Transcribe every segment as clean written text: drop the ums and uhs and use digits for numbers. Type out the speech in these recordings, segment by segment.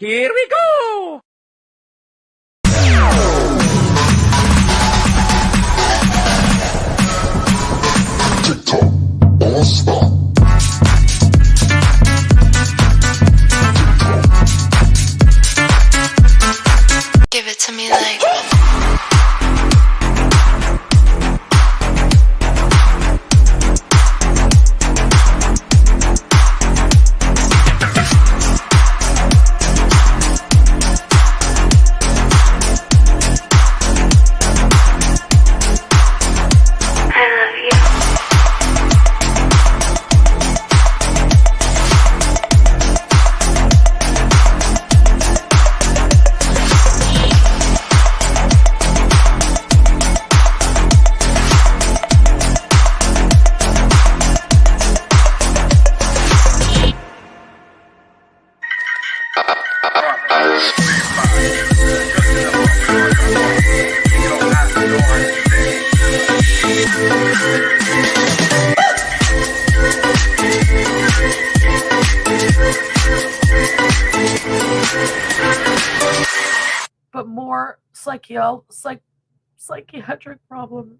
Here we go! TikTok, all stop. Give it to me like but more psychiatric problem.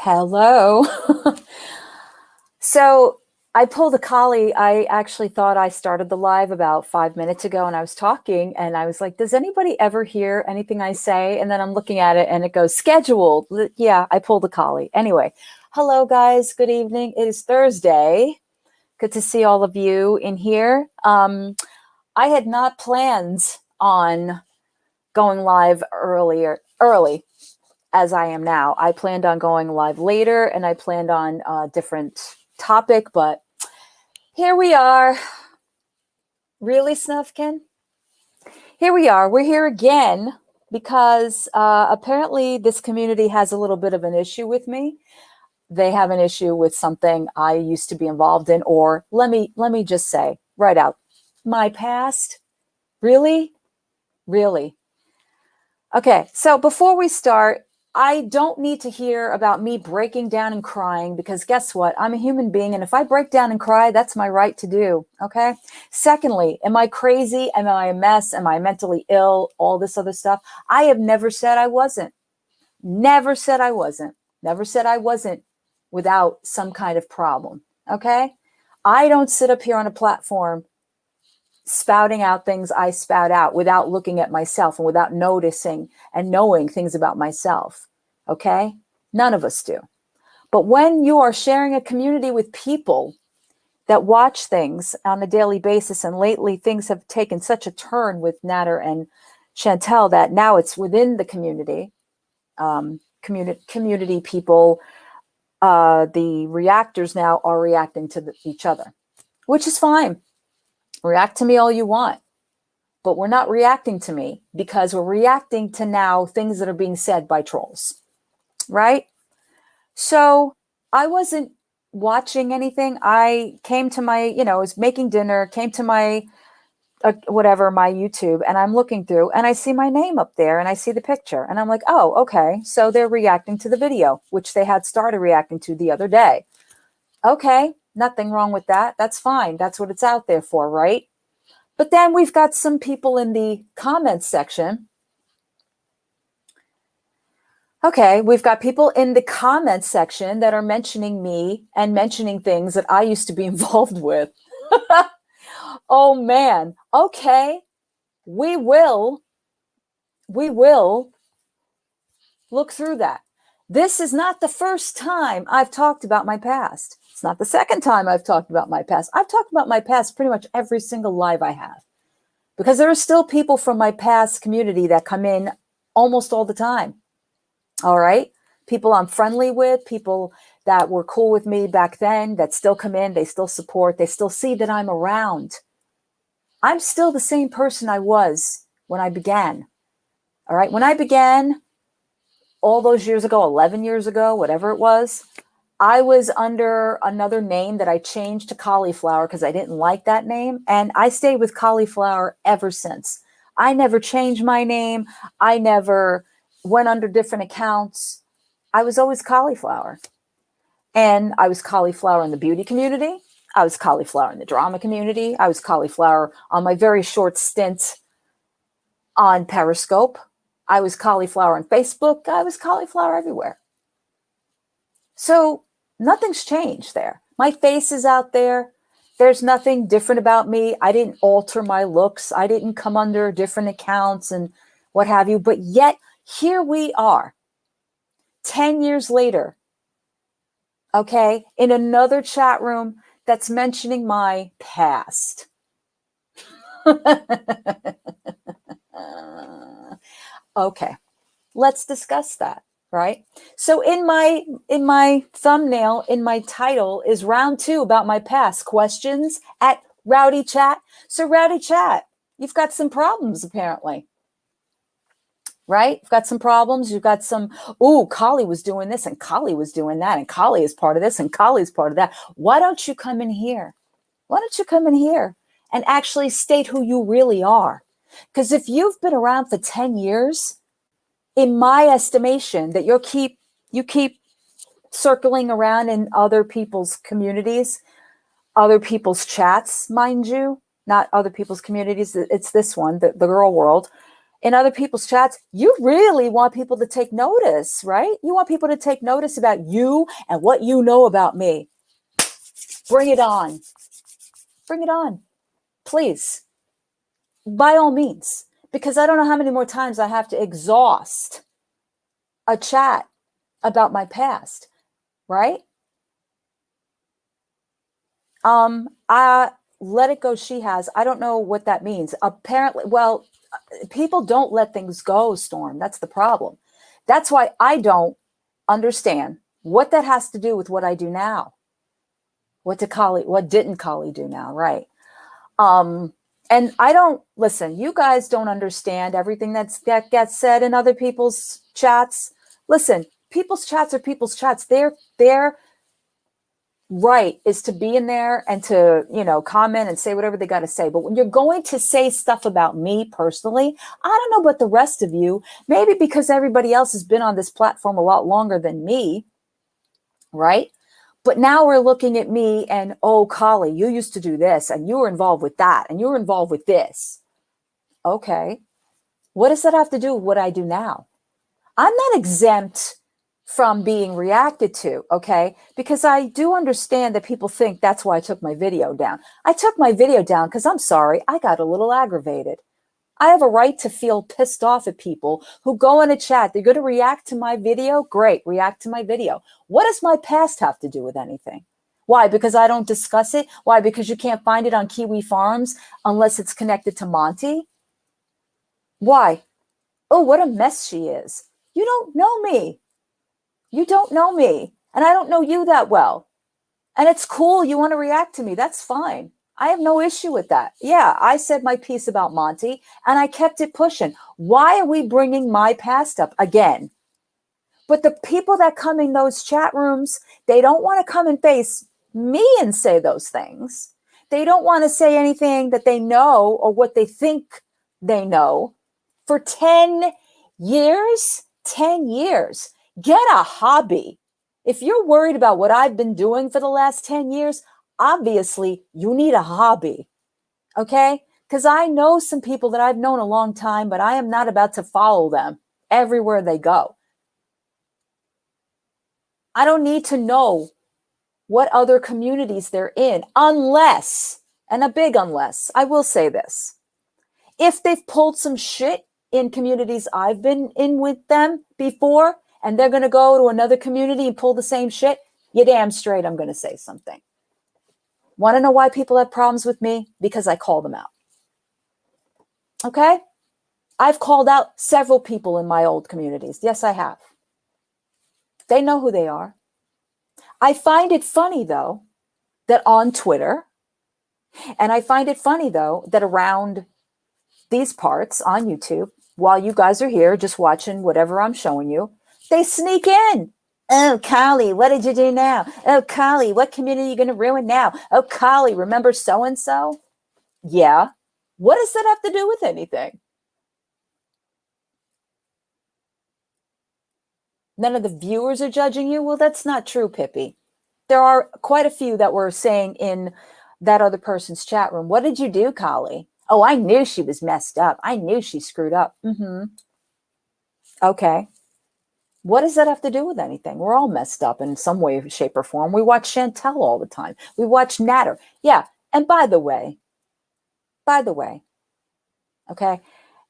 Hello. So I pulled a collie. I actually thought I started the live about 5 minutes ago, and I was talking and I was like, does anybody ever hear anything I say? And then I'm looking at it and it goes scheduled. Yeah, I pulled a collie. Anyway, hello guys. Good evening. It is Thursday. Good to see all of you in here. I had not plans on going live early as I am now. I planned on going live later and I planned on a different topic, but here we are. Really, Snufkin? Here we are. We're here again because apparently this community has a little bit of an issue with me. They have an issue with something I used to be involved in, or let me just say right out, my past. Really? Okay, so before we start, I don't need to hear about me breaking down and crying, because guess what? I'm a human being, and if I break down and cry, that's my right to do, okay? Secondly, am I crazy? Am I a mess? Am I mentally ill? All this other stuff. I have never said I wasn't. Never said I wasn't. Never said I wasn't without some kind of problem, okay? I don't sit up here on a platform spouting out things I spout out without looking at myself and without noticing and knowing things about myself. Okay? None of us do. But when you are sharing a community with people that watch things on a daily basis, and lately things have taken such a turn with Natter and Chantel that now it's within the community, community people, the reactors now are reacting to each other, which is fine. React to me all you want, but we're not reacting to me because we're reacting to now things that are being said by trolls, right? So I wasn't watching anything. I came to my, I was making dinner, came to my, my YouTube, and I'm looking through and I see my name up there and I see the picture and I'm like, oh, okay. So they're reacting to the video, which they had started reacting to the other day. Okay. Nothing wrong with that. That's fine. That's what it's out there for, right? But then we've got some people in the comments section. Okay, we've got people in the comments section that are mentioning me and mentioning things that I used to be involved with. Oh man. Okay. We will look through that. This is not the first time I've talked about my past. It's not the second time I've talked about my past. I've talked about my past pretty much every single live I have, because there are still people from my past community that come in almost all the time. All right. People I'm friendly with, people that were cool with me back then that still come in, they still support, they still see that I'm around. I'm still the same person I was when I began. All right. When I began all those years ago, 11 years ago, whatever it was, I was under another name that I changed to Cholyflower because I didn't like that name. And I stayed with Cholyflower ever since. I never changed my name. I never went under different accounts. I was always Cholyflower. And I was Cholyflower in the beauty community. I was Cholyflower in the drama community. I was Cholyflower on my very short stint on Periscope. I was Cholyflower on Facebook. I was Cholyflower everywhere. So nothing's changed there. My face is out there. There's nothing different about me. I didn't alter my looks. I didn't come under different accounts and what have you. But yet here we are, 10 years later, okay, in another chat room that's mentioning my past. Okay, let's discuss that, right? So in my thumbnail, in my title is round 2 about my past, questions at Rowdy Chat. So Rowdy Chat, you've got some problems apparently. Right? You've got some problems. You've got some, ooh, Kali was doing this and Kali was doing that and Kali is part of this and Kali is part of that. Why don't you come in here? Why don't you come in here and actually state who you really are? Because if you've been around for 10 years, in my estimation, that you keep circling around in other people's communities, other people's chats, mind you, not other people's communities. It's this one, the girl world. In other people's chats, you really want people to take notice, right? You want people to take notice about you and what you know about me. Bring it on. Bring it on, please. By all means, because I don't know how many more times I have to exhaust a chat about my past, right? I let it go. She has. I don't know what that means. Apparently, well, people don't let things go, Storm. That's the problem. That's why I don't understand what that has to do with what I do now. What didn't Kali do now, right? And I don't listen. You guys don't understand everything that gets said in other people's chats. Listen, people's chats are people's chats. Their right is to be in there and to, comment and say whatever they got to say. But when you're going to say stuff about me personally, I don't know about the rest of you, maybe because everybody else has been on this platform a lot longer than me, right? But now we're looking at me and, oh, Kali, you used to do this and you were involved with that and you were involved with this. Okay. What does that have to do with what I do now? I'm not exempt from being reacted to, okay? Because I do understand that people think that's why I took my video down. I took my video down because I'm sorry, I got a little aggravated. I have a right to feel pissed off at people who go in a chat. They're going to react to my video. Great, react to my video. What does my past have to do with anything? Why? Because I don't discuss it? Why? Because you can't find it on Kiwi Farms unless it's connected to Monty? Why? Oh, what a mess she is. You don't know me. You don't know me. And I don't know you that well. And it's cool. You want to react to me. That's fine. I have no issue with that. Yeah, I said my piece about Monty and I kept it pushing. Why are we bringing my past up again? But the people that come in those chat rooms, they don't want to come and face me and say those things. They don't want to say anything that they know or what they think they know. For 10 years, 10 years, get a hobby. If you're worried about what I've been doing for the last 10 years, obviously you need a hobby, okay? Because I know some people that I've known a long time, but I am not about to follow them everywhere they go. I don't need to know what other communities they're in unless, and a big unless, I will say this. If they've pulled some shit in communities I've been in with them before, and they're going to go to another community and pull the same shit, you're damn straight I'm going to say something. Want to know why people have problems with me? Because I call them out. Okay? I've called out several people in my old communities. Yes, I have. They know who they are. I find it funny, though, that on Twitter, and I find it funny, though, that around these parts on YouTube, while you guys are here just watching whatever I'm showing you, they sneak in. Oh, Collie, what did you do now? Oh, Collie, what community are you going to ruin now? Oh, Collie, remember so-and-so? Yeah. What does that have to do with anything? None of the viewers are judging you? Well, that's not true, Pippi. There are quite a few that were saying in that other person's chat room, what did you do, Collie? Oh, I knew she was messed up. I knew she screwed up. Okay. What does that have to do with anything? We're all messed up in some way, shape, or form. We watch Chantel all the time. We watch Natter. Yeah. And by the way, okay,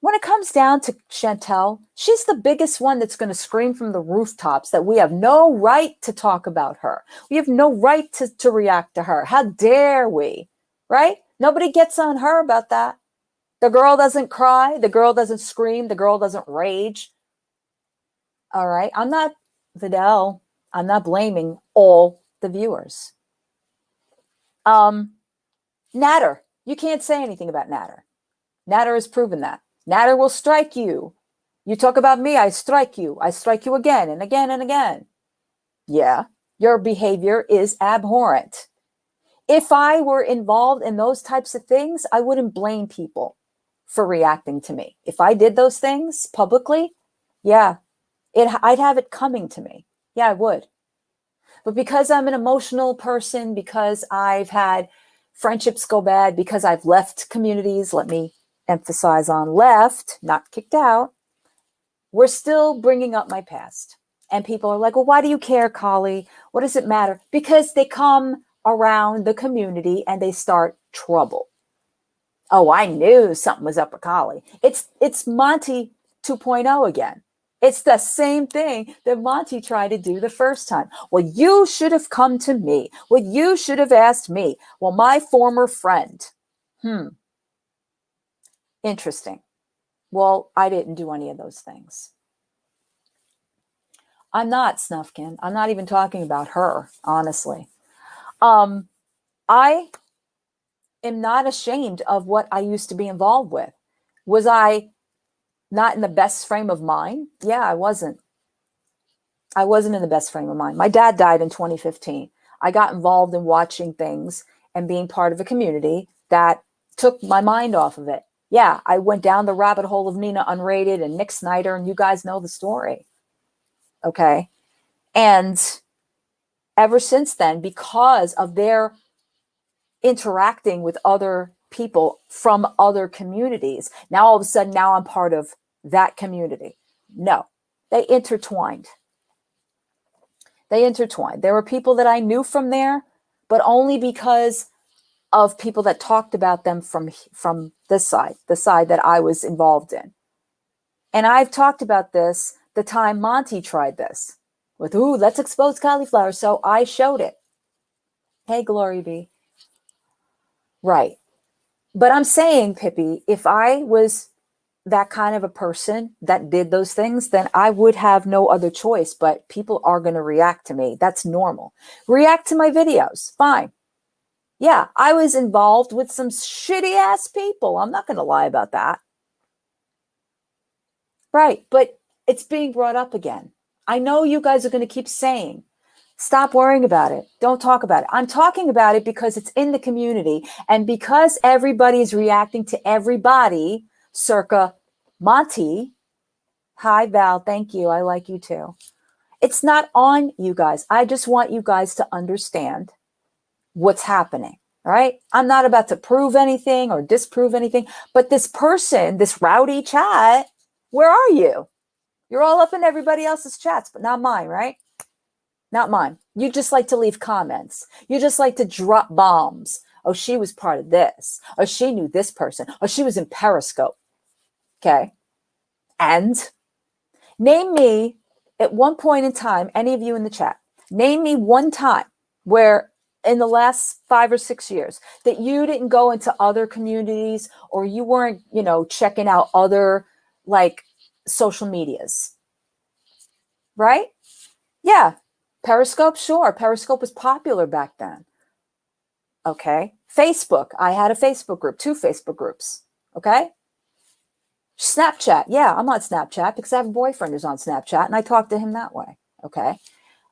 when it comes down to Chantel, she's the biggest one that's going to scream from the rooftops that we have no right to talk about her. We have no right to react to her. How dare we? Right? Nobody gets on her about that. The girl doesn't cry. The girl doesn't scream. The girl doesn't rage. All right. I'm not Vidal. I'm not blaming all the viewers. Natter. You can't say anything about Natter. Natter has proven that. Natter will strike you. You talk about me, I strike you. I strike you again and again and again. Yeah, your behavior is abhorrent. If I were involved in those types of things, I wouldn't blame people for reacting to me. If I did those things publicly, yeah, I'd have it coming to me. Yeah, I would. But because I'm an emotional person, because I've had friendships go bad, because I've left communities, let me emphasize on left, not kicked out, we're still bringing up my past. And people are like, well, why do you care, Collie? What does it matter? Because they come around the community and they start trouble. Oh, I knew something was up with Collie. It's Monty 2.0 again. It's the same thing that Monty tried to do the first time. Well, you should have come to me. Well, you should have asked me. Well, my former friend. Interesting. Well, I didn't do any of those things. I'm not Snufkin. I'm not even talking about her, honestly. I am not ashamed of what I used to be involved with. Was I not in the best frame of mind? Yeah, I wasn't. I wasn't in the best frame of mind. My dad died in 2015. I got involved in watching things and being part of a community that took my mind off of it. Yeah, I went down the rabbit hole of Nina Unrated and Nick Snyder, and you guys know the story. Okay. And ever since then, because of their interacting with other people from other communities, now all of a sudden, now I'm part of that community. No, they intertwined. They intertwined. There were people that I knew from there, but only because of people that talked about them from this side, the side that I was involved in. And I've talked about this the time Monty tried this with, ooh, let's expose cauliflower. So I showed it. Hey, Glory be. Right. But I'm saying, Pippi, if I was that kind of a person that did those things, then I would have no other choice. But people are going to react to me. That's normal. React to my videos. Fine. Yeah, I was involved with some shitty ass people. I'm not going to lie about that. Right. But it's being brought up again. I know you guys are going to keep saying, stop worrying about it. Don't talk about it. I'm talking about it because it's in the community. And because everybody is reacting to everybody, circa Monty. Hi, Val. Thank you. I like you too. It's not on you guys. I just want you guys to understand what's happening. All right. I'm not about to prove anything or disprove anything, but this person, this rowdy chat, where are you? You're all up in everybody else's chats, but not mine, right? Not mine. You just like to leave comments. You just like to drop bombs. Oh, she was part of this. Or she knew this person. Or she was in Periscope. Okay. And name me at one point in time, any of you in the chat, name me one time where in the last 5 or 6 years that you didn't go into other communities or you weren't, checking out other like social medias. Right? Yeah. Periscope, sure. Periscope was popular back then. Okay. Facebook. I had a Facebook group, 2 Facebook groups. Okay. Snapchat. Yeah, I'm on Snapchat because I have a boyfriend who's on Snapchat and I talk to him that way. Okay.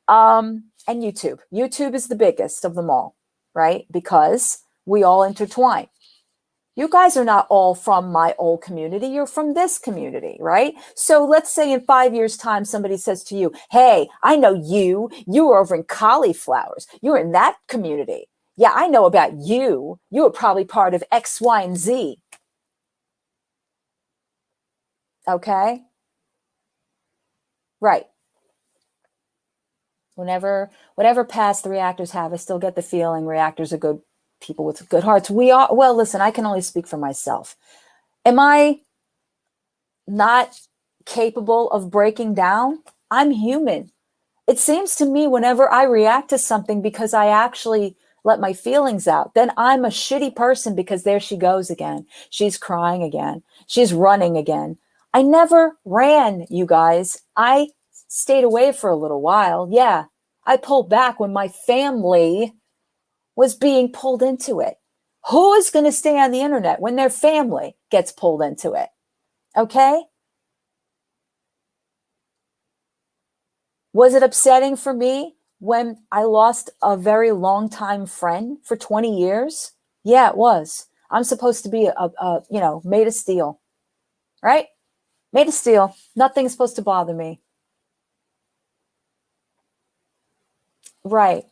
And YouTube. YouTube is the biggest of them all, right? Because we all intertwine. You guys are not all from my old community. You're from this community, right? So let's say in 5 years' time, somebody says to you, hey, I know you. You were over in Cauliflowers. You were in that community. Yeah, I know about you. You were probably part of X, Y, and Z. Okay? Right. Whatever past the reactors have, I still get the feeling reactors are good people with good hearts. We are, well, listen, I can only speak for myself. Am I not capable of breaking down? I'm human. It seems to me whenever I react to something because I actually let my feelings out, then I'm a shitty person because there she goes again. She's crying again. She's running again. I never ran, you guys. I stayed away for a little while. Yeah, I pulled back when my family was being pulled into it. Who is going to stay on the internet when their family gets pulled into it? Okay? Was it upsetting for me when I lost a very long time friend for 20 years? Yeah, it was. I'm supposed to be made of steel, right? Made of steel. Nothing's supposed to bother me. Right.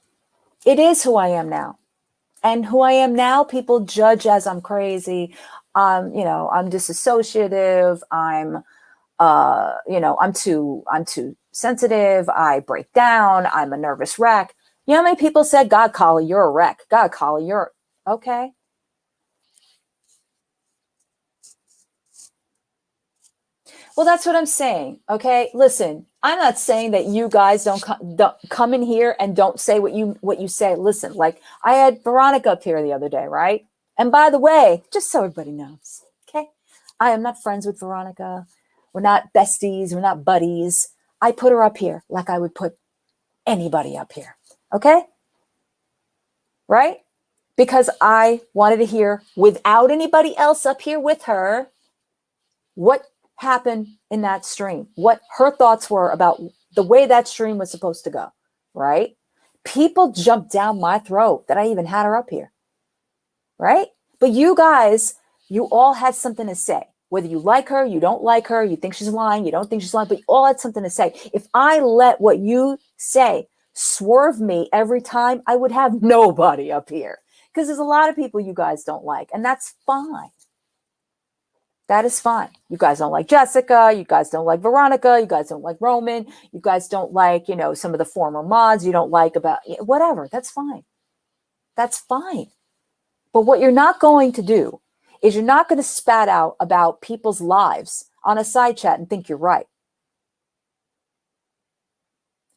It is who I am now. And who I am now, people judge as I'm crazy. I'm disassociative. I'm too sensitive. I break down. I'm a nervous wreck. You know how many people said, God, Collie, you're a wreck. God, Collie, you're okay. Well, that's what I'm saying. Okay. Listen, I'm not saying that you guys don't come in here and don't say what you say. Listen, like I had Veronica up here the other day, right? And by the way, just so everybody knows, okay, I am not friends with Veronica. We're not besties. We're not buddies. I put her up here like I would put anybody up here. Okay. Right? Because I wanted to hear without anybody else up here with her what happened in that stream, what her thoughts were about the way that stream was supposed to go, right? People jumped down my throat that I even had her up here, right? But you guys, you all had something to say. Whether you like her, you don't like her, you think she's lying, you don't think she's lying, but you all had something to say. If I let what you say swerve me every time, I would have nobody up here because there's a lot of people you guys don't like, and that's fine. That is fine. You guys don't like Jessica. You guys don't like Veronica. You guys don't like Roman. You guys don't like, some of the former mods. You don't like about whatever. That's fine. That's fine. But what you're not going to do is you're not going to spat out about people's lives on a side chat and think you're right.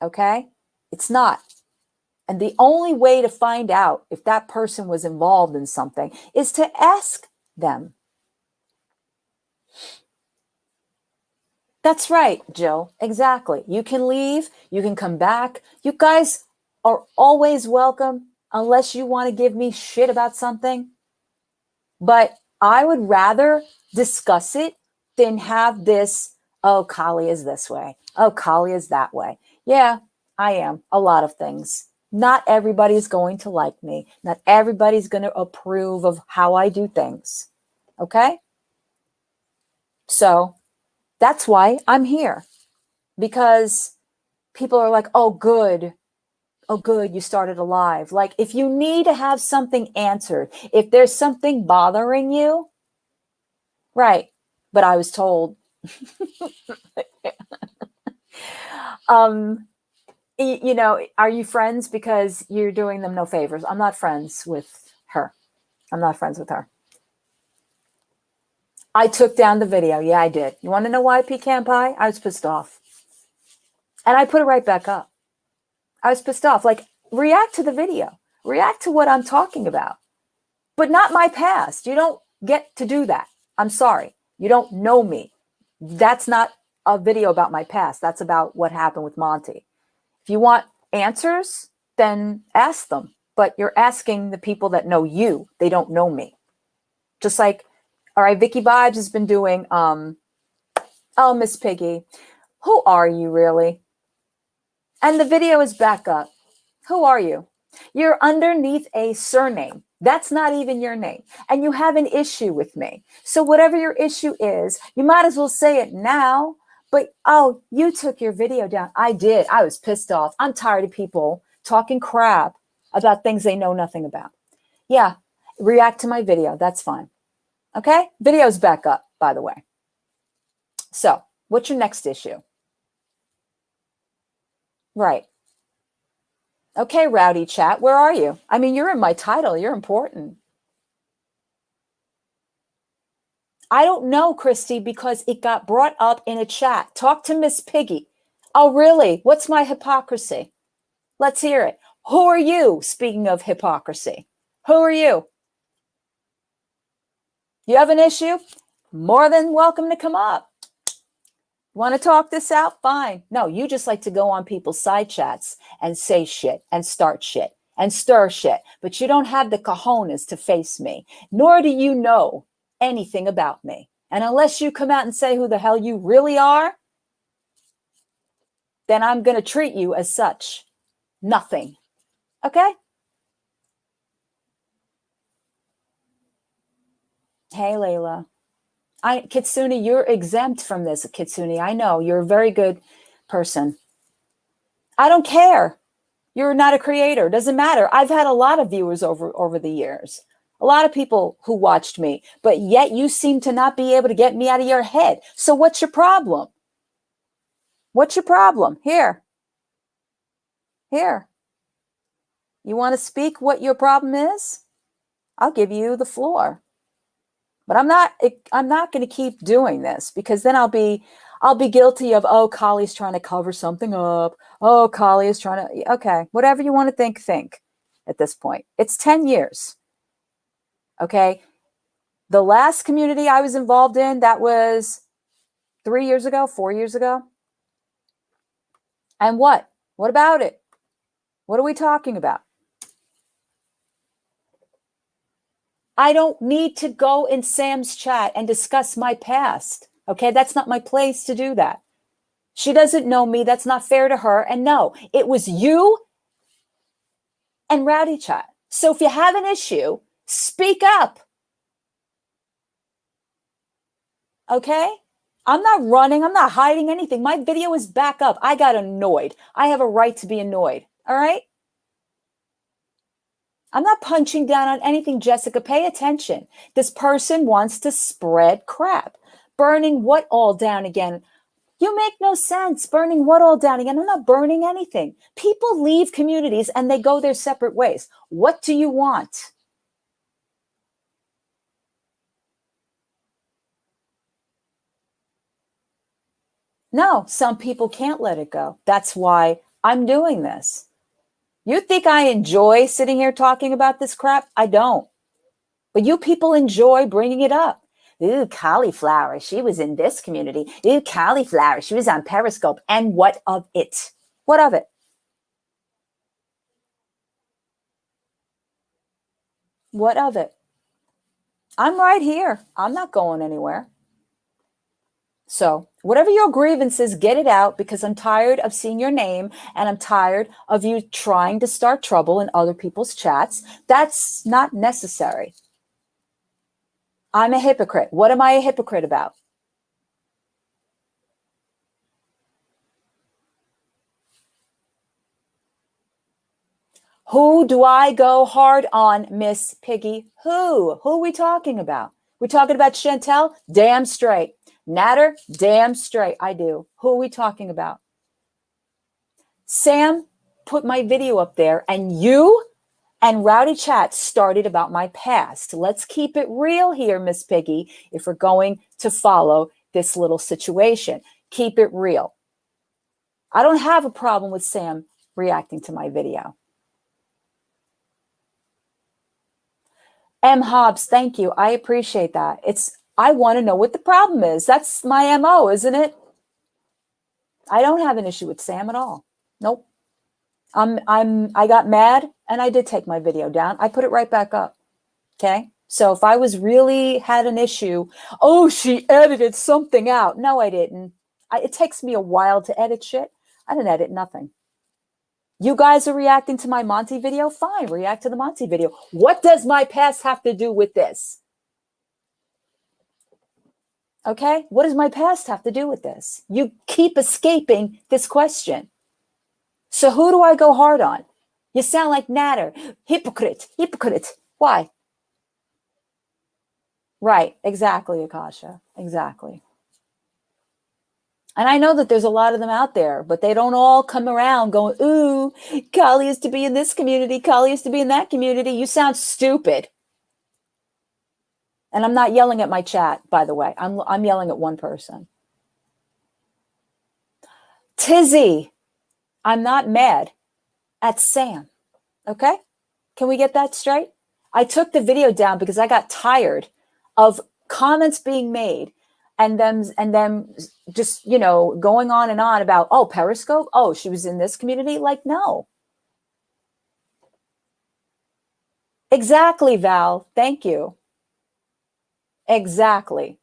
Okay? It's not. And the only way to find out if that person was involved in something is to ask them. That's right, Jill. Exactly. You can leave. You can come back. You guys are always welcome unless you want to give me shit about something. But I would rather discuss it than have this, oh, Kali is this way. Oh, Kali is that way. Yeah, I am. A lot of things. Not everybody's going to like me. Not everybody's going to approve of how I do things. Okay? So that's why I'm here. Because people are like, oh, good. Oh, good. You started a live. Like, if you need to have something answered, if there's something bothering you, right. But I was told, are you friends? Because you're doing them no favors. I'm not friends with her. I'm not friends with her. I took down the video. Yeah, I did. You want to know why, Pecan Pie? I was pissed off. And I put it right back up. I was pissed off. Like, react to the video. React to what I'm talking about. But not my past. You don't get to do that. I'm sorry. You don't know me. That's not a video about my past. That's about what happened with Monty. If you want answers, then ask them. But you're asking the people that know you. They don't know me. Just like, all right, Vicky Vibes has been doing Oh, Miss Piggy, who are you really? And the video is back up. Who are you? You're underneath a surname. That's not even your name. And you have an issue with me. So whatever your issue is, you might as well say it now. But, oh, you took your video down. I did. I was pissed off. I'm tired of people talking crap about things they know nothing about. Yeah, react to my video. That's fine. Okay? Video's back up, by the way. So what's your next issue? Right. Okay, Rowdy Chat, where are you? I mean, you're in my title. You're important. I don't know, Christy, because it got brought up in a chat. Talk to Miss Piggy. Oh, really? What's my hypocrisy? Let's hear it. Who are you? Speaking of hypocrisy, who are you? You have an issue? More than welcome to come up. Want to talk this out? Fine. No, you just like to go on people's side chats and say shit and start shit and stir shit, but you don't have the cojones to face me, nor do you know anything about me. And unless you come out and say who the hell you really are, then I'm going to treat you as such. Nothing. Okay? Hey, Layla. Kitsune, you're exempt from this, Kitsune. I know. You're a very good person. I don't care. You're not a creator. Doesn't matter. I've had a lot of viewers over the years. A lot of people who watched me, but yet you seem to not be able to get me out of your head. So what's your problem? What's your problem? Here. You want to speak what your problem is? I'll give you the floor. But I'm not going to keep doing this, because then I'll be guilty of, oh, Kali's trying to cover something up. Oh, Kali is trying to, okay, whatever you want to think at this point. It's 10 years. Okay. The last community I was involved in, that was 3 years ago, 4 years ago. And what? What about it? What are we talking about? I don't need to go in Sam's chat and discuss my past. Okay, that's not my place to do that. She doesn't know me. That's not fair to her. And no, it was you and Rowdy Chat. So if you have an issue, speak up. Okay? I'm not running. I'm not hiding anything. My video is back up. I got annoyed. I have a right to be annoyed. All right? I'm not punching down on anything, Jessica. Pay attention. This person wants to spread crap. Burning what all down again? You make no sense. Burning what all down again? I'm not burning anything. People leave communities and they go their separate ways. What do you want? No, some people can't let it go. That's why I'm doing this. You think I enjoy sitting here talking about this crap? I don't. But you people enjoy bringing it up. Ooh, Cholyflower, she was in this community. Ooh, Cholyflower, she was on Periscope. And what of it? What of it? What of it? I'm right here. I'm not going anywhere. So whatever your grievance is, get it out, because I'm tired of seeing your name and I'm tired of you trying to start trouble in other people's chats. That's not necessary. I'm a hypocrite. What am I a hypocrite about? Who do I go hard on, Miss Piggy? Who are we talking about? We're talking about Chantel? Damn straight. Natter? Damn straight. I do. Who are we talking about? Sam put my video up there and you and Rowdy Chat started about my past. Let's keep it real here, Miss Piggy, if we're going to follow this little situation. Keep it real. I don't have a problem with Sam reacting to my video. M. Hobbs, thank you. I appreciate that. I want to know what the problem is. That's my MO, isn't it? I don't have an issue with Sam at all. Nope. I got mad and I did take my video down. I put it right back up. Okay. So if I was really had an issue, oh, she edited something out. No, I didn't. It takes me a while to edit shit. I didn't edit nothing. You guys are reacting to my Monty video? Fine, react to the Monty video. What does my past have to do with this? Okay? What does my past have to do with this? You keep escaping this question. So who do I go hard on? You sound like Natter. Hypocrite. Hypocrite. Why? Right. Exactly, Akasha. Exactly. And I know that there's a lot of them out there, but they don't all come around going, ooh, Kali is to be in this community. Kali is to be in that community. You sound stupid. And I'm not yelling at my chat, by the way. I'm yelling at one person. Tizzy, I'm not mad at Sam. Okay? Can we get that straight? I took the video down because I got tired of comments being made and them just, going on and on about, oh, Periscope, oh, she was in this community. Like, no. Exactly, Val. Thank you. Exactly.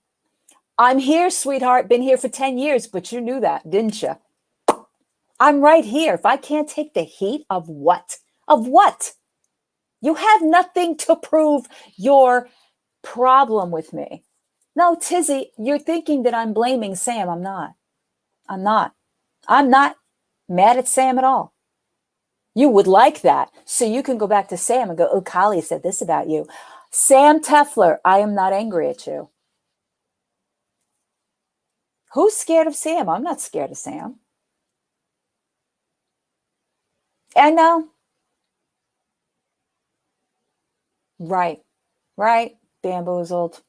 I'm here, sweetheart. Been here for 10 years, but you knew that, didn't you? I'm right here. If I can't take the heat of what? Of what? You have nothing to prove your problem with me. No, Tizzy, you're thinking that I'm blaming Sam. I'm not. I'm not. I'm not mad at Sam at all. You would like that. So you can go back to Sam and go, oh, Kali said this about you. Sam Tefler, I am not angry at you. Who's scared of Sam? I'm not scared of Sam. I know. Right. Bamboozled.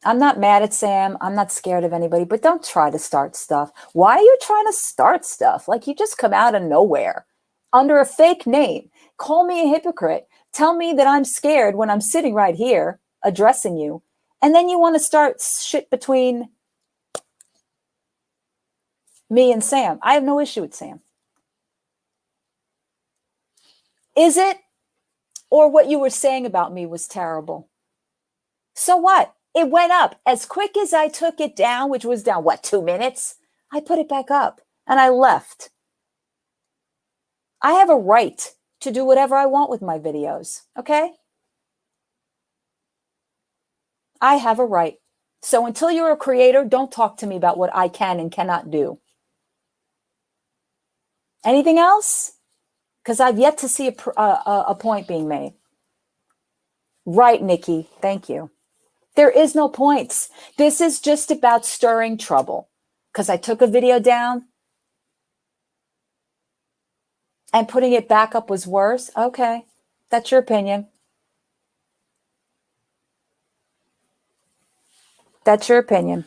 I'm not mad at Sam. I'm not scared of anybody, but don't try to start stuff. Why are you trying to start stuff? Like you just come out of nowhere under a fake name. Call me a hypocrite. Tell me that I'm scared when I'm sitting right here addressing you. And then you want to start shit between me and Sam. I have no issue with Sam. Is it? Or what you were saying about me was terrible? So what? It went up as quick as I took it down, which was down, 2 minutes? I put it back up and I left. I have a right to do whatever I want with my videos, okay? I have a right. So until you're a creator, don't talk to me about what I can and cannot do. Anything else? Because I've yet to see a point being made. Right, Nikki. Thank you. There is no points. This is just about stirring trouble. Because I took a video down and putting it back up was worse. Okay. That's your opinion. That's your opinion.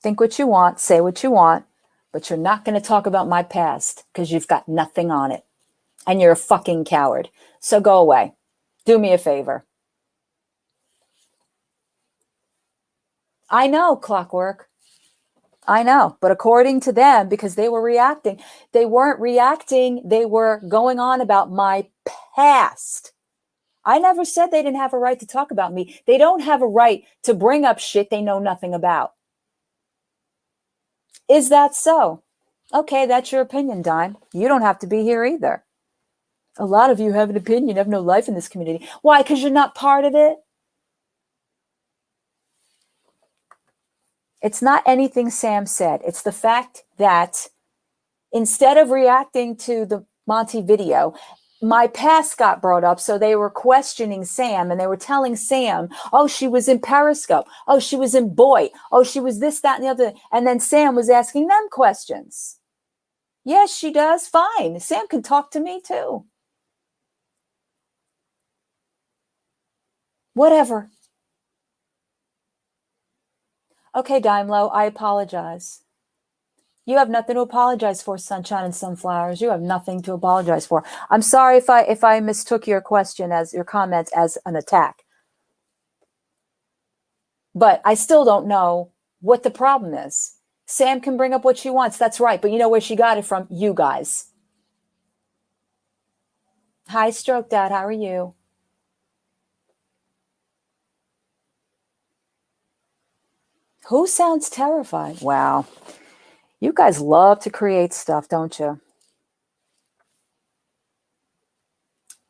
Think what you want, say what you want, but you're not going to talk about my past because you've got nothing on it. And you're a fucking coward. So go away. Do me a favor. I know, Clockwork. I know. But according to them, because they were reacting, they weren't reacting. They were going on about my past. I never said they didn't have a right to talk about me. They don't have a right to bring up shit they know nothing about. Is that so? Okay, that's your opinion, Dime. You don't have to be here either. A lot of you have an opinion, have no life in this community. Why? Because you're not part of it? It's not anything Sam said. It's the fact that instead of reacting to the Monty video, my past got brought up. So they were questioning Sam and they were telling Sam, oh, she was in Periscope. Oh, she was in Boy. Oh, she was this, that, and the other. And then Sam was asking them questions. Yes, she does. Fine. Sam can talk to me too. Whatever. Okay, Daimlo, I apologize. You have nothing to apologize for, Sunshine and Sunflowers. You have nothing to apologize for. I'm sorry if I mistook your question as your comments as an attack. But I still don't know what the problem is. Sam can bring up what she wants. That's right. But you know where she got it from? You guys. Hi, Stroke Dad. How are you? Who sounds terrified? Wow. You guys love to create stuff, don't you?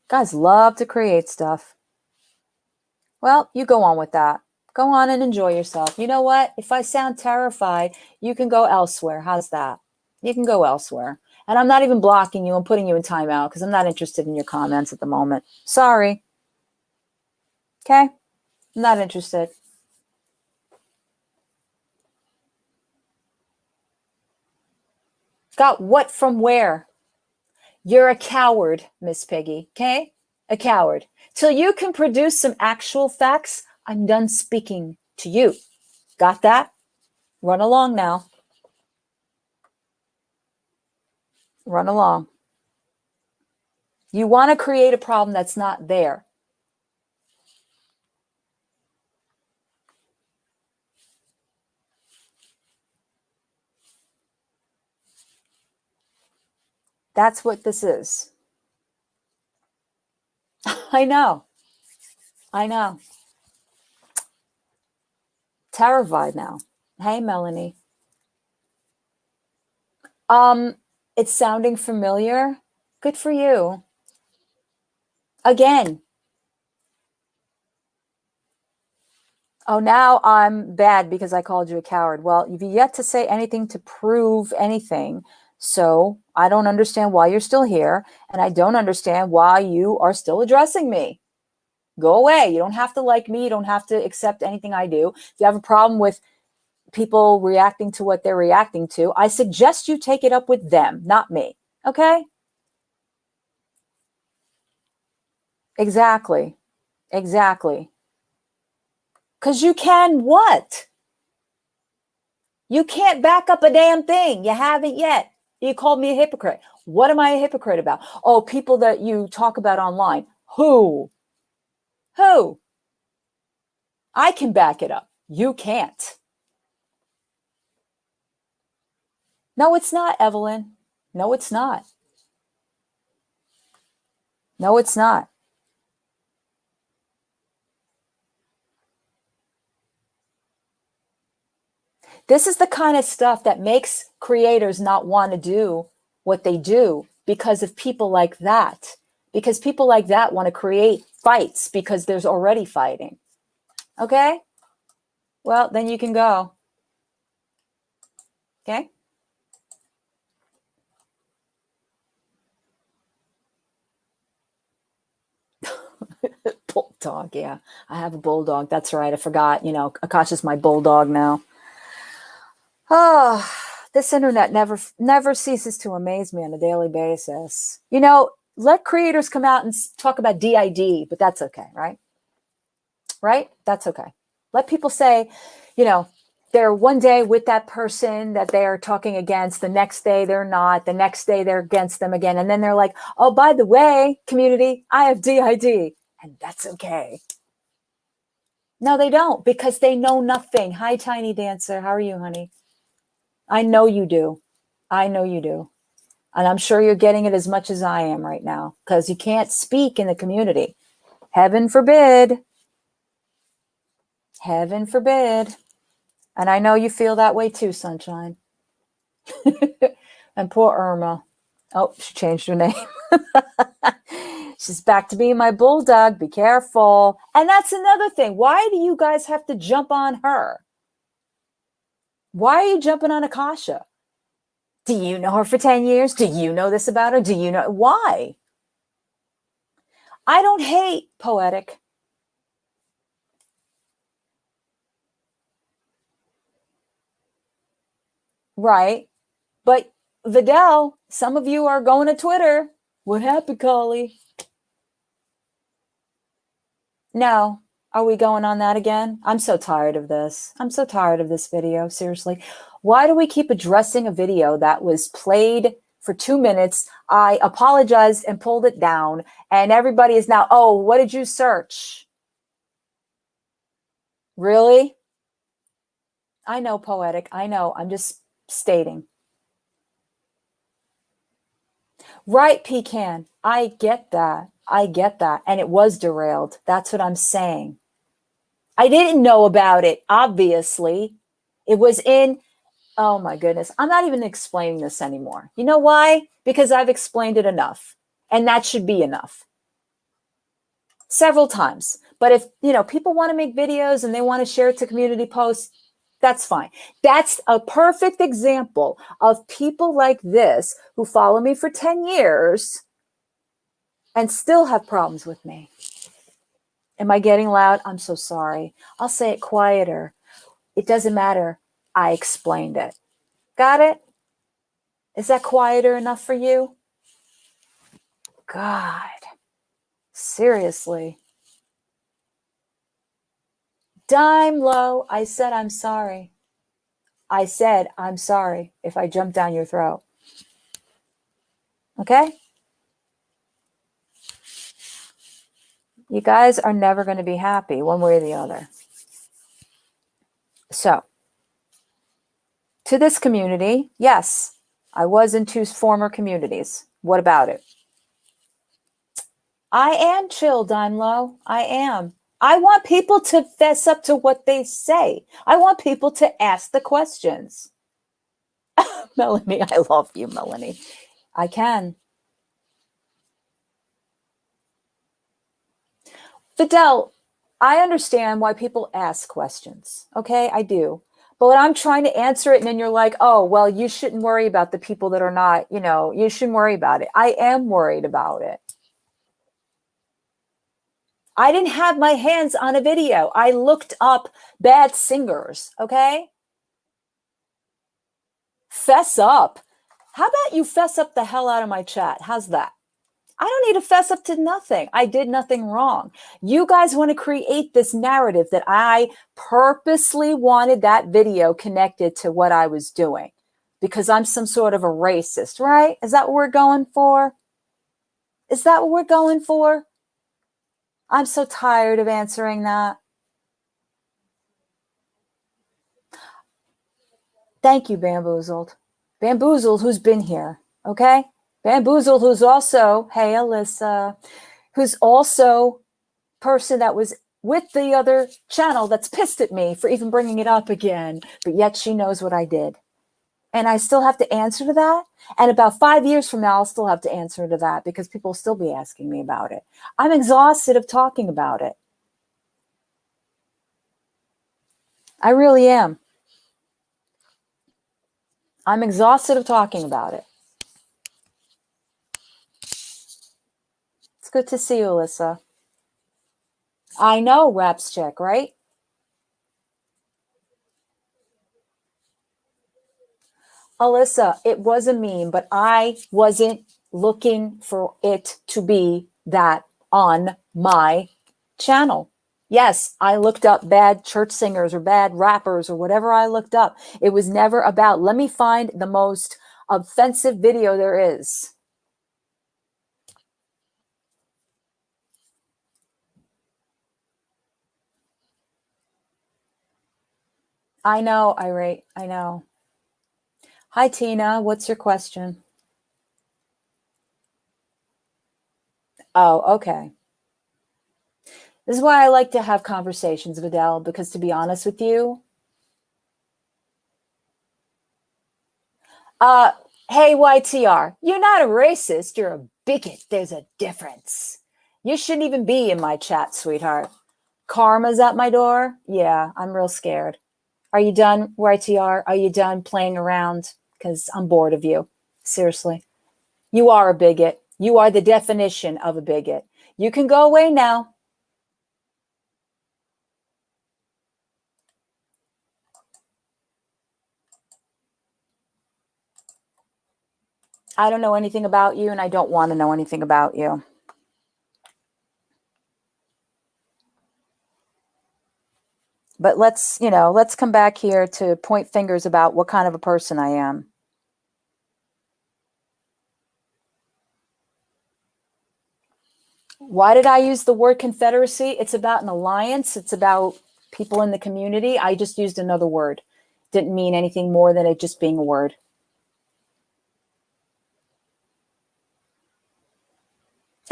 Guys love to create stuff. Well, you go on with that. Go on and enjoy yourself. You know what? If I sound terrified, you can go elsewhere. How's that? You can go elsewhere. And I'm not even blocking you. I'm putting you in timeout because I'm not interested in your comments at the moment. Sorry. Okay? I'm not interested. Got what from where? You're a coward, Miss Piggy. Okay? A coward. Till you can produce some actual facts, I'm done speaking to you. Got that? Run along now. Run along. You want to create a problem that's not there. That's what this is. I know. I know. Terrified now. Hey, Melanie. Um, it's sounding familiar. Good for you. Again. Oh, now I'm bad because I called you a coward. Well, you've yet to say anything to prove anything. So I don't understand why you're still here. And I don't understand why you are still addressing me. Go away. You don't have to like me. You don't have to accept anything I do. If you have a problem with people reacting to what they're reacting to, I suggest you take it up with them, not me. Okay? Exactly. Exactly. Because you can what? You can't back up a damn thing. You haven't yet. You called me a hypocrite. What am I a hypocrite about? Oh, people that you talk about online. Who? Who? I can back it up. You can't. No, it's not, Evelyn. No, it's not. No, it's not. This is the kind of stuff that makes creators not want to do what they do because of people like that. Because people like that want to create fights because there's already fighting. Okay? Well, then you can go. Okay? Bulldog, yeah. I have a bulldog. That's right. I forgot. Akasha's my bulldog now. Oh, this internet never ceases to amaze me on a daily basis. Let creators come out and talk about DID, but that's okay, right? Right? That's okay. Let people say, they're one day with that person that they're talking against. The next day they're not. The next day they're against them again. And then they're like, oh, by the way, community, I have DID. And that's okay. No, they don't because they know nothing. Hi, Tiny Dancer. How are you, honey? I know you do. I know you do. And I'm sure you're getting it as much as I am right now because you can't speak in the community. Heaven forbid. Heaven forbid. And I know you feel that way too, Sunshine. And poor Irma. Oh, she changed her name. She's back to being my bulldog. Be careful. And that's another thing. Why do you guys have to jump on her? Why are you jumping on Akasha? Do you know her for 10 years? Do you know this about her? Do you know why? I don't hate Poetic. Right. But Vidal, some of you are going to Twitter. What happened, Collie? No. Are we going on that again? I'm so tired of this. I'm so tired of this video. Seriously. Why do we keep addressing a video that was played for 2 minutes? I apologized and pulled it down. And everybody is now, oh, what did you search? Really? I know, Poetic. I know. I'm just stating. Right, Pecan. I get that. I get that. And it was derailed. That's what I'm saying. I didn't know about it, obviously. It was in, oh my goodness. I'm not even explaining this anymore. You know why? Because I've explained it enough. And that should be enough. Several times. But if, people want to make videos and they want to share it to community posts, that's fine. That's a perfect example of people like this who follow me for 10 years and still have problems with me. Am I getting loud? I'm so sorry. I'll say it quieter. It doesn't matter. I explained it. Got it? Is that quieter enough for you? God, seriously. Dime low. I said, I'm sorry. I said, I'm sorry if I jumped down your throat. Okay? You guys are never going to be happy one way or the other. So, to this community, yes, I was in 2 former communities. What about it? I am chill, Dime Low. I am. I want people to fess up to what they say. I want people to ask the questions. Melanie, I love you, Melanie. I can. Fidel, I understand why people ask questions. Okay, I do. But when I'm trying to answer it and then you're like, oh, well, you shouldn't worry about the people that are not, you shouldn't worry about it. I am worried about it. I didn't have my hands on a video. I looked up bad singers, okay? Fess up. How about you fess up the hell out of my chat? How's that? I don't need to fess up to nothing. I did nothing wrong. You guys want to create this narrative that I purposely wanted that video connected to what I was doing because I'm some sort of a racist, right? Is that what we're going for? Is that what we're going for? I'm so tired of answering that. Thank you, Bamboozled. Bamboozled, who's been here, okay? Bamboozled, who's also, hey, Alyssa, who's also person that was with the other channel that's pissed at me for even bringing it up again, but yet she knows what I did. And I still have to answer to that. And about 5 years from now, I'll still have to answer to that because people will still be asking me about it. I'm exhausted of talking about it. I really am. I'm exhausted of talking about it. It's good to see you, Alyssa. I know, Raps Check, right? Alyssa, it was a meme, but I wasn't looking for it to be that on my channel. Yes, I looked up bad church singers or bad rappers or whatever I looked up. It was never about, let me find the most offensive video there is. I know, Irate. I know. Hi, Tina. What's your question? Oh, okay. This is why I like to have conversations, Vidal, because to be honest with you, hey, YTR, you're not a racist. You're a bigot. There's a difference. You shouldn't even be in my chat, sweetheart. Karma's at my door. Yeah, I'm real scared. Are you done, YTR? Are you done playing around? Because I'm bored of you. Seriously. You are a bigot. You are the definition of a bigot. You can go away now. I don't know anything about you, and I don't want to know anything about you. But let's come back here to point fingers about what kind of a person I am. Why did I use the word confederacy? It's about an alliance. It's about people in the community. I just used another word. Didn't mean anything more than it just being a word.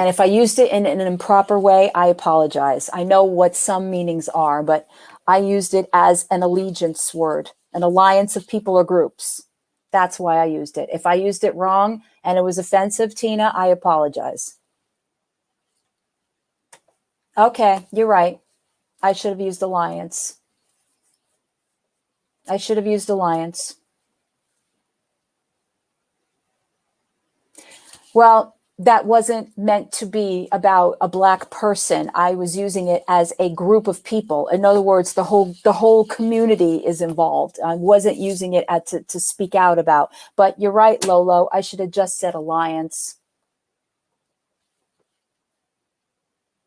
And if I used it in an improper way, I apologize. I know what some meanings are, but I used it as an allegiance word, an alliance of people or groups. That's why I used it. If I used it wrong and it was offensive, Tina, I apologize. Okay, you're right. I should have used alliance. I should have used alliance. Well, that wasn't meant to be about a black person. I was using it as a group of people. In other words, the whole community is involved. I wasn't using it to speak out about. But you're right, Lolo. I should have just said alliance.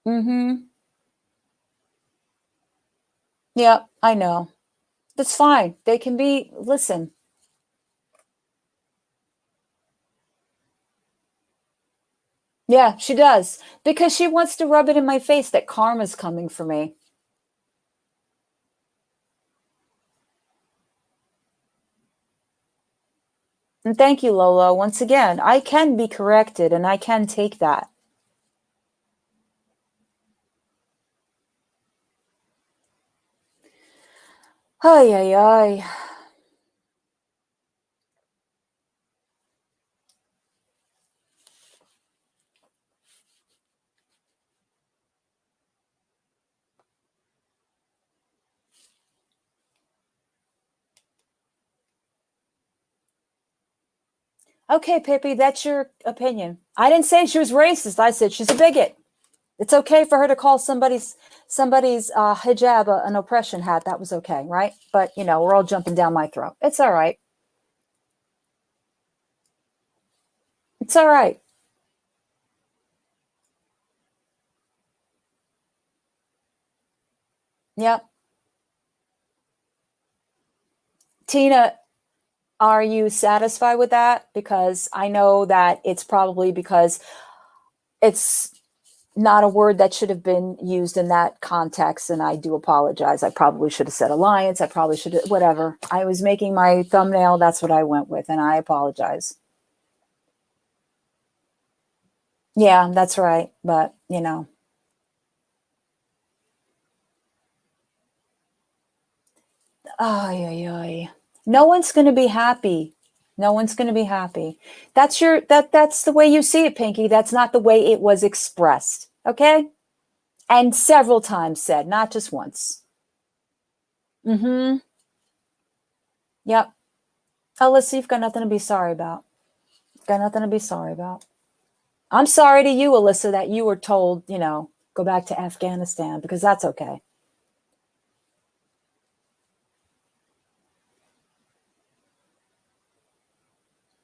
Mm-hmm. Yeah, I know. That's fine. They can be, listen. Yeah, she does. Because she wants to rub it in my face that karma's coming for me. And thank you, Lolo. Once again, I can be corrected and I can take that. Ay, ay, ay. Okay, Pippi, that's your opinion. I didn't say she was racist. I said she's a bigot. It's okay for her to call somebody's hijab an oppression hat. That was okay, right? But we're all jumping down my throat. It's all right. It's all right. Yep. Tina, are you satisfied with that? Because I know that it's probably because it's not a word that should have been used in that context, and I do apologize. I probably should have said alliance. I probably should have, whatever. I was making my thumbnail. That's what I went with, and I apologize. Yeah, that's right. But, ay, ay, ay. No one's going to be happy. No one's going to be happy. That's the way you see it, Pinky. That's not the way it was expressed. Okay? And several times said, not just once. Mm-hmm. Yep. Alyssa, you've got nothing to be sorry about. Got nothing to be sorry about. I'm sorry to you, Alyssa, that you were told, go back to Afghanistan, because that's okay.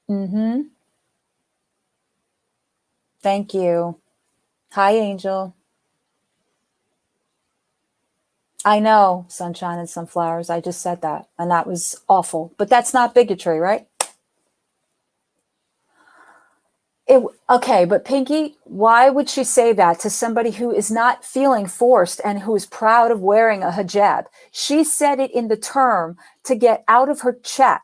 Mm-hmm. Thank you. Hi, Angel. I know, sunshine and sunflowers. I just said that, and that was awful. But that's not bigotry, right? Okay, but Pinky, why would she say that to somebody who is not feeling forced and who is proud of wearing a hijab? She said it in the term to get out of her chat,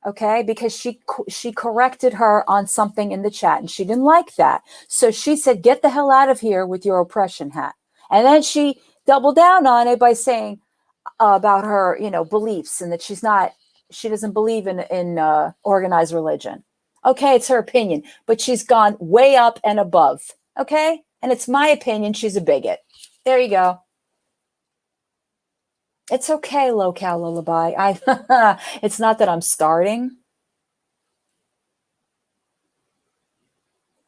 okay? Because she corrected her on something in the chat, and she didn't like that. So she said, "Get the hell out of here with your oppression hat." And then she doubled down on it by saying about her, beliefs, and that she doesn't believe in organized religion. Okay, it's her opinion, but she's gone way up and above. Okay, and it's my opinion she's a bigot. There you go. It's okay, low-cal lullaby. It's not that I'm starting.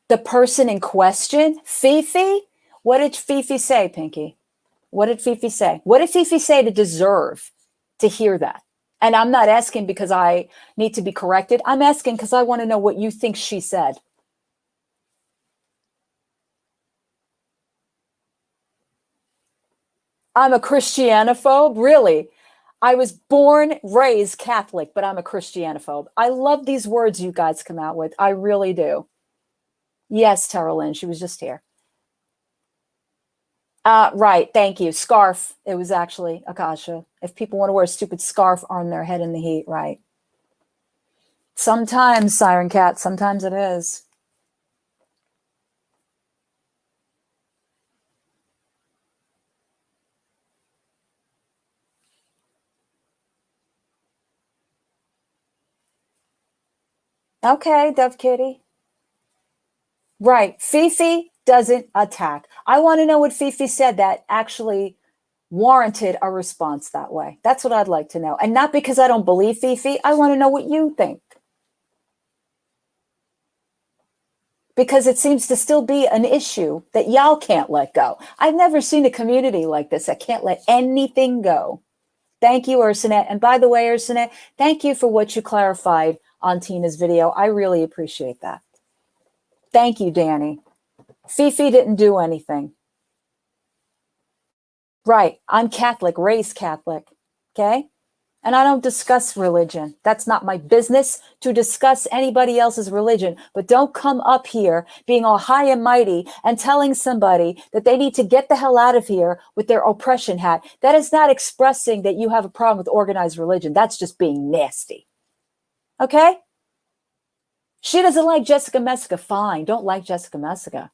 The person in question, Fifi. What did Fifi say, Pinky? What did Fifi say? What did Fifi say to deserve to hear that? And I'm not asking because I need to be corrected. I'm asking because I want to know what you think she said. I'm a Christianophobe? Really? I was born, raised Catholic, but I'm a Christianophobe. I love these words you guys come out with. I really do. Yes, Tara Lynn, she was just here. Right, thank you. Scarf. It was actually Akasha. If people want to wear a stupid scarf on their head in the heat, right. Sometimes, Siren Cat, sometimes it is. Okay, Dove Kitty. Right. Fifi doesn't attack. I want to know what Fifi said that actually warranted a response that way. That's what I'd like to know. And not because I don't believe Fifi. I want to know what you think. Because it seems to still be an issue that y'all can't let go. I've never seen a community like this that can't let anything go. Thank you, Ursinette. And by the way, Ursinette, thank you for what you clarified on Tina's video. I really appreciate that. Thank you, Danny. Fifi didn't do anything. Right. I'm Catholic, raised Catholic. Okay. And I don't discuss religion. That's not my business to discuss anybody else's religion. But don't come up here being all high and mighty and telling somebody that they need to get the hell out of here with their oppression hat. That is not expressing that you have a problem with organized religion. That's just being nasty. Okay? She doesn't like Jessica Messica. Fine. Don't like Jessica Messica.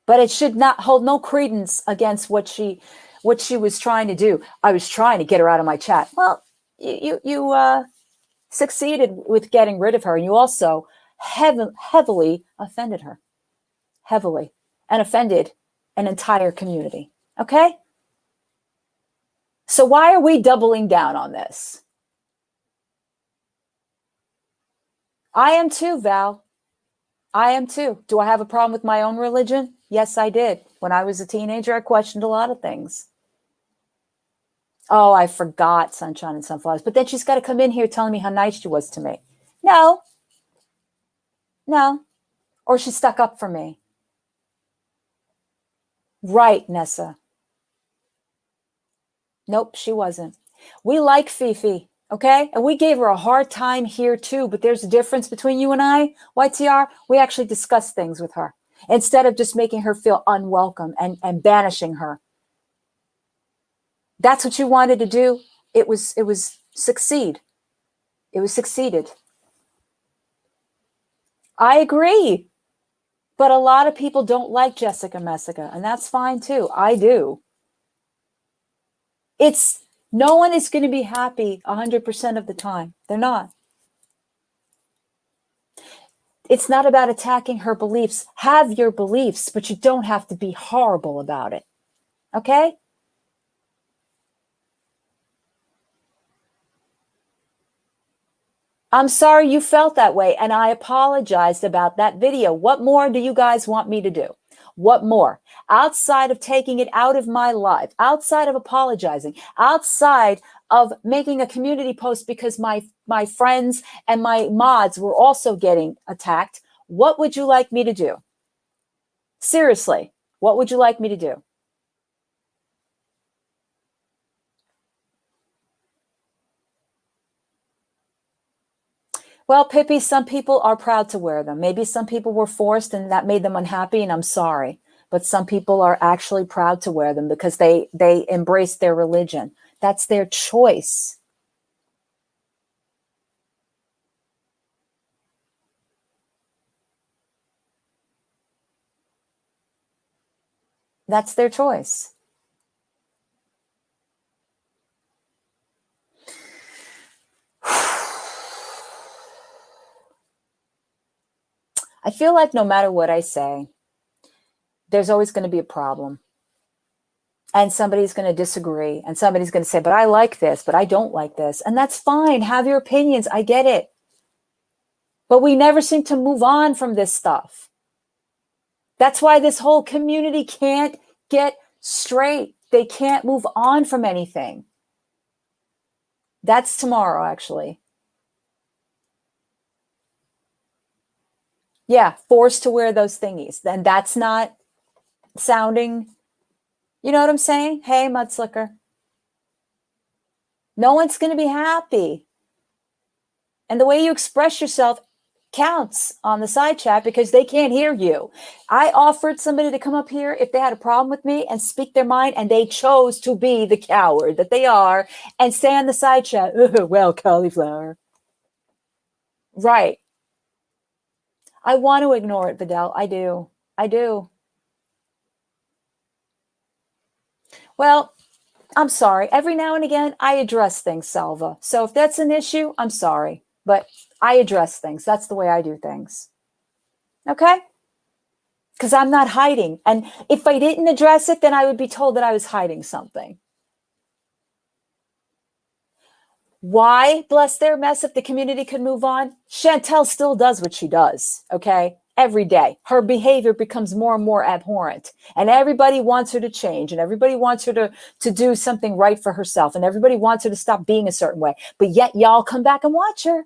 But it should not hold no credence against what she was trying to do. I was trying to get her out of my chat. Well, you succeeded with getting rid of her, and you also heavily offended her, heavily, and offended an entire community. Okay? So why are we doubling down on this? I am too, Val. I am too. Do I have a problem with my own religion? Yes, I did. When I was a teenager, I questioned a lot of things. Oh, I forgot Sunshine and Sunflowers. But then she's got to come in here telling me how nice she was to me. No. Or she stuck up for me. Right, Nessa. Nope, she wasn't. We like Fifi, okay? And we gave her a hard time here too, but there's a difference between you and I, YTR. We actually discussed things with her instead of just making her feel unwelcome and banishing her. That's what you wanted to do. It was succeed. It was succeeded. I agree. But a lot of people don't like Jessica Messica, and that's fine too. I do. No one is going to be happy 100% of the time. They're not. It's not about attacking her beliefs. Have your beliefs, but you don't have to be horrible about it. Okay? I'm sorry you felt that way, and I apologized about that video. What more do you guys want me to do? What more? Outside of taking it out of my life, outside of apologizing, outside of making a community post because my friends and my mods were also getting attacked, what would you like me to do? Seriously, what would you like me to do? Well, Pippi, some people are proud to wear them. Maybe some people were forced and that made them unhappy, and I'm sorry. But some people are actually proud to wear them because they embrace their religion. That's their choice. That's their choice. I feel like no matter what I say, there's always going to be a problem. And somebody's going to disagree. And somebody's going to say, but I like this, but I don't like this. And that's fine. Have your opinions. I get it. But we never seem to move on from this stuff. That's why this whole community can't get straight. They can't move on from anything. That's tomorrow, actually. Yeah, forced to wear those thingies. Then that's not sounding, you know what I'm saying? Hey, Mudslicker. No one's going to be happy. And the way you express yourself counts on the side chat because they can't hear you. I offered somebody to come up here if they had a problem with me and speak their mind, and they chose to be the coward that they are and stay on the side chat. Well, cauliflower. Right. I want to ignore it, Vidal. I do. I do. Well, I'm sorry. Every now and again, I address things, Salva. So if that's an issue, I'm sorry. but I address things. That's the way I do things. Okay? Because I'm not hiding. And if I didn't address it, then I would be told that I was hiding something. Why, bless their mess, if the community could move on? Chantel still does what she does, okay? Every day. Her behavior becomes more and more abhorrent. And everybody wants her to change. And everybody wants her to do something right for herself. And everybody wants her to stop being a certain way. But yet y'all come back and watch her,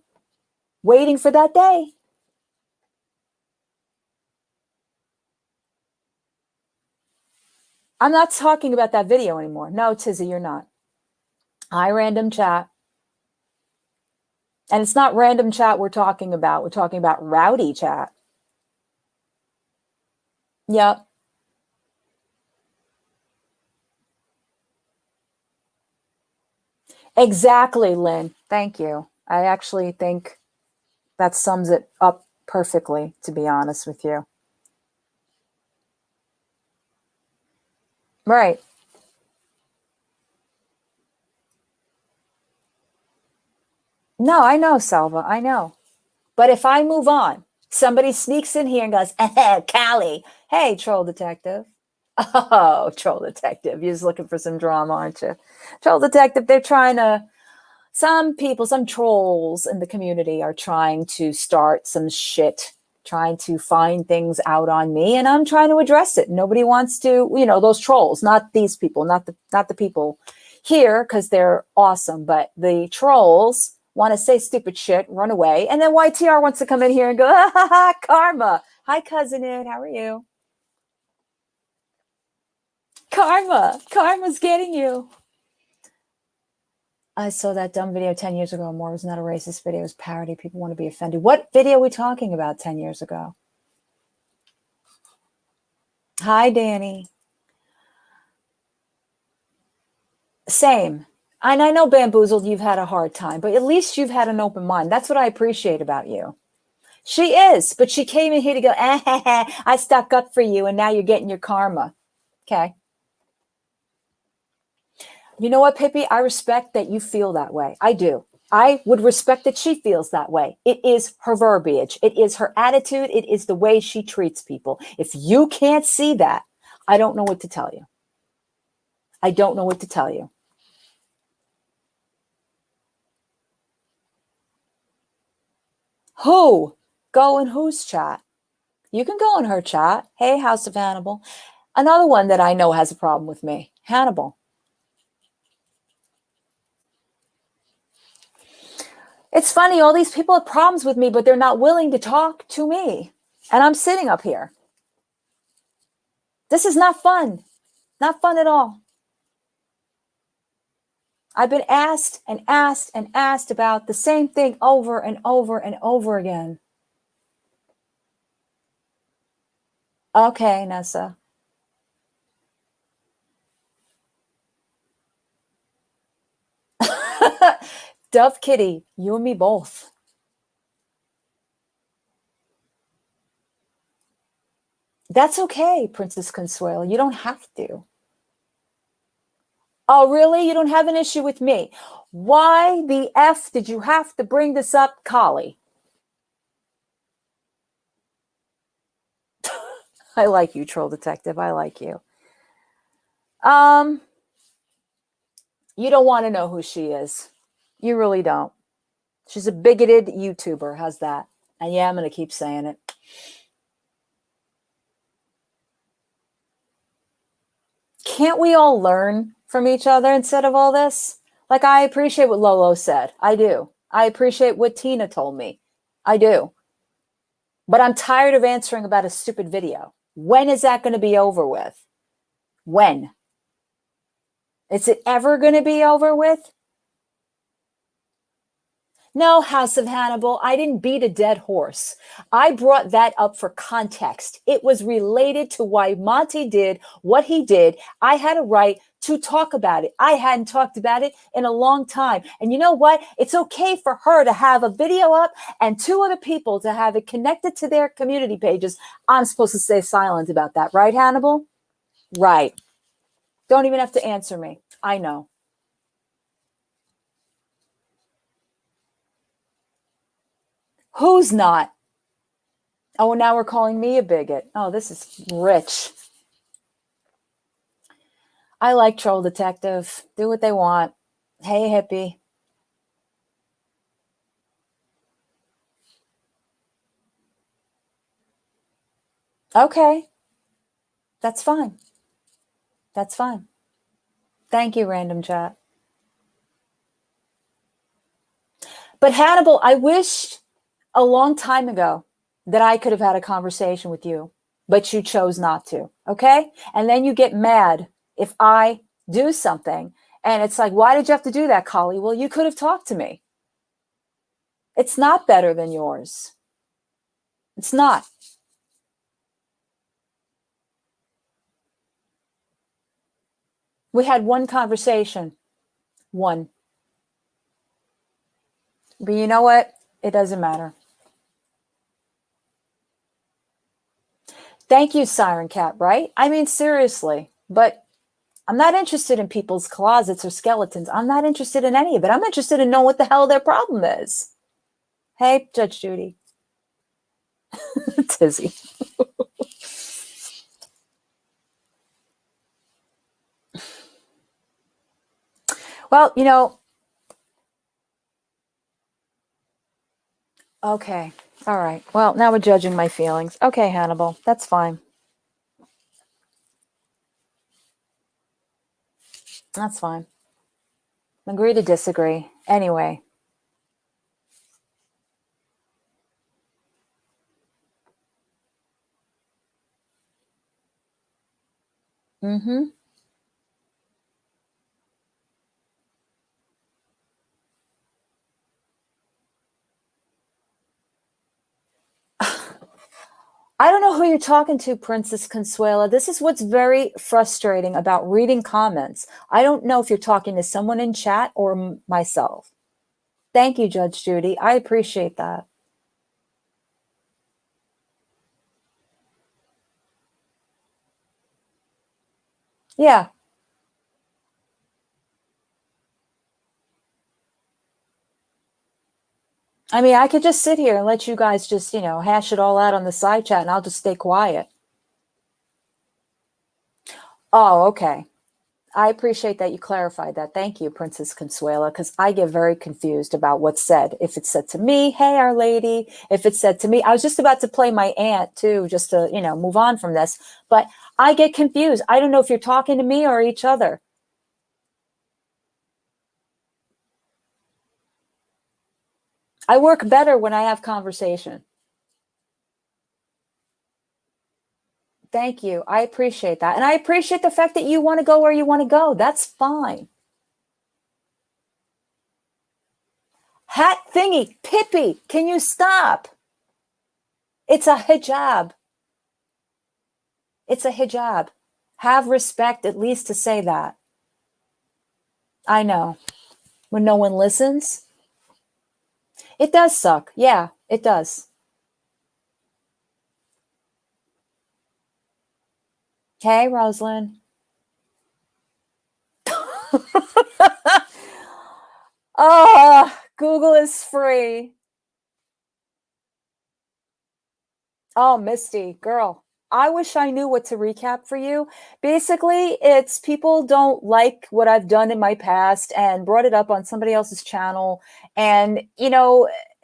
waiting for that day. I'm not talking about that video anymore. No, Tizzy, you're not. I random chat. And it's not random chat we're talking about. We're talking about rowdy chat. Yep. Exactly, Lynn. Thank you. I actually think that sums it up perfectly, to be honest with you. Right. No, I know, Selva. I know. But if I move on, somebody sneaks in here and goes, Callie, hey, troll detective. Oh, troll detective. You're just looking for some drama, aren't you? Troll detective, they're trying to, some people, some trolls in the community are trying to start some shit, trying to find things out on me, and I'm trying to address it. Nobody wants to, those trolls, not these people, not the people here, because they're awesome, but the trolls want to say stupid shit, run away, and then YTR wants to come in here and go, karma. Hi, cousin Ed, how are you? Karma's getting you. I saw that dumb video 10 years ago. More was not a racist video. It was parody. People want to be offended. What video are we talking about 10 years ago? Hi, Danny. Same. And I know, Bamboozled, you've had a hard time, but at least you've had an open mind. That's what I appreciate about you. She is, but she came in here to go, I stuck up for you, and now you're getting your karma. Okay. You know what, Pippi? I respect that you feel that way. I do. I would respect that she feels that way. It is her verbiage. It is her attitude. It is the way she treats people. If you can't see that, I don't know what to tell you. I don't know what to tell you. Who? Go in whose chat? You can go in her chat. Hey, House of Hannibal. Another one that I know has a problem with me. Hannibal. It's funny, all these people have problems with me, but they're not willing to talk to me. And I'm sitting up here. This is not fun. Not fun at all. I've been asked and asked and asked about the same thing over and over and over again. Okay, Nessa. Dove Kitty, you and me both. That's okay, Princess Consuelo. You don't have to. Oh, really? You don't have an issue with me? Why the F did you have to bring this up, Collie? I like you, Troll Detective. I like you. You don't want to know who she is. You really don't. She's a bigoted YouTuber. How's that? And yeah, I'm going to keep saying it. Can't we all learn from each other instead of all this? Like, I appreciate what Lolo said. I do. I appreciate what Tina told me. I do. But I'm tired of answering about a stupid video. When is that going to be over with? When? Is it ever going to be over with? No, House of Hannibal, I didn't beat a dead horse. I brought that up for context. It was related to why Monty did what he did. I had a right to talk about it. I hadn't talked about it in a long time. And you know what? It's okay for her to have a video up and two other people to have it connected to their community pages. I'm supposed to stay silent about that, right, Hannibal? Right. Don't even have to answer me. I know. Who's not? Oh, now we're calling me a bigot. Oh, this is rich. I like Troll Detective. Do what they want. Hey, hippie. Okay. That's fine. That's fine. Thank you, random chat. But Hannibal, I wish a long time ago that I could have had a conversation with you, but you chose not to. Okay. And then you get mad if I do something. And it's like, why did you have to do that, Collie? Well, you could have talked to me. It's not better than yours. It's not. We had one conversation. One. But you know what? It doesn't matter. Thank you, Siren Cat, right? I mean, seriously. But I'm not interested in people's closets or skeletons. I'm not interested in any of it. I'm interested in knowing what the hell their problem is. Hey, Judge Judy. Tizzy. Well, you know, okay. All right. Well, now we're judging my feelings. Okay, Hannibal. That's fine. That's fine. Agree to disagree. Anyway. Mm-hmm. I don't know who you're talking to, Princess Consuela. This is what's very frustrating about reading comments. I don't know if you're talking to someone in chat or myself. Thank you, Judge Judy. I appreciate that. Yeah. I mean, I could just sit here and let you guys just, hash it all out on the side chat and I'll just stay quiet. Oh, okay. I appreciate that you clarified that. Thank you, Princess Consuela, because I get very confused about what's said. If it's said to me, hey, Our Lady. If it's said to me, I was just about to play my aunt too, just to, move on from this. But I get confused. I don't know if you're talking to me or each other. I work better when I have conversation. Thank you. I appreciate that. And I appreciate the fact that you want to go where you want to go. That's fine. Hat thingy, Pippi, can you stop? It's a hijab. It's a hijab. Have respect at least to say that. I know. When no one listens, it does suck. Yeah, it does. Hey, Rosalind. Oh, Google is free. Oh, Misty, girl. I wish I knew what to recap for you. Basically, it's people don't like what I've done in my past and brought it up on somebody else's channel and,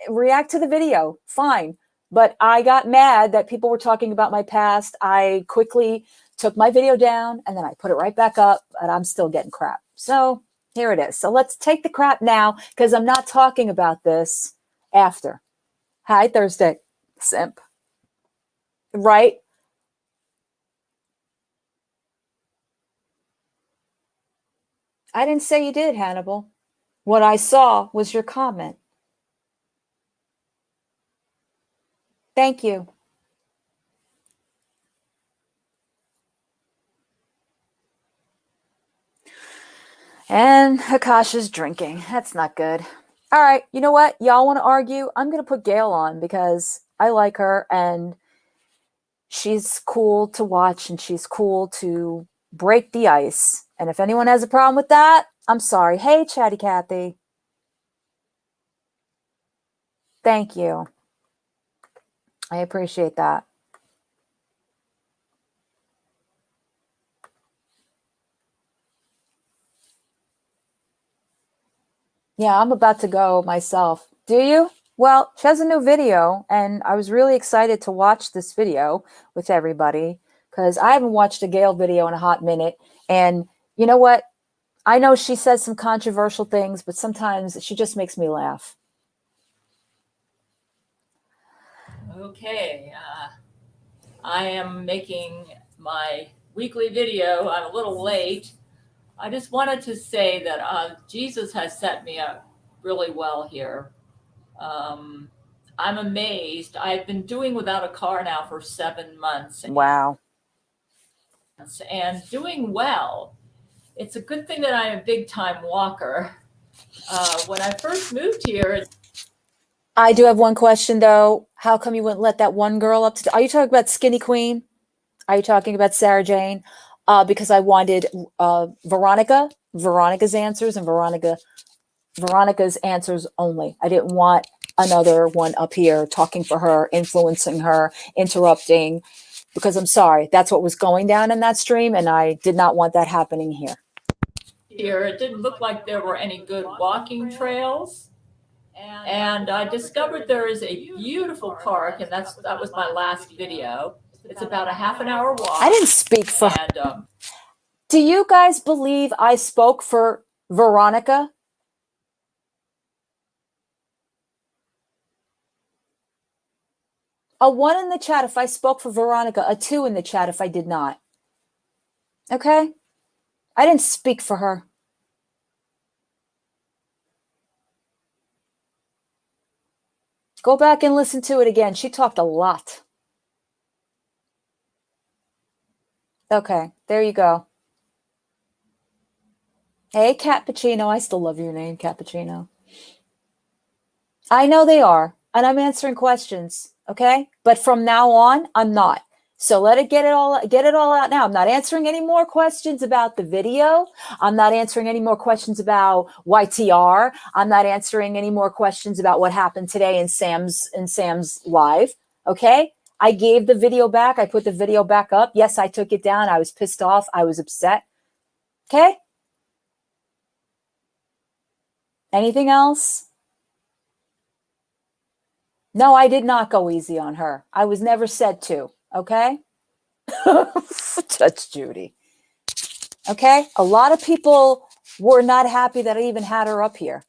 react to the video. Fine. But I got mad that people were talking about my past. I quickly took my video down and then I put it right back up and I'm still getting crap. So here it is. So let's take the crap now because I'm not talking about this after. Hi, Thursday, simp. Right? I didn't say you did, Hannibal. What I saw was your comment. Thank you. And Akasha's drinking. That's not good. All right, you know what? Y'all want to argue? I'm going to put Gail on because I like her and she's cool to watch and she's cool to break the ice. And if anyone has a problem with that, I'm sorry. Hey, Chatty Cathy. Thank you. I appreciate that. Yeah, I'm about to go myself. Do you? Well, she has a new video, and I was really excited to watch this video with everybody because I haven't watched a Gail video in a hot minute. And you know what? I know she says some controversial things, but sometimes she just makes me laugh. Okay, I am making my weekly video. I'm a little late. I just wanted to say that Jesus has set me up really well here. I'm amazed. I've been doing without a car now for 7 months. Wow. And doing well. It's a good thing that I'm a big time walker. When I first moved here, I do have one question though. How come you wouldn't let that one girl up to? Are you talking about Skinny Queen? Are you talking about Sarah Jane? Because I wanted Veronica's answers, and Veronica's answers only. I didn't want another one up here talking for her, influencing her, interrupting, because I'm sorry, that's what was going down in that stream, and I did not want that happening here. it didn't look like there were any good walking trails. And I discovered there is a beautiful park, and that was my last video. It's about a half an hour walk. I didn't speak for her. Do you guys believe I spoke for Veronica? A 1 in the chat if I spoke for Veronica, a 2 in the chat if I did not. Okay? I didn't speak for her. Go back and listen to it again. She talked a lot. Okay, there you go. Hey, Cappuccino. I still love your name, Cappuccino. I know they are, and I'm answering questions, okay? But from now on, I'm not. So get it all out now. I'm not answering any more questions about the video. I'm not answering any more questions about YTR. I'm not answering any more questions about what happened today in Sam's live. Okay? I gave the video back. I put the video back up. Yes, I took it down. I was pissed off. I was upset. Okay? Anything else? No, I did not go easy on her. I was never said to. Okay? Judge Judy. Okay? A lot of people were not happy that I even had her up here.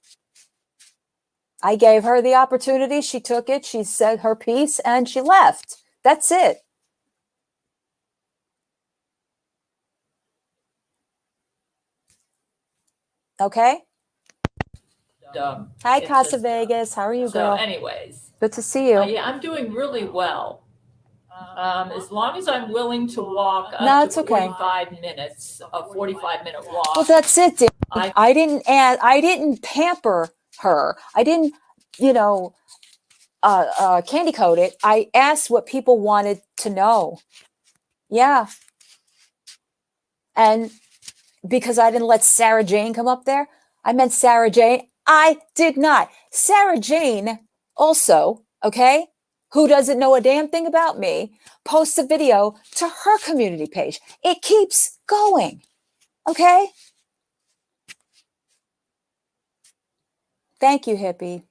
I gave her the opportunity. She took it. She said her piece and she left. That's it. Okay? Hi, Casa Vegas. How are you, girl? So anyways. Good to see you. Yeah, I'm doing really well. As long as I'm willing to walk up to 45 minutes, a 45-minute walk. Well, that's it, Dan. I didn't pamper her. I didn't, candy coat it. I asked what people wanted to know. Yeah. And because I didn't let Sarah Jane come up there, I meant Sarah Jane. I did not. Sarah Jane also, okay, who doesn't know a damn thing about me, posts a video to her community page. It keeps going, okay? Thank you, hippie.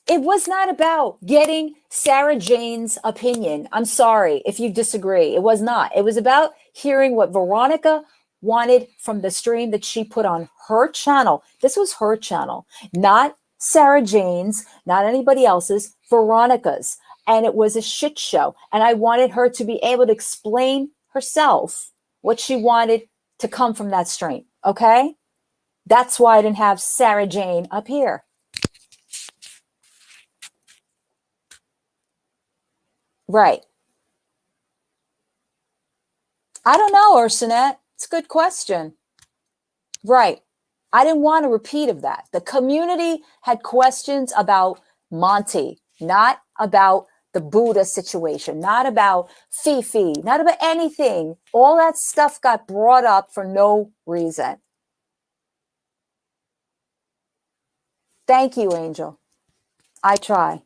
It was not about getting Sarah Jane's opinion. I'm sorry if you disagree. It was not. It was about hearing what Veronica wanted from the stream that she put on her channel. This was her channel, not Sarah Jane's, not anybody else's, Veronica's. And it was a shit show. And I wanted her to be able to explain herself what she wanted to come from that stream. Okay? That's why I didn't have Sarah Jane up here. Right. I don't know, Ursinette. It's a good question. Right. I didn't want a repeat of that. The community had questions about Monty, not about the Buddha situation, not about Fifi, not about anything. All that stuff got brought up for no reason. Thank you, Angel. I try.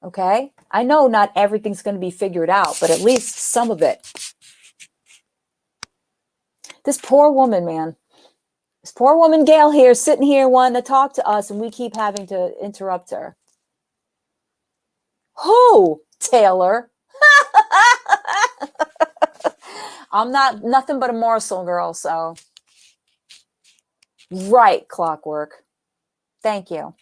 Okay? I know not everything's going to be figured out, but at least some of it. This poor woman, man. This poor woman, Gail, here, sitting here wanting to talk to us, and we keep having to interrupt her. Who? Taylor. I'm not nothing but a morsel girl, so. Right, Clockwork. Thank you.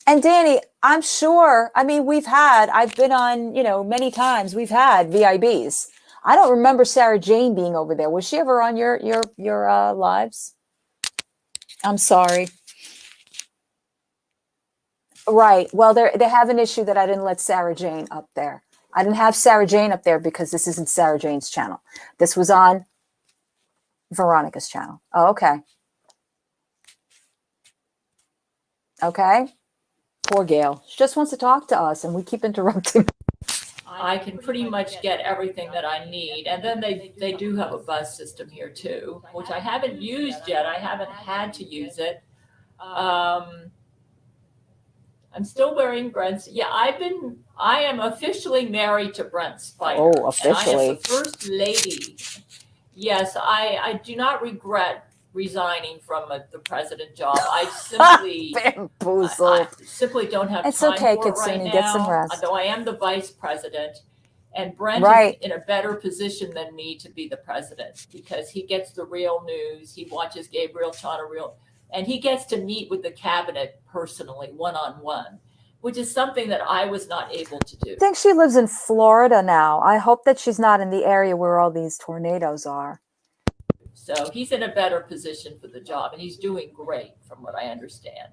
And Danny, I'm sure, I mean, I've been on, many times we've had VIBs. I don't remember Sarah Jane being over there. Was she ever on your lives? I'm sorry. Right. Well, they have an issue that I didn't let Sarah Jane up there. I didn't have Sarah Jane up there because this isn't Sarah Jane's channel. This was on Veronica's channel. Oh, okay. Okay. Poor Gail. She just wants to talk to us and we keep interrupting. I can pretty much get everything that I need. And then they do have a bus system here too, which I haven't used yet. I haven't had to use it. I'm still wearing Brent's. Yeah, I am officially married to Brent Spider. Oh, officially. And I am the first lady. Yes, I do not regret resigning from the president job. I simply Bamboozled. I simply don't have It's time okay, for it right Kitsune. now. Get some rest. Though I am the vice president, and Brent Right. is in a better position than me to be the president because he gets the real news. He watches Gabriel Chana and he gets to meet with the cabinet personally, one-on-one, which is something that I was not able to do. I think she lives in Florida now. I hope that she's not in the area where all these tornadoes are. So he's in a better position for the job, and he's doing great from what I understand.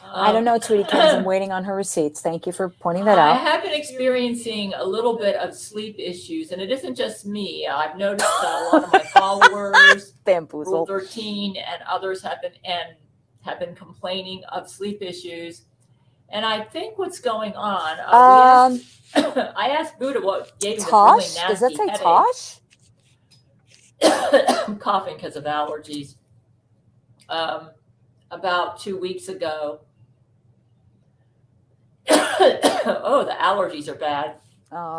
I don't know, Tweety Kings. I'm waiting on her receipts. Thank you for pointing that I out. have been experiencing a little bit of sleep issues, and it isn't just me. I've noticed that a lot of my followers, Rule Bamboozled. 13, and others have been complaining of sleep issues. And I think what's going on. I asked Buddha what gave him this really Tosh? nasty Does that say headache. Tosh? I'm coughing because of allergies. About 2 weeks ago. Oh, the allergies are bad.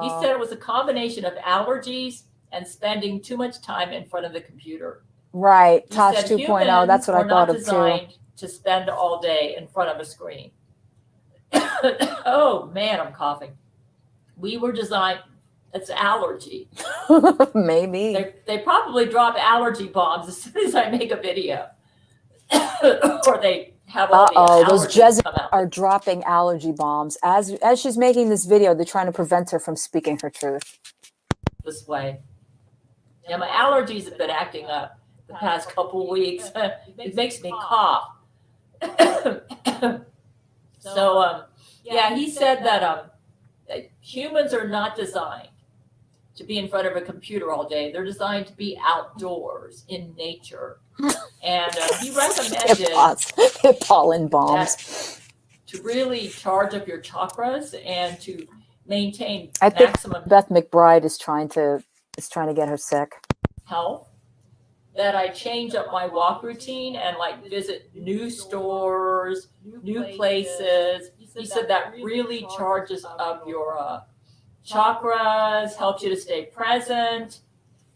He said it was a combination of allergies and spending too much time in front of the computer. Right. He Tosh said 2.0. That's what I humans thought are of not too. designed to spend all day in front of a screen. Oh man, I'm coughing. We were designed. It's allergy. Maybe. They probably drop allergy bombs as soon as I make a video, or they have all the allergies those Jezebels come out are dropping allergy bombs. As she's making this video, they're trying to prevent her from speaking her truth. this way. Yeah, my allergies have been acting up the past couple weeks. It makes me cough. So, yeah, he said that humans are not designed to be in front of a computer all day. They're designed to be outdoors in nature. And he recommended They're pollen bombs. to really charge up your chakras and to maintain I think maximum Beth McBride is trying to get her sick. health, that I change up my walk routine and like visit new stores, new places. He said that really charges up your chakras, helps you to stay present.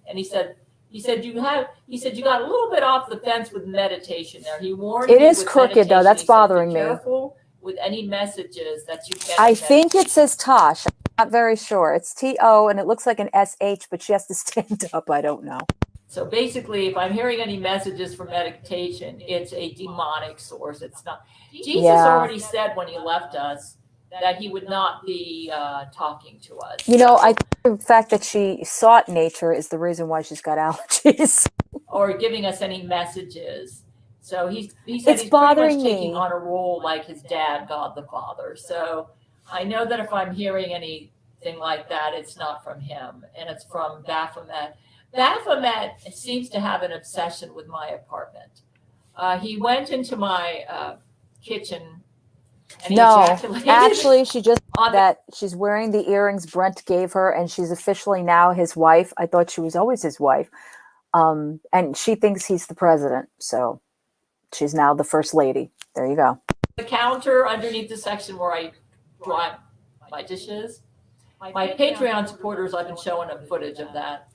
And he said you got a little bit off the fence with meditation there. He warned It me is with crooked though. meditation. That's He said, bothering be me. careful with any messages that you get. I think it says Tosh. I'm not very sure. It's T-O and it looks like an S-H, but she has to stand up. I don't know. So basically, if I'm hearing any messages from meditation, it's a demonic source. It's not. Jesus already said when he left us that he would not be talking to us. You know, I think the fact that she sought nature is the reason why she's got allergies. Or giving us any messages. So he said It's he's bothering pretty much taking me. on a role like his dad, God the Father. So I know that if I'm hearing anything like that, it's not from him, and it's from Baphomet. Baphomet seems to have an obsession with my apartment. He went into my kitchen and he ejaculated. Actually, she just on that she's wearing the earrings Brent gave her, and she's officially now his wife. I thought she was always his wife. And she thinks he's the president. So she's now the first lady. There you go. The counter underneath the section where I dry my dishes. My Patreon supporters, I've been showing them footage of that.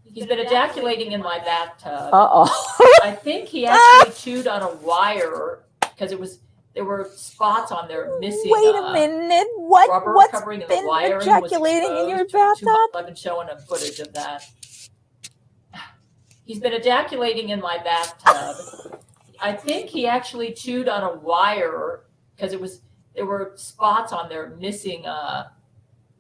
He's been ejaculating in my bathtub. Uh-oh. I think he actually chewed on a wire because there were spots on there missing. Wait a minute. Rubber What's covering in been the wiring ejaculating in your bathtub? I've been showing him footage of that. He's been ejaculating in my bathtub. I think he actually chewed on a wire because there were spots on there missing.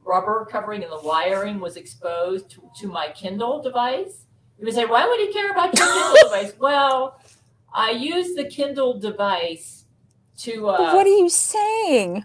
Rubber covering in the wiring was exposed to my Kindle device. You would say, why would he care about your Kindle device? Well, I use the Kindle device to What are you saying?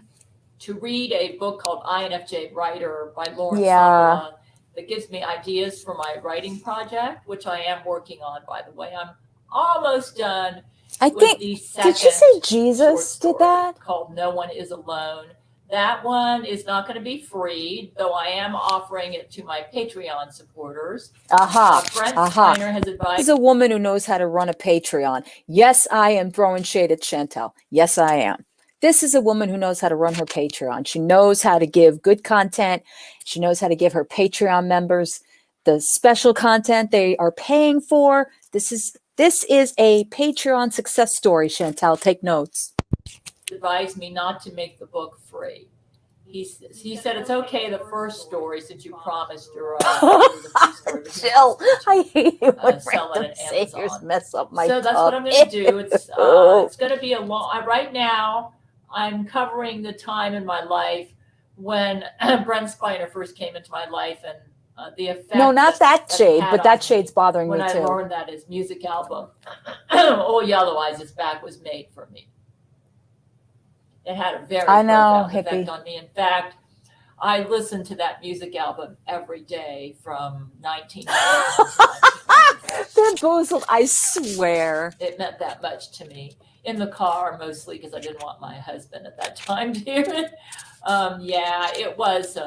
to read a book called INFJ Writer by Lawrence Yeah. Sonderland that gives me ideas for my writing project, which I am working on, by the way. I'm almost done. I think, did you say Jesus did that? Called No One Is Alone. That one is not going to be free, though I am offering it to my Patreon supporters. Brent Steiner has advised. This is a woman who knows how to run a Patreon. Yes, I am throwing shade at Chantel. Yes, I am. This is a woman who knows how to run her Patreon. She knows how to give good content. She knows how to give her Patreon members the special content they are paying for. This is a Patreon success story, Chantel. Take notes. Advised me not to make the book free. He said it's okay the first story since you promised your Jill, I hate it when random saviors mess up my So that's what I'm going to do. It's going to be a long. Right now, I'm covering the time in my life when Brent Spiner first came into my life and the effect. No, not that shade, but that shade's bothering me too. When I learned that his music album, Oh Yellow Eyes Is Back, was made for me. It had a very profound effect on me. In fact, I listened to that music album every day from 1990. Bamboozled, I swear. It meant that much to me. In the car, mostly because I didn't want my husband at that time to hear it. Yeah, it was.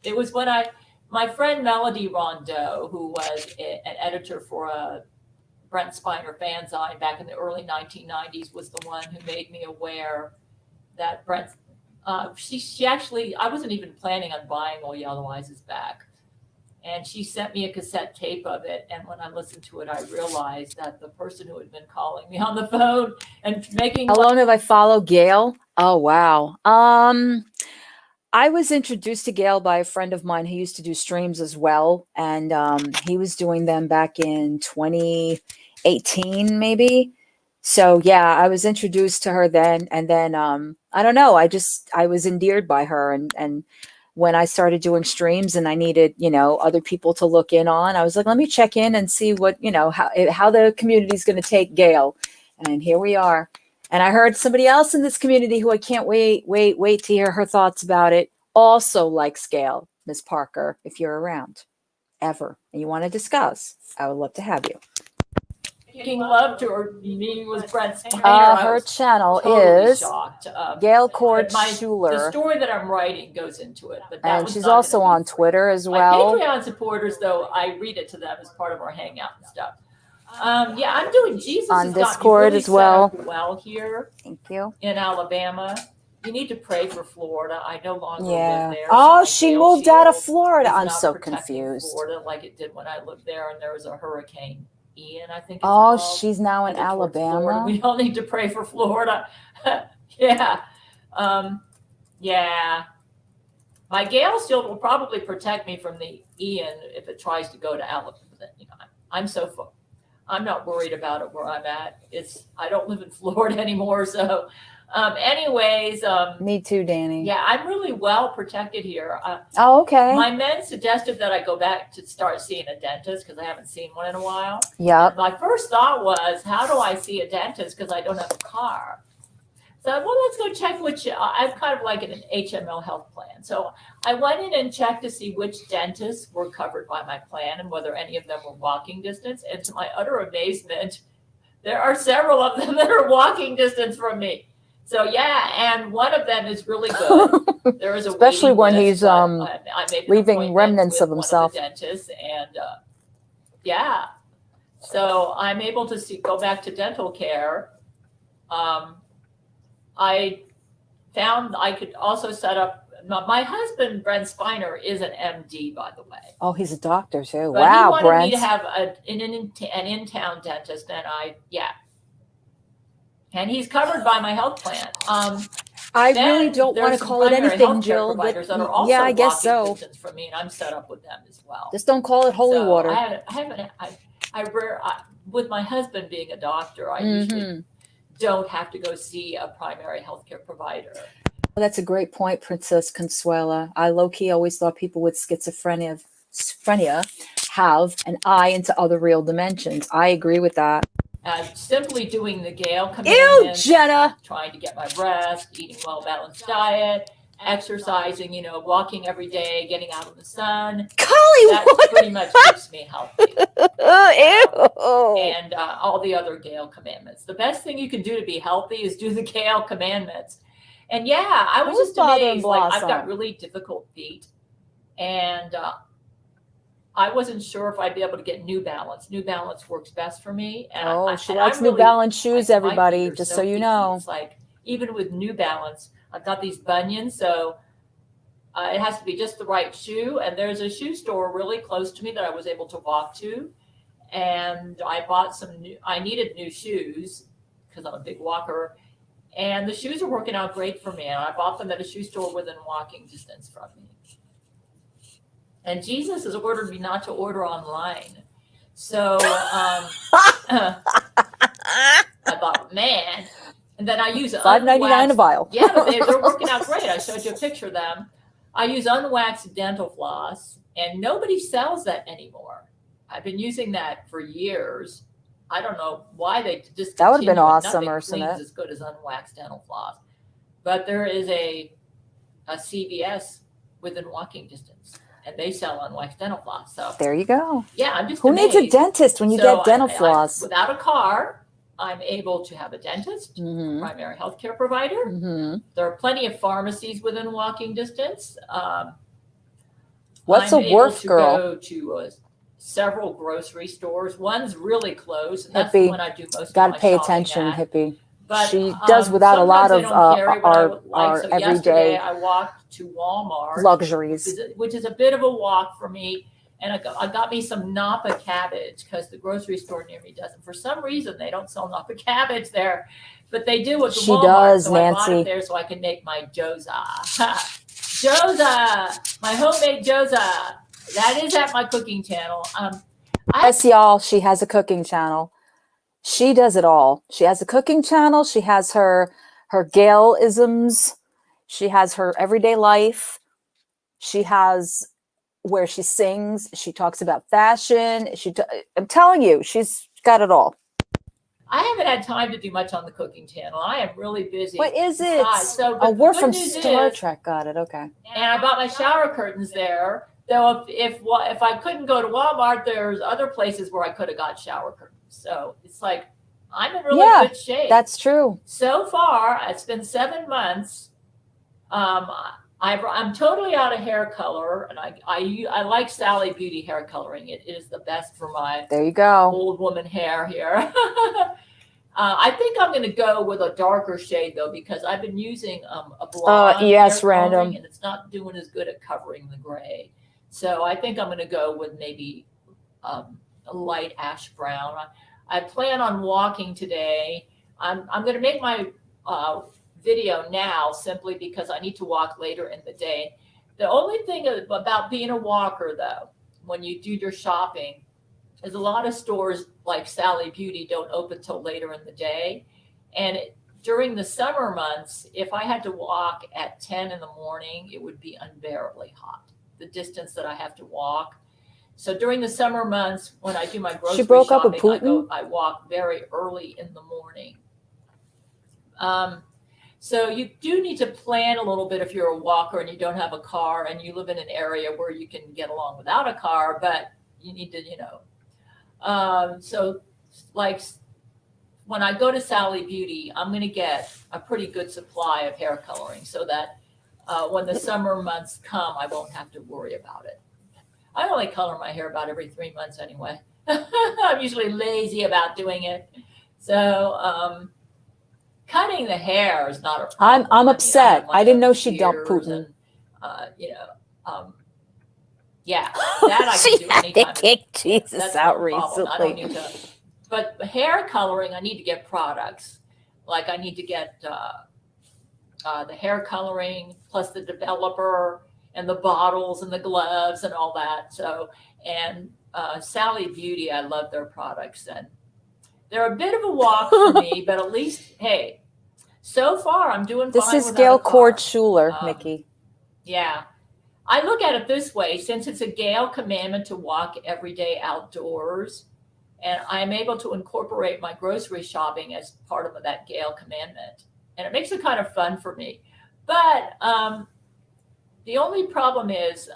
It was when my friend Melody Rondeau, who was an editor for a Brent Spiner fanzine back in the early 1990s, was the one who made me aware that Brent, she actually, I wasn't even planning on buying Oh Yellow Eyes Is Back. And she sent me a cassette tape of it. And when I listened to it, I realized that the person who had been calling me on the phone and making. How long have I followed Gail? Oh, wow. I was introduced to Gail by a friend of mine who used to do streams as well. And he was doing them back in 2018, maybe. So, yeah, I was introduced to her then. And then, I don't know, I was endeared by her. And when I started doing streams and I needed, other people to look in on, I was like, let me check in and see what, how the community is going to take Gail. And here we are. And I heard somebody else in this community who I can't wait to hear her thoughts about it. Also likes Gail, Miss Parker, if you're around ever and you want to discuss, I would love to have you. Making love to her meeting was Brent Spiner. Her channel totally is shocked. Gail Cord Schuler. The story that I'm writing goes into it, but and she's also on Twitter as well. My Patreon supporters, though, I read it to them as part of our hangout and stuff. Yeah, I'm doing Jesus on Discord really as well. Well, here, thank you. In Alabama, you need to pray for Florida. I no longer live there. Oh, she moved out of Florida. I'm so confused. Florida, like it did when I lived there, and there was a hurricane. Ian, I think. She's now in Alabama. We all need to pray for Florida. Yeah. Yeah. My Gale Shield will probably protect me from the Ian if it tries to go to Alabama. I'm so full. I'm not worried about it where I'm at. I don't live in Florida anymore. So anyways. Me too, Danny. Yeah, I'm really well protected here. Okay. My men suggested that I go back to start seeing a dentist because I haven't seen one in a while. Yep. My first thought was, how do I see a dentist because I don't have a car? So, let's go check I'm kind of like in an HMO health plan. So I went in and checked to see which dentists were covered by my plan and whether any of them were walking distance. And to my utter amazement, there are several of them that are walking distance from me. So yeah, and one of them is really good. There is a Especially waiting when list, he's but I made an leaving appointment remnants with of one himself. the dentists, and yeah, so I'm able to go back to dental care. I found I could also set up. My husband, Brent Spiner, is an MD, by the way. Oh, he's a doctor too. But he Wow, wanted me Brent. to have an in-town dentist, and and he's covered by my health plan. I Then really don't want there's to some call it primary anything, healthcare Jill, but providers that are also yeah, I guess walking so. distance from me, and I'm set up with them as well. Just don't call it holy So water. With my husband being a doctor, I usually don't have to go see a primary healthcare provider. Well, that's a great point, Princess Consuela. I low-key always thought people with schizophrenia have an eye into other real dimensions. I agree with that. Simply doing the Gale Ew, commandments, Jenna! trying to get my rest, eating well-balanced diet, exercising, walking every day, getting out in the sun. Collie, That what? pretty much keeps me healthy. Ew. And all the other Gale commandments. The best thing you can do to be healthy is do the Gale commandments. And yeah, I was Who's just Father and amazed. Like, I've got Blossom? really difficult feet, and I wasn't sure if I'd be able to get New Balance. New Balance works best for me. And She likes New Balance shoes, everybody, just so you know. It's like, even with New Balance, I've got these bunions, so it has to be just the right shoe. And there's a shoe store really close to me that I was able to walk to. And I bought I needed new shoes because I'm a big walker. And the shoes are working out great for me. And I bought them at a shoe store within walking distance from me. And Jesus has ordered me not to order online. So I thought, man. And then I use $5.99 a vial. Yeah, but they're working out great. I showed you a picture of them. I use unwaxed dental floss, and nobody sells that anymore. I've been using that for years. I don't know why they just. That would have been awesome, Nothing Ursula. cleans as good as unwaxed dental floss. But there is a CVS within walking distance, and they sell unwaxed dental floss. So there you go. Yeah, I'm just. Who amazed. needs a dentist when you get dental floss? Without a car, I'm able to have a dentist, primary healthcare provider. There are plenty of pharmacies within walking distance. What's I'm a worth able to girl? Go to several grocery stores. One's really close, and that's Hippie. the one I do most. Got to of my pay shopping attention, at. Hippie. But she does without a lot of our So everyday yesterday I walked to Walmart, luxuries, which is a bit of a walk for me. And I got me some Napa cabbage because the grocery store near me doesn't. For some reason, they don't sell Napa cabbage there, but they do at the She Walmart. does, so Nancy. I bought it there so I can make my gyoza. Gyoza, my homemade gyoza. That is at my cooking channel. Yes, y'all, she has a cooking channel. She does it all. She has a cooking channel. She has her Gail-isms. She has her everyday life. She has where she sings. She talks about fashion. I'm telling you, she's got it all. I haven't had time to do much on the cooking channel. I am really busy. What is it? So, we're from Star Trek. Got it. Okay. And I bought my shower curtains there. Though if I couldn't go to Walmart, there's other places where I could have got shower curtains. So it's like I'm in really good shape. That's true. So far, it's been 7 months. I'm totally out of hair color, and I like Sally Beauty hair coloring. It is the best for my old woman hair here. I think I'm going to go with a darker shade though, because I've been using a blonde hair coloring, and it's not doing as good at covering the gray. So I think I'm going to go with maybe a light ash brown. I plan on walking today. I'm going to make my video now simply because I need to walk later in the day. The only thing about being a walker, though, when you do your shopping, is a lot of stores like Sally Beauty don't open till later in the day. And during the summer months, if I had to walk at 10 in the morning, it would be unbearably hot, the distance that I have to walk. So during the summer months, when I do my grocery shopping, I walk very early in the morning. So you do need to plan a little bit if you're a walker and you don't have a car and you live in an area where you can get along without a car, but you need to, so like when I go to Sally Beauty, I'm going to get a pretty good supply of hair coloring so that when the summer months come, I won't have to worry about it. I only color my hair about every 3 months anyway. I'm usually lazy about doing it. So cutting the hair is not a problem. I'm I mean, upset. have my I didn't own know she dumped shears Putin. and, yeah, that I can do anytime. kick Jesus That's out not a problem. I don't recently. need to. But hair coloring, I need to get products. Like I need to get the hair coloring plus the developer and the bottles and the gloves and all that. So, and Sally Beauty, I love their products, and they're a bit of a walk for me, but at least, hey, so far I'm doing This fine is without Gail a car. Cord Schuler, Um, Nikki. Yeah. I look at it this way, since it's a Gail commandment to walk every day outdoors, and I'm able to incorporate my grocery shopping as part of that Gail commandment. And it makes it kind of fun for me. But the only problem is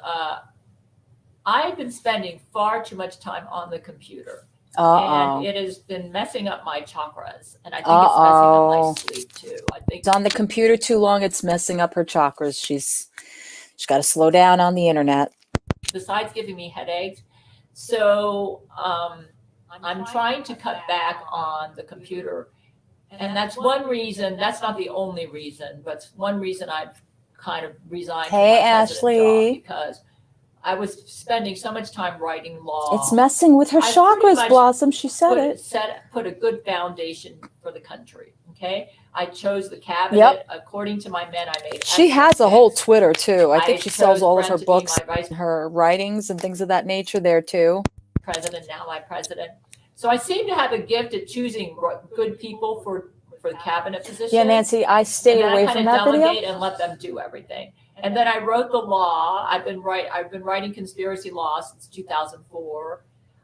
I've been spending far too much time on the computer. And it has been messing up my chakras. And I think it's messing up my sleep too. I think It's on the computer too long. It's messing up her chakras. She's got to slow down on the internet. besides giving me headaches. So I'm trying to cut back on the computer. And that's one reason, that's not the only reason, but it's one reason I've kind of resigned from Hey, my president Ashley. job, because I was spending so much time writing law. It's messing with her I pretty chakras, much Blossom. She said it. put a good foundation for the country. Okay. I chose the cabinet according to my men. I made. She has a whole picks. Twitter too. I think I she sells chose all of Brent her to be books, my vice her writings and things of that nature there too. president, now my president. So I seem to have a gift at choosing good people for the cabinet position. Yeah, Nancy, I stay away from that video. And let them do everything. And then I wrote the law. I've been writing conspiracy law since 2004.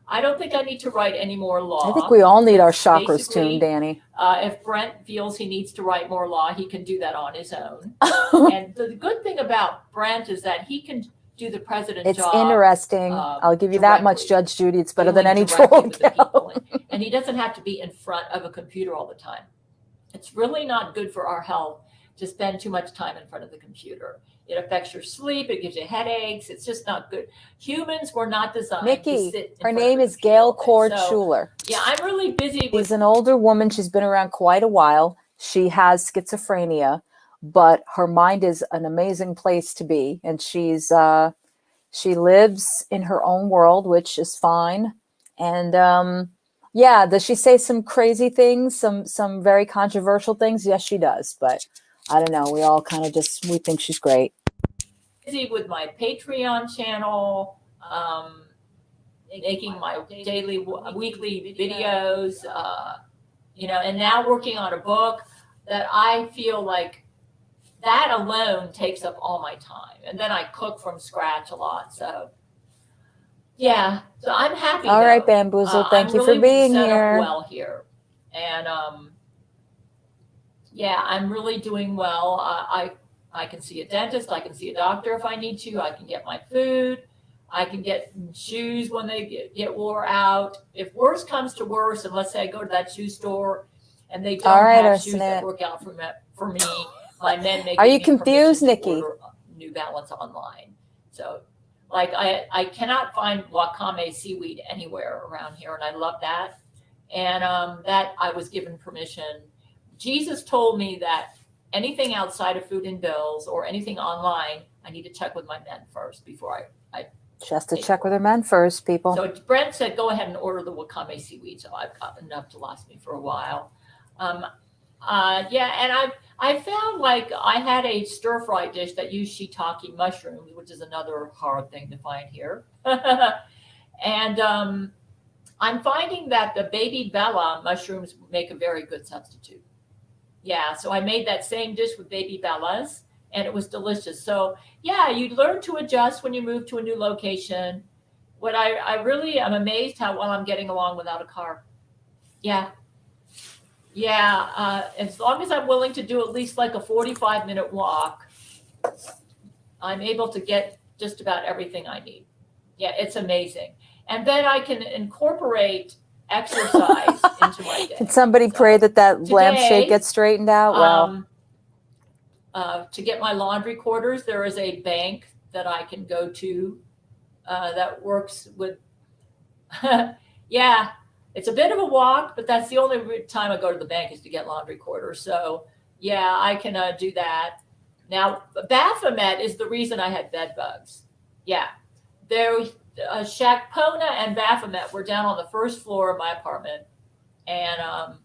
I don't think I need to write any more law. I think we all need our chakras Basically, tuned, Danny. If Brent feels he needs to write more law, he can do that on his own. And the good thing about Brent is that he can do the president It's job. interesting. I'll give you that much, directly. Judge Judy. It's better than Dealing any directly troll with the people. account. And he doesn't have to be in front of a computer all the time. It's really not good for our health to spend too much time in front of the computer. It affects your sleep. It gives you headaches. It's just not good. Humans were not designed to Nikki, sit in her front name of a is computer Gail all day. Cord So, Schuler. yeah, I'm really busy with. She's an older woman. She's been around quite a while. She has schizophrenia, but her mind is an amazing place to be. And she lives in her own world, which is fine. And yeah, does she say some crazy things, some very controversial things? Yes, she does. But I don't know. We all kind of we think she's great. Busy with my Patreon channel, making my weekly videos, and now working on a book that I feel like that alone takes up all my time. And then I cook from scratch a lot. So yeah, so I'm happy. All right, Bamboozle. Thank you for being set here. up well here. And yeah, I'm really doing well. I can see a dentist. I can see a doctor if I need to. I can get my food. I can get shoes when they get wore out. If worse comes to worse, and let's say I go to that shoe store and they don't have shoes that work out for me, my men make. Are you confused, Nikki? New Balance online. So, like, I cannot find wakame seaweed anywhere around here, and I love that. And that I was given permission. Jesus told me that anything outside of food and bills or anything online, I need to check with my men first before I She has to check with her men first, people. So Brent said, go ahead and order the wakame seaweed. So I've got enough to last me for a while. Yeah, and I found like I had a stir fry dish that used shiitake mushrooms, which is another hard thing to find here. And I'm finding that the baby Bella mushrooms make a very good substitute. Yeah, so I made that same dish with baby Bellas, and it was delicious. So yeah, you learn to adjust when you move to a new location. What I really am amazed how well I'm getting along without a car. Yeah. As long as I'm willing to do at least like a 45-minute walk, I'm able to get just about everything I need. Yeah, it's amazing. And then I can incorporate exercise into my day. Can somebody pray that lampshade today, gets straightened out? Well, to get my laundry quarters, there is a bank that I can go to that works with, yeah, it's a bit of a walk, but that's the only time I go to the bank is to get laundry quarters. So yeah, I can do that. Now, Baphomet is the reason I had bed bugs. Yeah, there, Shakpona and Baphomet were down on the first floor of my apartment, and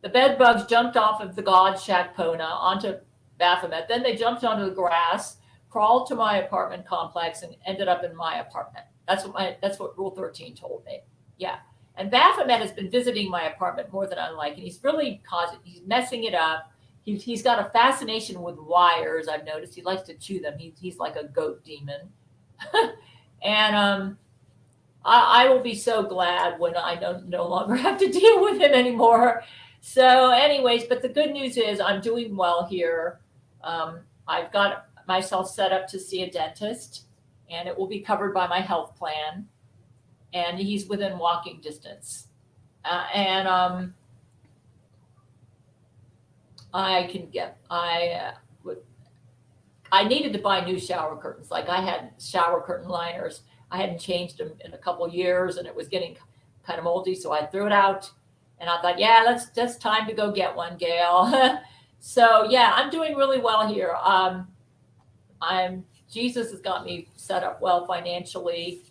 the bed bugs jumped off of the god Shakpona onto Baphomet. Then they jumped onto the grass, crawled to my apartment complex, and ended up in my apartment. That's what Rule 13 told me. Yeah. And Baphomet has been visiting my apartment more than I like, and he's really he's messing it up. He's got a fascination with wires, I've noticed. He likes to chew them. He's like a goat demon. And I will be so glad when I no longer have to deal with him anymore. So anyways, but the good news is I'm doing well here. I've got myself set up to see a dentist, and it will be covered by my health plan. And he's within walking distance. I needed to buy new shower curtains. Like I had shower curtain liners. I hadn't changed them in a couple of years, and it was getting kind of moldy. So I threw it out, and I thought, yeah, that's time to go get one, Gail. So yeah, I'm doing really well here. Jesus has got me set up well financially.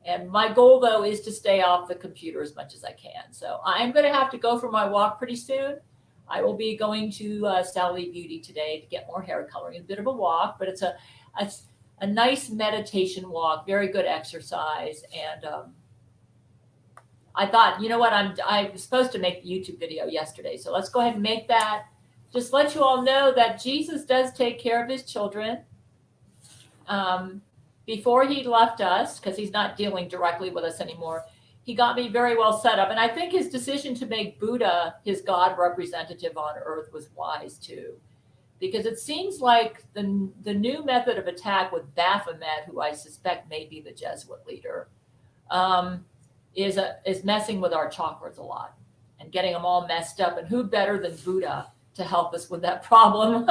And my goal, though, is to stay off the computer as much as I can. So I'm going to have to go for my walk pretty soon. I will be going to Sally Beauty today to get more hair coloring. A bit of a walk, but it's a nice meditation walk, very good exercise. And I thought, you know what, I was supposed to make the YouTube video yesterday. So let's go ahead and make that. Just let you all know that Jesus does take care of his children. Before he left us, because he's not dealing directly with us anymore, he got me very well set up. And I think his decision to make Buddha his God representative on earth was wise too, because it seems like the new method of attack with Baphomet, who I suspect may be the Jesuit leader, is messing with our chakras a lot and getting them all messed up. And who better than Buddha to help us with that problem?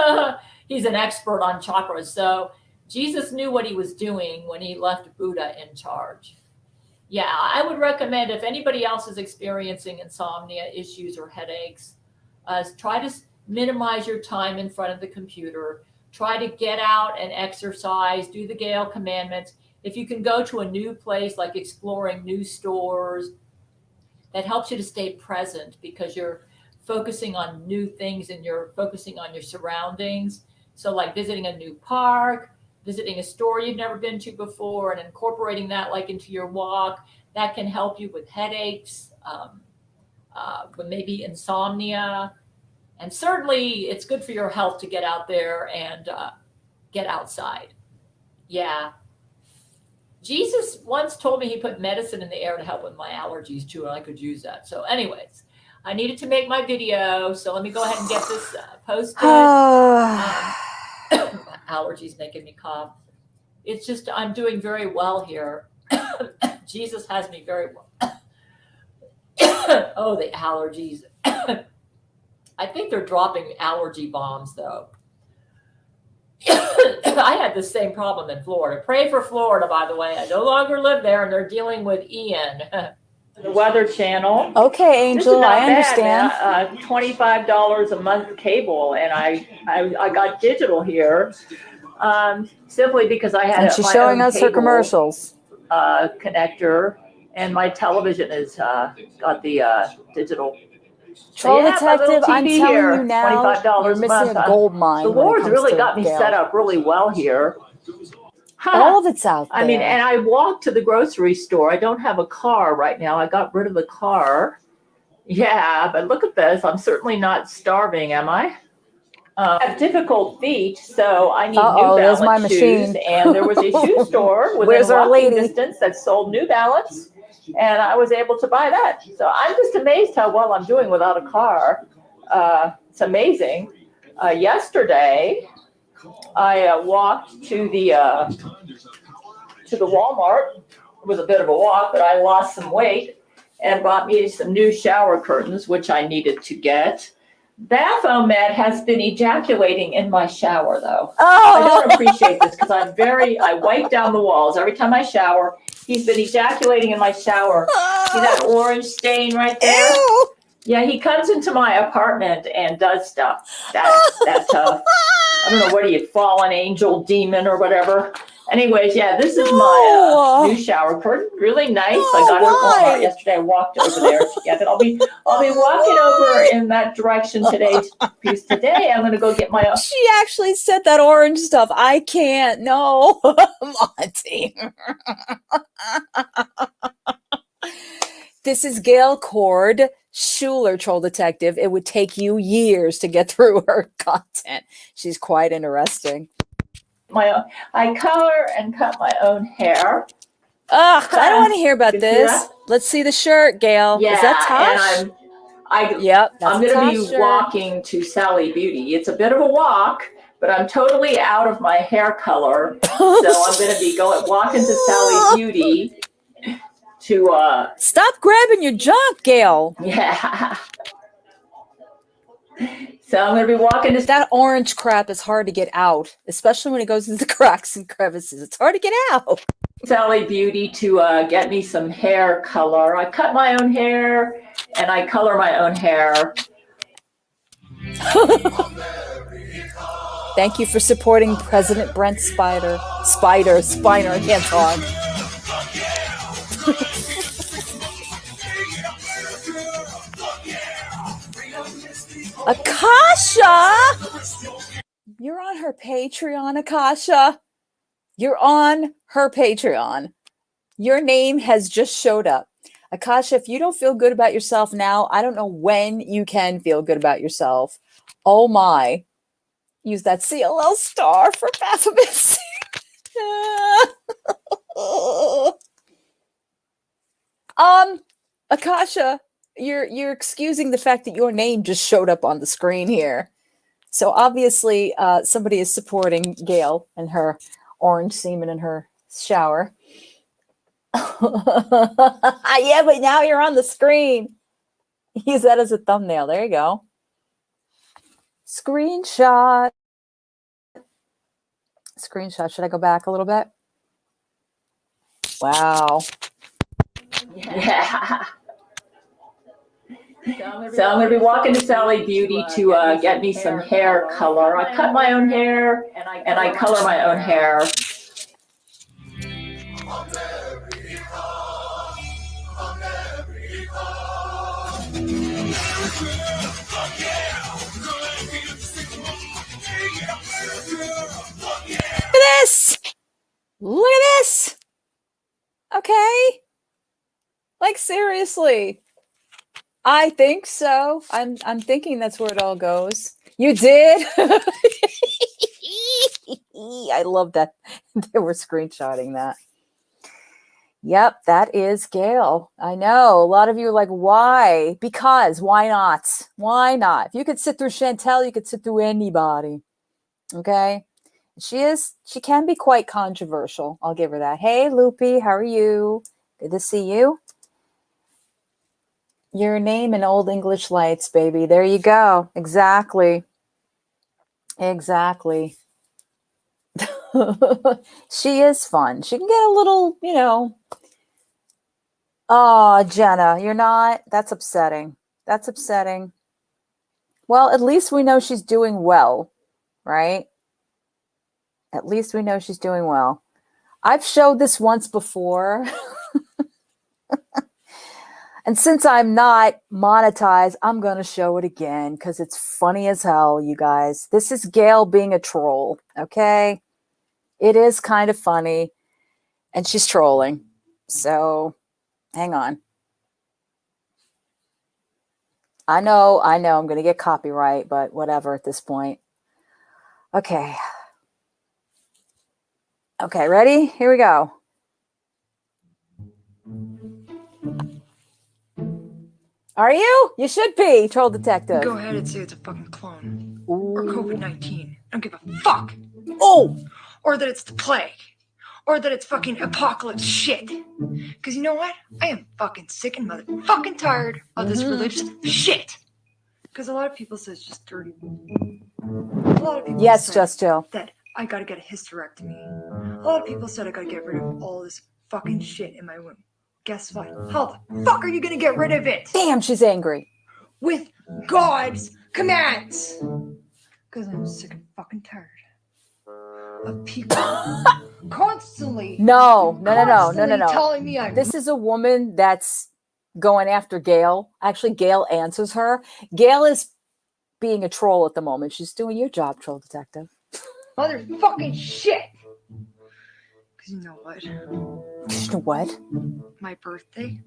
He's an expert on chakras. So Jesus knew what he was doing when he left Buddha in charge. Yeah, I would recommend if anybody else is experiencing insomnia issues or headaches, try to minimize your time in front of the computer. Try to get out and exercise, do the Gale commandments. If you can go to a new place, like exploring new stores, that helps you to stay present because you're focusing on new things and you're focusing on your surroundings. So like visiting a new park, visiting a store you've never been to before, and incorporating that like into your walk, that can help you with headaches, with maybe insomnia. And certainly it's good for your health to get out there and get outside. Yeah. Jesus once told me he put medicine in the air to help with my allergies too, and I could use that. So anyways, I needed to make my video. So let me go ahead and get this posted. Allergies making me cough. It's just, I'm doing very well here. Jesus has me very well. Oh, the allergies. I think they're dropping allergy bombs though. I had the same problem in Florida. Pray for Florida, by the way. I no longer live there, and they're dealing with Ian. The Weather Channel. Okay, Angel, I understand. $25 a month cable, and I got digital here simply because I had. And she's showing us her commercials. Connector, and my television is got the digital. Troll Detective, I'm telling you now, $25 you're missing a gold mine. The Lord's really got me set up really well here. All of it's out there. I mean, and I walked to the grocery store. I don't have a car right now. I got rid of the car. Yeah, but look at this. I'm certainly not starving, am I? I have difficult feet, so I need New Balance my shoes. machine. And there was a shoe store within walking distance that sold New Balance, and I was able to buy that. So I'm just amazed how well I'm doing without a car. It's amazing. Yesterday, I walked to the Walmart. It was a bit of a walk, but I lost some weight. and bought me some new shower curtains, which I needed to get. Baphomet has been ejaculating in my shower, though. I don't appreciate this because I wipe down the walls every time I shower. He's been ejaculating in my shower. See that orange stain right there? Ew. Yeah, he comes into my apartment and does stuff. I don't know, what are you, fallen angel, demon, or whatever. Anyways, yeah, this is my new shower curtain. Really nice. I got it at Walmart yesterday. I walked over there to get it. I'll be walking over in that direction today. Because today I'm going to go get my own. She actually said that orange stuff. I can't. No, Monty. This is Gail Cord, Schuler Troll Detective. It would take you years to get through her content. She's quite interesting. I color and cut my own hair. Ugh, I don't want to hear about this. Let's see the shirt, Gail. Yeah, is that Tosh? And yep, I'm going to be walking to Sally Beauty. It's a bit of a walk, but I'm totally out of my hair color. So I'm going to be walking to Sally Beauty to stop grabbing your junk, Gail. Yeah. So I'm going to be walking to that orange crap is hard to get out, especially when it goes into the cracks and crevices. It's hard to get out. Sally Beauty to get me some hair color. I cut my own hair and I color my own hair. Thank you for supporting President Brent Spiner. I can't talk. Akasha! You're on her Patreon, Akasha. You're on her Patreon. Your name has just showed up. Akasha, if you don't feel good about yourself now, I don't know when you can feel good about yourself. Oh my. Use that CLL star for Baphomet. Akasha, you're excusing the fact that your name just showed up on the screen here. So obviously somebody is supporting Gail and her orange semen in her shower. Yeah, but now you're on the screen. Use that as a thumbnail. There you go. Screenshot. Should I go back a little bit? Wow. Yeah. So I'm going to be walking to Sally Beauty to get me some hair color. I cut my own hair and I color my own hair. Look at this. Look at this. Okay. Like seriously. I think so. I'm thinking that's where it all goes. You did? I love that they were screenshotting that. Yep, that is Gail. I know. A lot of you are like, why? Because why not? Why not? If you could sit through Chantel, you could sit through anybody. Okay? She can be quite controversial. I'll give her that. Hey, Loopy, how are you? Good to see you. Your name in Old English Lights, baby. There you go. Exactly. Exactly. She is fun. She can get a little, Oh, Jenna, you're not? That's upsetting. That's upsetting. Well, at least we know she's doing well, right? At least we know she's doing well. I've showed this once before. And since I'm not monetized, I'm going to show it again because it's funny as hell, you guys. This is Gail being a troll, okay? It is kind of funny. And she's trolling. So, hang on. I know, I'm going to get copyright, but whatever at this point. Okay. Okay, ready? Here we go. Are you? You should be, Troll Detective. Go ahead and say it's a fucking clone. Ooh. Or COVID-19. I don't give a fuck. Oh! Or that it's the plague. or that it's fucking apocalypse shit. Because you know what? I am fucking sick and motherfucking tired of this religious shit. Because a lot of people say it's just dirty. A lot of people Yes, say Just Jill. that I gotta get a hysterectomy. A lot of people said I gotta get rid of all this fucking shit in my womb. Guess what? How the fuck are you gonna get rid of it? Damn, she's angry. With God's commands. Because I'm sick and fucking tired of people constantly No. telling me I'm This is a woman that's going after Gail. Actually, Gail answers her. Gail is being a troll at the moment. She's doing your job, troll detective. motherfucking shit. Because you know what? You know what? My birthday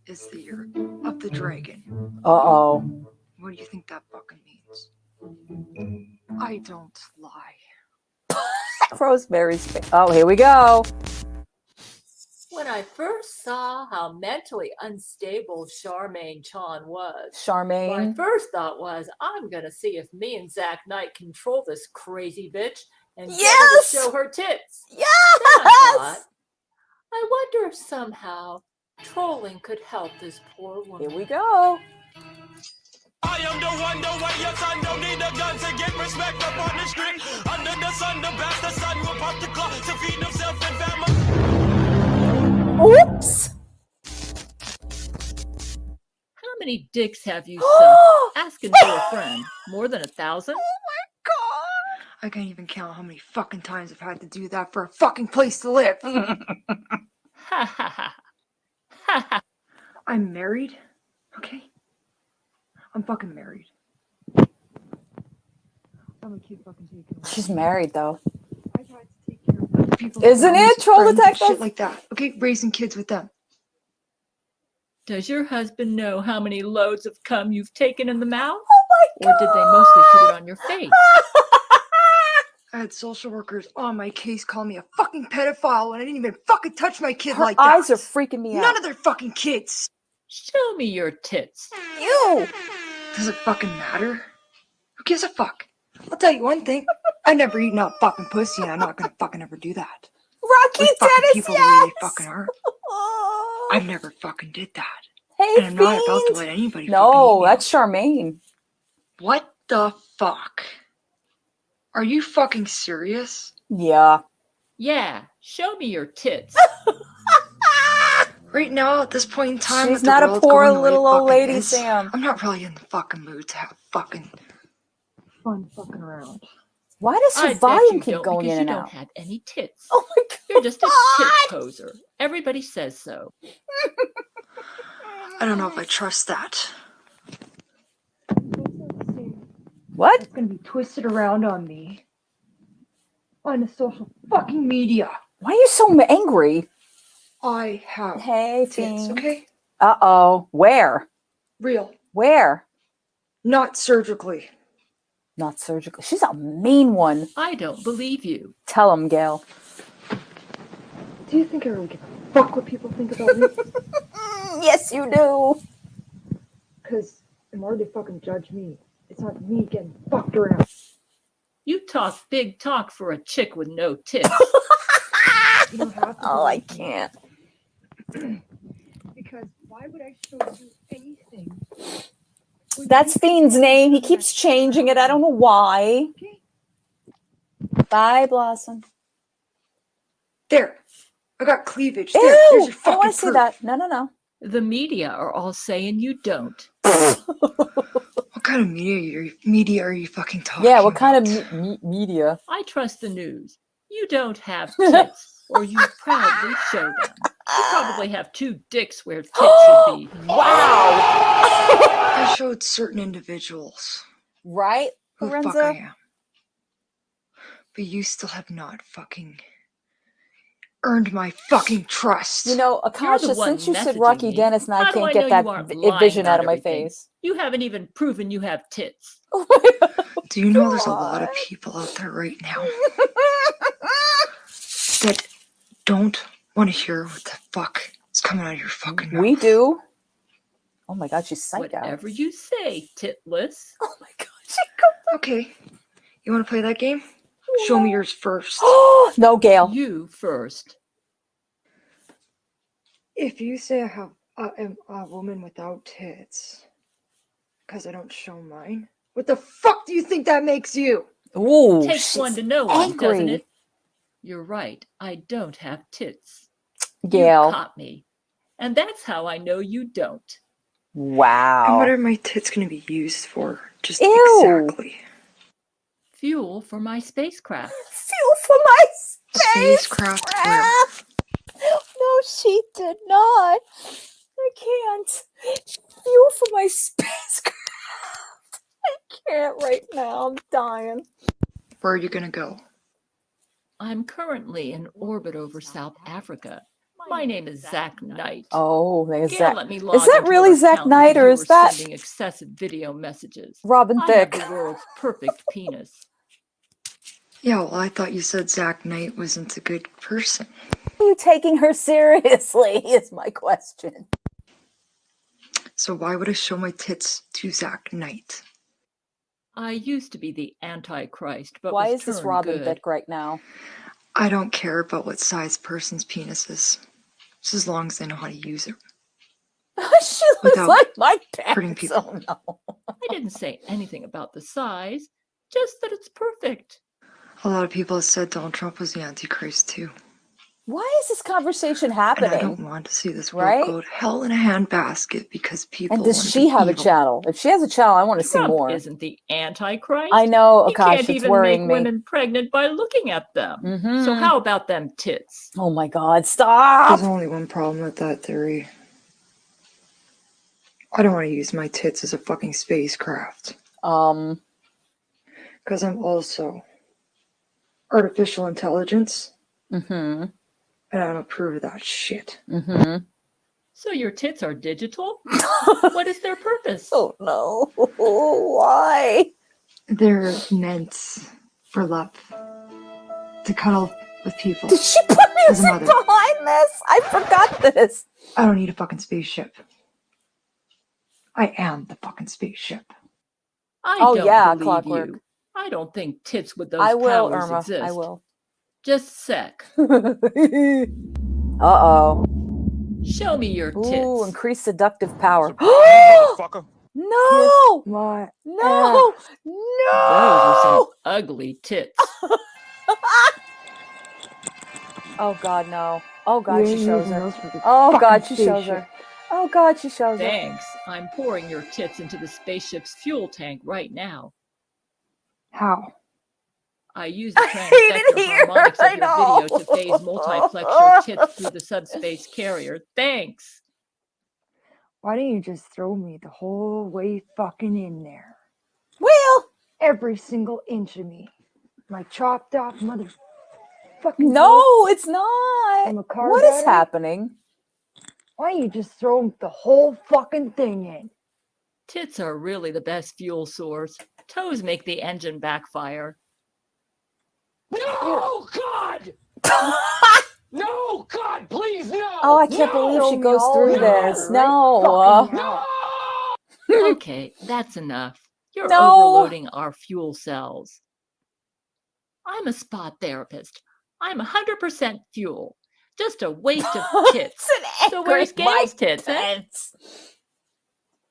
is the year of the dragon. Uh-oh. What do you think that fucking means? I don't lie. Rosemary's face. Oh, here we go. When I first saw how mentally unstable Charmaine Chan was, my Charmaine. first thought was, I'm going to see if me and Zach Knight control this crazy bitch and get her Yes! to show her tits. Then Yes! I thought, I wonder if somehow trolling could help this poor woman. Here we go. I am the one, the way your son don't need a gun to get respect up on the street. Under the sun, the bastard son will pop the clock to feed himself and family. Oops. How many dicks have you sucked? Asking for a friend. More than 1,000? I can't even count how many fucking times I've had to do that for a fucking place to live. Ha ha ha. Ha ha. I'm married, okay? I'm fucking married. I'm gonna keep fucking taking away. She's married, though. I've had to take care of other people's Isn't families, it, troll friends, and detective? shit like that. Okay, raising kids with them. Does your husband know how many loads of cum you've taken in the mouth? Oh my Or did they mostly shoot it on your face? I had social workers on my case call me a fucking pedophile when I didn't even fucking touch my kid Her like eyes that. are freaking me out. None of their fucking kids. Show me your tits. You. Does it fucking matter? Who gives a fuck? I'll tell you one thing. I've never eaten out fucking pussy, and I'm not gonna fucking ever do that. Rocky With fucking Dennis, people the yes. way they fucking are. I've never fucking did that. Hey, And I'm not about to fiend. let anybody fucking No, eat me that's out. Charmaine. What the fuck? Are you fucking serious? Yeah. Yeah, show me your tits. Right now, at this point in time, She's with the not a world poor going the way little it old fucking lady, is, Sam. I'm not really in the fucking mood to have fucking fun fucking around. Why does her I bet volume you keep don't going because in you and don't out? have any tits. Oh my god. You're just a tit poser. Everybody says so. I don't know if I trust that. What? It's gonna be twisted around on me on the social fucking media. Why are you so angry? I have Hey, tits, fiend. okay? Uh-oh. Where? Real. Where? Not surgically. Not surgical. She's a mean one. I don't believe you. Tell him, Gail. Do you think I really give a fuck what people think about me? Yes, you do. Because the more they fucking judge me, it's not me getting fucked around. You talk big talk for a chick with no tits. You don't have to. Oh, I believe me. can't. Because why would I show you anything? when That's you- Fiend's name. He keeps changing it. I don't know why. Okay. Bye, Blossom. There. I got cleavage. Ew! There. There's your I fucking don't want to see proof. that. No, no, no. The media are all saying you don't. What kind of media are you fucking talking Yeah, what kind about? of media? I trust the news. You don't have tits, or you proudly show them. You probably have 2 dicks where tits should be. Wow. I showed certain individuals Right, who the fuck Lorenzo? I am. But you still have not fucking earned my fucking trust. You know, You're Akasha, the one since you said messaging Rocky me. Dennis and I How do can't I get know that you aren't vision lying out about of my everything? face. You haven't even proven you have tits. Oh my God. Do you know there's a lot of God. people out there right now that don't want to hear what the fuck is coming out of your fucking mouth? We do. Oh my God, she's psyched out. Whatever you say, titless. Oh my God, she goes. Okay. You want to play that game? Show me yours first. No, Gail. You first. If you say I'm a woman without tits because I don't show mine, what the fuck do you think that makes you? Ooh, Takes she's one to know one, doesn't angry. it? You're right. I don't have tits. You Gail. caught me. And that's how I know you don't. And Wow. what are my tits going to be used for? Just Ew. exactly. Fuel for my spacecraft. Fuel for my Spacecraft where? No, she did not. I can't. Fuel for my spacecraft. I can't right now. I'm dying. Where are you going to go? I'm currently in orbit over South Africa. My name is Zach Knight. Oh, there's Gail Zach. let me log Is that into really her Zach account Knight, because or you is were that sending excessive video messages. Robin I Thicke? have the world's perfect penis. Yeah, well, I thought you said Zach Knight wasn't a good person. Are you taking her seriously? Is my question. So why would I show my tits to Zach Knight? I used to be the Antichrist, but Why was is this turned Robin good. Thicke right now? I don't care about what size person's penis is, just as long as they know how to use it. She looks Without like my hurting pants. people. Oh no. I didn't say anything about the size, just that it's perfect. A lot of people have said Donald Trump was the Antichrist too. Why is this conversation And I don't happening? want to see this world Right? go to hell in a handbasket because people And does want to she be have a evil. channel? If she has a channel, I want to see Trump more. isn't the Antichrist. I know, He Akash, can't it's even worrying make me. women pregnant by looking at them. So Mhm. how about them tits? Oh my God! Stop! There's only one problem with that theory. I don't want to use my tits as a fucking spacecraft. Because I'm also artificial intelligence, Mm-hmm. and I don't approve of that shit. Mm-hmm. So your tits are digital? What is their purpose? Oh no! Why? They're meant for love. To cuddle with people. Did she put As a music mother. behind this? I forgot this. I don't need a fucking spaceship. I am the fucking spaceship. I Oh, don't yeah, believe Clockwork. you. I don't think tits with those I will, powers Irma. exist. I will. Just sec. Uh-oh. Show me your tits. Ooh, increased seductive power. Motherfucker. No! My No! Those are some No! ugly tits. Oh God, no. Oh God, You she ain't shows using her. those for the Oh fucking God, she shows spaceship. her. Oh God, she shows her. Thanks. I'm pouring your tits into the spaceship's fuel tank right now. How? I use the I didn't transvector hear harmonics her, of your I video to phase know. multiplex your tits through the subspace carrier. Thanks. Why don't you just throw me the whole way fucking in there? Well, Every single inch of me. My chopped off motherfucking no, it's not. From a car What is battery? happening? Why don't you just throw the whole fucking thing in? Tits are really the best fuel source. Toes make the engine backfire. No, God! No, God, please, no! Oh, I can't believe Throw she me goes all through in this. there, No. right fucking now. Okay, that's enough. You're No. overloading our fuel cells. I'm a spa therapist. I'm 100% fuel. Just a waste of tits. It's an So where's angry Mike Gail's tits, eh? Pence.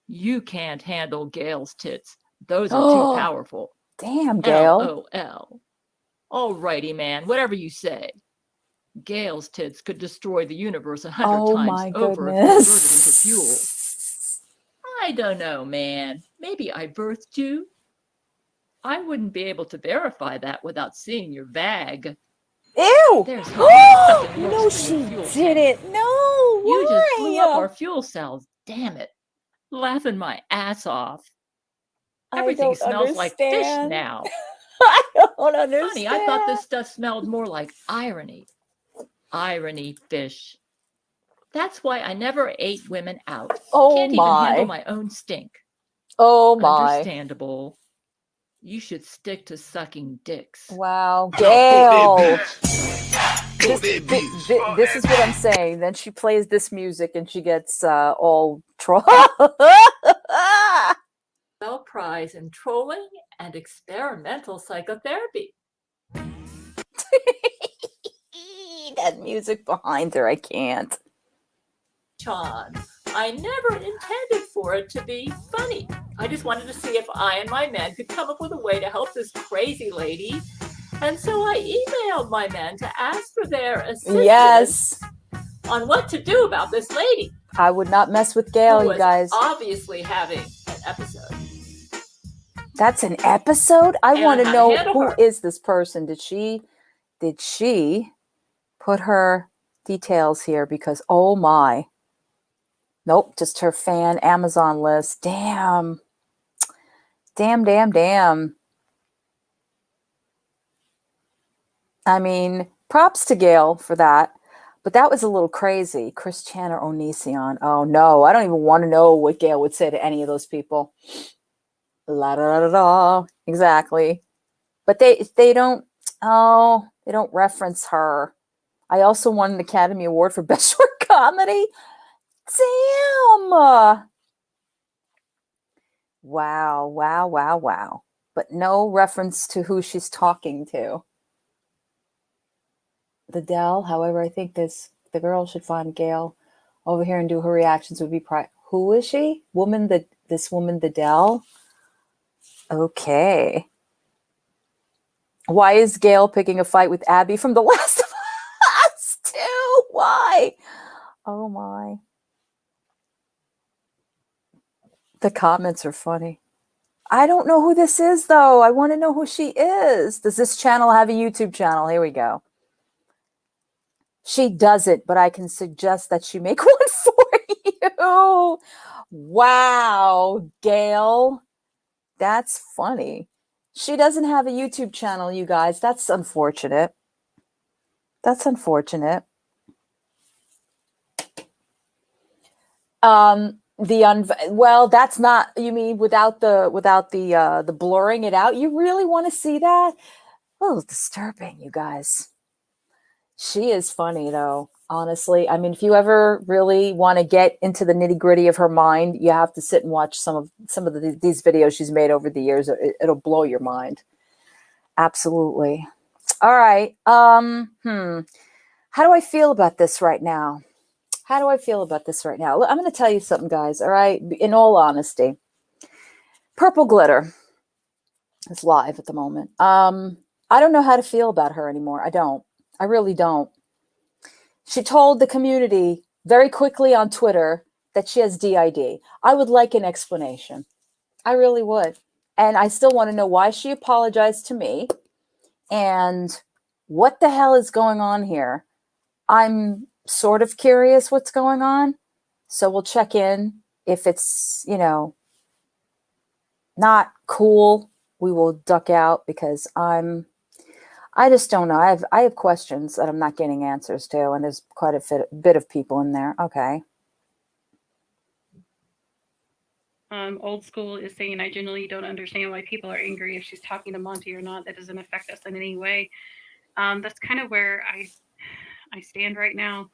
You can't handle Gail's tits. Those are too powerful. Damn, Gail. LOL. Alrighty, man, whatever you say. Gail's tits could destroy the universe 100 Oh times my over if converted into goodness. fuel. I don't know, man. Maybe I birthed you. I wouldn't be able to verify that without seeing your vag. Ew! There's something No, works for she your fuel tank. didn't. No, You just blew up why? our fuel cells. Damn it. Laughing my ass off. I Everything don't smells like fish understand. now. I don't understand. Funny, I thought this stuff smelled more like irony. Irony fish. That's why I never ate women out. Oh Can't even handle my. my own stink. Oh my. Understandable. You should stick to sucking dicks. Wow. Now put Gail. that This is what I'm saying. Then she plays this music and she gets all Nobel Prize in trolling and experimental psychotherapy. that music behind her. I can't. John. I never intended for it to be funny. I just wanted to see if I and my men could come up with a way to help this crazy lady. And so I emailed my men to ask for their assistance Yes. on what to do about this lady. I would not mess with Who Gail, you was guys. obviously having an episode. That's an episode? I And want I to had to know handle who her. is this person? Did she put her details here? Because oh my. Nope, just her fan Amazon list. Damn. Damn. I mean, props to Gail for that. But that was a little crazy. Chris Chan or Onision. Oh no, I don't even want to know what Gail would say to any of those people. La da da da. Exactly. But they don't reference her. I also won an Academy Award for Best Short Comedy. Damn. Wow. But no reference to who she's talking to. The Dell, however, I think the girl should find Gail over here and do her reactions would be who is she? This woman, the Dell? Okay. Why is Gail picking a fight with Abby from The Last of Us too? Why? Oh my. The comments are funny. I don't know who this is though. I want to know who she is. Does this channel have a YouTube channel? Here we go. She doesn't, but I can suggest that she make one for you. Wow, Gail. That's funny. She doesn't have a YouTube channel, you guys. That's unfortunate. Well, that's not, you mean without the blurring it out? You really want to see that? A little disturbing, you guys. She is funny though, honestly. I mean, if you ever really want to get into the nitty-gritty of her mind, you have to sit and watch some of these videos she's made over the years. It'll blow your mind. Absolutely. All right. How do I feel about this right now? I'm going to tell you something, guys. All right. In all honesty, Purple Glitter is live at the moment. I don't know how to feel about her anymore. I don't. I really don't. She told the community very quickly on Twitter that she has DID. I would like an explanation. I really would. And I still want to know why she apologized to me and what the hell is going on here. I'm sort of curious what's going on. So we'll check in. If it's, not cool, we will duck out because I just don't know. I have questions that I'm not getting answers to, and there's quite a bit of people in there. Okay. Old School is saying, I generally don't understand why people are angry if she's talking to Monty or not. That doesn't affect us in any way. That's kind of where I stand right now.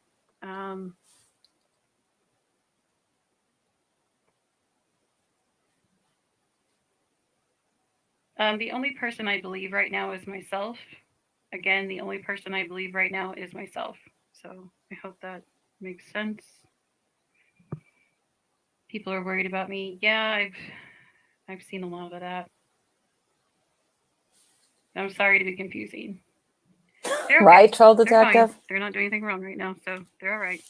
The only person I believe right now is myself. Again, the only person I believe right now is myself. So I hope that makes sense. People are worried about me. Yeah, I've seen a lot of that. I'm sorry to be confusing. They're Right, okay. Troll They're Detective? fine. They're not doing anything wrong right now, so they're all right.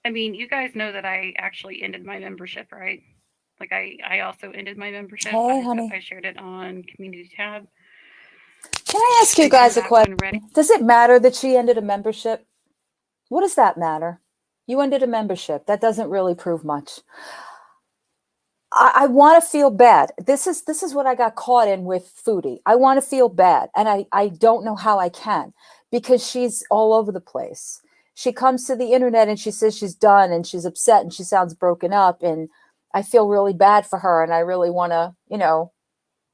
I mean, you guys know that I actually ended my membership, right? Like I also ended my membership. Hey, honey. I shared it on Community Tab. Can I ask you guys a question? Does it matter that she ended a membership? What does that matter? You ended a membership. That doesn't really prove much. I want to feel bad. This is what I got caught in with Foodie. I want to feel bad, and I don't know how I can because she's all over the place. She comes to the internet and she says she's done and she's upset and she sounds broken up, and I feel really bad for her and I really want to,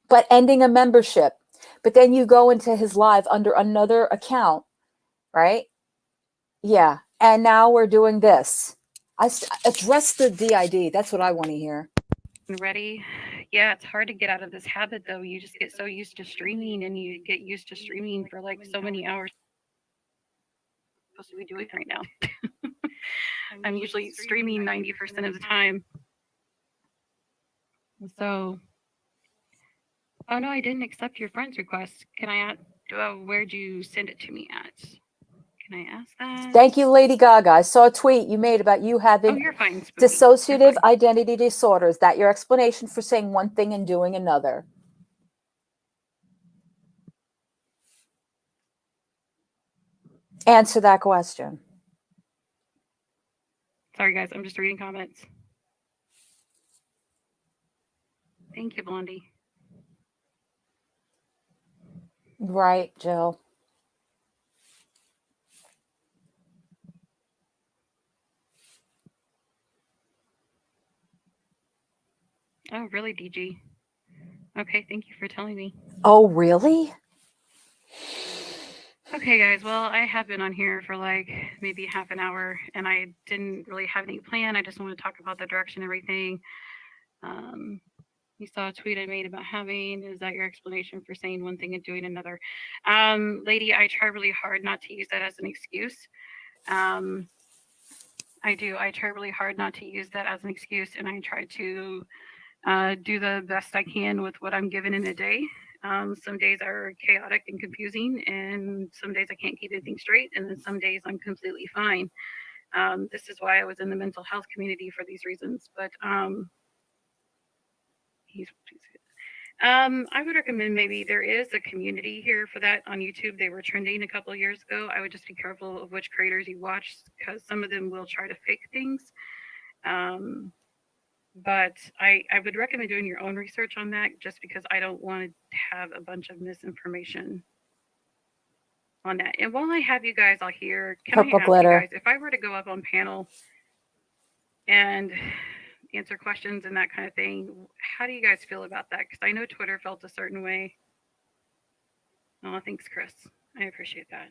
but ending a membership. But then you go into his live under another account, right? Yeah. And now we're doing this. Address the DID. That's what I want to hear. Ready? Yeah, it's hard to get out of this habit though. You just get so used to streaming and you get used to streaming for like so many hours. I'm supposed to be doing right now. I'm usually streaming 90% of the time. So, oh no, I didn't accept your friend's request. Can I ask, where'd you send it to me at? Can I ask that? Thank you, Lady Gaga. I saw a tweet you made about you Oh, having you're fine. Spooky. dissociative You're fine. identity disorder. Is that your explanation for saying one thing and doing another? Answer that question. Sorry, guys. I'm just reading comments. Thank you, Blondie. Right, Jill. Oh, really, DG? Okay, thank you for telling me. Oh, really? Okay, guys. Well, I have been on here for like maybe half an hour, and I didn't really have any plan. I just want to talk about the direction and everything. You saw a tweet I made about having. Is that your explanation for saying one thing and doing another? Lady, I try really hard not to use that as an excuse. I do. I try really hard not to use that as an excuse, and I try to do the best I can with what I'm given in a day. Some days are chaotic and confusing, and some days I can't keep anything straight, and then some days I'm completely fine. This is why I was in the mental health community for these reasons. But I would recommend maybe there is a community here for that on YouTube. They were trending a couple of years ago. I would just be careful of which creators you watch because some of them will try to fake things. But I would recommend doing your own research on that just because I don't want to have a bunch of misinformation on that. And while I have you guys all here, can Purple I ask glitter. you guys, if I were to go up on panel and answer questions and that kind of thing, how do you guys feel about that? Because I know Twitter felt a certain way. Oh, thanks, Chris. I appreciate that.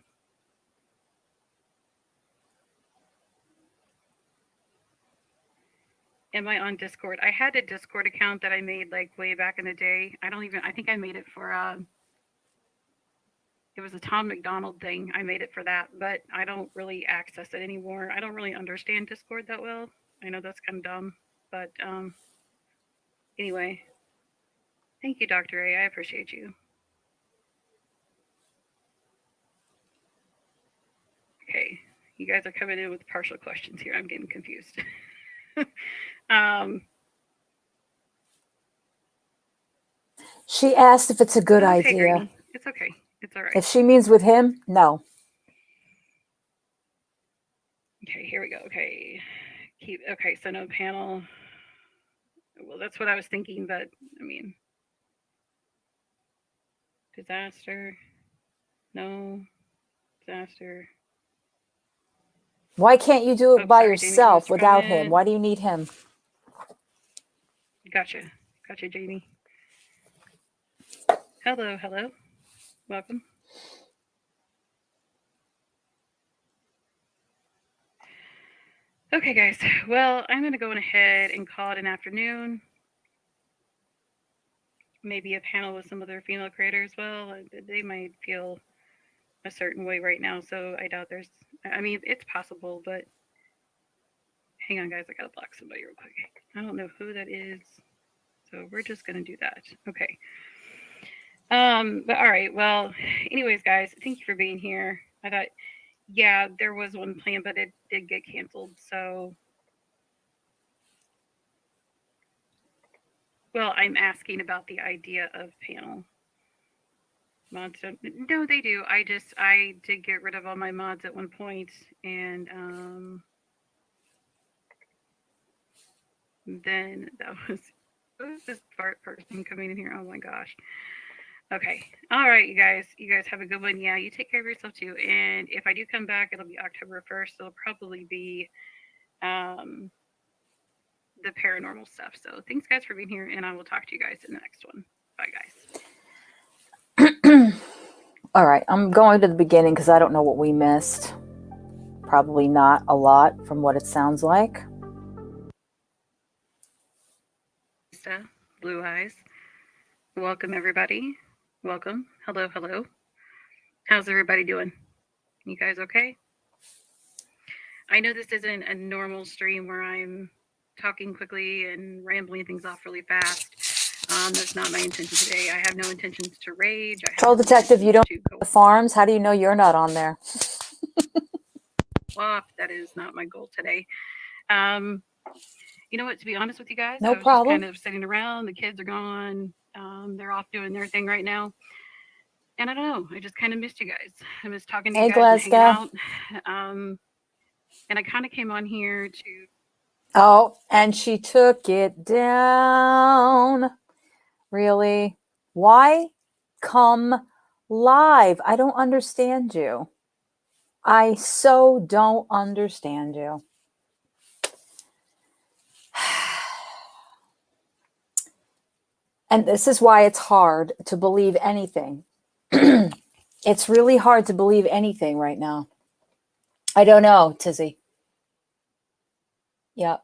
Am I on Discord? I had a Discord account that I made like way back in the day. I think I made it for it was a Tom McDonald thing. I made it for that, but I don't really access it anymore. I don't really understand Discord that well. I know that's kind of dumb, but anyway. Thank you, Dr. A. I appreciate you. Okay, you guys are coming in with partial questions here. I'm getting confused. She asked if it's a good okay, idea. Granny. It's okay. It's all right. If she means with him, no. Okay, here we go. Okay. Okay, so no panel. Well, that's what I was thinking, but I mean, disaster. No. Disaster. Why can't you do it by sorry, yourself Jamie, without him? Why do you need him? Gotcha, Jamie. Hello. Welcome. Okay, guys. Well, I'm going to go ahead and call it an afternoon. Maybe a panel with some other female creators. Well, they might feel a certain way right now, so I doubt there's. I mean, it's possible, but hang on, guys. I gotta block somebody real quick. I don't know who that is, so we're just gonna do that. Okay. But all right. Well, anyways, guys, thank you for being here. I thought, yeah, there was one plan, but it did get canceled. So, well, I'm asking about the idea of panel mods. No, they do. I did get rid of all my mods at one point, and then that was this fart person coming in here. Oh my gosh. Okay. All right, you guys. You guys have a good one. Yeah, you take care of yourself too. And if I do come back, it'll be October 1st. It'll probably be the paranormal stuff. So thanks, guys, for being here, and I will talk to you guys in the next one. Bye, guys. All right, I'm going to the beginning because I don't know what we missed. Probably not a lot from what it sounds like. Blue Eyes. Welcome, everybody. Welcome. Hello, hello. How's everybody doing? You guys okay? I know this isn't a normal stream where I'm talking quickly and rambling things off really fast. That's not my intention today. I have no intentions to rage. I have Troll no detective, you don't intentions to go the farms. How do you know you're not on there? off. That is not my goal today. You know what? To be honest with you guys, No I was just problem. kind of sitting around. The kids are gone. They're off doing their thing right now. And I don't know. I just kind of missed you guys. I miss talking to Hey, you guys and hanging Glasgow. out. And I kind of came on here to. Oh, and she took it down. Really? Why come live? I don't understand you. I so don't understand you. And this is why it's hard to believe anything. It's really hard to believe anything right now. I don't know, Tizzy. Yep.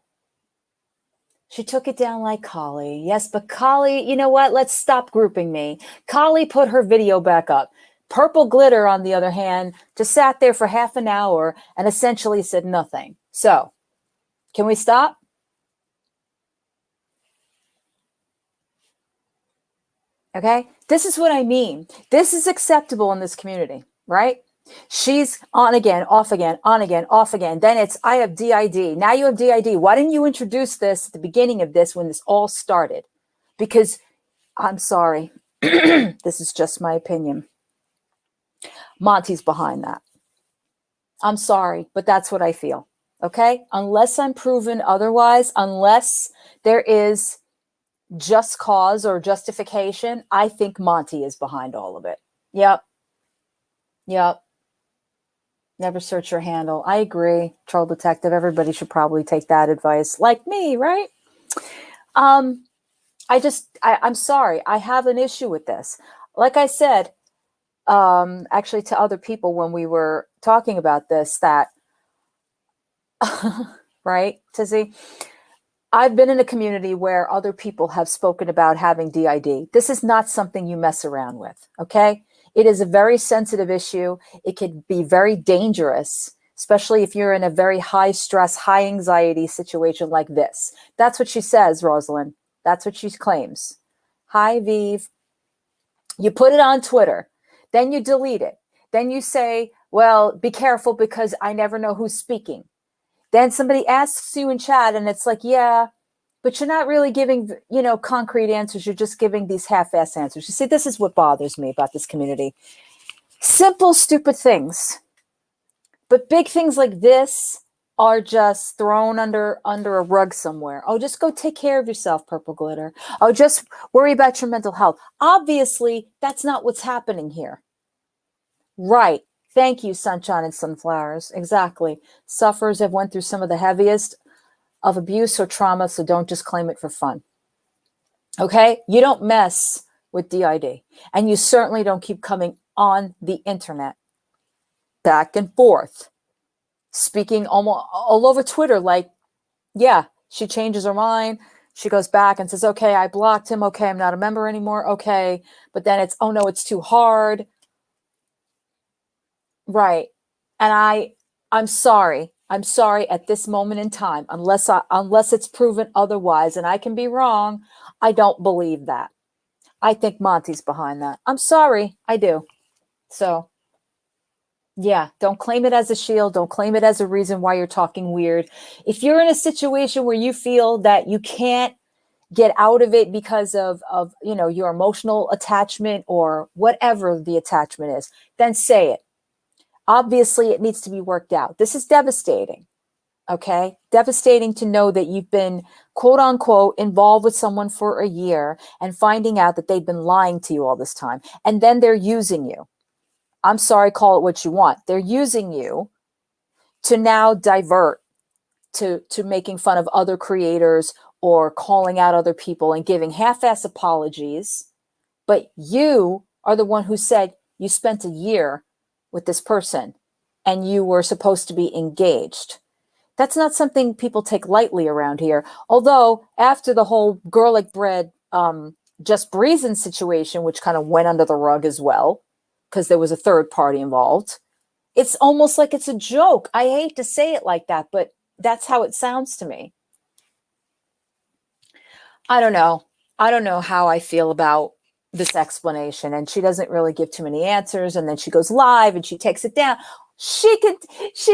She took it down like Kali. Yes, but Kali, you know what? Let's stop grouping me. Kali put her video back up. Purple Glitter, on the other hand, just sat there for half an hour and essentially said nothing. So, can we stop? Okay? This is what I mean. This is acceptable in this community, right? She's on again, off again, on again, off again. Then it's, I have DID. Now you have DID. Why didn't you introduce this at the beginning of this when this all started? Because I'm sorry. This is just my opinion. Monty's behind that. I'm sorry, but that's what I feel. Okay? Unless I'm proven otherwise, unless there is just cause or justification, I think Monty is behind all of it. Yep. Never search your handle. I agree, Troll Detective. Everybody should probably take that advice, like me, right? I'm sorry. I have an issue with this. Like I said, actually to other people when we were talking about this, that right, Tizzy? I've been in a community where other people have spoken about having DID. This is not something you mess around with, okay? It is a very sensitive issue. It could be very dangerous, especially if you're in a very high stress, high anxiety situation like this. That's what she says, Rosalind. That's what she claims. Hi, Vive. You put it on Twitter, then you delete it. Then you say, well, be careful because I never know who's speaking. Then somebody asks you in chat and it's like, yeah, but you're not really giving, concrete answers. You're just giving these half-ass answers. You see, this is what bothers me about this community. Simple, stupid things. But big things like this are just thrown under a rug somewhere. Oh, just go take care of yourself, Purple Glitter. Oh, just worry about your mental health. Obviously, that's not what's happening here. Right. Thank you, Sunshine and Sunflowers. Exactly. Sufferers have went through some of the heaviest of abuse or trauma, so don't just claim it for fun. Okay? You don't mess with DID. And you certainly don't keep coming on the internet back and forth, speaking almost all over Twitter like, yeah, she changes her mind. She goes back and says, okay, I blocked him. Okay, I'm not a member anymore. Okay. But then it's, oh no, it's too hard. Right. And I'm sorry. I'm sorry at this moment in time, unless it's proven otherwise, and I can be wrong, I don't believe that. I think Monty's behind that. I'm sorry, I do. So, yeah, don't claim it as a shield. Don't claim it as a reason why you're talking weird. If you're in a situation where you feel that you can't get out of it because of your emotional attachment or whatever the attachment is, then say it. Obviously, it needs to be worked out. This is devastating, okay? Devastating to know that you've been, quote unquote, involved with someone for a year and finding out that they've been lying to you all this time. And then they're using you. I'm sorry, call it what you want. They're using you to now divert to making fun of other creators or calling out other people and giving half-ass apologies. But you are the one who said you spent a year with this person and you were supposed to be engaged. That's not something people take lightly around here. Although after the whole garlic bread Just Breezen's situation, which kind of went under the rug as well, because there was a third party involved. It's almost like it's a joke. I hate to say it like that, but that's how it sounds to me. I don't know. I don't know how I feel about this explanation. And she doesn't really give too many answers. And then she goes live and she takes it down. She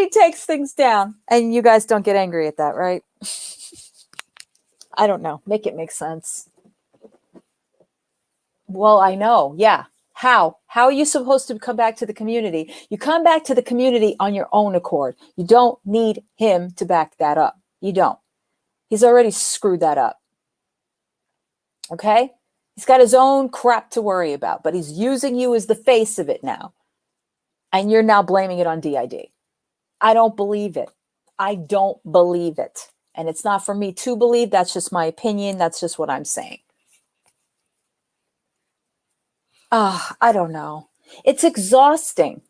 takes things down. And you guys don't get angry at that, right? I don't know. Make it make sense. Well, I know. Yeah. How are you supposed to come back to the community? You come back to the community on your own accord. You don't need him to back that up. You don't. He's already screwed that up. Okay? He's got his own crap to worry about, but he's using you as the face of it now. And you're now blaming it on DID. I don't believe it. I don't believe it. And it's not for me to believe. That's just my opinion. That's just what I'm saying. I don't know. It's exhausting.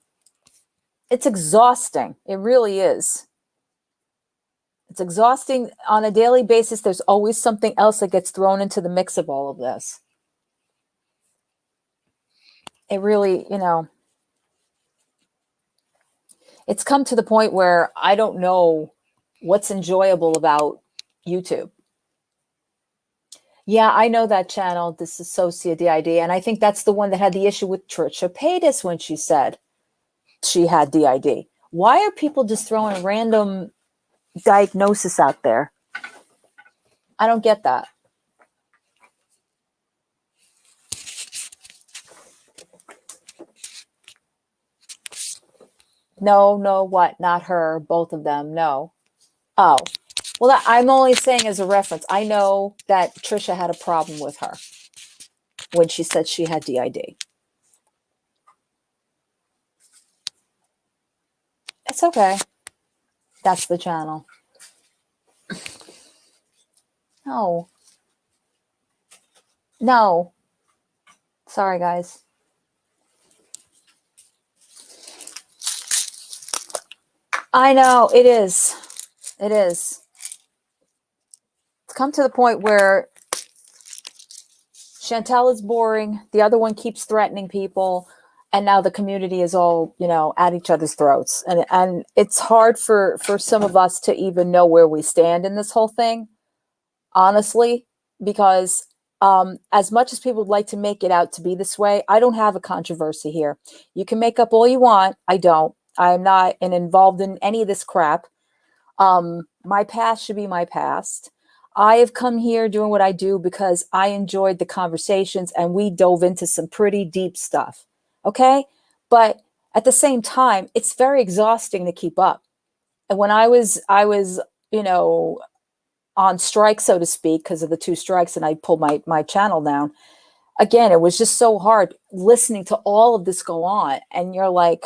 It's exhausting. It really is. It's exhausting on a daily basis. There's always something else that gets thrown into the mix of all of this. It really, it's come to the point where I don't know what's enjoyable about YouTube. Yeah, I know that channel, Disassociate DID, and I think that's the one that had the issue with Trisha Paytas when she said she had DID. Why are people just throwing random diagnosis out there? I don't get that. No, what? Not her, both of them, no. Oh, well, I'm only saying as a reference. I know that Trisha had a problem with her when she said she had DID. It's okay. That's the channel. No. Sorry, guys. I know, it is. It is. It's come to the point where Chantel is boring. The other one keeps threatening people. And now the community is all, at each other's throats. And it's hard for some of us to even know where we stand in this whole thing, honestly, because as much as people would like to make it out to be this way, I don't have a controversy here. You can make up all you want. I don't. I'm not involved in any of this crap. My past should be my past. I have come here doing what I do because I enjoyed the conversations and we dove into some pretty deep stuff. Okay. But at the same time, it's very exhausting to keep up. And when I was, on strike, so to speak, because of the 2 strikes, and I pulled my channel down. Again, it was just so hard listening to all of this go on. And you're like,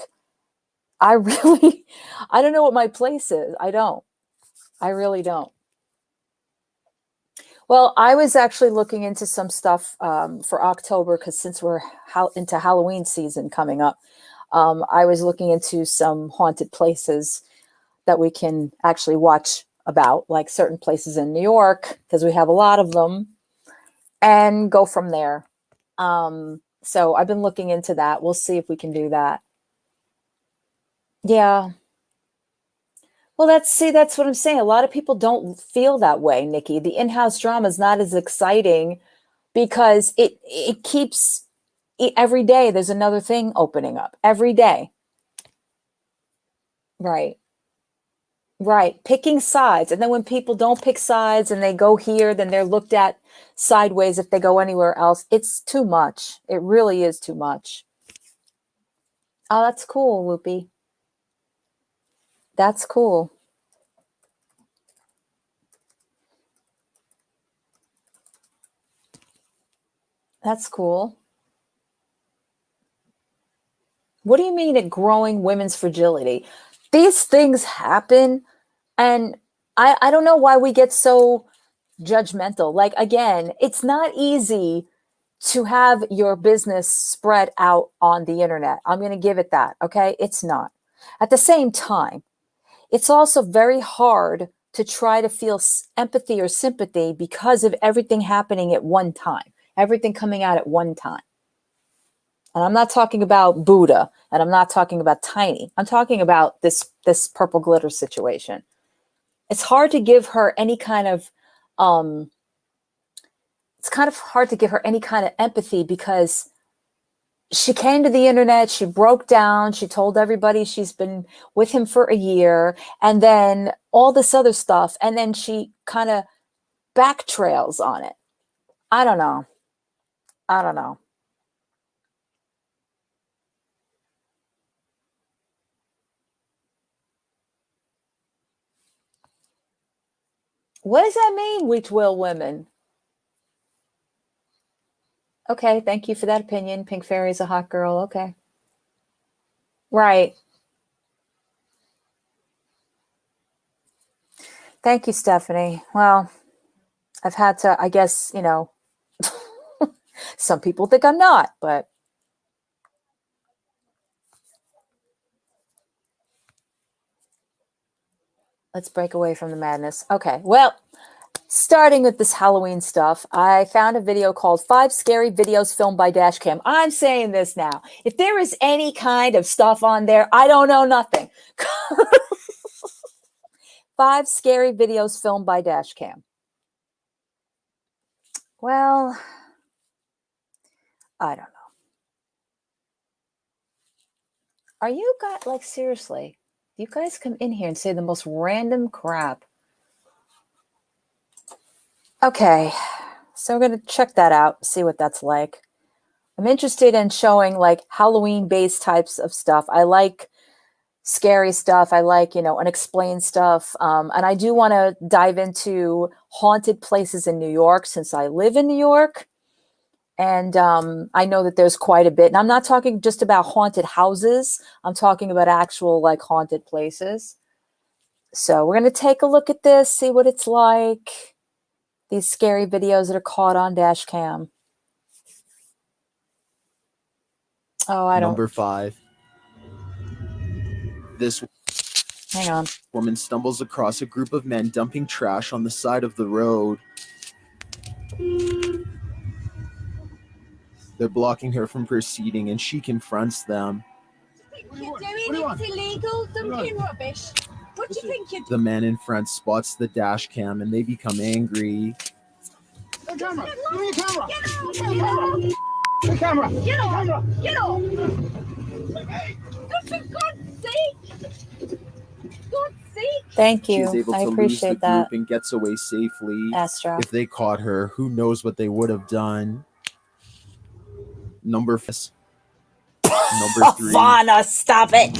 I don't know what my place is. I don't. I really don't. Well, I was actually looking into some stuff for October, because since we're into Halloween season coming up, I was looking into some haunted places that we can actually watch about, like certain places in New York, because we have a lot of them, and go from there. So I've been looking into that. We'll see if we can do that. Yeah. Well, that's what I'm saying. A lot of people don't feel that way, Nikki. The in-house drama is not as exciting because it keeps every day there's another thing opening up every day. Right. Picking sides. And then when people don't pick sides and they go here, then they're looked at sideways if they go anywhere else. It's too much. It really is too much. Oh, that's cool, Loopy. That's cool. That's cool. What do you mean at growing women's fragility? These things happen, and I don't know why we get so judgmental. Like, again, it's not easy to have your business spread out on the internet. I'm going to give it that, okay? It's not. At the same time, it's also very hard to try to feel empathy or sympathy because of everything happening at one time. Everything coming out at one time. And I'm not talking about Buddha, and I'm not talking about Tiny. I'm talking about this purple glitter situation. It's hard to give her any kind of it's kind of hard to give her any kind of empathy because she came to the internet, she broke down, she told everybody she's been with him for a year, and then all this other stuff, and then she kind of backtrails on it. I don't know. What does that mean, weak will women? Okay, thank you for that opinion. Pink Fairy's a hot girl. Okay. Right. Thank you, Stephanie. Well, I've had to, I guess, you know, some people think I'm not, but let's break away from the madness. Okay, well, starting with this Halloween stuff, I found a video called 5 Scary Videos Filmed by Dashcam. I'm saying this now. If there is any kind of stuff on there, I don't know nothing. 5 Scary Videos Filmed by Dashcam. Well, I don't know. Are you guys, like, seriously, you guys come in here and say the most random crap. Okay, so we're going to check that out, see what that's like. I'm interested in showing like Halloween-based types of stuff. I like scary stuff. I like, you know, unexplained stuff. And I do want to dive into haunted places in New York since I live in New York. And I know that there's quite a bit. And I'm not talking just about haunted houses. I'm talking about actual like haunted places. So we're going to take a look at this, see what it's like. These scary videos that are caught on dash cam. Oh, I don't. Number 5. This Hang on. woman stumbles across a group of men dumping trash on the side of the road. They're blocking her from proceeding, and she confronts them. What are you doing? It's illegal dumping rubbish. What do you think you're doing? The man in front spots the dash cam, and they become angry. The camera! Give me the camera! The camera! Get off! Get off! For God's sake! God's sake! Thank you. She's able I to lose the appreciate group that. and gets away safely. Astra. If they caught her, who knows what they would have done. Number 3. Fauna, stop it.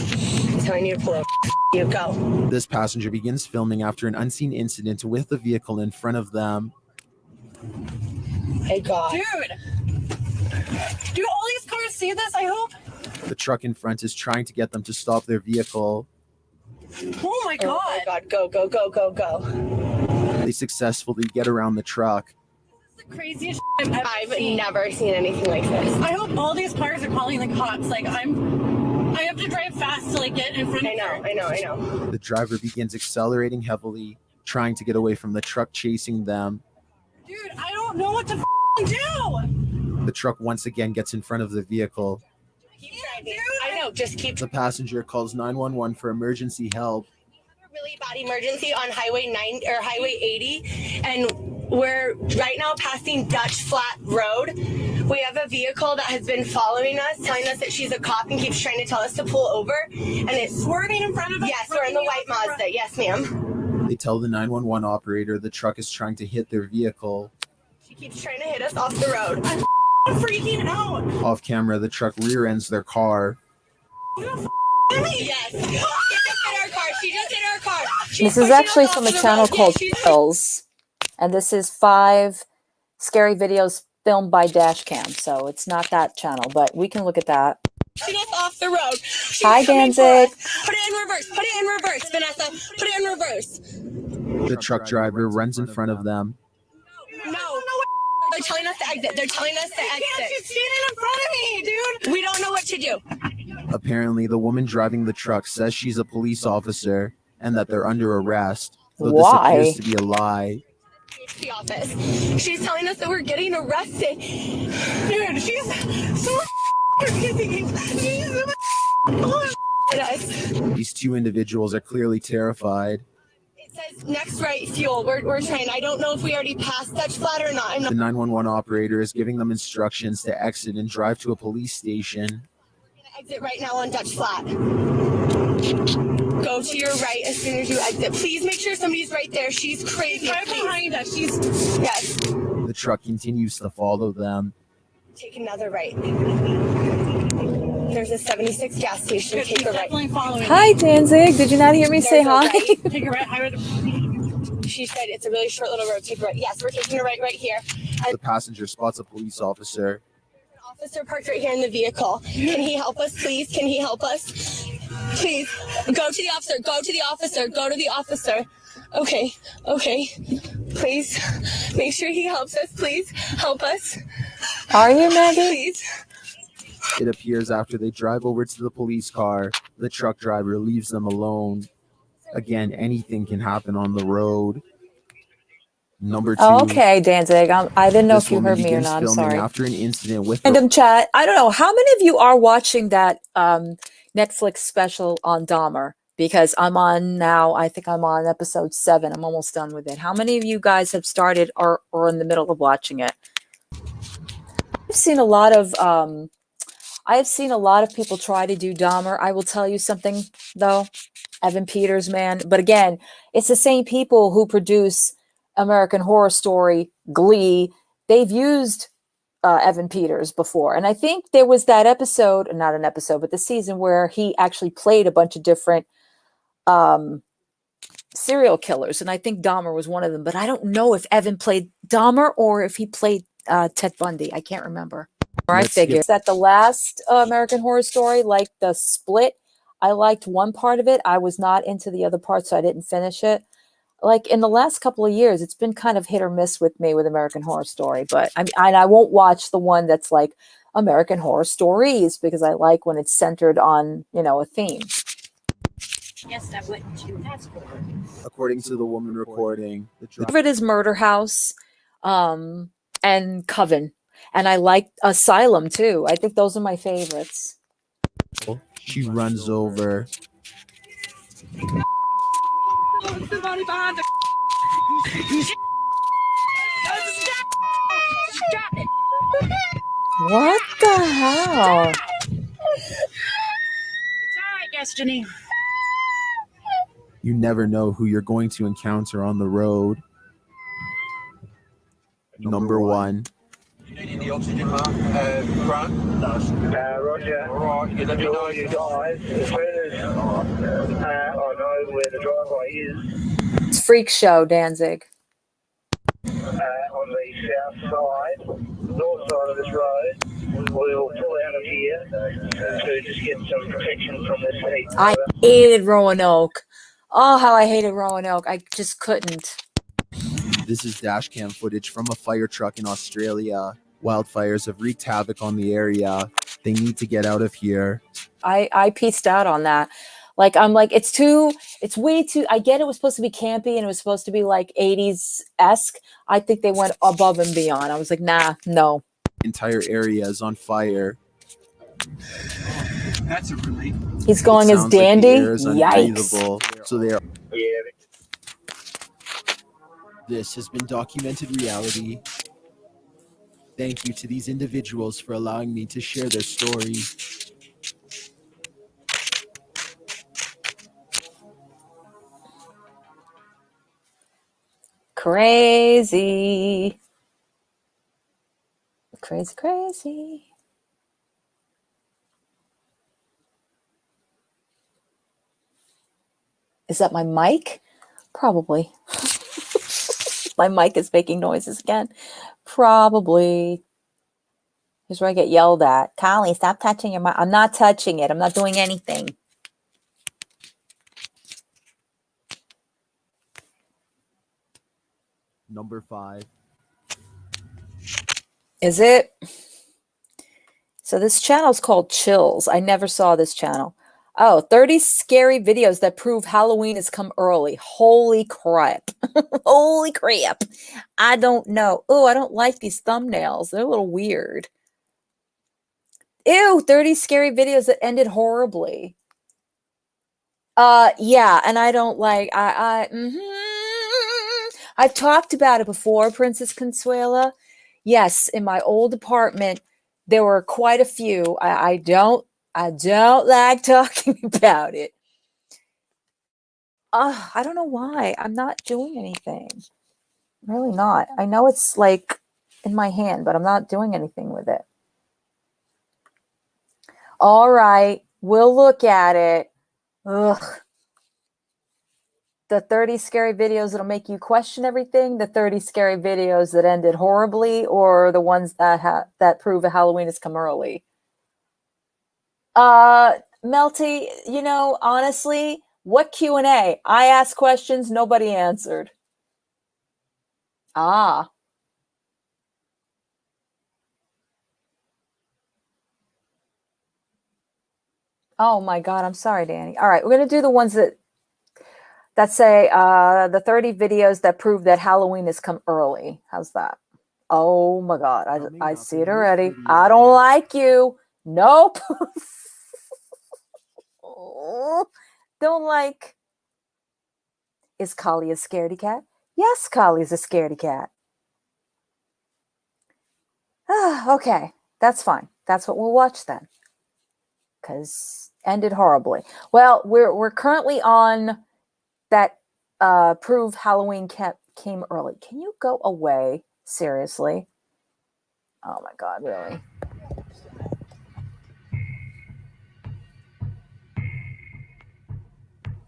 I'm telling you to pull up. You go. This passenger begins filming after an unseen incident with the vehicle in front of them. Hey, God. Dude! Do all these cars see this, I hope? The truck in front is trying to get them to stop their vehicle. Oh my God. Oh my God. Go, go, go, go, go. They successfully get around the truck. This is the craziest shit I've ever I've seen. never seen anything like this. I hope all these cars are calling the cops. Like, I have to drive fast to like get in front of her. I know. The driver begins accelerating heavily, trying to get away from the truck chasing them. Dude, I don't know what to do. The truck once again gets in front of the vehicle. Keep driving. I know. Just keep. The passenger calls 911 for emergency help. A really bad emergency on Highway 9 or Highway 80, and we're right now passing Dutch Flat Road. We have a vehicle that has been following us, telling us that she's a cop and keeps trying to tell us to pull over. And it's Swerving in front of us. yes, we're in the white Mazda. Yes, ma'am. They tell the 911 operator the truck is trying to hit their vehicle. She keeps trying to hit us off the road. I'm freaking out. Off camera, the truck rear ends their car. Yes. She just hit our car. She just hit our car. She's This is pushing actually us from off a the channel road. Yeah, called she's- Pills. And this is 5 scary videos filmed by Dashcam. So it's not that channel, but we can look at that. pushing us off the road. She's Hi, coming for Danzig. us. Put it in reverse. Put it in reverse, Vanessa. Put it in reverse. The truck driver runs in front of them. No. They're telling us to exit. They're telling us to exit. She's standing in front of me, dude. We don't know what to do. Apparently, the woman driving the truck says she's a police officer and that they're under arrest. Though Why? this appears to be a lie. The office. She's telling us that we're getting arrested. Dude, she's so These two individuals are clearly terrified. It says next right fuel. We're trying. I don't know if we already passed Dutch Flat or not. The 911 operator is giving them instructions to exit and drive to a police station. Exit right now on Dutch Flat. Go to your right as soon as you exit. Please make sure somebody's right there. She's crazy. Right behind us. She's yes. The truck continues to follow them. Take another right. There's a 76 gas station. good. Take She's a right. definitely following. Hi, Danzig. Did you not hear me say There's a hi? right. Take a right. Highway. She said it's a really short little road. Take a right. Yes, we're taking a right here. The passenger spots a police officer. An officer parked right here in the vehicle. Can he help us, please? Can he help us? Please. Go to the officer. Go to the officer. Go to the officer. Okay. Please. Make sure he helps us. Please. Help us. Are you, Maggie? Please. It appears after they drive over to the police car, the truck driver leaves them alone. Again, anything can happen on the road. Number 2. Oh, okay, Danzig. I didn't know This if you woman heard me or begins not. I'm filming sorry. after an incident with Random chat. I don't know. How many of you are watching that Netflix special on Dahmer? Because I'm on now. I think I'm on episode 7. I'm almost done with it. How many of you guys have started or in the middle of watching it? I've seen a lot of people try to do Dahmer. I will tell you something though, Evan Peters, man. But again, it's the same people who produce American Horror Story, Glee. They've used Evan Peters before. And I think there was that episode, not an episode, but the season where he actually played a bunch of different serial killers. And I think Dahmer was one of them. But I don't know if Evan played Dahmer or if he played Ted Bundy. I can't remember. I figured that the last American Horror Story, like the split, I liked one part of it. I was not into the other part, so I didn't finish it. Like in the last couple of years, it's been kind of hit or miss with me with American Horror Story. But I won't watch the one that's like American Horror Stories because I like when it's centered on, a theme. Yes, that wouldn't you? That's cool. According to the woman recording, My favorite is Murder House and Coven. And I like Asylum too. I think those are my favorites. she runs over. Somebody behind the. Stop it! What the hell? It's all right, Destiny. You never know who you're going to encounter on the road. Number 1. Needing the oxygen mark, front. Roger. Alright, you let me know. You guys, as soon as I know where the driveway is, It's Freak Show, Danzig. on the south side, north side of this road, we'll pull out of here to just get some protection from this heat. I hated Roanoke. Oh, how I hated Roanoke. I just couldn't. This is dashcam footage from a fire truck in Australia. Wildfires have wreaked havoc on the area. They need to get out of here. I pieced out on that. I'm like, it's way too, I get it was supposed to be campy and it was supposed to be like 80s-esque. I think they went above and beyond. I was like, nah, no. Entire area is on fire. That's a relief. He's going as Dandy? Like the air is Yikes. unbreathable. So they are. Yeah. This has been documented reality. Thank you to these individuals for allowing me to share their story. Crazy. Crazy, crazy. Is that my mic? Probably. My mic is making noises again. Probably. Here's where I get yelled at. Collie, stop touching your mic. I'm not touching it. I'm not doing anything. Number 5. Is it? So this channel is called Chills. I never saw this channel. Oh, 30 scary videos that prove Halloween has come early. Holy crap. Holy crap. I don't know. Oh, I don't like these thumbnails. They're a little weird. Ew, 30 scary videos that ended horribly. Yeah, and I don't like I've talked about it before, Princess Consuela. Yes, in my old apartment, there were quite a few. I don't like talking about it. I don't know why. I'm not doing anything. Really not. I know it's like in my hand, but I'm not doing anything with it. All right, we'll look at it. Ugh. The 30 scary videos that'll make you question everything, the 30 scary videos that ended horribly, or the ones that prove a Halloween has come early. Melty, honestly, what Q&A? I asked questions, nobody answered. Ah. Oh my God, I'm sorry, Danny. All right, we're going to do the ones that say the 30 videos that prove that Halloween has come early. How's that? Oh my God, I see it already. I don't like you. Nope. Don't like. Is Collie a scaredy cat? Yes, Collie's a scaredy cat. Okay, that's fine. That's what we'll watch then. Because ended horribly. Well, we're currently on that prove Halloween came early. Can you go away? Seriously? Oh my God, really?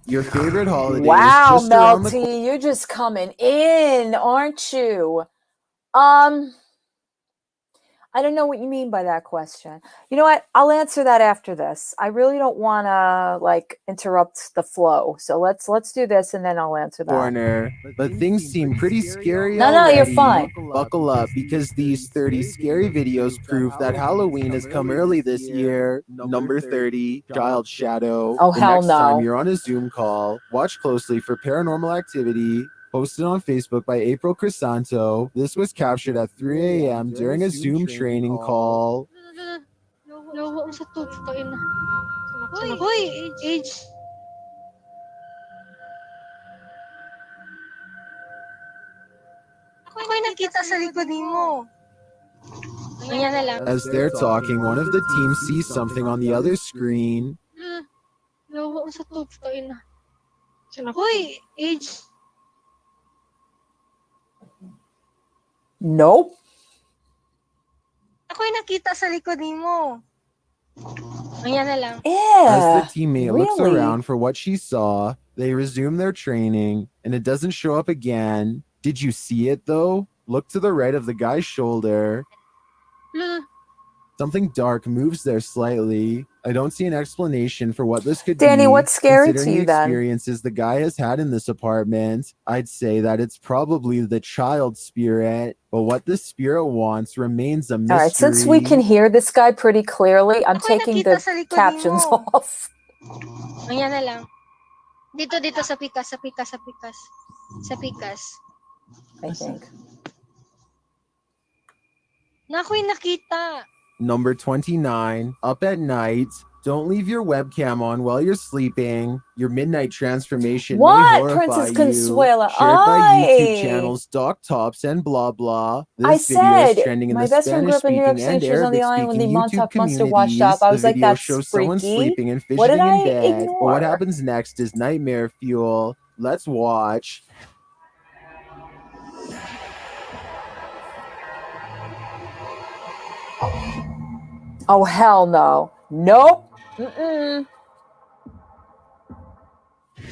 Your favorite holiday Wow, is just around the corner. Melty, you're just coming in, aren't you? I don't know what you mean by that question. You know what? I'll answer that after this. I really don't want to interrupt the flow. So let's do this and then I'll answer that. Corner, but things seem pretty scary No, already. you're fine. Buckle up because these 30 scary videos prove that Halloween has come early this year. Number 30, Child Shadow. Oh, the hell next no. time you're on a Zoom call, watch closely for paranormal activity. Posted on Facebook by April Crisanto. This was captured at 3 a.m. during a Zoom training call. Lawa mo sa tubs kain na. Hoy, age. Ako'y nakita sa likod mo. Ayan na lang. As they're talking, one of the team sees something on the other screen. Lawa mo sa tubs kain na. Hoy, age. Nope. Ako'y nakita sa likod mo. Ayan na lang. As the teammate looks really? around for what she saw, they resume their training, and it doesn't show up again. Did you see it, though? Look to the right of the guy's shoulder. Something dark moves there slightly. I don't see an explanation for what this could be. Danny, what's scary to Considering you the then? experiences the guy has had in this apartment, I'd say that it's probably the child spirit, but what the spirit wants remains a mystery. All right, since we can hear this guy pretty clearly, I'm taking the captions off. Ayan na lang. Dito sa pikas, sa pikas, sa pikas. Sa pikas. I think. Nako'y nakita. Number 29, up at night. Don't leave your webcam on while you're sleeping. Your midnight transformation may horrify Princess you. Consuela? Shared by YouTube channels Doc Tops and blah blah. This video is trending in my the best friend grew up in New York Spanish-speaking City. and She was on the island when the Arabic-speaking YouTube Montauk Monster communities. washed up. I was The like, video that's shows someone freaky. sleeping and What did fidgeting in I bed. ignore? But what happens next is nightmare fuel. Let's watch. Oh, hell no. Nope. Mm-mm.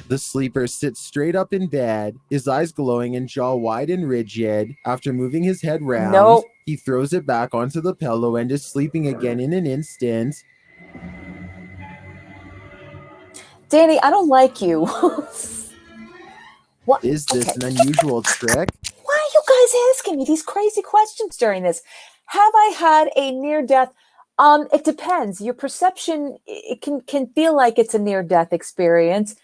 The sleeper sits straight up in bed, his eyes glowing and jaw wide and rigid. After moving his head round, he throws it back onto the pillow and is sleeping again in an instant. Danny, I don't like you. What? Is this an unusual trick? Why are you guys asking me these crazy questions during this? Have I had a near-death? It depends. Your perception, it can feel like it's a near-death experience.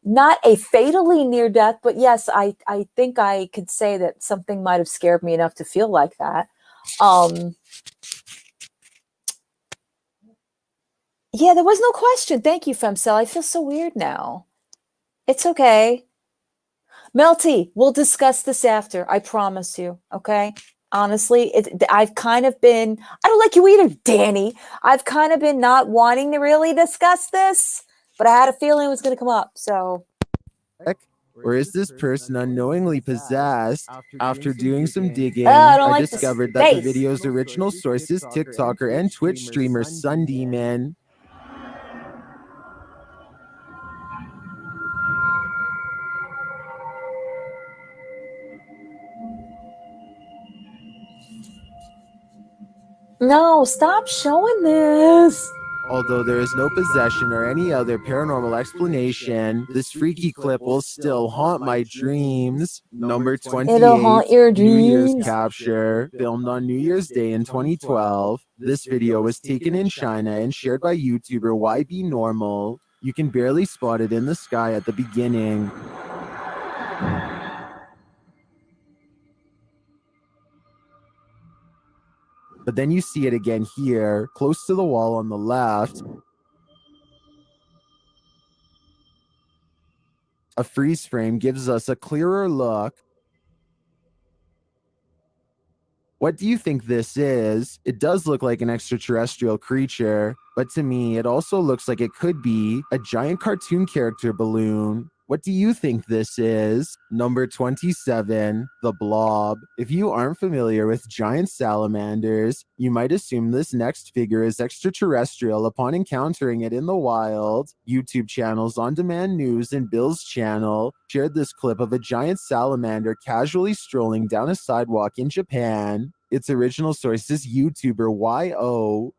Not a fatally near death, but yes, I think I could say that something might have scared me enough to feel like that. Yeah, there was no question. Thank you, Femcel. I feel so weird now. It's okay. Melty, we'll discuss this after. I promise you. Okay. Honestly, I've kind of been, I don't like you either, Danny. I've kind of been not wanting to really discuss this, but I had a feeling it was going to come up. So. Or is this person unknowingly possessed? After doing some digging, I don't I like discovered the that the face. video's original source is TikToker and Twitch streamer Sun Demon. No, stop showing this. Although there is no possession or any other paranormal explanation, this freaky clip will still haunt my dreams. Number 28, It'll haunt your New Year's dreams. capture, filmed on New Year's Day in 2012. This video was taken in China and shared by YouTuber YB Normal. You can barely spot it in the sky at the beginning. But then you see it again here, close to the wall on the left. A freeze frame gives us a clearer look. What do you think this is? It does look like an extraterrestrial creature, but to me, it also looks like it could be a giant cartoon character balloon. What do you think this is? Number 27, the Blob. If you aren't familiar with giant salamanders, you might assume this next figure is extraterrestrial upon encountering it in the wild. YouTube channels On Demand News and Bill's channel shared this clip of a giant salamander casually strolling down a sidewalk in Japan. Its original source is YouTuber YO.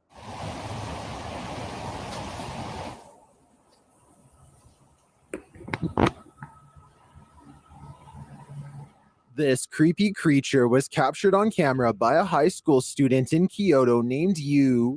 This creepy creature was captured on camera by a high school student in Kyoto named Yu.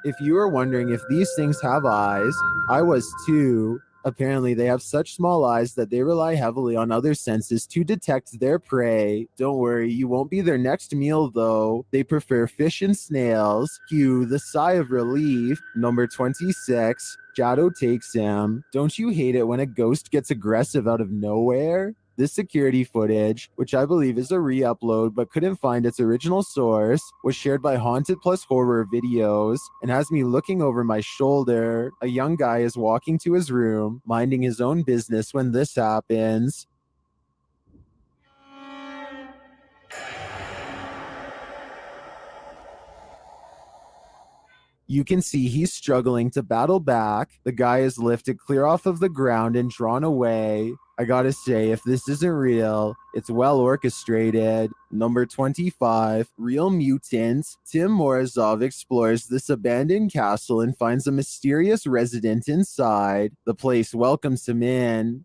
If you are wondering if these things have eyes, I was too. Apparently, they have such small eyes that they rely heavily on other senses to detect their prey. Don't worry, you won't be their next meal though. They prefer fish and snails. Cue the sigh of relief. Number 26, Shadow takes him. Don't you hate it when a ghost gets aggressive out of nowhere? This security footage, which I believe is a re-upload but couldn't find its original source, was shared by Haunted Plus Horror Videos and has me looking over my shoulder. A young guy is walking to his room, minding his own business when this happens. You can see he's struggling to battle back. The guy is lifted clear off of the ground and drawn away. I gotta say, if this isn't real, it's well orchestrated. Number 25, Real Mutant. Tim Morozov explores this abandoned castle and finds a mysterious resident inside. The place welcomes him in.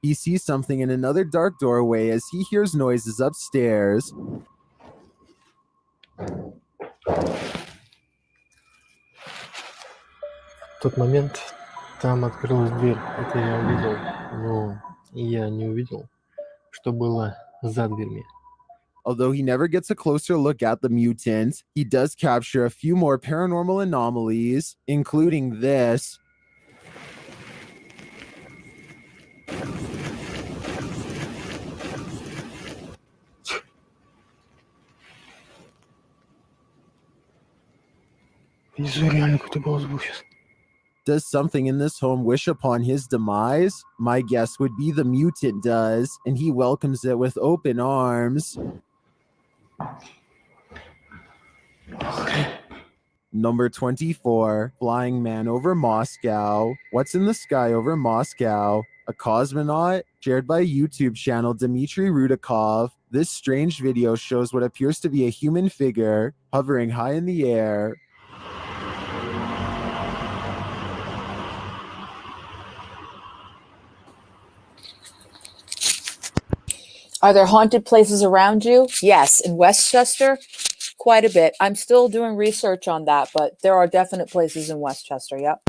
He sees something in another dark doorway as he hears noises upstairs. В тот момент там открылась дверь, это я увидел, но я не увидел, что было за дверьми. Although he never gets a closer look at the mutant, he does capture a few more paranormal anomalies, including this. Вижу реально какой-то голос был сейчас. Does something in this home wish upon his demise? My guess would be the mutant does, and he welcomes it with open arms. Number 24, Flying Man over Moscow. What's in the sky over Moscow? A cosmonaut? Shared by YouTube channel Dmitry Rudakov, this strange video shows what appears to be a human figure hovering high in the air. Are there haunted places around you? Yes, in Westchester, quite a bit. I'm still doing research on that, but there are definite places in Westchester, yep.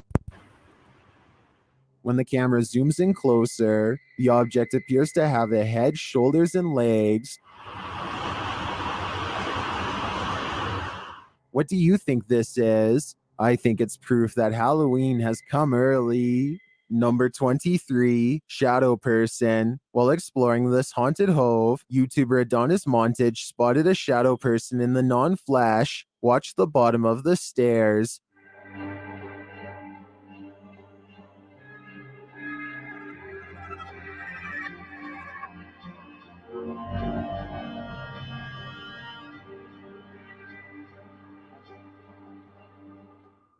When the camera zooms in closer, the object appears to have a head, shoulders, and legs. What do you think this is? I think it's proof that Halloween has come early. Number 23, Shadow Person. While exploring this haunted hove, YouTuber Adonis Montage spotted a shadow person in the non-flash. Watch the bottom of the stairs.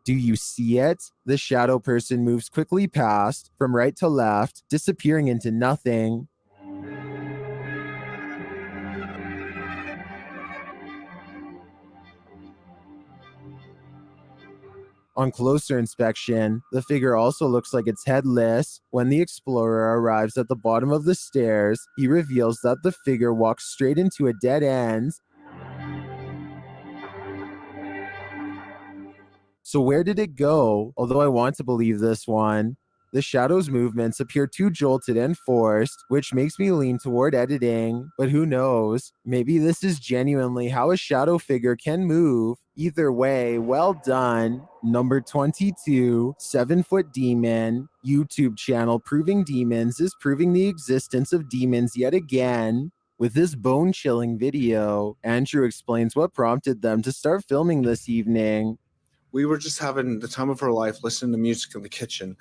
Do you see it? The shadow person moves quickly past, from right to left, disappearing into nothing. On closer inspection, the figure also looks like it's headless. When the explorer arrives at the bottom of the stairs, he reveals that the figure walks straight into a dead end. So where did it go? Although I want to believe this one. The shadow's movements appear too jolted and forced, which makes me lean toward editing, but who knows? Maybe this is genuinely how a shadow figure can move. Either way, well done. Number 22, 7-foot demon. YouTube channel Proving Demons is proving the existence of demons yet again. With this bone-chilling video, Andrew explains what prompted them to start filming this evening. We were just having the time of our life, listening to music in the kitchen,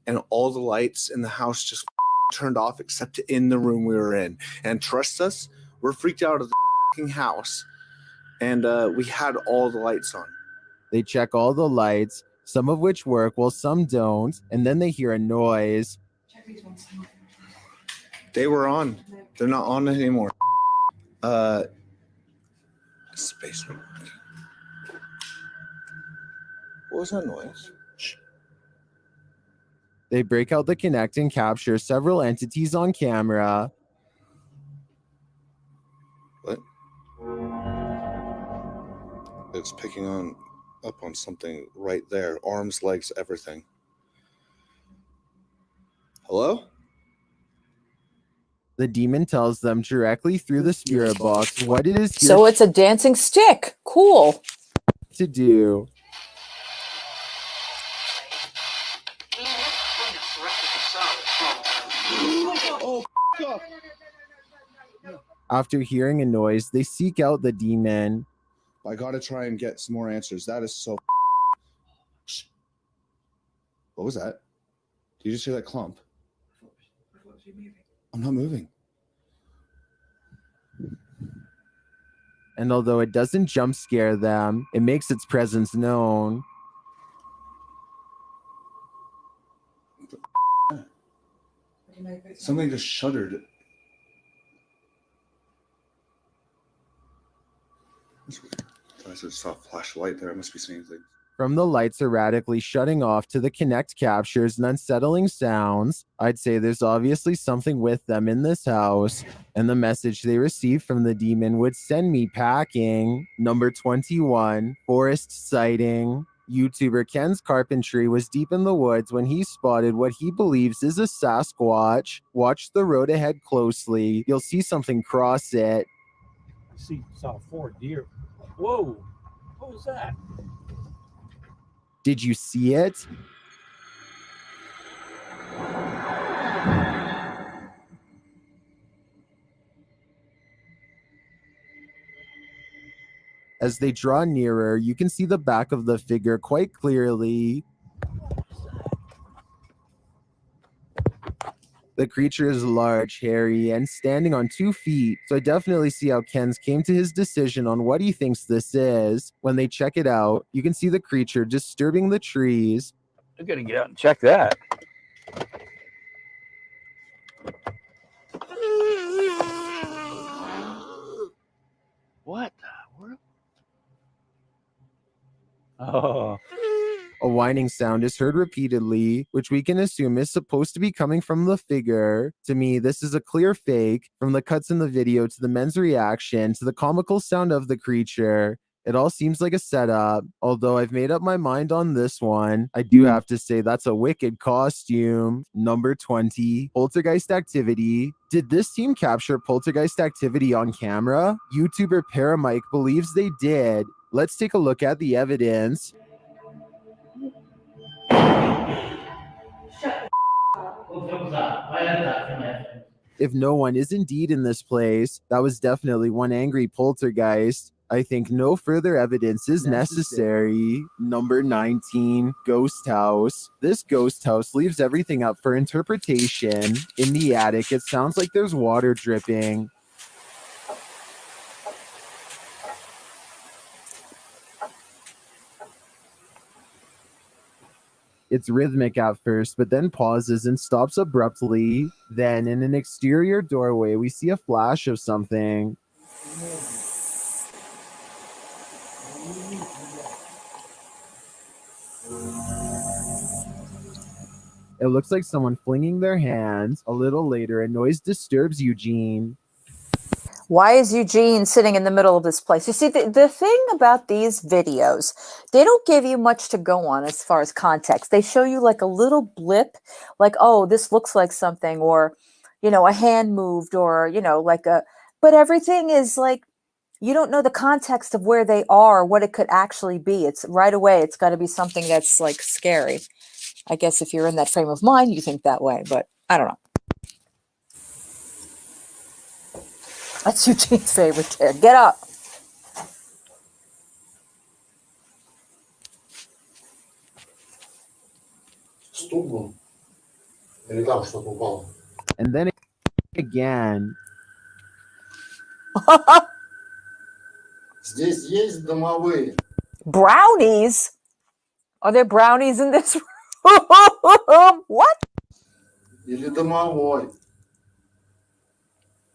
and all the lights in the house just turned off except in the room we were in. And trust us, we're freaked out of the house, and we had all the lights on. They check all the lights, some of which work while some don't, and then they hear a noise. They were on. They're not on anymore. Space. What was that noise? They break out the Kinect and capture several entities on camera. What? It's picking up on something right there. Arms, legs, everything. Hello? The demon tells them directly through the spirit box what it is here So it's a dancing stick. Cool. to do. After hearing a noise, they seek out the demon. I gotta try and get some more answers. That is so. What was that? Did you just hear that clump? I'm not moving. And although it doesn't jump scare them, it makes its presence known. Something just shuddered. I just saw a flashlight there. I must be seeing things. From the lights erratically shutting off to the Kinect captures and unsettling sounds, I'd say there's obviously something with them in this house, and the message they received from the demon would send me packing. Number 21, forest sighting. YouTuber Ken's Carpentry was deep in the woods when he spotted what he believes is a Sasquatch. Watch the road ahead closely. You'll see something cross it. Saw 4 deer. Whoa, what was that? Did you see it? As they draw nearer, you can see the back of the figure quite clearly. The creature is large, hairy, and standing on 2 feet, so I definitely see how Ken's came to his decision on what he thinks this is. When they check it out, you can see the creature disturbing the trees. I'm gonna get out and check that. whining sound is heard repeatedly, which we can assume is supposed to be coming from the figure. To me, this is a clear fake. From the cuts in the video to the men's reaction to the comical sound of the creature, it all seems like a setup. Although I've made up my mind on this one, I do have to say that's a wicked costume. Number 20, poltergeist activity. Did this team capture poltergeist activity on camera? YouTuber Paramike believes they did. Let's take a look at the evidence. If no one is indeed in this place, that was definitely one angry poltergeist. I think no further evidence is necessary. Number 19, ghost house. This ghost house leaves everything up for interpretation. In the attic, it sounds like there's water dripping. It's rhythmic at first, but then pauses and stops abruptly. Then, in an exterior doorway, we see a flash of something. It looks like someone flinging their hands. A little later, a noise disturbs Eugene. Why is Eugene sitting in the middle of this place? You see, the thing about these videos, they don't give you much to go on as far as context. They show you like a little blip, like, oh, this looks like something, or, you know, a hand moved, or, you know, like a, but everything is like, you don't know the context of where they are, what it could actually be. It's right away, it's got to be something that's like scary. I guess if you're in that frame of mind, you think that way, but I don't know. That's Eugene's favorite kid. Get up. Стук был? Или там что-то упало? And then again. Здесь есть домовые. Brownies? Are there brownies in this room? What? Или домовой.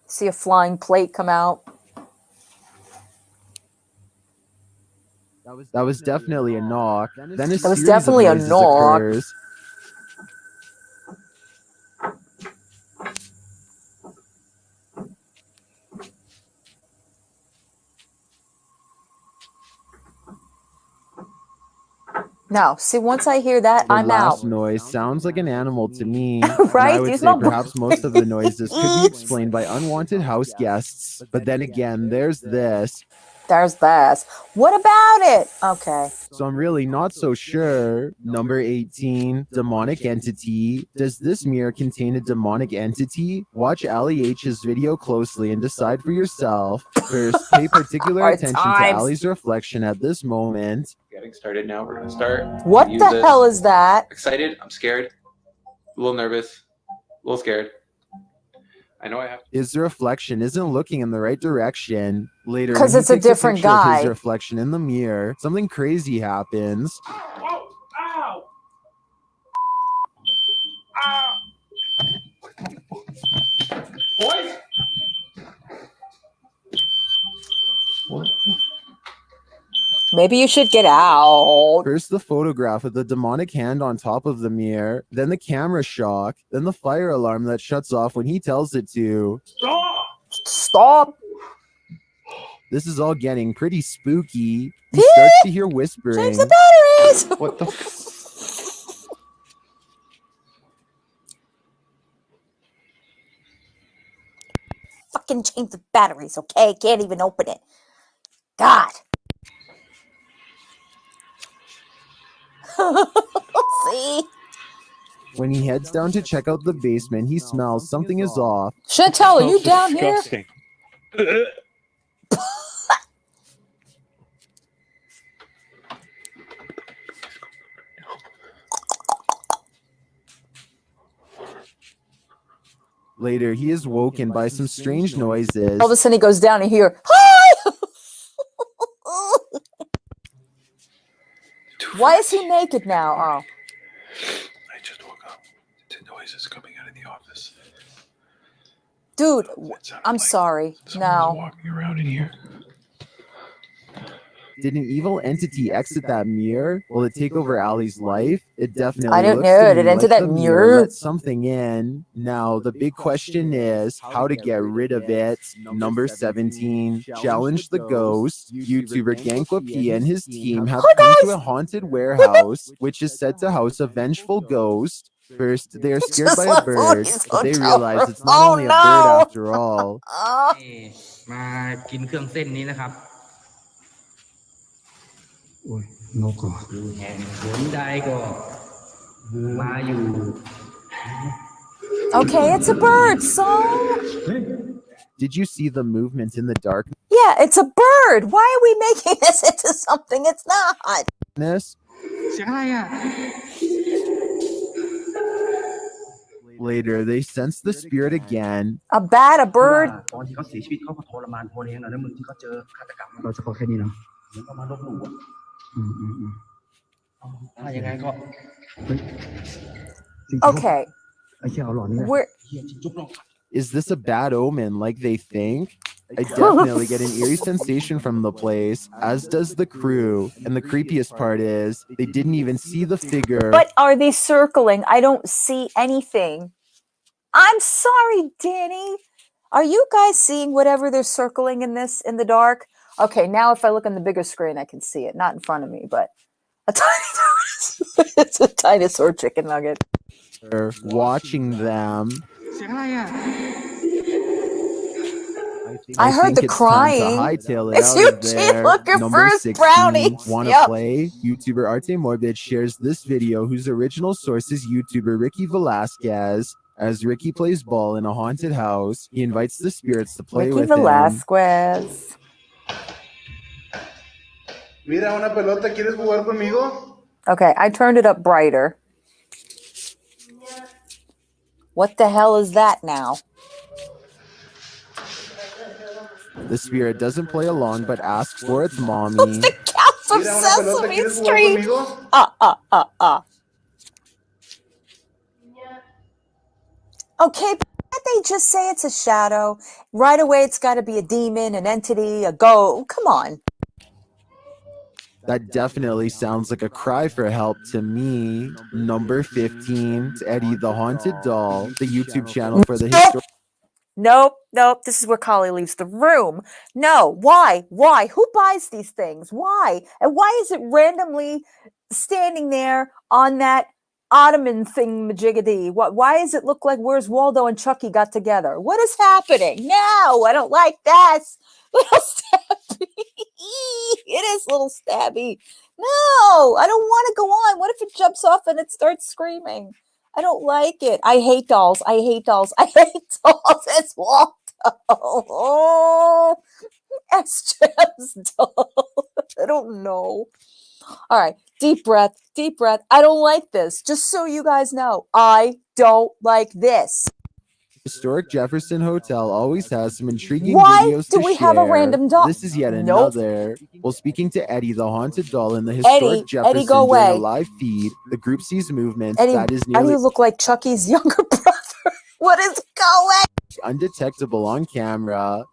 See a flying plate come out. That was definitely a knock. Then a That was series definitely of a noises knock. occurs. No, see, once I hear that, The I'm last out. noise sounds like an animal to me. Right? And I would say perhaps most of the noises could be explained by unwanted house guests. But then again, there's this. There's this. What about it? Okay. So I'm really not so sure. Number 18, demonic entity. Does this mirror contain a demonic entity? Watch Ali H's video closely and decide for yourself. First, pay particular attention to Ali's reflection at this moment. Getting started now. We're gonna start. What the hell is that? Excited. I'm scared. A little nervous. A little scared. I know I have. His reflection isn't looking in the right direction. Later, 'Cause when he it's a takes different picture of guy. his reflection in the mirror, something crazy happens. Ow! Ow! Boys. What? Maybe you should get out. First, the photograph of the demonic hand on top of the mirror, then the camera shock, then the fire alarm that shuts off when he tells it to. Stop! Stop! This is all getting pretty spooky. He starts to hear whispering. Change the batteries! What the Fucking change the batteries, okay? Can't even open it. God. See? When he heads down to check out the basement, he smells something is off. Chantel, are you down here? Later, he is woken by some strange noises. All of a sudden he goes down and here. Hi! Why is he naked now? Oh. I just woke up to noises coming out of the office. Dude, I'm sorry. No. Walking around in here. Did an evil entity exit that mirror? Will it take over Allie's life? It definitely I don't looks know. to Did it me enter like that the mirror mirror? let something in. Now, the big question is how to get rid of it. Number 17, challenge the ghost. YouTuber Gankwa P and his team have come to a haunted warehouse, which is said to house a vengeful ghost. First, they are scared by a bird, but they realize it's not only a bird after all. มากินเครื่องเส้นนี้นะครับ โอ้ยนกก่อนแห่งผลใดก็มาอยู่ Okay, it's a bird, so. Did you see the movement in the darkness? Yeah, it's a bird. Why are we making this into something it's not? เสียงอะไรอ่ะ Later, they sense the spirit again. A bat, a bird. ตอนที่เขาเสียชีวิตเขาก็ทรมานพอเลี้ยงนะแล้วมึงที่เขาเจอฆาตกรรมเราจะขอแค่นี้เนาะเหมือนเขามาลบหลู่อ่ะถ้าอย่างนั้นก็ Okay. ไอ้เชี่ยเอาหลอนนี่ We're... Is this a bad omen like they think? I definitely get an eerie sensation from the place, as does the crew. And the creepiest part is, they didn't even see the figure. But are they circling? I don't see anything. I'm sorry, Danny. Are you guys seeing whatever they're circling in this in the dark? Okay, now if I look on the bigger screen, I can see it. Not in front of me, but a tiny it's a dinosaur chicken nugget. Watching them. เสียงอะไรอ่ะ I heard the crying. It's Eugene looking for his brownies. Wanna play? YouTuber Arte Morbid shares this video, whose original source is YouTuber Ricky Velasquez. As Ricky plays ball in a haunted house, he invites the spirits to play with Velasquez. Mira una pelota, ¿quieres jugar conmigo? Okay, I turned it up brighter. What the hell is that now? The spirit doesn't play along, but asks for its mommy. It's the cows of Sesame Street. Okay, but can't they just say it's a shadow? Right away, it's got to be a demon, an entity, a ghost. Come on. That definitely sounds like a cry for help to me. Number 15, Eddie the Haunted Doll, the YouTube channel for the historical. Nope. This is where Kali leaves the room. No. Why? Who buys these things? Why? And why is it randomly standing there on that ottoman thing majiggity? Why does it look like Where's Waldo and Chucky got together? What is happening? No, I don't like this. Little stabby. It is little stabby. No, I don't want to go on. What if it jumps off and it starts screaming? I don't like it. I hate dolls. It's Waldo. It's Jim's doll. I don't know. All right. Deep breath. I don't like this. Just so you guys know, I don't like this. Historic Jefferson Hotel always has some intriguing Why videos do to we share. have a random doll? This is yet Nope. another. Well, speaking to Eddie, the haunted doll in the historic Jefferson Eddie, go during away. a live feed, the group sees movements Eddie, that is Eddie, nearly you look like Chucky's younger brother. What is going? Undetectable on camera.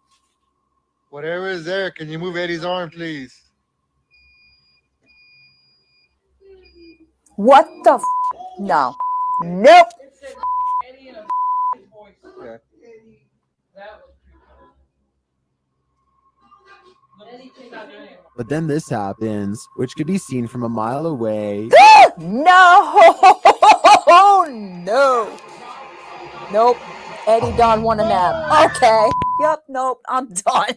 Whatever is there, can you move Eddie's arm, please? What the No. Nope. But then this happens, which could be seen from a mile away. No. Nope. Eddie Don want a nap. Okay. Yep. Nope. I'm done.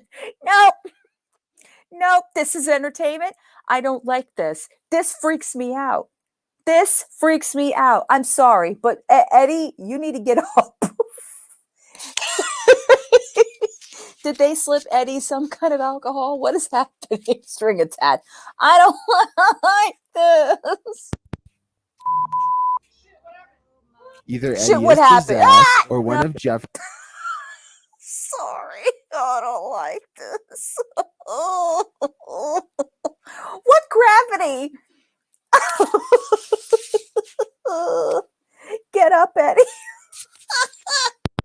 Nope. This is entertainment. I don't like this. This freaks me out. I'm sorry, but Eddie, you need to get up. Did they slip Eddie some kind of alcohol? What is happening? String attached. I don't like this. Either Eddie is possessed or one of Jeff. Sorry, I don't like this. What gravity? Get up, Eddie.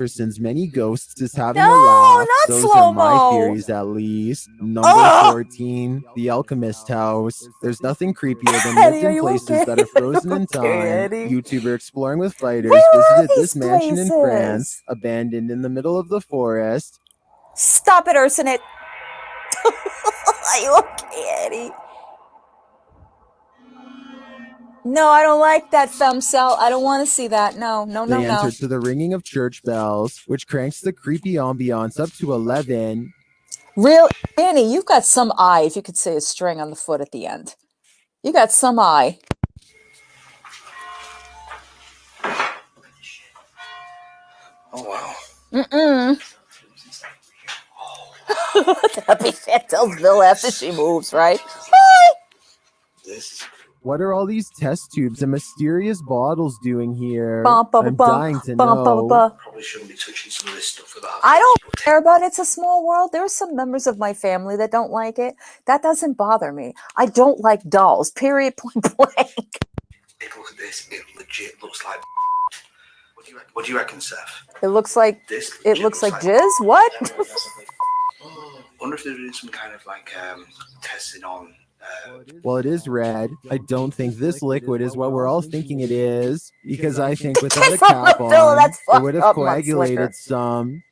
person's many ghosts is having No, a laugh. not Those are my slow-mo. theories, at least. Number 14, the Alchemist House. There's nothing creepier than Eddie, lived are in you places okay? that are frozen in Okay, time. Eddie. YouTuber Exploring with Fighters Where are visited these this mansion in France, places? abandoned in the middle of the forest. Stop it, Ursinit. Are you okay, Eddie? No, I don't like that thumb cell. I don't want to see that. No, no, no, They no. enter to the ringing of church bells, which cranks the creepy ambiance up to 11. Real Annie, you've got some eye, if you could say a string on the foot at the end. You got some eye. Oh, wow. Mm-mm. Happy Fan tells Bill after she moves, right? Hi. What are all these test tubes and mysterious bottles doing here? Bum, ba, ba, I'm bum, dying to bum, ba, ba, know. ba. Probably shouldn't be touching some of this stuff without. I don't care about It's a Small World. There are some members of my family that don't like it. That doesn't bother me. I don't like dolls, period, point blank. Take a look at this. It legit looks like. What do you reckon, Seth? It looks like This it looks like jizz. What? I wonder if they're doing some kind of like testing on. Well, it is red. I don't think this liquid is what we're all thinking it is, because I think without a cap Bill, on, that's it would have fucked up, coagulated Mudslicker. some.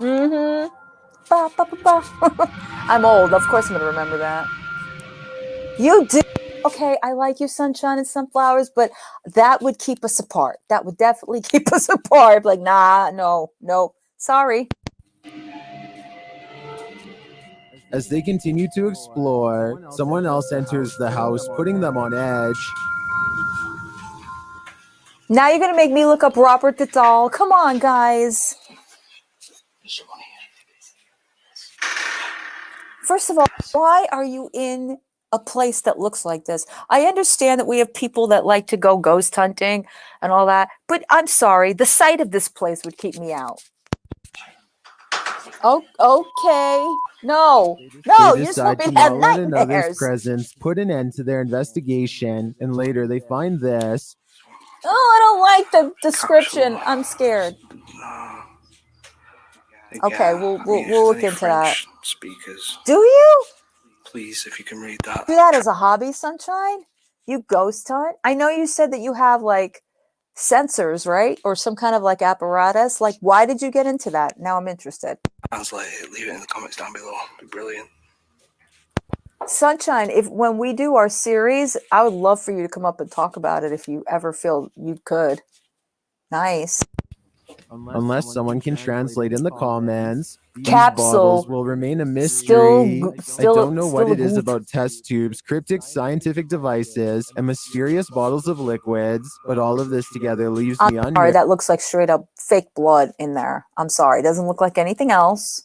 Mm-hmm. Ba, ba, ba, ba. I'm old. Of course I'm going to remember that. You do. Okay, I like you, Sunshine and Sunflowers, but that would keep us apart. That would definitely keep us apart. Like, nah, no, no. Sorry. As they continue to explore, someone else enters the house, putting them on edge. Now you're going to make me look up Robert the Doll. Come on, guys. First of all, why are you in a place that looks like this? I understand that we have people that like to go ghost hunting and all that, but I'm sorry, the sight of this place would keep me out. Oh, okay. No, They you just decide want me to to have not let another's nightmares. presence put an end to their investigation, and later they find this. Oh, I don't like the description. I'm scared. Okay, we'll look into that. Speakers. Do you? Please, if you can read that. Do that as a hobby, Sunshine? You ghost hunt? I know you said that you have like sensors, right? Or some kind of like apparatus. Like, why did you get into that? Now I'm interested. Translate it. Leave it in the comments down below. It'd be brilliant. Sunshine, if when we do our series, I would love for you to come up and talk about it if you ever feel you could. Nice. Unless someone can translate in the comments, these Capsule. bottles will remain a mystery. I don't know what it is good. about test tubes, cryptic scientific devices, and mysterious bottles of liquids, but all of this together leaves me I'm sorry, that looks like straight up fake blood in there. I'm sorry. It doesn't look like anything else.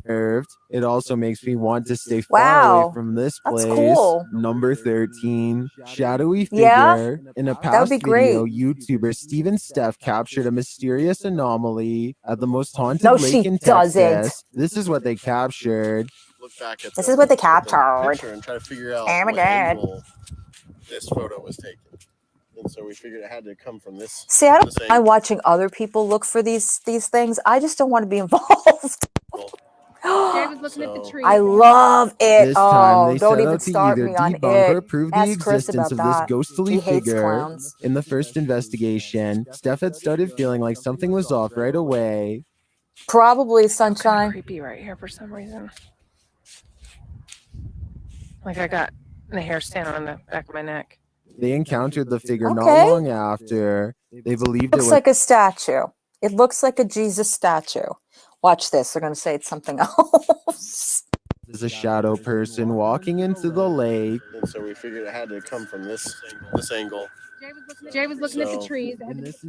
unnerved. It also makes me want to stay far Wow. away from this That's place. cool. Number 13, shadowy figure. Yeah? In a That would past be video, great. YouTuber Steven Steff captured a mysterious anomaly at the most haunted No, lake she in doesn't. Texas. This is what they captured. Look back at This is what they the captured. picture and try to figure out Oh my what God. angle this photo was taken. And so we figured it had to come from this. See, I don't this mind angle. watching other people look for these things. I just don't want to be involved. Jay was looking at the tree. I love it. This time, Oh, they don't set even out to start either me on debunk or it. prove the Ask Chris existence about of this that. ghostly He hates figure. clowns. In the first investigation, Steph had started feeling like something was off right away. Probably Sunshine. Creepy right here for some reason. Like I got the hair standing on the back of my neck. They encountered the figure not Okay. long after. They believed it Looks was like a statue. It looks like a Jesus statue. Watch this. They're going to say it's something else. a shadow person walking into the lake. And so we figured it had to come from this angle. Jay was looking at the So- trees.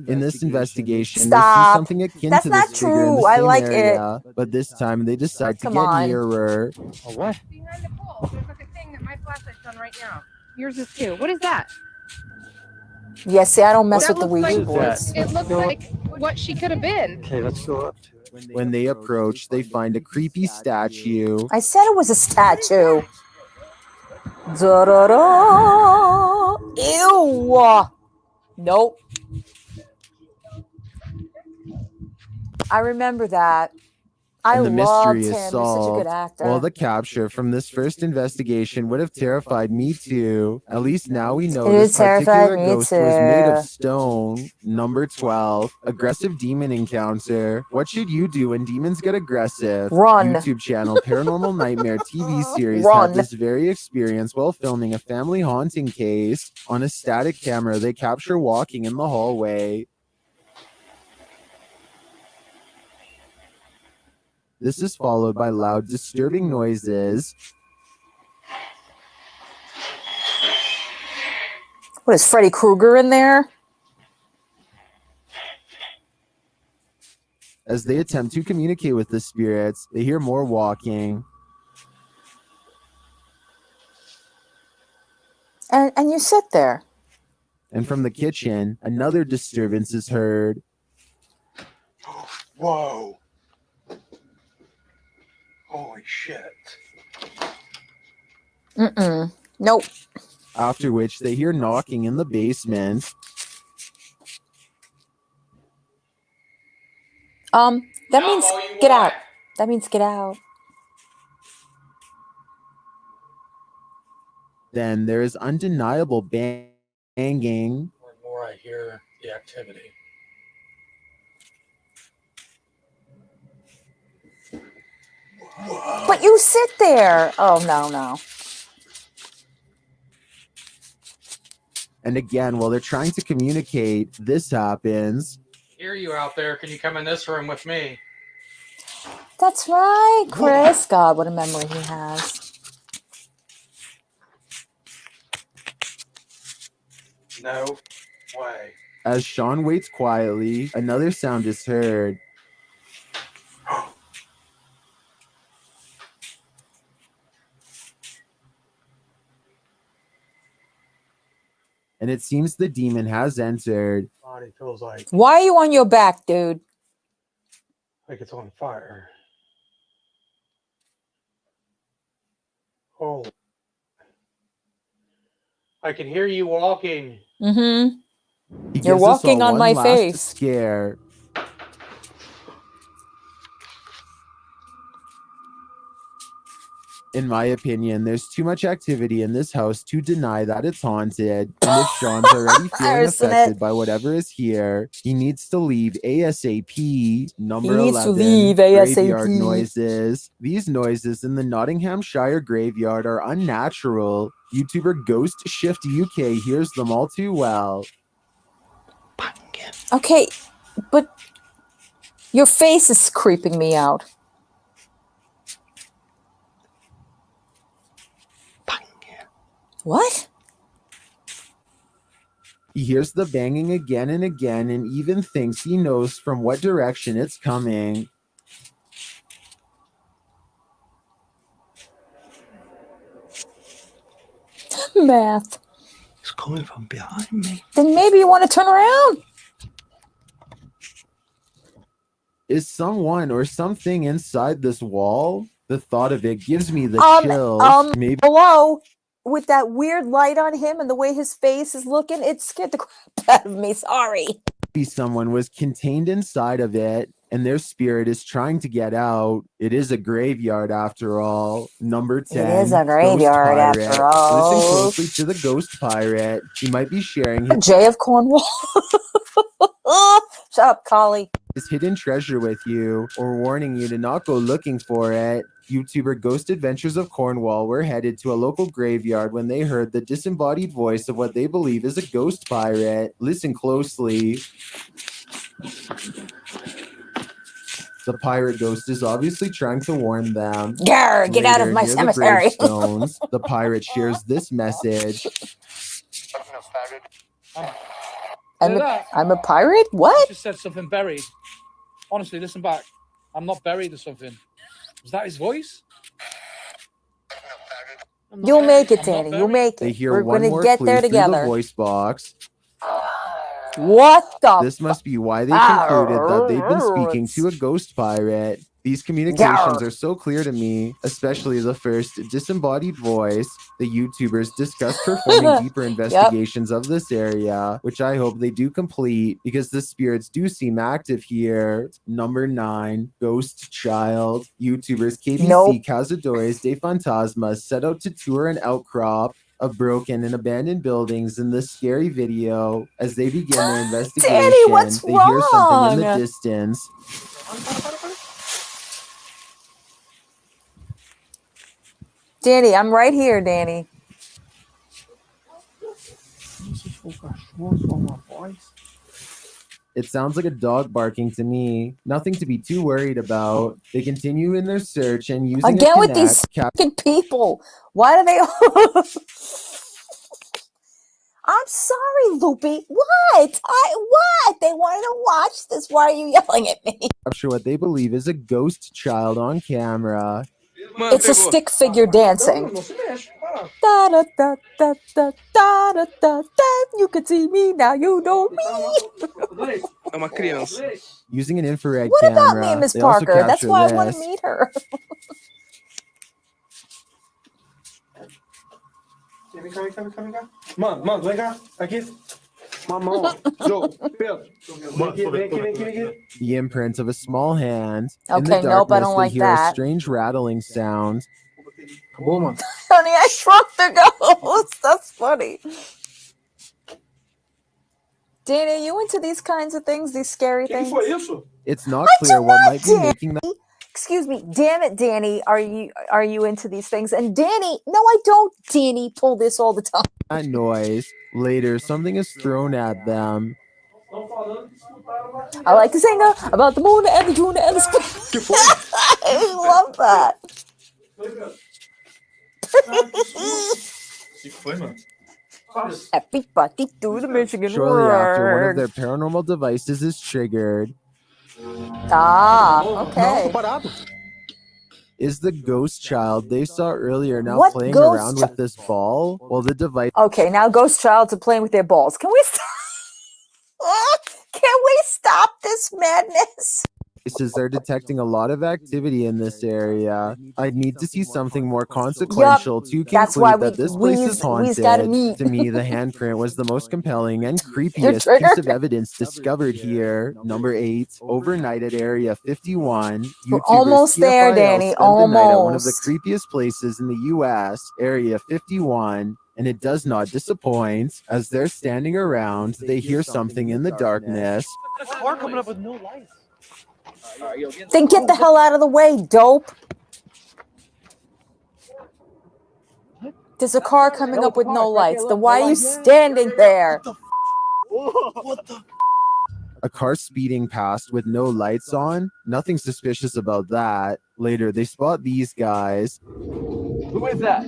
In this investigation, they see Stop. something akin That's to not this figure in the true. I same like area, but this time they decide to Come get on. nearer. What? Behind the pole. There's like a thing that my flashlight's on right now. Yours is too. What is that? Yeah, see, I don't mess That with the looks Ouija like- boards. It looks like what she could have been. Okay, let's go up. When they approach, they find a creepy statue. I said it was a statue. Da-da-da. Ew. Nope. I remember that. I And the loved mystery him. is He's such a good solved. actor. Well, the capture from this first investigation would have terrified me too. At least now we know It this terrified particular me ghost was made of too. stone. Number 12, aggressive demon encounter. What should you do when demons get aggressive? Run. YouTube channel Paranormal Nightmare TV series Run. had this very experience while filming a family haunting case. On a static camera, they capture walking in the hallway. This is followed by loud, disturbing noises. What is Freddy Krueger in there? As they attempt to communicate with the spirits, they hear more walking. And you sit there. And from the kitchen, another disturbance is heard. Whoa. Holy shit. Mm-mm. Nope. After which they hear knocking in the basement. That means get out. That means get out. Then there is undeniable banging. More and more I hear the activity. But you sit there. Oh, no. And again, while they're trying to communicate, this happens. Hear you out there. Can you come in this room with me? That's right, Chris. God, what a memory he has. No way. As Sean waits quietly, another sound is heard. And it seems the demon has entered. Body feels like Why are you on your back, dude? it's on fire. Oh. I can hear you walking. Mm-hmm. He You're gives us walking all on one my last face. Scare. In my opinion, there's too much activity in this house to deny that it's haunted. And if Sean's already feeling affected by whatever is here, he needs to leave ASAP. Number 11, graveyard noises. These noises in the Nottinghamshire graveyard are unnatural. YouTuber Ghost Shift UK hears them all too well. Okay, but your face is creeping me out. What? He hears the banging again and again and even thinks he knows from what direction it's coming. Math. It's coming from behind me. Then maybe you want to turn around. Is someone or something inside this wall? The thought of it gives me the chills. Maybe Hello? With that weird light on him and the way his face is looking, it scared the crap out of me. Sorry. someone was contained inside of it and their spirit is trying to get out. It is a graveyard after all. Number 10. It is a graveyard after all. Listen closely to the ghost pirate. He might be sharing his Jay of Cornwall. Shut up, Collie. His hidden treasure with you or warning you to not go looking for it. YouTuber Ghost Adventures of Cornwall were headed to a local graveyard when they heard the disembodied voice of what they believe is a ghost pirate. Listen closely. The pirate ghost is obviously trying to warn them. Yarr, get out of my near the cemetery. gravestones, the pirate shares this message. I'm a pirate? What? You just said something buried. Honestly, listen back. I'm not buried or something. Was that his voice? You'll make it, Danny. You'll make it. They hear We're one gonna more get clue there through together. the voice box. What the? This must be why they concluded that they've been speaking to a ghost pirate. These communications are so clear to me, especially the first disembodied voice. The YouTubers discuss performing deeper investigations of this area, which I hope they do complete because the spirits do seem active here. Number 9, Ghost Child. YouTubers KBC Cazadores de Fantasmas set out to tour an outcrop of broken and abandoned buildings in this scary video. As they begin their investigation, Danny, what's they hear something in the wrong? distance. Danny, I'm right here, Danny. It sounds like a dog barking to me. Nothing to be too worried about. They continue in their search and using Again a with these Kinect, fucking people. Why do they all... I'm sorry, Loopy. What? What? They wanted to watch this. Why are you yelling at me? capture what they believe is a ghost child on camera. It's a stick figure dancing. Da, da, da, da, da, da, da, da, da. You can see me now. You know me. Using an infrared What camera. about me and Miss They also Parker? That's capture why I this. want to meet her. Mano, vem cá, aqui. Mamão, Joe, Pedro. The imprint of a small hand. In Okay, the nope, I darkness, don't they like hear a that. strange rattling sound. Honey, I shrunk the ghost. That's funny. Danny, are you into these kinds of things, these scary things? It's not clear what might be making that Excuse me. Damn it, Danny. Are you into these things? And Danny, no, I don't, Danny, pull this all the time. noise. Later, something is thrown at them. I like to sing about the moon and the June and the spring. I love that. Everybody do the Michigan Shortly after, one of word. their paranormal devices is triggered. Ah, okay. Is the ghost child they saw earlier now What playing ghost around with this ball? Well, the device Okay, now ghost childs are playing with their balls. Can we stop? Can we stop this madness? devices are detecting a lot of activity in this area. I'd need to see something more consequential to That's why conclude that this place is we's gotta haunted. meet. To me, the handprint was the most compelling and You're creepiest piece triggered. of evidence discovered here. Number 8, overnight at Area 51. We're YouTubers almost there, TFIL Danny. spent the night at one of the Almost. creepiest places in the US, Area 51. And it does not disappoint. As they're standing around, they hear something in the darkness. There's a car coming up with no lights. Then get the hell out of the way, dope. There's a car coming up with no lights. Then why are you standing there? A car speeding past with no lights on. Nothing suspicious about that. Later, they spot these guys. Who is that?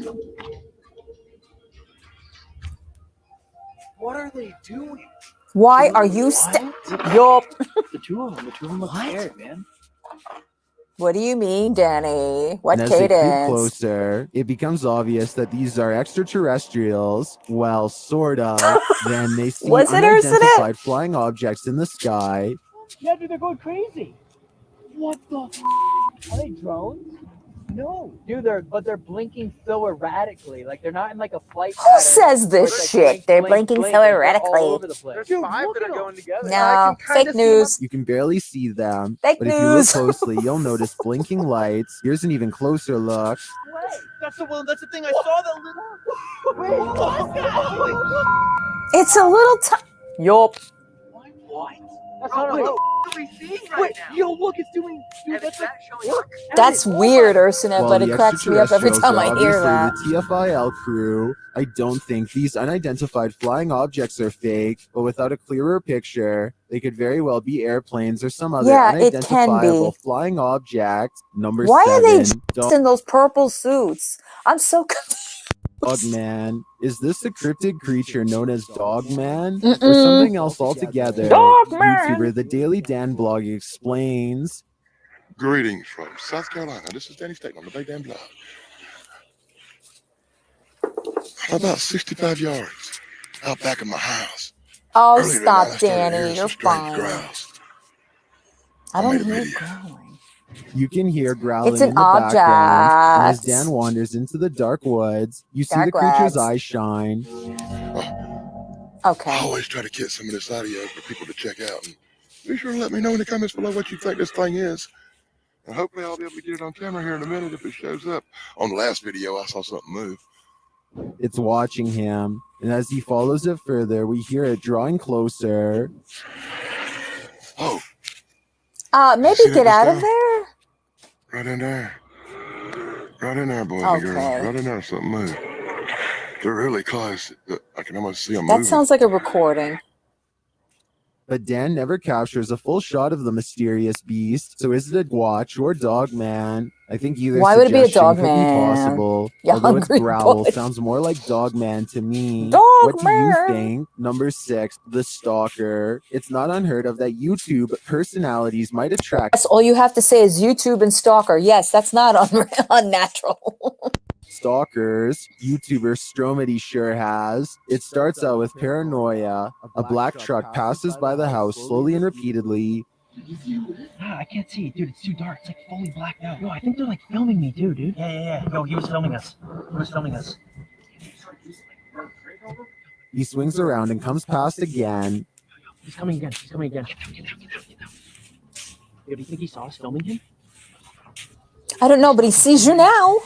What are they doing? Why are you Yup. The two of them look scared, man. What do you mean, Danny? What And as they creep cadence? closer, it becomes obvious that these are extraterrestrials. Well, sort of. Then they see Was it or isn't it? unidentified flying objects in the sky. Yeah, dude, they're going crazy. What the f? Are they drones? No, dude, they're blinking so erratically. Like they're not in like a flight. Who says this shit? They're blinking so erratically. There's 5 that are going together. No, fake news. You can barely see them. Fake but if you look news. closely, you'll notice blinking lights. Here's an even closer look. That's the one. That's the thing I saw. That little. Wait, what was that? It's a little Yup. What? That's not what are we seeing right now? Yo, look, it's doing. Dude, that's like. That's weird, Ursula, While but the it cracks me up every extraterrestrials time are I hear obviously that. the TFIL crew, I don't think these unidentified flying objects are fake, but without a clearer picture, they could very well be airplanes or some other Yeah, it can unidentifiable be. flying object. Number Why are they 7, dressed in those purple suits? I'm so confused. Dogman. Is this the cryptid creature known as Dogman? Mm-mm. Or something else altogether? Dogman! YouTuber The Daily Dan Blog explains. Greetings from South Carolina. This is Danny Staten on the Big Dan Blog. About 65 yards out back of my house. Oh, Earlier stop, tonight, I started Danny. hearing You're some strange fine. growls. I don't made a hear video. growling. You can hear growling It's an in the background, and as object. Dan wanders into the dark woods, you see the Dark creature's woods. eyes shine. Okay. I always try to get some of this audio for people to check out. And be sure to let me know in the comments below what you think this thing is. And hopefully I'll be able to get it on camera here in a minute if it shows up. On the last video, I saw something move. It's watching him, and as he follows it further, we hear it drawing closer. Oh, Maybe see that get just out of now? there. Right in there. Right in there, boys and girls. Okay. Right in there, something moved. They're really close. I can almost see them That moving. sounds like a recording. But Dan never captures a full shot of the mysterious beast, so is it a Gwatch or Dog Man? I think either Why would it be a suggestion dog could man? be possible, You although its hungry growl boy. sounds more like Dog Man to me. Dog What do you man. think? Number 6, The Stalker. It's not unheard of that YouTube personalities might attract That's all you have to say is YouTube and stalker. Yes, that's not unnatural. stalkers. YouTuber Stromedy sure has. It starts out with paranoia. A black truck passes by the house slowly and repeatedly. I can't see, dude. It's too dark. It's like fully blacked out. Yo, I think they're like filming me too, dude. Yeah. Yo, he was filming us. He swings around and comes past again. He's coming again. Yo, do you think he saw us filming him? I don't know, but he sees you now.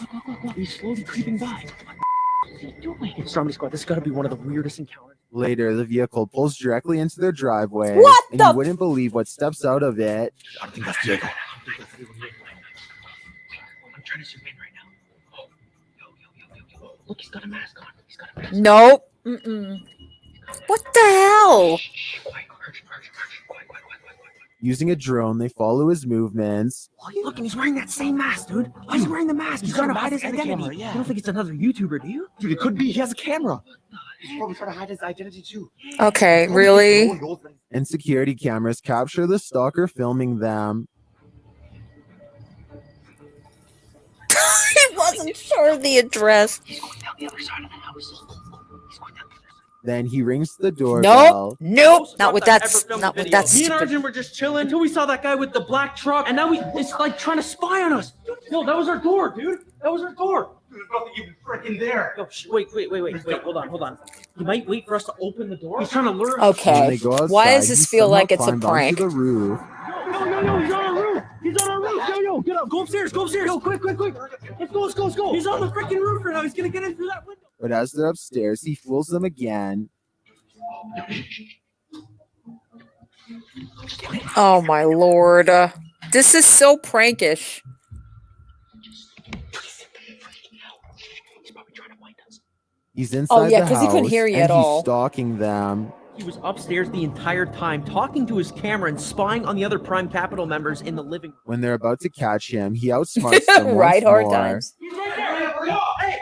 Look. He's slowly creeping by. What is he doing? It's Zombie Squad. This has got to be one of the weirdest encounters. Later, the vehicle pulls directly into their driveway. What and the- you wouldn't believe what steps out of it. I think that's Jacob. I'm trying to zoom in right now. Yo. Look, he's got a mask on. Nope. Mm-mm. What the hell? Using a drone, they follow his movements. Look, and he's wearing that same mask, dude. Why is he wearing the mask? He's trying to hide his identity. You don't think it's another YouTuber, do you? Dude, it could be. He has a camera. He's probably trying to hide his identity too. Okay, really? And security cameras capture the stalker filming them. He wasn't sure of the address. He's going down the other side of the house. Then he rings the doorbell. Nope. Not with that. Not with that Me and stupid. Arjun were just chilling until we saw that guy with the black truck, and now it's like trying to spy on us. Yo, that was our door, dude. That was our door. There's nothing even freaking there. Yo, wait. Hold on. He might wait for us to open the door. He's trying to lure us. Okay. When they go outside, Why does this he feel somehow like it's a climbed onto prank? the roof. Yo, he's on our roof. Yo, get up. Go upstairs. Yo, quick. Let's go. He's on the freaking roof right now. He's gonna get in through that window. But as they're upstairs, he fools them again. Oh my lord. This is so prankish. He's inside yeah, the 'cause he couldn't house, hear you and at all. he's stalking them. He was upstairs the entire time, talking to his camera and spying on the other Prime Capital members in the living room. When they're about to catch him, he outsmarts them Right, once hard more. times. He's right there. Yo, hey.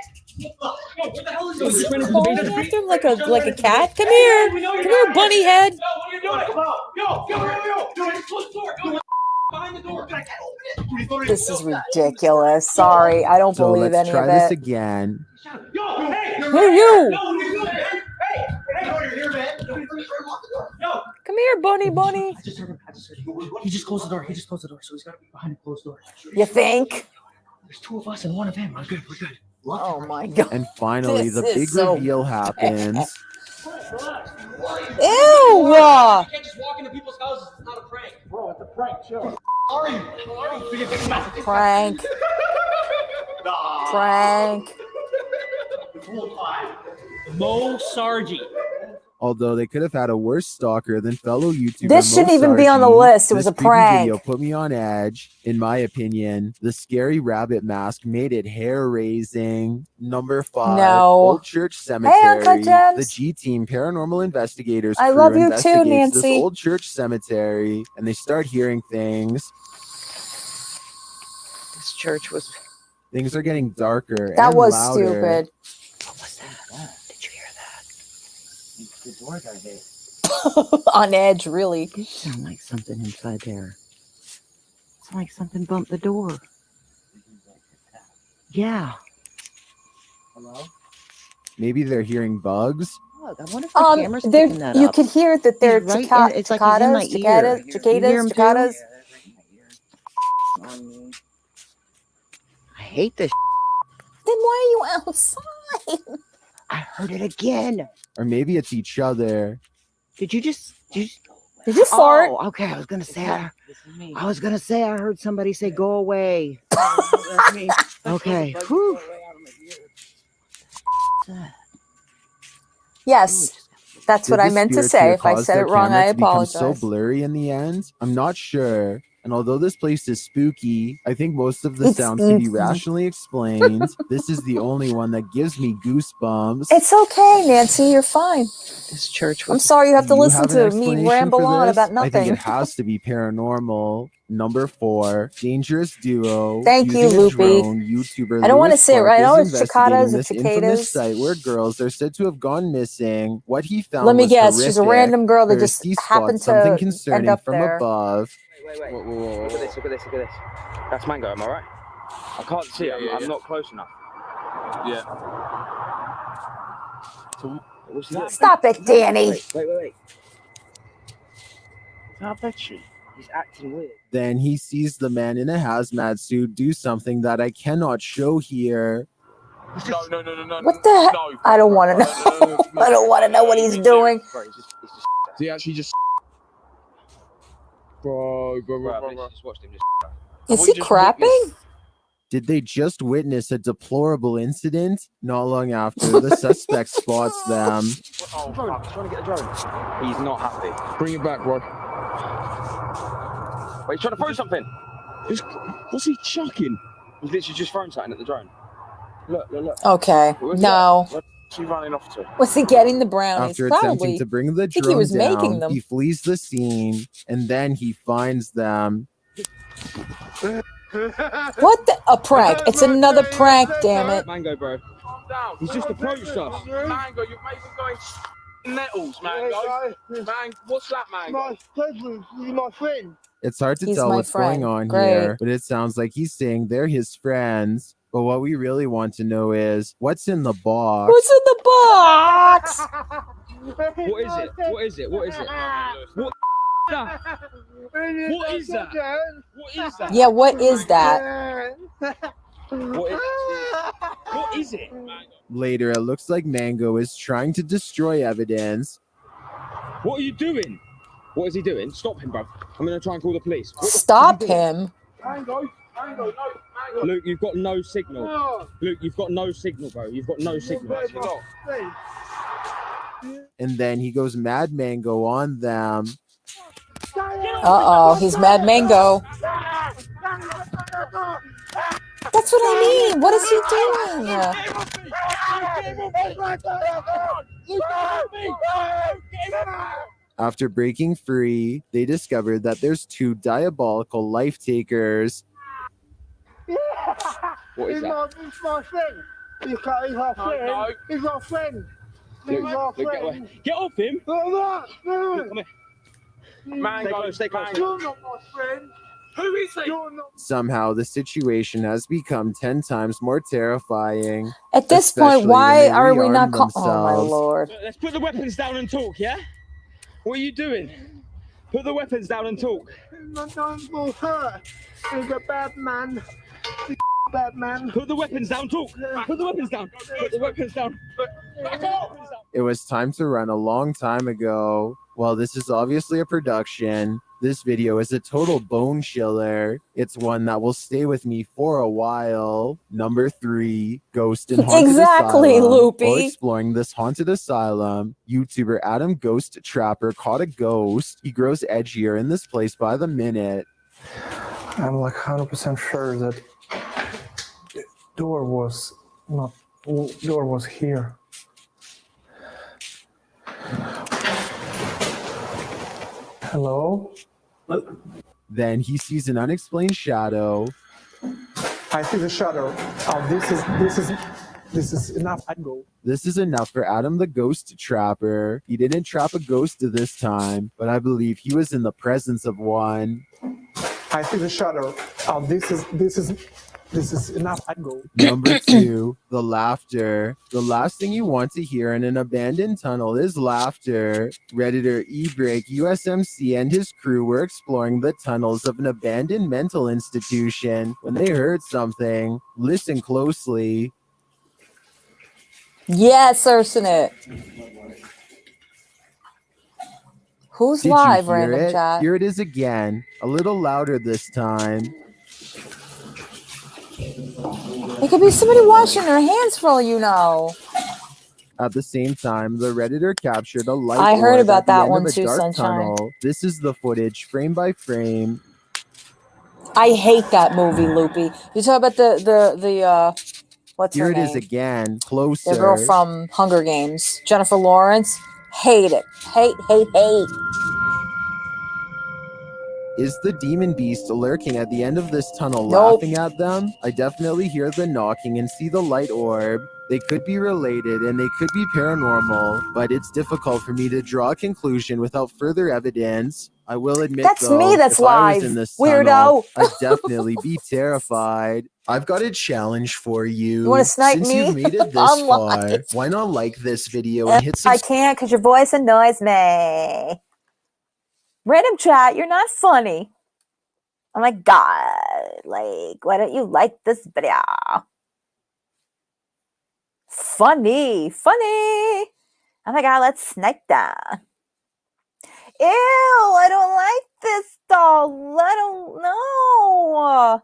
What the hell is Is he this? calling after him like a cat? Come here, bunny head. Yo, what are you doing? Come on. Yo. Dude, it's close the door. Yo, behind the door. I can't open it. This is ridiculous. Sorry, I don't So believe let's any try of this it. again. Yo, hey. Who are you? Yo, what are you doing, man? Hey, you're here, man. Yo. Come here, bunny. I just heard him. He just closed the door. So he's got to be behind a closed door. You think? There's two of us and one of him. We're good. Oh my god. And finally, This the is big so reveal happens. Ew! You can't just walk into people's houses. It's not a prank. Bro, it's a prank. Chill. Prank. Prank. Mo Sargi. Although they could have had a worse stalker than fellow YouTuber. This shouldn't Mo even be on the Sargi. list. It was This a creepy prank. Video put me on edge. In my opinion, the scary rabbit mask made it hair-raising. Number 5, No. Old Church Cemetery. Uncle James. The G Team Paranormal Investigators I crew love you too, investigates Nancy. this old church cemetery, and they start hearing things. This church was. Things are getting darker That and was louder. stupid. What was that? Did you hear that? The door got hit. On edge, really. Sound like something inside there. It's like something bumped the door. Yeah. Hello? Maybe they're hearing bugs. Look, I wonder if the camera's There, picking that you up. could hear that they're He's right in- it's like he's in my ear. cicadas, You hear him too? cicadas. I hate this. Then why are you outside? I heard it again. Or maybe it's each other. Did you just fart? Oh, okay. I was gonna say I heard somebody say go away. That's me. Okay. Whew. Yes, that's Did what I the meant to spirits say. here If I cause said their it wrong, I camera to become so apologize. blurry in the end? I'm not sure. And although this place is spooky, I think most of the It's sounds can be spooky. rationally explained. This is the only one that gives me goosebumps. It's okay, Nancy. You're fine. This church I'm sorry you have to Do you listen have an to me explanation ramble for on this? about I think nothing. it has to be paranormal. Number 4, dangerous duo Thank you, using a Loopy. drone. YouTuber I don't want to Lewis say it Clark right. I know is it's cicadas investigating or this infamous cicadas. site where girls are said to have gone missing. What he found Let me was guess. She's a horrific. random girl that First, just he happened spots something to end concerning up from there. above. Wait. Look at this, look at this, look at this. That's Mango, am I right? I can't see it, I'm not close enough. Yeah. So, what's he doing? Stop it, Danny. Wait. How about you? He's acting weird. Then he sees the man in a hazmat suit do something that I cannot show here. No. What the heck? I don't want to know. I don't want to know what he's doing. Bro, he's just he actually just... Bro. Just watched him just... Is he crapping? Did they just witness a deplorable incident? Not long after, the suspect spots them. Oh, fuck, he's trying to get a drone. He's not happy. Bring it back, bro. Wait, he's trying to throw something. What's he chucking? He's literally just thrown something at the drone. Look. Okay. No. Where's he running off to? Was he getting the brownies? After attempting Probably. to bring the think he drone was making down, them. he flees the scene, and then he finds them. What the? A prank. It's another prank, damn it. Mango, bro. He's just approached us. Mango, you're making going nettles, Mango. Man, what's that, Mango? He's my friend. It's hard to He's tell my what's friend. going on Great. here, but it sounds like he's saying they're his friends. But what we really want to know is, what's in the box? What's in the box? What is it? What is it? What is it? What is that? What is that? Yeah, what is that? What is it? Later, it looks like Mango is trying to destroy evidence. What are you doing? What is he doing? Stop him, bro. I'm going to try and call the police. Stop him. Mango, no. Luke, you've got no signal. No. Luke, you've got no signal, bro. You've got no signal. And then he goes Mad Mango on them. Uh-oh, he's Mad Mango. That's what I mean. What is he doing? After breaking free, they discovered that there's 2 diabolical life takers. What is that? He's my friend. He's our friend. No. He's our friend. Luke, get off him. No. Luke, come here. Mango, stay close. You're not my friend. Who is he? Somehow, the situation has become 10 times more terrifying. At this point, why are we not calling? Oh, my Lord. Let's put the weapons down and talk, yeah? What are you doing? Put the weapons down and talk. My name will hurt. He's a bad man. He's a bad man. Put the weapons down, talk. Put the weapons down. Put the weapons down. Back up. It was time to run a long time ago. While this is obviously a production, this video is a total bone chiller. It's one that will stay with me for a while. Number 3, Ghost in Haunted Exactly, Asylum. Loopy. While exploring this haunted asylum, YouTuber Adam Ghost Trapper caught a ghost. He grows edgier in this place by the minute. I'm like 100% sure that door was here. Hello? Then he sees an unexplained shadow. I see the shadow. Oh, this is enough. I go. This is enough for Adam the Ghost Trapper. He didn't trap a ghost this time, but I believe he was in the presence of one. I see the shadow. Oh, this is This is enough angle. Number 2, the laughter. The last thing you want to hear in an abandoned tunnel is laughter. Redditor eBreak USMC and his crew were exploring the tunnels of an abandoned mental institution when they heard something. Listen closely. Yes, Ursinit. Who's Did you live, hear random it? chat? Here it is again, a little louder this time. It could be somebody washing their hands for all you know. At the same time, the Redditor captured a light I heard orb about at the that end one of a too, dark Sunshine. tunnel. This is the footage, frame by frame. I hate that movie, Loopy. You talk about the what's Here her it is name? again, The closer. girl from Hunger Games, Jennifer Lawrence. Hate it. Hate. Is the demon beast lurking at the end of this tunnel Nope. laughing at them? I definitely hear the knocking and see the light orb. They could be related and they could be paranormal, but it's difficult for me to draw a conclusion without further evidence. I will admit, That's though, me that's if I was live, in this weirdo. tunnel, I'd definitely be terrified. I've got a challenge for you. You want to snipe Since me? you've made it this I'm far, live. why not like this video and hit I subscribe? can't because your voice annoys me. Random chat, you're not funny. Oh my god. Like, why don't you like this video? Funny. Oh my god, let's snipe that. Ew, I don't like this doll. I don't know.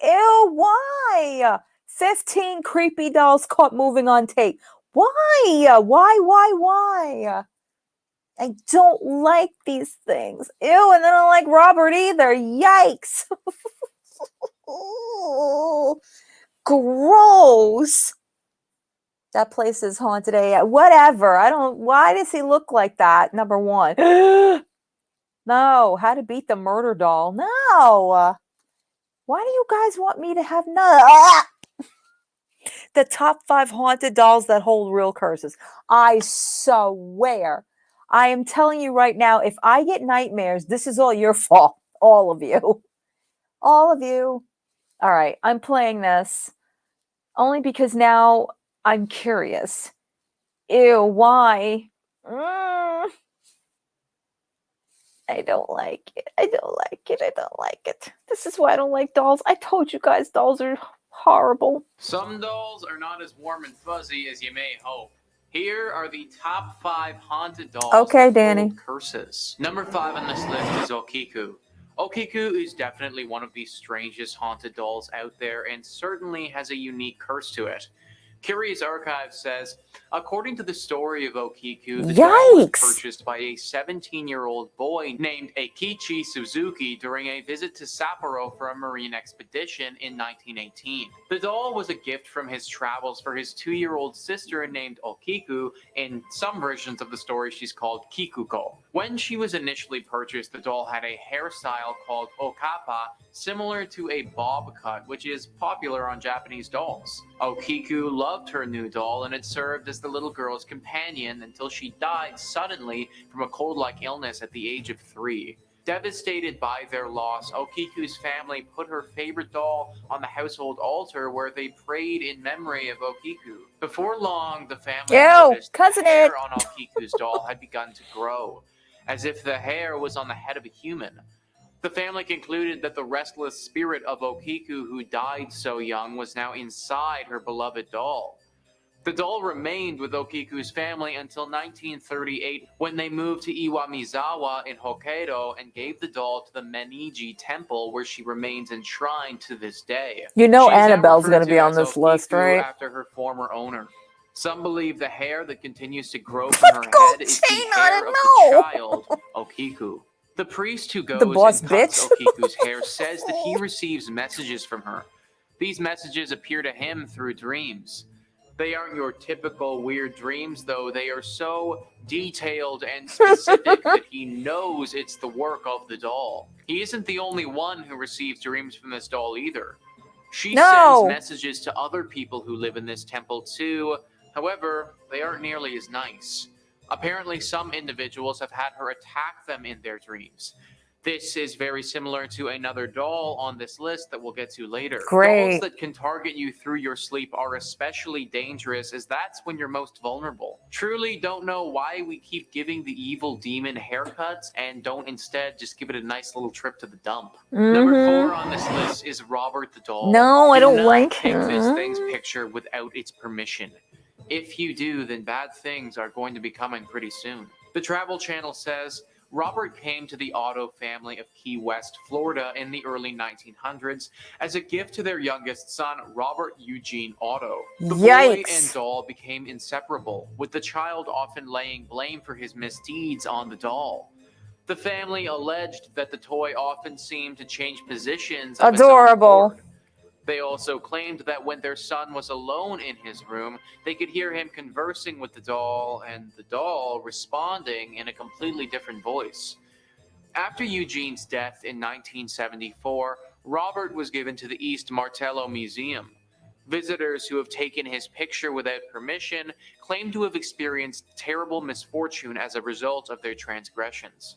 Ew, why? 15 creepy dolls caught moving on tape. Why? Why? I don't like these things. Ew, and then I don't like Robert either. Yikes. Gross. That place is haunted. Whatever. Why does he look like that? Number 1. No. How to beat the murder doll. No. Why do you guys want me to have the top 5 haunted dolls that hold real curses? I swear. I am telling you right now, if I get nightmares, this is all your fault. All of you. All of you. All right. I'm playing this only because now I'm curious. Ew, why? I don't like it. This is why I don't like dolls. I told you guys dolls are horrible. Some dolls are not as warm and fuzzy as you may hope. Here are the top 5 haunted dolls Okay, that Danny. hold curses. Number 5 on this list is Okiku. Okiku is definitely one of the strangest haunted dolls out there and certainly has a unique curse to it. Curious Archive says, according to the story of Okiku, the doll was purchased by a 17-year-old boy named Eikichi Suzuki during a visit to Sapporo for a marine expedition in 1918. The doll was a gift from his travels for his 2-year-old sister named Okiku. In some versions of the story, she's called Kikuko. When she was initially purchased, the doll had a hairstyle called okappa, similar to a bob cut, which is popular on Japanese dolls. Okiku loved her new doll, and it served as the little girl's companion until she died suddenly from a cold-like illness at the age of 3. Devastated by their loss, Okiku's family put her favorite doll on the household altar where they prayed in memory of Okiku. Before long, the family noticed the hair on Okiku's doll had begun to grow, as if the hair was on the head of a human. The family concluded that the restless spirit of Okiku, who died so young, was now inside her beloved doll. The doll remained with Okiku's family until 1938, when they moved to Iwamizawa in Hokkaido and gave the doll to the Meniji Temple, where she remains enshrined to this day. You know She is now Annabelle's referred going to be on as this Okiku list, right? after her former owner. Some believe the hair that continues to grow from her head is the hair of the child, Okiku. The priest who goes boss and cuts bitch. Okiku's hair says that he receives messages from her. These messages appear to him through dreams. They aren't your typical weird dreams, though. They are so detailed and specific that he knows it's the work of the doll. He isn't the only one who receives dreams from this doll either. She sends messages to other people who live in this temple too. However, they aren't nearly as nice. Apparently, some individuals have had her attack them in their dreams. This is very similar to another doll on this list that we'll get to later. Great. Dolls that can target you through your sleep are especially dangerous, as that's when you're most vulnerable. Truly don't know why we keep giving the evil demon haircuts and don't instead just give it a nice little trip to the dump. Number 4 on this list is Robert the doll. No, I Do don't not like take this him. thing's picture without its permission. If you do, then bad things are going to be coming pretty soon. The Travel Channel says, Robert came to the Otto family of Key West, Florida in the early 1900s as a gift to their youngest son, Robert Eugene Otto. The boy and doll became inseparable, with the child often laying blame for his misdeeds on the doll. The family alleged that the toy often seemed to change positions of its own Adorable. accord. They also claimed that when their son was alone in his room, they could hear him conversing with the doll and the doll responding in a completely different voice. After Eugene's death in 1974, Robert was given to the East Martello Museum. Visitors who have taken his picture without permission claim to have experienced terrible misfortune as a result of their transgressions.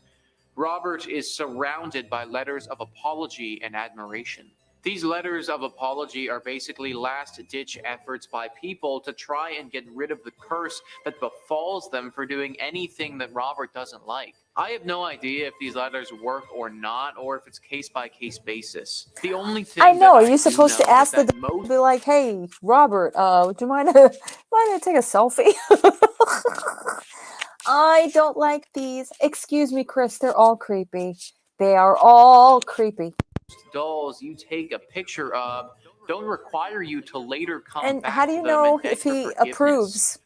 Robert is surrounded by letters of apology and admiration. These letters of apology are basically last-ditch efforts by people to try and get rid of the curse that befalls them for doing anything that Robert doesn't like. I have no idea if these letters work or not, or if it's case-by-case basis. The only thing I know. that Are you supposed to ask the doll, be like, "Hey, Robert, would you mind to take a selfie?" I don't like these. Excuse me, Chris. They're all creepy. They are all creepy. Dolls you take a picture of don't require you to later come And back how do to you them know and beg if for he forgiveness. approves?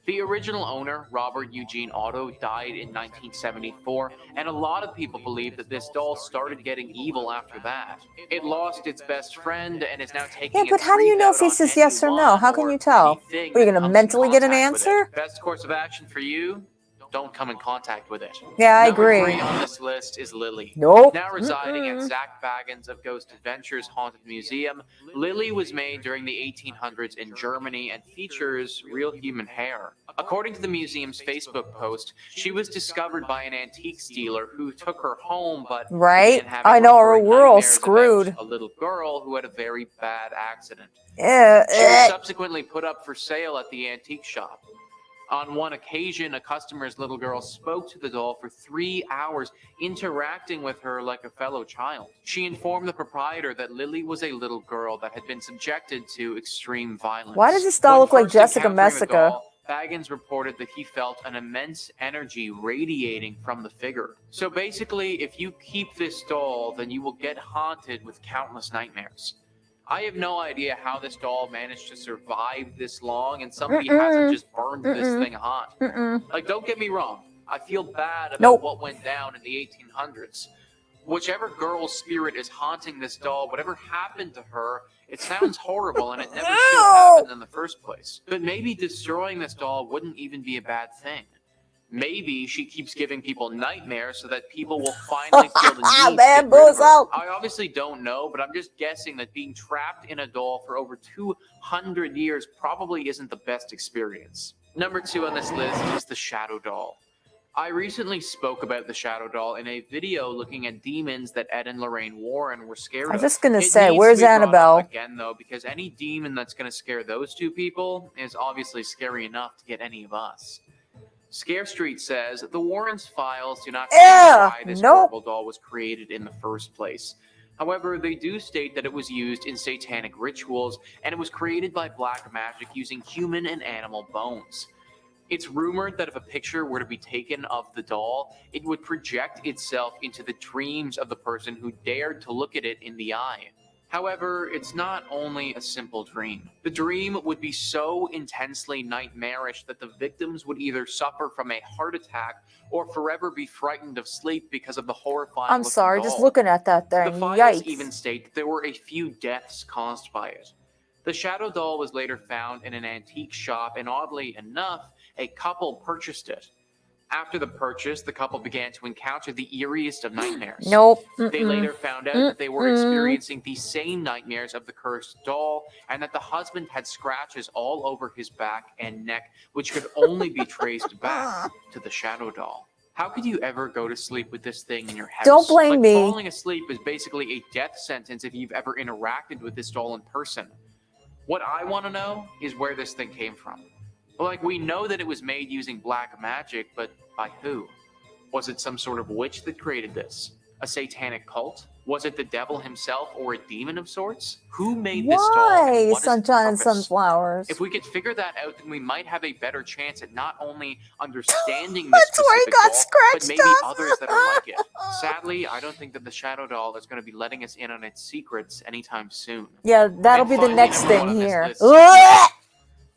The original owner, Robert Eugene Otto, died in 1974, and a lot of people believe that this doll started getting evil after that. It lost its best friend and is now taking Yeah, but its how do you freak know out if he on says yes or no? anyone How can or you tell? anything Are you that going to comes in mentally get an contact with it. answer? Best course of action for you? Don't come in contact with it. Yeah, I Number agree. 3 on this list is Lily. Nope. Now residing at Zach Baggins of Ghost Adventures Haunted Museum, Lily was made during the 1800s in Germany and features real human hair. According to the museum's Facebook post, she was discovered by an antiques dealer who took her home, but Right? began having I know, or recurring we're all nightmares screwed. about a little girl who had a very bad accident. She Yeah. was subsequently put up for sale at the antique shop. On one occasion, a customer's little girl spoke to the doll for 3 hours, interacting with her like a fellow child. She informed the proprietor that Lily was a little girl that had been subjected to extreme violence. Why does this doll When look like first Jessica encountering the Messica? doll, Baggins reported that he felt an immense energy radiating from the figure. So basically, if you keep this doll, then you will get haunted with countless nightmares. I have no idea how this doll managed to survive this long and somebody hasn't just burned this thing hot. Like, don't get me wrong. I feel bad about what went down in the 1800s. Whichever girl's spirit is haunting this doll, whatever happened to her, it sounds horrible and it never should have happened in the first place. But maybe destroying this doll wouldn't even be a bad thing. Maybe she keeps giving people nightmares so that people will finally feel the need to get rid of her. I obviously don't know, but I'm just guessing that being trapped in a doll for over 200 years probably isn't the best experience. Number 2 on this list is the Shadow Doll. I recently spoke about the Shadow Doll in a video looking at demons that Ed and Lorraine Warren were scared of. I was just gonna It say, needs where's to be brought up Annabelle? again, though, because any demon that's going to scare those two people is obviously scary enough to get any of us. Scare Street says the Warrens' files do not state why this horrible doll was created in the first place. However, they do state that it was used in satanic rituals and it was created by black magic using human and animal bones. It's rumored that if a picture were to be taken of the doll, it would project itself into the dreams of the person who dared to look at it in the eye. However, it's not only a simple dream. The dream would be so intensely nightmarish that the victims would either suffer from a heart attack or forever be frightened of sleep because of the horrifying I'm looking sorry, doll. just looking at that thing. The files Yikes. even state that there were a few deaths caused by it. The Shadow Doll was later found in an antique shop, and oddly enough, a couple purchased it. After the purchase, the couple began to encounter the eeriest of nightmares. Nope. They later found out that they were experiencing the same nightmares of the cursed doll, and that the husband had scratches all over his back and neck, which could only be traced back to the Shadow Doll. How could you ever go to sleep with this thing in your house? Don't blame me. Falling asleep is basically a death sentence if you've ever interacted with this doll in person. What I want to know is where this thing came from. Like, we know that it was made using black magic, but by who? Was it some sort of witch that created this? A satanic cult? Was it the devil himself or a demon of sorts? Who made this doll and Why what is the sunshine and purpose? sunflowers? If we could figure that out, then we might have a better chance at not only understanding this That's where he specific got doll, but scratched maybe up. others that are like it. Sadly, I don't think that the Shadow Doll is going to be letting us in on its secrets anytime soon. Yeah, that'll And be the finally, next number one thing on this here. list is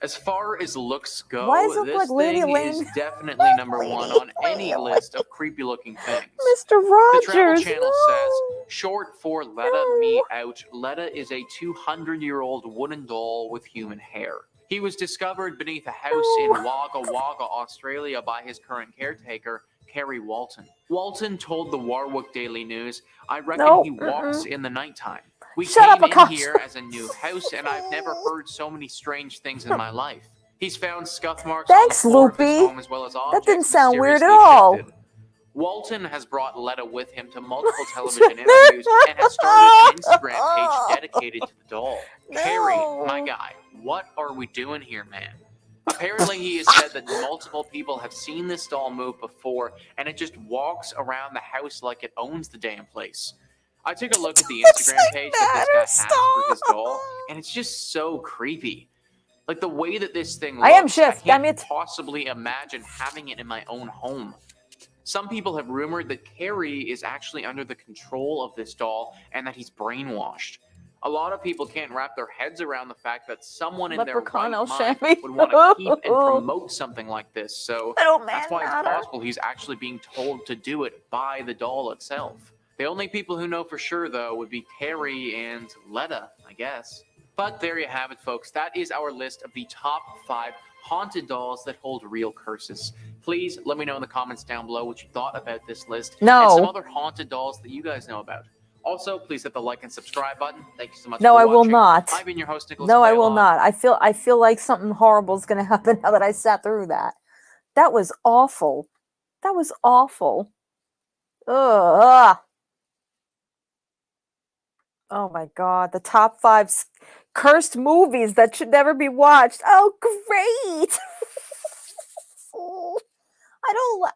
as far as looks go, Why does it look this like Lady thing Lane? is definitely number one on any list of creepy-looking things. Mr. The Travel Rogers, Channel no. says, short for Letta Me Out, Letta is a 200-year-old wooden doll with human hair. He was discovered beneath a house in Wagga Wagga, Australia by his current caretaker, Kerry Walton. Walton told the Warwick Daily News, I reckon No, he walks in the nighttime. We Shut up, came in Akash. here as a new house, and I've never heard so many strange things in my life. He's found scuff marks Thanks, on the floor of his Loopy. home as well as That objects didn't sound weird at mysteriously all. shifted. Walton has brought Letta with him to multiple television interviews and has started an Instagram page dedicated to the doll. Carrie, my guy, what are we doing here, man? Apparently, he has said that multiple people have seen this doll move before, and it just walks around the house like it owns the damn place. I took a look at the Instagram page that this guy has for his doll, and it's just so creepy. Like, the way that this thing looks, I am Shift, can't damn it. possibly imagine having it in my own home. Some people have rumored that Carrie is actually under the control of this doll and that he's brainwashed. A lot of people can't wrap their heads around the fact that someone in their Leprechaun right El mind Shami. would want to keep and promote something like this. So Little man that's why matter. it's possible he's actually being told to do it by the doll itself. The only people who know for sure, though, would be Carrie and Letta, I guess. But there you have it, folks. That is our list of the top 5 haunted dolls that hold real curses. Please let me know in the comments down below what you thought about this list No. and some other haunted dolls that you guys know about. Also, please hit the like and subscribe button. Thank you so much No, for I will watching. not. I've been your host, Nicholas. No, I will Quaylon. not. I feel like something horrible is going to happen now that I sat through that. That was awful. That was awful. Ugh. Oh my God. The top 5 cursed movies that should never be watched. Oh, great.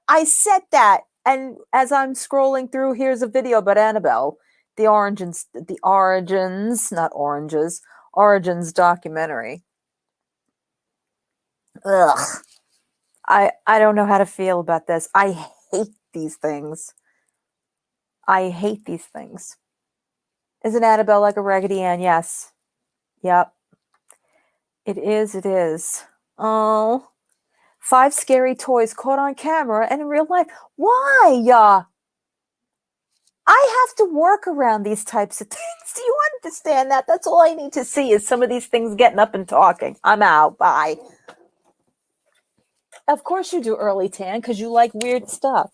I said that. And as I'm scrolling through, here's a video about Annabelle. The Origins, not oranges, Origins documentary. Ugh. I don't know how to feel about this. I hate these things. I hate these things. Isn't Annabelle like a Raggedy Ann? Yes. Yep. It is. It is. Oh. 5 scary toys caught on camera and in real life. Why? I have to work around these types of things. Do you understand that? That's all I need to see is some of these things getting up and talking. I'm out. Bye. Of course you do, Early Tan, because you like weird stuff.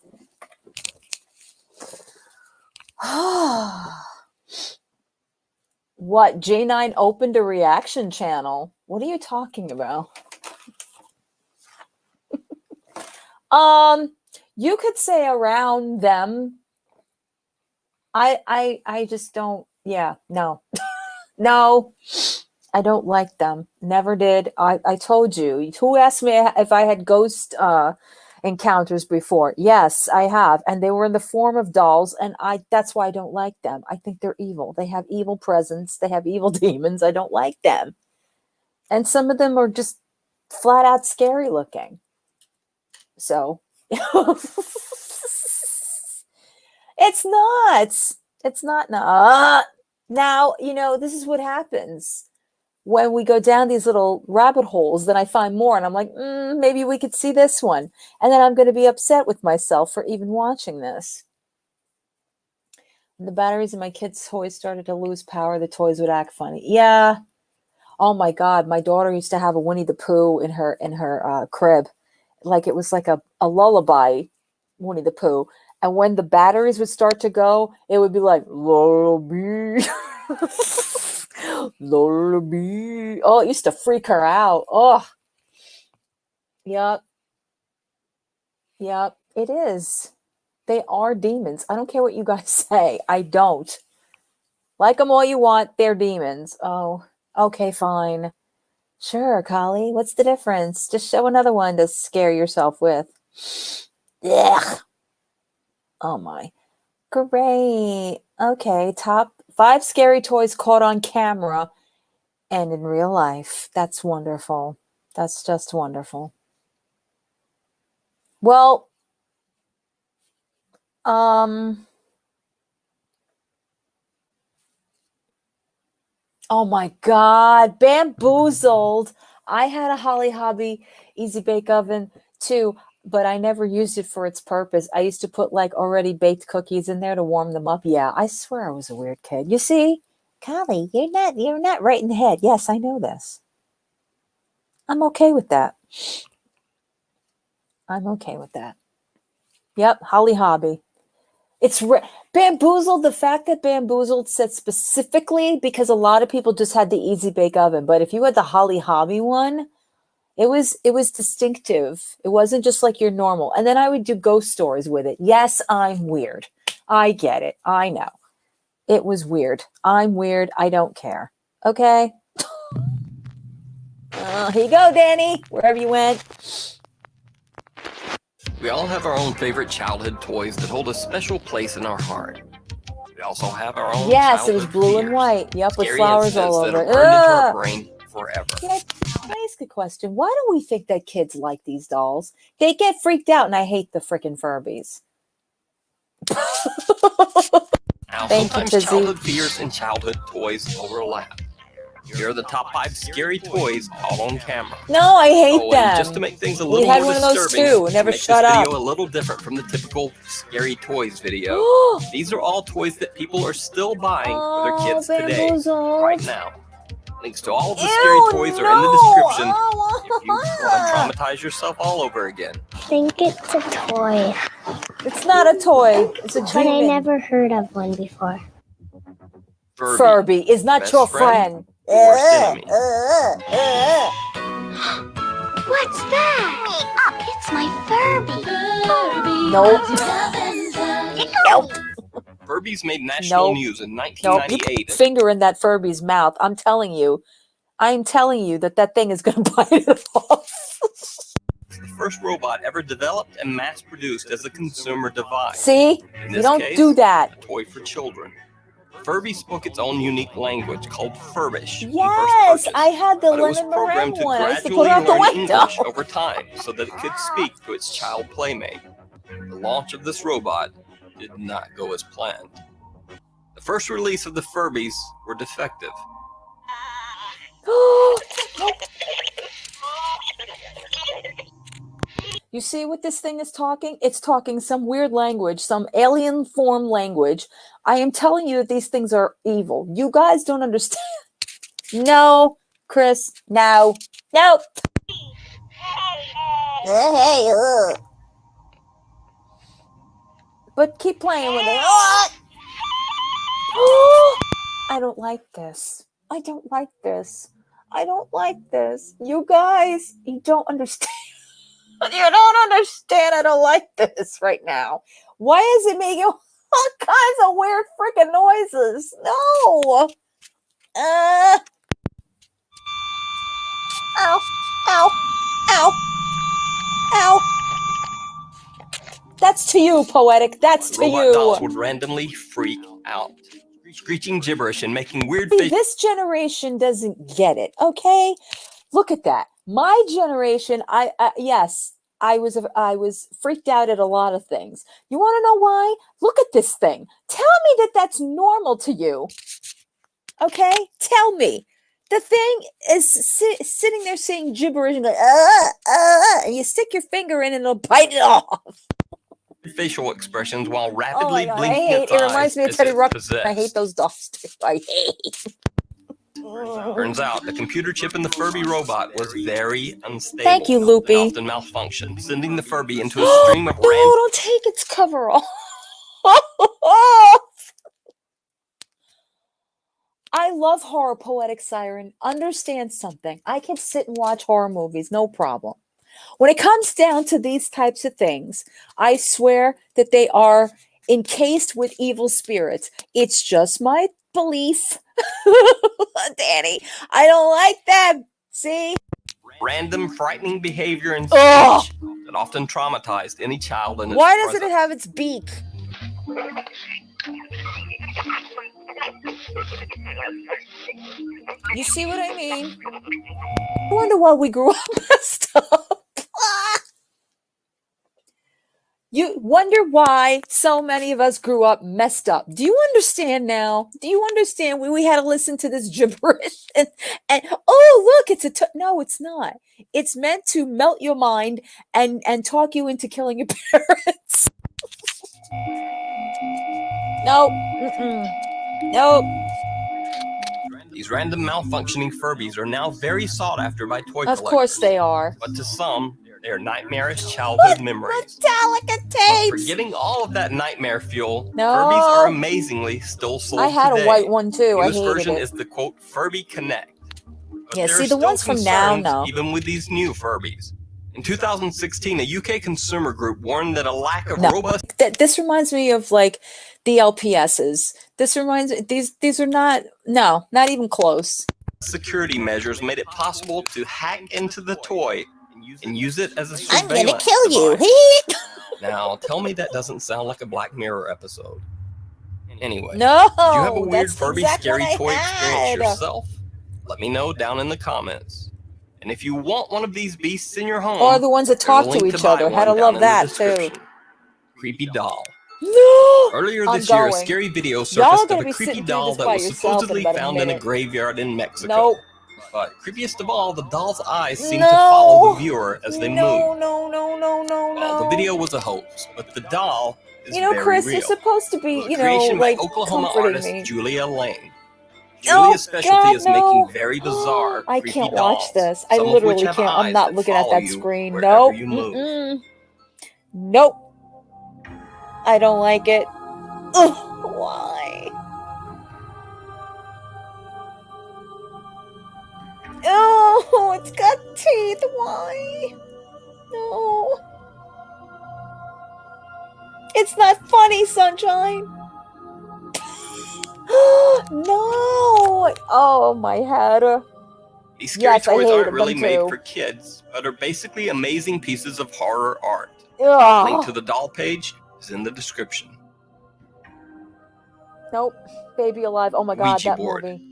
What? J9 opened a reaction channel. What are you talking about? You could say around them. I just don't. Yeah, no. No. I don't like them. Never did. I told you. Who asked me if I had ghost encounters before? Yes, I have. And they were in the form of dolls. And that's why I don't like them. I think they're evil. They have evil presence. They have evil demons. I don't like them. And some of them are just flat out scary looking. So it's not. It's not. Now, this is what happens. When we go down these little rabbit holes, then I find more and I'm like, maybe we could see this one. And then I'm going to be upset with myself for even watching this. When the batteries in my kids' toys started to lose power, the toys would act funny. Yeah. Oh my God. My daughter used to have a Winnie the Pooh in her crib. Like it was like a lullaby, Winnie the Pooh. And when the batteries would start to go, it would be like, lullaby. Lullaby. Oh, it used to freak her out. Oh, yep. It is. They are demons. I don't care what you guys say. I don't. Like them all you want. They're demons. Oh, okay, fine. Sure, Collie. What's the difference? Just show another one to scare yourself with. Ugh. Oh my. Great. Okay, top 5 scary toys caught on camera and in real life. That's wonderful. That's just wonderful. Well, oh my God, Bamboozled. I had a Holly Hobby Easy Bake Oven too, but I never used it for its purpose. I used to put like already baked cookies in there to warm them up. Yeah, I swear I was a weird kid. You see, Callie, you're not right in the head. Yes, I know this. I'm okay with that. I'm okay with that. Yep, Holly Hobby. It's Bamboozled. The fact that Bamboozled said specifically because a lot of people just had the Easy Bake Oven, but if you had the Holly Hobby one, it was distinctive. It wasn't just like your normal. And then I would do ghost stories with it. Yes, I'm weird. I get it. I know. It was weird. I'm weird. I don't care. Okay. Here you go, Danny. Wherever you went. We all have our own favorite childhood toys that hold a special place in our heart. We also have our own Yes, it was childhood blue fears, and white. Yep, with scary flowers all incidents that over have it. burned into our Ugh. brain forever. Can I ask a question? Why do we think that kids like these dolls? They get freaked out, and I hate the freaking Furbies. Now, Thank you, sometimes Tizzy. childhood fears and childhood toys overlap. Here are the top 5 scary toys caught on camera. No, I hate them. And just to make things a We little had more one of those disturbing, too. It never make shut this up. video a little different from the typical scary toys video. These are all toys that people are still buying for their kids today, right now. Links to all of the scary toys are in the description if you want to traumatize yourself all over again. I think it's a toy. It's not a toy. It's a But I demon. never heard of one before. Furby is not Best your friend? friend. Worst enemy. What's that? It's my Furby. Nope. Furbies made national news in Nope. You 1998. put a finger in that Furby's mouth. I'm telling you that thing is going to bite it off. The first robot ever developed and mass-produced as a consumer device. See? In You this don't case, do that. a toy for children. Furby spoke its own unique language called Furbish. Yes, I had the But it was lemon programmed meringue to one. I used to put gradually it out the learn window. English over time so that it could speak to its child playmate. The launch of this robot did not go as planned. The first release of the Furbies were defective. You see what this thing is talking? It's talking some weird language, some alien form language. I am telling you that these things are evil. You guys don't understand. No, Chris, no. Nope. Hey, but keep playing with it. I don't like this. I don't like this. I don't like this. You guys, you don't understand. You don't understand. I don't like this right now. Why is it making all kinds of weird freaking noises? No. Ow. Ow. Ow. Ow. That's to you, Poetic. That's to Robot you. dolls would randomly freak out, screeching gibberish and making weird See, faces. this generation doesn't get it. Okay, look at that. My generation, yes, I was freaked out at a lot of things. You want to know why? Look at this thing. Tell me that that's normal to you. Okay, tell me. The thing is sitting there saying gibberish and going, and you stick your finger in and it'll bite it off. Facial expressions while rapidly God, blinking its eyes it reminds me of as Teddy if Ruxpin. possessed. I hate those dolls too. I hate. Turns out the computer chip in the Furby robot was very unstable. Thank you, Loopy. And often malfunctioned, sending the Furby into a stream of No, random. don't take its cover off. I love horror, Poetic Siren. Understand something. I can sit and watch horror movies, no problem. When it comes down to these types of things, I swear that they are encased with evil spirits. It's just my belief. Danny, I don't like that. See? Random, frightening behavior and Ugh. speech that often traumatized any child in its Why doesn't presence. it have its beak? You see what I mean? I wonder why we grew up messed up. You wonder why so many of us grew up messed up. Do you understand now? Do you understand when we had to listen to this gibberish? And oh, look, it's no, it's not. It's meant to melt your mind and talk you into killing your parents. Nope. Nope. These random malfunctioning Furbies are now very sought after by toy collectors. Of course they are. But to some, they are nightmarish childhood memories. Metallica tapes. But for getting all of that nightmare fuel, No. Furbies are amazingly still sold I had today. a white one too. The I newest hated version it. is the quote Furby Connect. But Yeah, there see, are the still ones from now, concerns no. even with these new Furbies. In 2016, a UK consumer group warned that a lack of No. robust This reminds me of like the LPSs. This reminds these are not not even close. security measures made it possible to hack into the toy and use it as a I'm surveillance gonna kill you. device. Now, tell me that doesn't sound like a Black Mirror episode. Anyway, No, did you have a weird that's the Furby exact scary one I toy experience had. yourself? Let me know down in the comments. And if you want one of these beasts in your home, Or the ones that there's a talk to link each buy other. Had one to down love in the that too. description. Creepy doll. No. Earlier I'm this year, a going. scary video Y'all surfaced gonna of a be creepy sitting through doll this that by was yourself in supposedly about a found in a minute. graveyard in Mexico. Nope. But creepiest of all, the doll's eyes seemed to follow the viewer as they moved. No. Well, the video was a hoax, but the doll is You know, very Chris, real. you're supposed to be, It was a creation like by Oklahoma comforting artist me. Julia Lane. Oh, Julia's specialty God, is no. making very bizarre, I creepy can't dolls. watch this. I some of which literally have can't. I'm eyes not that looking at follow that you screen. wherever Nope. you move. Nope. I don't like it. Ugh, why? Oh, it's got teeth. Why? No. It's not funny, Sunshine. No. Oh, my head. These scary Yes, I toys hated aren't them really made too. for kids, but are basically amazing pieces of horror art. Ugh. Link to the doll page is in the description. Nope. Baby Alive. Oh my God, Ouija that board. movie.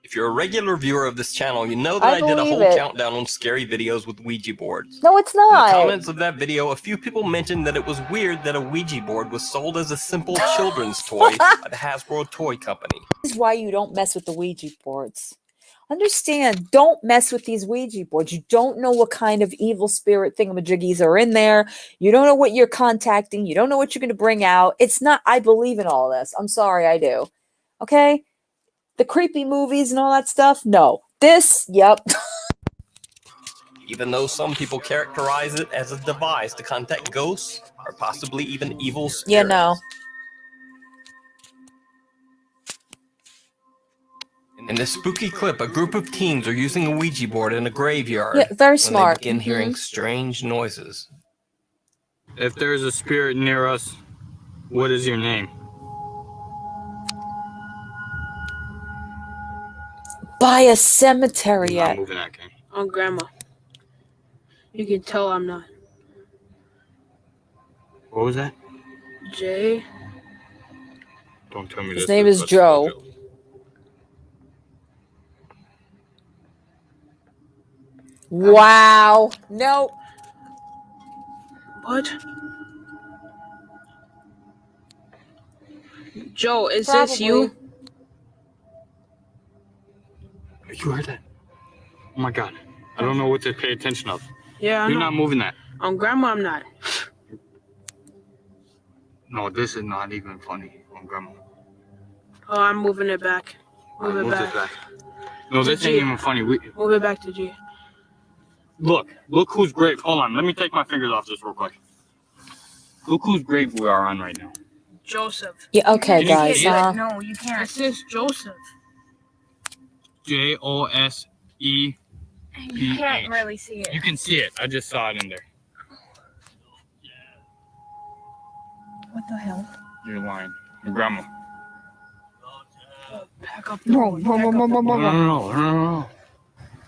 If you're a regular viewer of this channel, you know that I I did a believe whole it. countdown on scary videos with Ouija boards. No, it's In the not. comments of that video, a few people mentioned that it was weird that a Ouija board was sold as a simple children's toy by the Hasbro Toy Company. This is why you don't mess with the Ouija boards. Understand, don't mess with these Ouija boards. You don't know what kind of evil spirit thingamajiggies are in there. You don't know what you're contacting. You don't know what you're going to bring out. It's not, I believe in all this. I'm sorry, I do. Okay? The creepy movies and all that stuff? No. This, yep. Even though some people characterize it as a device to contact ghosts or possibly even evil spirits. Yeah, no. In this spooky clip, a group of teens are using a Ouija board in a graveyard. Yeah, very when smart. They begin hearing Mhm. strange noises. If there's a spirit near us, what is your name? By a cemetery I'm yet. not moving that game. On Grandma. You can tell I'm not. What was that? Jay. Don't tell me His this name is let's Joe. go. Wow. No. What? Joe, is Probably. this you? You heard that? Oh my god. I don't know what to pay attention of. Yeah, I You're know. not moving that. On Grandma, I'm not. No, this is not even funny on Grandma. Oh, I'm moving it back. Move it Move back. this back. No, this To ain't G. even funny. Move it back to G. Look whose grave. Hold on, let me take my fingers off this real quick. Look whose grave we are on right now. Joseph. Yeah, okay, Can you guys. see it? No, you can't. It says Joseph. Joseph. You can't really see it. You can see it. I just saw it in there. What the hell? You're lying. Your grandma. Back up. No. No.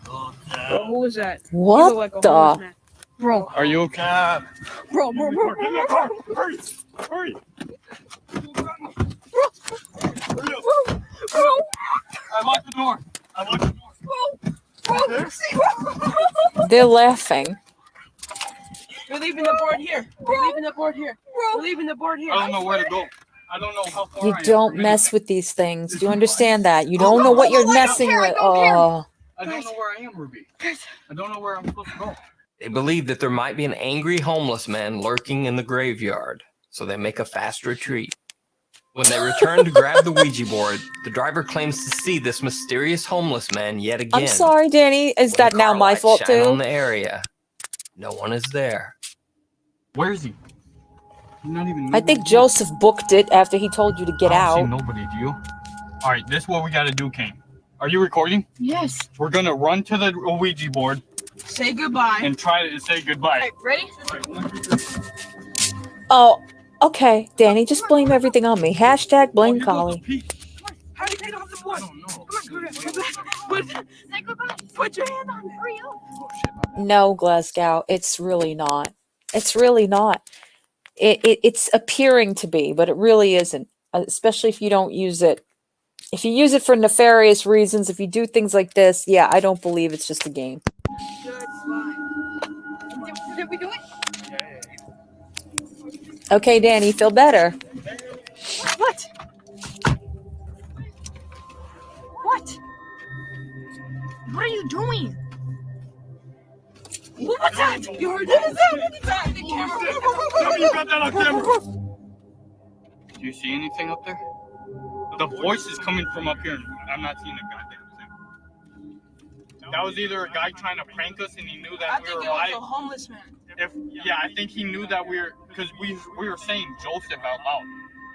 Bro, who was that? What You look like a the? homeless man. Bro. Are you okay? Bro. Hurry! Hurry! I locked the door. They're laughing. We're leaving the board here. We're leaving the board here. We're leaving the board here. I don't know where to go. I don't know how far You I am. don't mess with these things. Do you understand that? You don't know what you're messing with. Oh. I don't know where I am, Ruby. I don't know where I'm supposed to go. They believe that there might be an angry homeless man lurking in the graveyard, so they make a fast retreat. When they return to grab the Ouija board, the driver claims to see this mysterious homeless man yet again. I'm sorry, Danny. Is that now my fault Shine on too? the area. No one is there. Where is he? He's not even. I think Joseph booked it after he told you to get I don't see out. nobody, do you? All right, this is what we got to do, Kane. Are you recording? Yes. We're gonna run to the Ouija board Say goodbye. and try to say goodbye. Ready? Oh, okay, Danny. Just blame everything on me. Hashtag blame Collie. How do you get off the board? I don't know. Say goodbye. Put your hand on it. Hurry up. No, Glasgow. It's really not. It's really not. It's appearing to be, but it really isn't. Especially if you don't use it. If you use it for nefarious reasons, if you do things like this, yeah, I don't believe it's just a game. Did we do it? Okay, Danny, feel better. What? What? What are you doing? What was that? You heard that? What was that? What was that? The camera. Tell me you got that on camera. Do you see anything up there? The voice is coming from up here. And I'm not seeing a goddamn thing. That was either a guy trying to prank us and he knew that we were I think it was alive. a homeless man. I think he knew that we were, because we were saying Joseph out loud,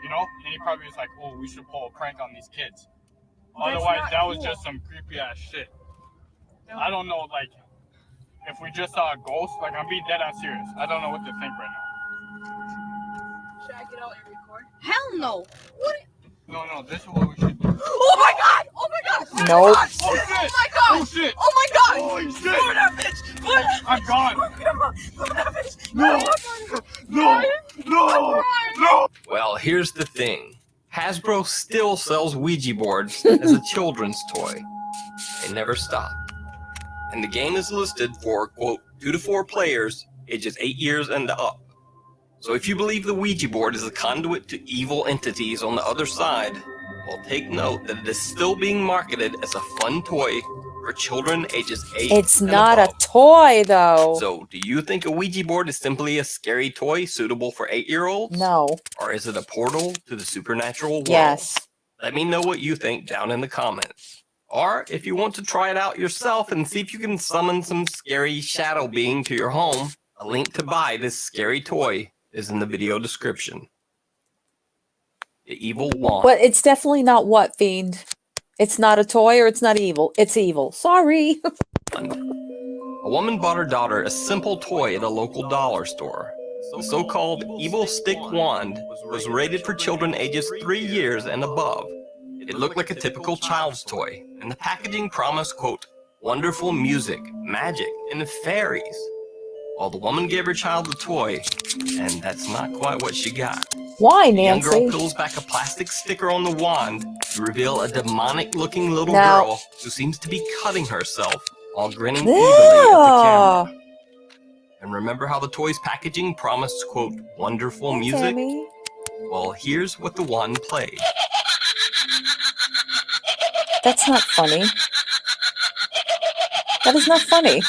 you know? And he probably was like, oh, we should pull a prank on these kids. Otherwise, that was just some creepy ass shit. I don't know, like, if we just saw a ghost, like, I'm being dead ass serious. I don't know what to think right now. Should I get out and record? Hell no. What? No, this is what we should do. Oh my god! Oh my god! Nope. Oh my god! Oh shit! Oh my god! Holy shit! Put that bitch! Put that bitch! I'm gone! Put that bitch! No! Well, here's the thing. Hasbro still sells Ouija boards as a children's toy. They never stop. And the game is listed for, quote, 2 to 4 players, ages 8 years and up. So if you believe the Ouija board is a conduit to evil entities on the other side, well, take note that it is still being marketed as a fun toy for children ages 8 It's and not above. a toy, though. So, do you think a Ouija board is simply a scary toy suitable for 8-year-olds? No. Or is it a portal to the supernatural world? Yes. Let me know what you think down in the comments. Or if you want to try it out yourself and see if you can summon some scary shadow being to your home, a link to buy this scary toy is in the video description. The evil wand. But it's definitely not what, Fiend? It's not a toy or it's not evil. It's evil. Sorry. A woman bought her daughter a simple toy at a local dollar store. The so-called evil stick wand was rated for children ages 3 years and above. It looked like a typical child's toy, and the packaging promised, quote, wonderful music, magic, and fairies. Well, the woman gave her child the toy, and that's not quite what she got. Why, The young girl Nancy? peels back a plastic sticker on the wand to reveal a demonic-looking little Now- girl who seems to be cutting herself while grinning evilly at the camera. And remember how the toy's packaging promised, quote, wonderful music? Tammy. Well, here's what the wand played. That's not funny. That is not funny.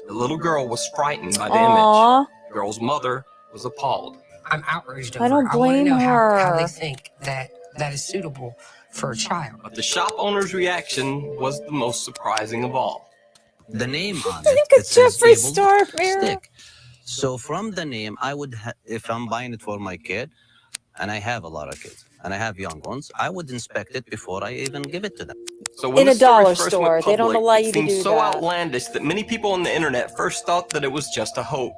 The little girl was frightened by the Aw. image. The girl's mother was appalled. I'm outraged I don't over it. I want to blame know how they her. think that is suitable for a child. But the shop owner's reaction was the most surprising of all. The name on Look it, at Jeffree evil Star here. stick. So from the name, I would, if I'm buying it for my kid, and I have a lot of kids, and I have young ones, I would inspect it before I even give it to them. So when In the a story dollar first store, went they don't public, allow it you to seemed do so that. outlandish that many people on the internet first thought that it was just a hoax.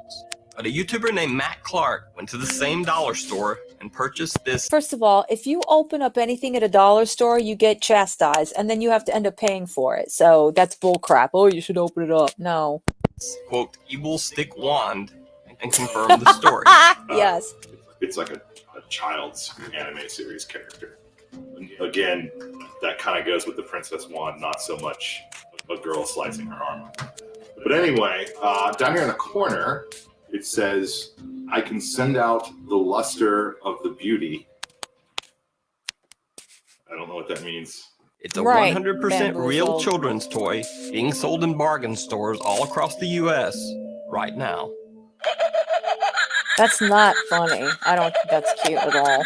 But a YouTuber named Matt Clark went to the same dollar store and purchased this. First of all, if you open up anything at a dollar store, you get chastised, and then you have to end up paying for it. So that's bull crap. Oh, you should open it up. No. Quote, evil stick wand and confirmed the story. Yes. It's like a child's anime series character. Again, that kind of goes with the Princess Wand, not so much a girl slicing her arm. But anyway, down here in the corner, it says, I can send out the luster of the beauty. I don't know what that means. It's a 100% real children's toy being sold in bargain stores all across the U.S. right now. That's not funny. I don't think that's cute at all.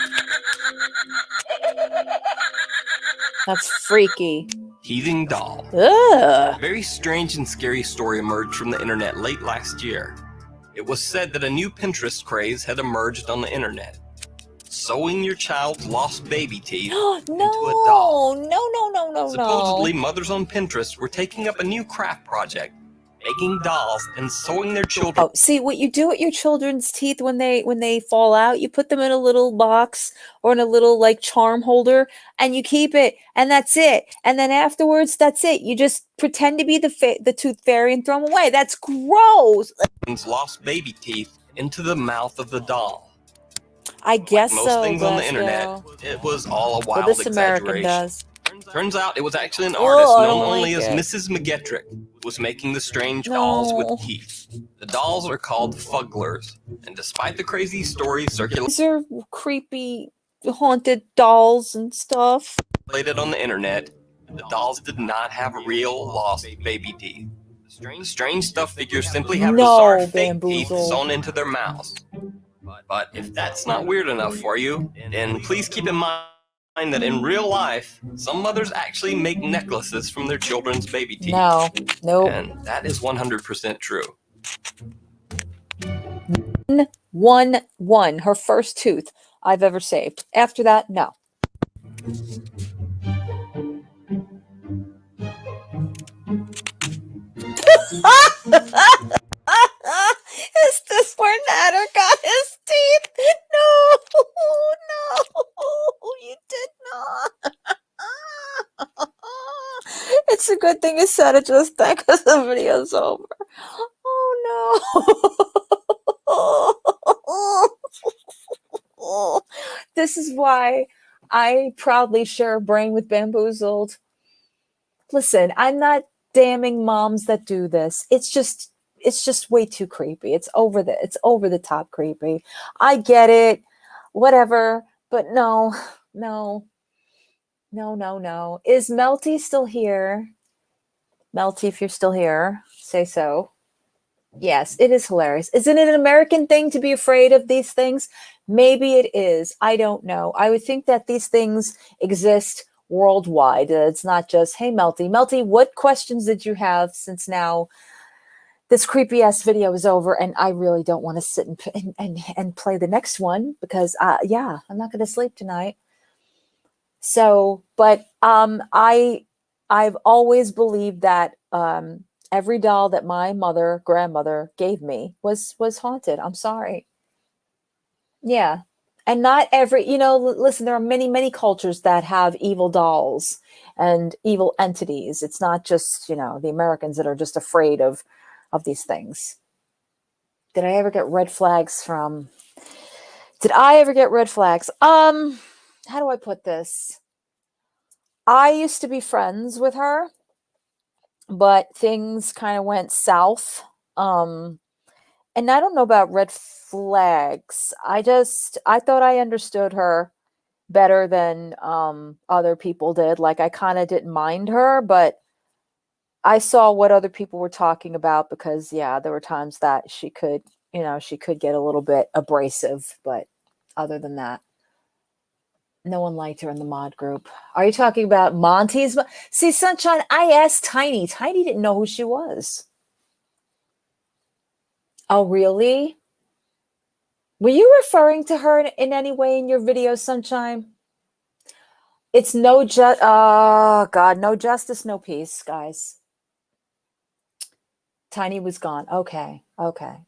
That's freaky. Teething doll. Ugh. A very strange and scary story emerged from the internet late last year. It was said that a new Pinterest craze had emerged on the internet. Sewing your child's lost baby teeth into a doll. No. Supposedly, mothers on Pinterest were taking up a new craft project, making dolls and sewing their children. Oh, see what you do with your children's teeth when they fall out, you put them in a little box or in a little like charm holder, and you keep it, and that's it. And then afterwards, that's it. You just pretend to be the tooth fairy and throw them away. That's gross. Lost baby teeth into the mouth of the doll. I guess Most so. things on the Glasgow. internet, it was all a wild Well, this American exaggeration. does. Turns out it was actually an Oh, artist I known don't only like as it. Mrs. McGettrick who was making the strange dolls with teeth. The dolls are called fugglers, and despite the crazy stories These are creepy, haunted dolls and stuff. circulated on the internet, the dolls did not have real lost baby teeth. The strange stuff figures simply have bizarre fake teeth sewn into their mouths. But if that's not weird enough for you, then please keep in mind that in real life, some mothers actually make necklaces from their children's baby teeth. Nope. And that is 100% true. One, her first tooth I've ever saved. After that, no. Is this where Natter got his teeth? No, you did not. It's a good thing you said it just then because the video's over. Oh no. This is why I proudly share a brain with Bamboozled. Listen, I'm not damning moms that do this. It's just way too creepy. It's over the top creepy. I get it, whatever, but no. Is Melty still here? Melty, if you're still here, say so. Yes, it is hilarious. Isn't it an American thing to be afraid of these things? Maybe it is. I don't know. I would think that these things exist worldwide. It's not just, hey, Melty. Melty, what questions did you have since now this creepy ass video is over and I really don't want to sit and play the next one because, I'm not going to sleep tonight. So, but I've always believed that every doll that my grandmother gave me was haunted. I'm sorry. Yeah. And not every, listen, there are many cultures that have evil dolls and evil entities. It's not just, the Americans that are just afraid of these things. Did I ever get red flags from? How do I put this? I used to be friends with her, but things kind of went south. And I don't know about red flags. I thought I understood her better than other people did. Like I kind of didn't mind her, but I saw what other people were talking about because there were times that she could get a little bit abrasive, but other than that, no one liked her in the mod group. Are you talking about Monty's? See, Sunshine, I asked Tiny. Tiny didn't know who she was. Oh, really? Were you referring to her in any way in your video, Sunshine? It's no oh God, no justice, no peace, guys. Tiny was gone. Okay.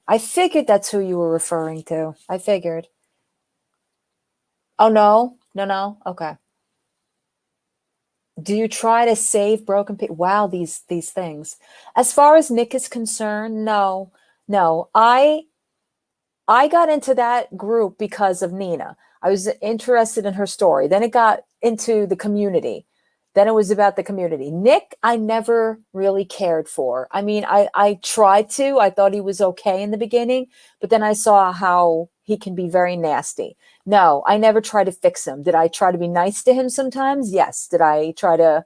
I figured that's who you were referring to. I figured. Oh, no. Okay. Do you try to save broken people? Wow, these things. As far as Nick is concerned, no. I got into that group because of Nina. I was interested in her story. Then it got into the community. Then it was about the community. Nick, I never really cared for. I mean, I tried to. I thought he was okay in the beginning, but then I saw how he can be very nasty. No, I never tried to fix him. Did I try to be nice to him sometimes? Yes. Did I try to,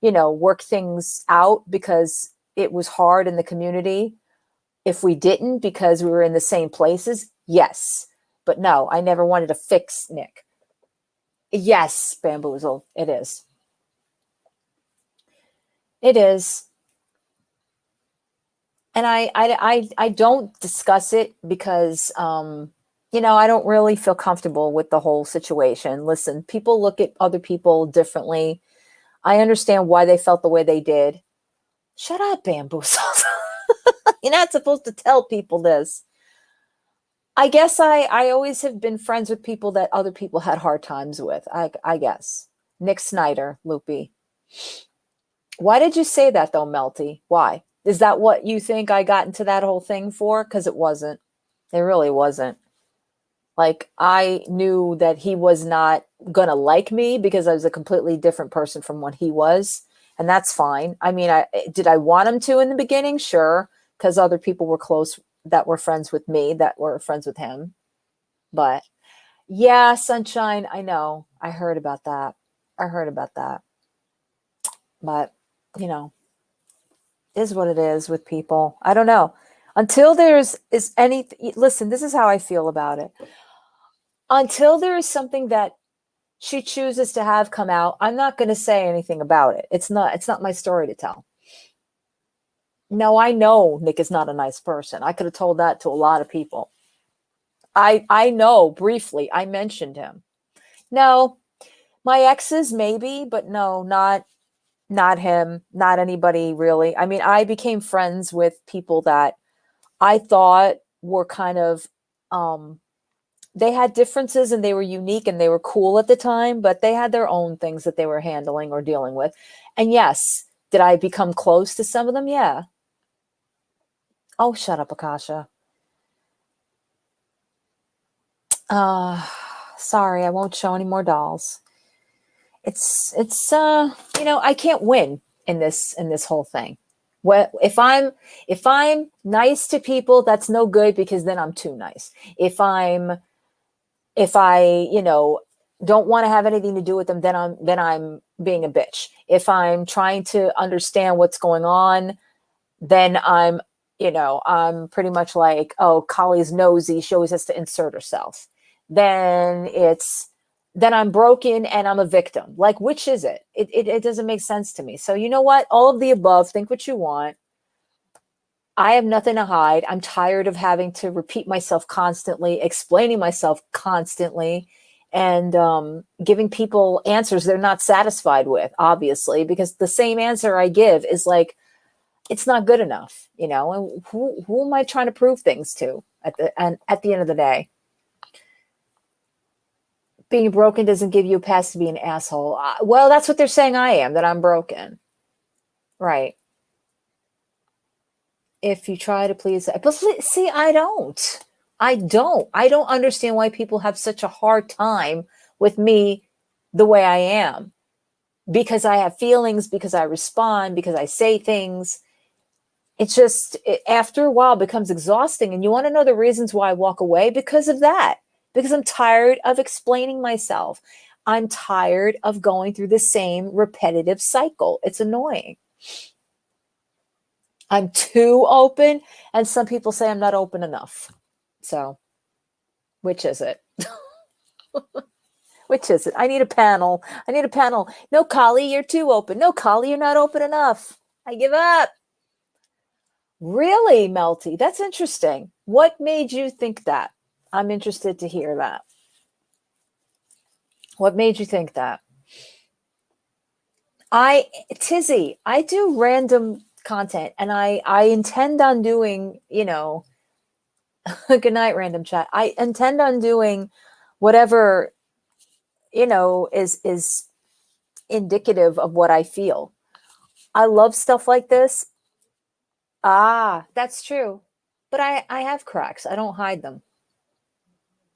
work things out because it was hard in the community? If we didn't, because we were in the same places, yes. But no, I never wanted to fix Nick. Yes, Bamboozle, it is. It is. And I don't discuss it because, I don't really feel comfortable with the whole situation. Listen, people look at other people differently. I understand why they felt the way they did. Shut up, Bamboozle. You're not supposed to tell people this. I guess I always have been friends with people that other people had hard times with. I guess. Nick Snyder, Loopy. Why did you say that though, Melty? Why? Is that what you think I got into that whole thing for? Because it wasn't. It really wasn't. Like, I knew that he was not going to like me because I was a completely different person from what he was. And that's fine. I mean, did I want him to in the beginning? Sure. Because other people were close that were friends with me, that were friends with him. But yeah, Sunshine, I know. I heard about that. But, is what it is with people. I don't know. Until is anything, listen, this is how I feel about it. Until there is something that she chooses to have come out, I'm not going to say anything about it. It's not my story to tell. No, I know Nick is not a nice person. I could have told that to a lot of people. I know briefly. I mentioned him. No, my exes maybe, but no, not him, not anybody really. I mean, I became friends with people that I thought were kind of, they had differences and they were unique and they were cool at the time, but they had their own things that they were handling or dealing with. And yes, did I become close to some of them? Yeah. Oh, shut up, Akasha. Sorry, I won't show any more dolls. It's I can't win in this whole thing. If I'm nice to people, that's no good because then I'm too nice. If I don't want to have anything to do with them, then I'm being a bitch. If I'm trying to understand what's going on, then I'm pretty much like, oh, Kali's nosy, she always has to insert herself. Then I'm broken and I'm a victim. Like, which is it? It doesn't make sense to me. So you know what? All of the above, think what you want. I have nothing to hide. I'm tired of having to repeat myself constantly, explaining myself constantly, and giving people answers they're not satisfied with, obviously, because the same answer I give is like, it's not good enough, and who am I trying to prove things to at the end of the day? Being broken doesn't give you a pass to be an asshole. Well, that's what they're saying I am, that I'm broken. Right. If you try to please, but see, I don't understand why people have such a hard time with me the way I am, because I have feelings, because I respond, because I say things. It's just, after a while, it becomes exhausting. And you want to know the reasons why I walk away? Because of that. Because I'm tired of explaining myself. I'm tired of going through the same repetitive cycle. It's annoying. I'm too open, and some people say I'm not open enough. So, which is it? Which is it? I need a panel. No, Kali, you're too open. No, Kali, you're not open enough. I give up. Really, Melty? That's interesting. What made you think that? I'm interested to hear that. What made you think that? Tizzy, I do random content, and I intend on doing, you know, good night, random chat. I intend on doing whatever, you know, is indicative of what I feel. I love stuff like this. Ah, that's true. But I have cracks. I don't hide them.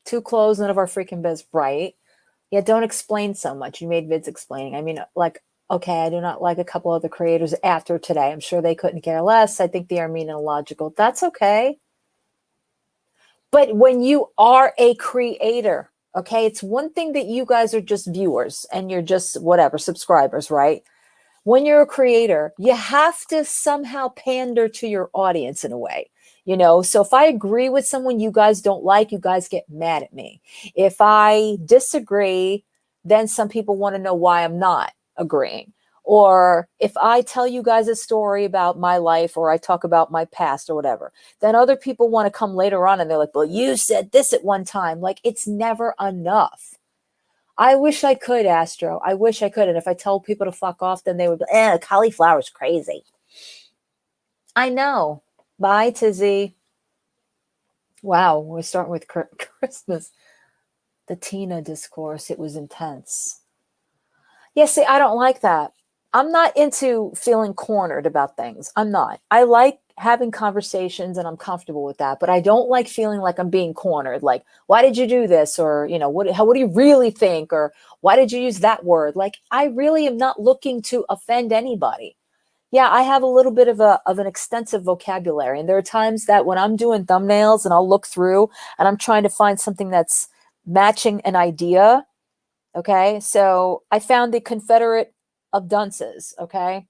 Too close, none of our freaking biz, right? Yeah, don't explain so much. You made vids explaining. I mean, like, okay, I do not like a couple other creators after today. I'm sure they couldn't care less. I think they are mean and illogical. That's okay. But when you are a creator, okay, it's one thing that you guys are just viewers and you're just whatever, subscribers, right? When you're a creator, you have to somehow pander to your audience in a way, you know? So if I agree with someone you guys don't like, you guys get mad at me. If I disagree, then some people want to know why I'm not agreeing. Or if I tell you guys a story about my life or I talk about my past or whatever, then other people want to come later on and they're like, well, you said this at one time. Like, it's never enough. I wish I could, Astro. I wish I could. And if I told people to fuck off, then they would be, cauliflower's crazy. I know. Bye, Tizzy. Wow, we're starting with Christmas. The Tina discourse, it was intense. Yeah, see, I don't like that. I'm not into feeling cornered about things. I'm not. I like having conversations and I'm comfortable with that, but I don't like feeling like I'm being cornered. Like, why did you do this? Or, you know, what do you really think? Or why did you use that word? Like, I really am not looking to offend anybody. Yeah, I have a little bit of an extensive vocabulary. And there are times that when I'm doing thumbnails and I'll look through and I'm trying to find something that's matching an idea. Okay, so I found the Confederate of dunces. Okay,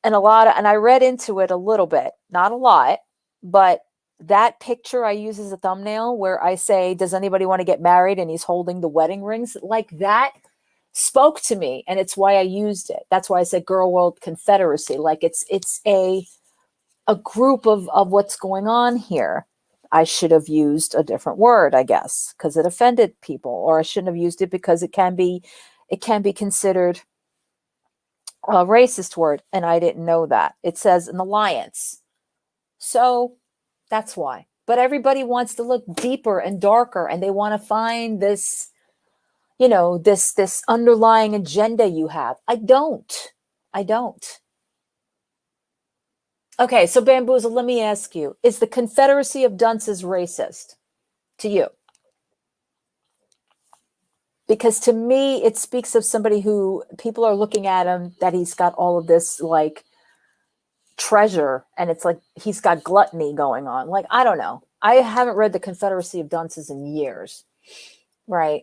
and I read into it a little bit, not a lot, but that picture I use as a thumbnail where I say, does anybody want to get married? And he's holding the wedding rings, like that spoke to me, and it's why I used it. That's why I said Girl World Confederacy. Like it's a group of what's going on here. I should have used a different word, I guess, because it offended people, or I shouldn't have used it because it can be considered a racist word, and I didn't know that. It says an alliance. So that's why. But everybody wants to look deeper and darker, and they want to find this, you know, this underlying agenda you have. I don't. Okay, so Bamboozle, let me ask you, is the Confederacy of Dunces racist to you? Because to me, it speaks of somebody who people are looking at him, that he's got all of this like treasure, and it's like he's got gluttony going on. Like, I don't know. I haven't read the Confederacy of Dunces in years, right?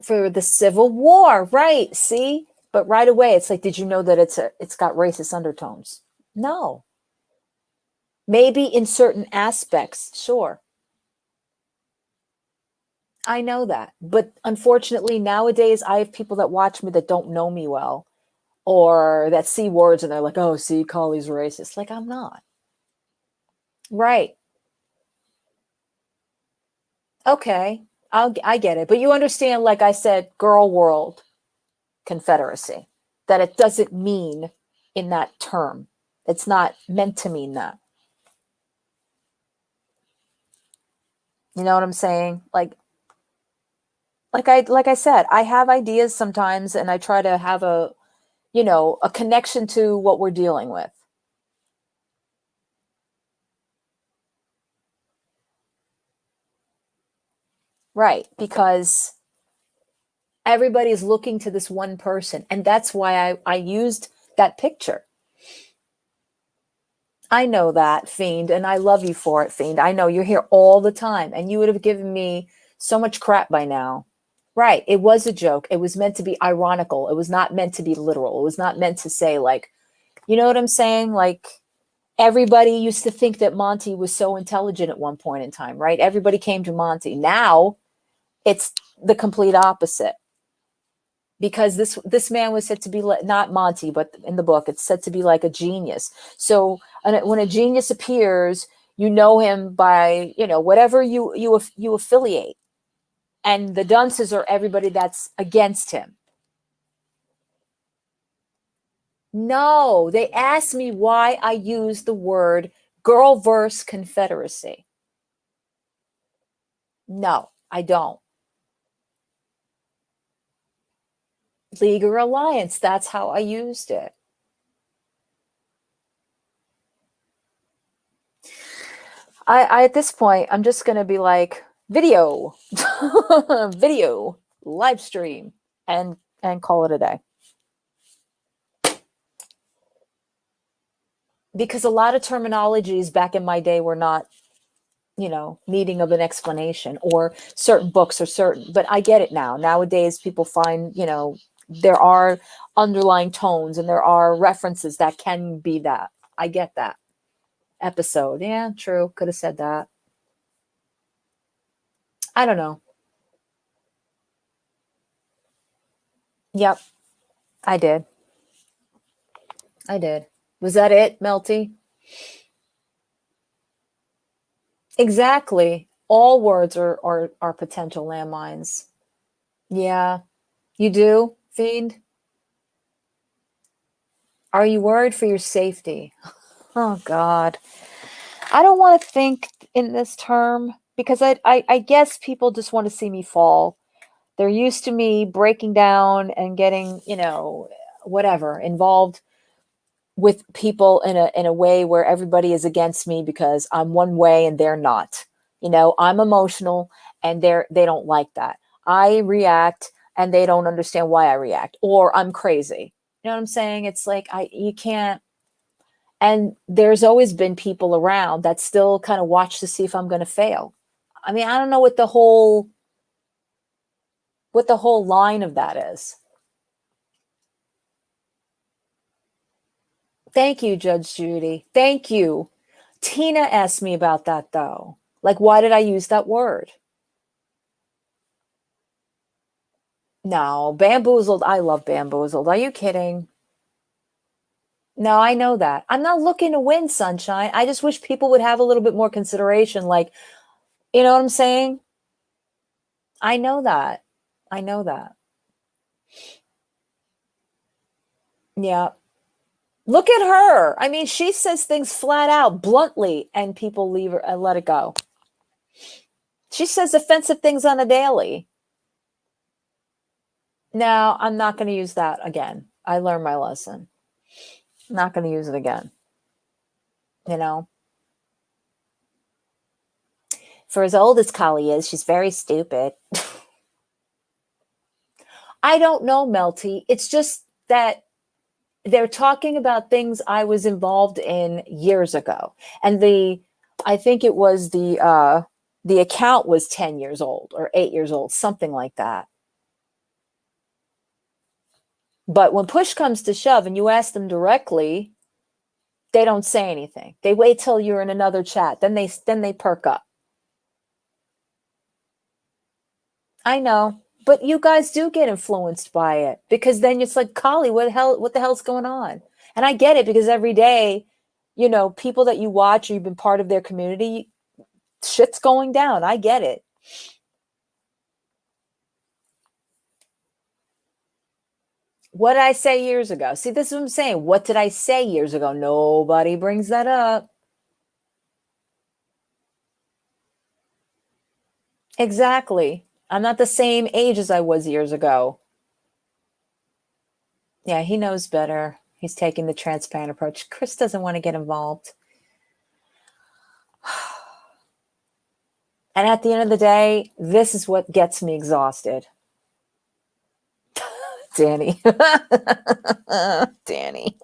For the Civil War, right? See? But right away, it's like, did you know that it's got racist undertones? No. Maybe in certain aspects, sure. I know that. But unfortunately, nowadays, I have people that watch me that don't know me well, or that see words and they're like, oh, see, Collie's racist. Like, I'm not. Right. Okay. I get it. But you understand, like I said, Girl World Confederacy, that it doesn't mean in that term. It's not meant to mean that. You know what I'm saying? Like I said, I have ideas sometimes, and I try to have a connection to what we're dealing with. Right, because everybody's looking to this one person, and that's why I used that picture. I know that, Fiend, and I love you for it, Fiend. I know you're here all the time, and you would have given me so much crap by now. Right, it was a joke. It was meant to be ironical. It was not meant to be literal. It was not meant to say, like, you know what I'm saying? Like, everybody used to think that Monty was so intelligent at one point in time, right? Everybody came to Monty. Now, it's the complete opposite. Because this man was said to be not Monty, but in the book, it's said to be like a genius. So when a genius appears, You know him by, whatever you affiliate. And the dunces are everybody that's against him. No, they asked me why I use the word girl-verse confederacy. No, I don't. League or alliance, that's how I used it. I at this point, I'm just going to be like, video, video, live stream, and call it a day. Because a lot of terminologies back in my day were not, needing of an explanation, or certain books or but I get it now. Nowadays, people find, there are underlying tones and there are references that can be that. I get that. Episode. Yeah, true. Could have said that. I don't know. Yep. I did. Was that it, Melty? Exactly. All words are potential landmines. Yeah. You do, Fiend? Are you worried for your safety? Oh, God. I don't want to think in this term because I guess people just want to see me fall. They're used to me breaking down and getting, whatever, involved with people in a way where everybody is against me because I'm one way and they're not. I'm emotional and they don't like that. I react and they don't understand why I react, or I'm crazy. You know what I'm saying? It's like you can't. And there's always been people around that still kind of watch to see if I'm going to fail. I mean, I don't know what the whole line of that is. Thank you, Judge Judy. Thank you. Tina asked me about that, though. Like, why did I use that word? No, bamboozled. I love bamboozled. Are you kidding? No, I know that. I'm not looking to win, Sunshine. I just wish people would have a little bit more consideration. Like, you know what I'm saying? I know that. Yeah. Look at her. I mean, she says things flat out, bluntly, and people leave her and let it go. She says offensive things on a daily. No, I'm not going to use that again. I learned my lesson. Not going to use it again. For as old as Kali is, she's very stupid. I don't know, Melty. It's just that they're talking about things I was involved in years ago. And I think it was the account was 10 years old or 8 years old, something like that. But when push comes to shove and you ask them directly, they don't say anything. They wait till you're in another chat. Then they perk up. I know. But you guys do get influenced by it, because then it's like, Kali, what the hell's going on? And I get it, because every day, people that you watch or you've been part of their community, shit's going down. I get it. What did I say years ago? See, this is what I'm saying. What did I say years ago? Nobody brings that up. Exactly. I'm not the same age as I was years ago. Yeah, he knows better. He's taking the transparent approach. Chris doesn't want to get involved. And at the end of the day, this is what gets me exhausted. Danny. Danny.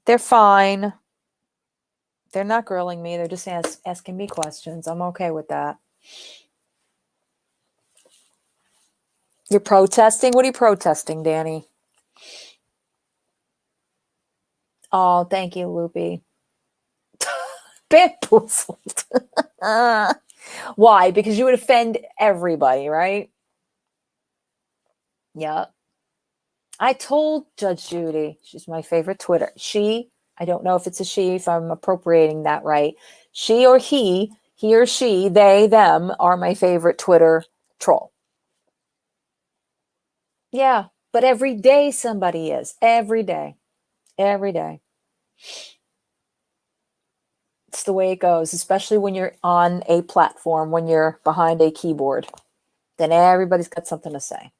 They're fine. They're not grilling me. They're just asking me questions. I'm okay with that. You're protesting? What are you protesting, Danny? Oh, thank you, Loopy. Bamboozled. Why? Because you would offend everybody, right? Yep. I told Judge Judy, she's my favorite Twitter. She I don't know if it's a she, if I'm appropriating that right. She or he or she, they, them are my favorite Twitter troll. Yeah, but every day somebody is. Every day. Every day. It's the way it goes, especially when you're on a platform, when you're behind a keyboard. Then everybody's got something to say.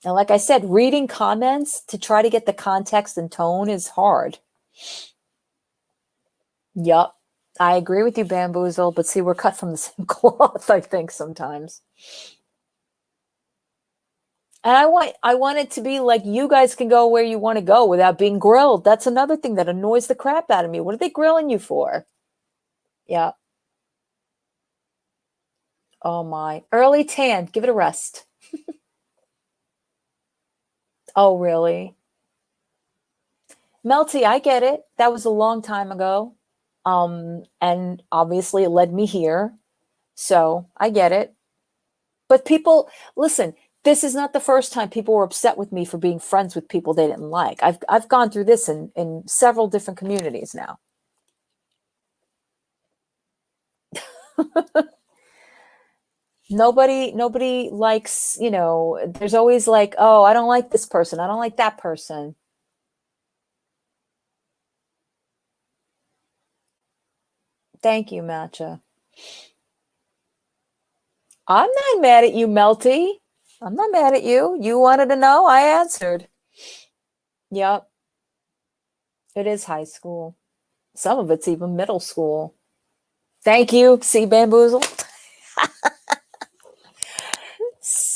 And like I said, reading comments to try to get the context and tone is hard. Yup. I agree with you, Bamboozle, but see, we're cut from the same cloth, I think, sometimes. And I want it to be like you guys can go where you want to go without being grilled. That's another thing that annoys the crap out of me. What are they grilling you for? Yeah. Oh my. Early tan. Give it a rest. Oh, really? Melty, I get it. That was a long time ago. And obviously it led me here. So I get it. But people, listen, this is not the first time people were upset with me for being friends with people they didn't like. I've gone through this in several different communities now. Nobody likes, there's always like, oh, I don't like this person. I don't like that person. Thank you, Matcha. I'm not mad at you, Melty. I'm not mad at you. You wanted to know, I answered. Yep. It is high school. Some of it's even middle school. Thank you, see Bamboozle.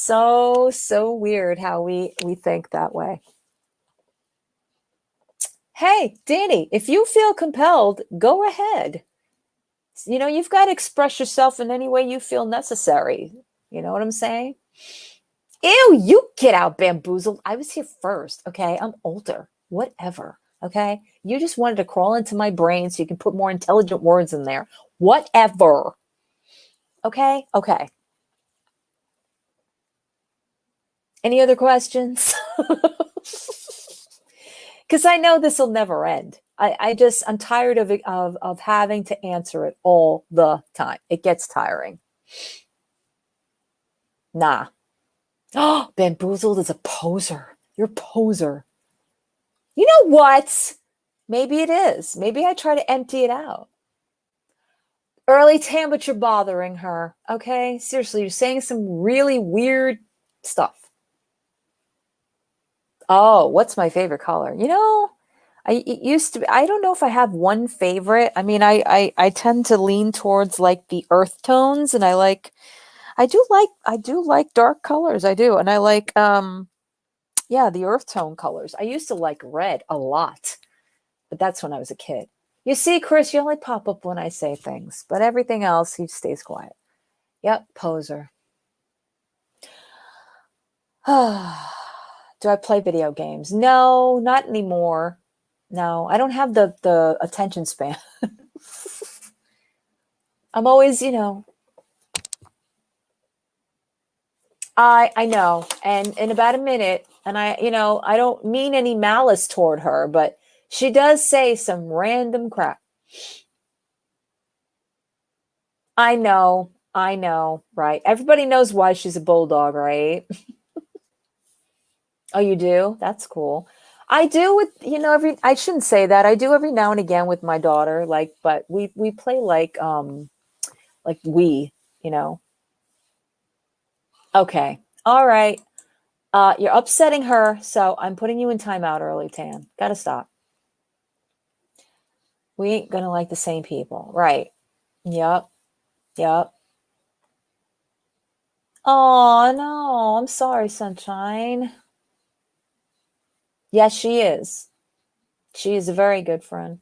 So weird how we think that way. Hey, Danny, if you feel compelled, go ahead. You've got to express yourself in any way you feel necessary. You know what I'm saying? Ew, you get out, Bamboozled. I was here first, okay? I'm older. Whatever, okay? You just wanted to crawl into my brain so you can put more intelligent words in there. Whatever. Okay? Okay. Any other questions? Because I know this will never end. I'm tired of having to answer it all the time. It gets tiring. Nah. Oh, Bamboozled is a poser. You're a poser. You know what? Maybe it is. Maybe I try to empty it out. Early tan, but you're bothering her. Okay? Seriously, you're saying some really weird stuff. Oh, what's my favorite color? It used to be, I don't know if I have one favorite. I mean, I tend to lean towards like the earth tones, and I do like dark colors. I do. And I like the earth tone colors. I used to like red a lot, but that's when I was a kid. You see, Chris, you only pop up when I say things, but everything else, he stays quiet. Yep, poser. Do I play video games? No, not anymore. No, I don't have the attention span. I'm always, I know. And in about a minute, and I don't mean any malice toward her, but she does say some random crap. I know, right? Everybody knows why she's a bulldog, right? Oh, you do? That's cool. I do with, I shouldn't say that. I do every now and again with my daughter, but we play like we, Okay. All right. You're upsetting her, so I'm putting you in timeout early, Tan. Gotta stop. We ain't gonna like the same people. Right. Yep. Oh, no. I'm sorry, Sunshine. Yes, she is. She is a very good friend.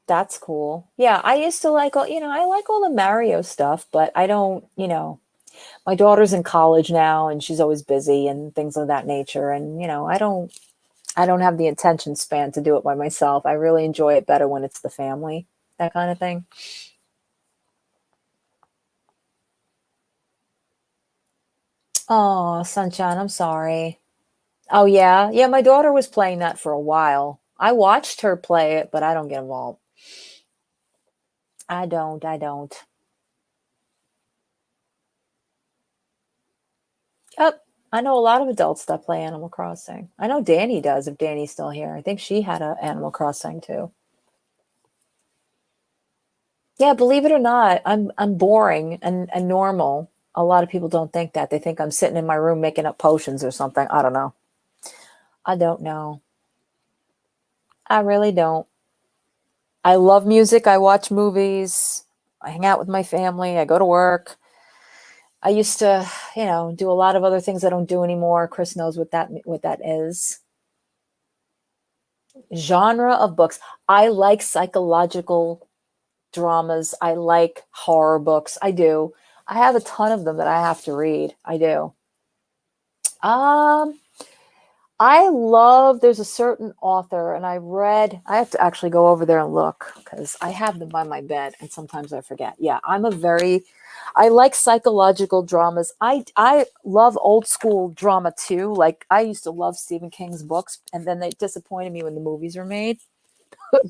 That's cool. Yeah, I used to like I like all the Mario stuff, but I don't, my daughter's in college now and she's always busy and things of that nature. And, I don't have the attention span to do it by myself. I really enjoy it better when it's the family, that kind of thing. Oh, Sunshine, I'm sorry. Oh yeah. Yeah, my daughter was playing that for a while. I watched her play it, but I don't get involved. I don't. Yep. I know a lot of adults that play Animal Crossing. I know Danny does, if Danny's still here. I think she had a Animal Crossing too. Yeah, believe it or not, I'm boring and normal. A lot of people don't think that. They think I'm sitting in my room making up potions or something. I don't know. I don't know. I really don't. I love music. I watch movies. I hang out with my family. I go to work. I used to, do a lot of other things I don't do anymore. Chris knows what that is. Genre of books. I like psychological dramas. I like horror books. I do. I have a ton of them that I have to read. I do. There's a certain author, and I have to actually go over there and look because I have them by my bed and sometimes I forget. Yeah, I like psychological dramas. I love old school drama too. Like I used to love Stephen King's books, and then they disappointed me when the movies were made.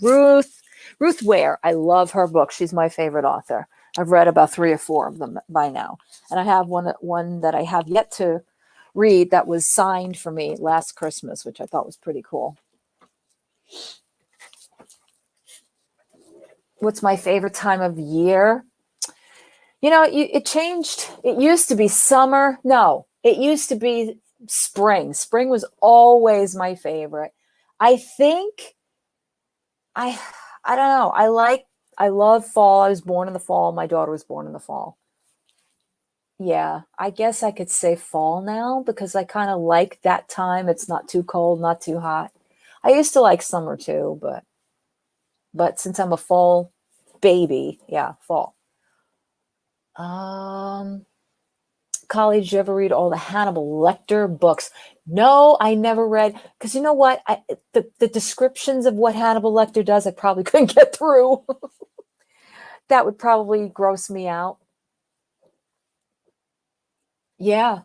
Ruth Ware, I love her book. She's my favorite author. I've read about 3 or 4 of them by now, and I have one that I have yet to read that was signed for me last Christmas, which I thought was pretty cool. What's my favorite time of year? It changed. It used to be summer. No, it used to be spring. Spring was always my favorite. I think I don't know. I love fall. I was born in the fall. My daughter was born in the fall. Yeah, I guess I could say fall now because I kind of like that time. It's not too cold, not too hot. I used to like summer too, but since I'm a fall baby, yeah, fall. College, did you ever read all the Hannibal Lecter books? No, I never read because you know what? The descriptions of what Hannibal Lecter does, I probably couldn't get through. That would probably gross me out. Yeah.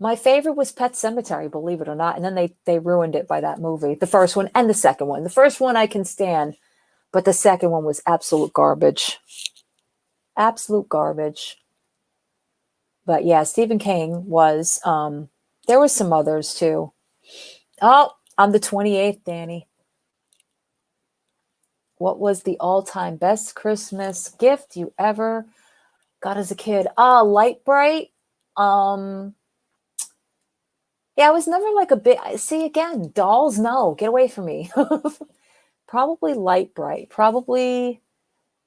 My favorite was Pet Sematary, believe it or not. And then they ruined it by that movie. The first one and the second one. The first one I can stand, but the second one was absolute garbage. Absolute garbage. But yeah, Stephen King was, there was some others too. Oh, on the 28th, Danny. What was the all-time best Christmas gift you ever got as a kid? Light Bright. Yeah, I was never like a bit. See, again, dolls, no, get away from me. Probably Light Bright. Probably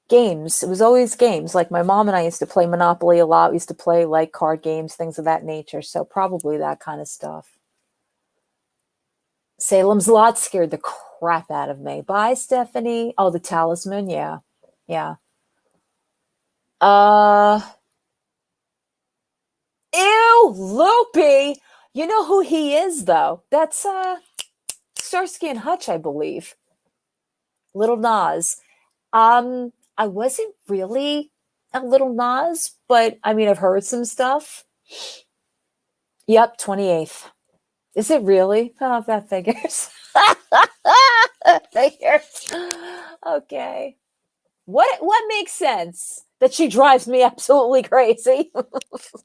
games. It was always games. Like my mom and I used to play Monopoly a lot. We used to play like card games, things of that nature. So probably that kind of stuff. Salem's Lot scared the crap out of me. Bye, Stephanie. Oh, the Talisman. Yeah. Yeah. Ew, Loopy. You know who he is, though? That's Starsky and Hutch, I believe. Little Nas. I wasn't really a Little Nas, but I mean, I've heard some stuff. Yep, 28th. Is it really? Oh, that figures. Figures. Okay. What makes sense? That she drives me absolutely crazy.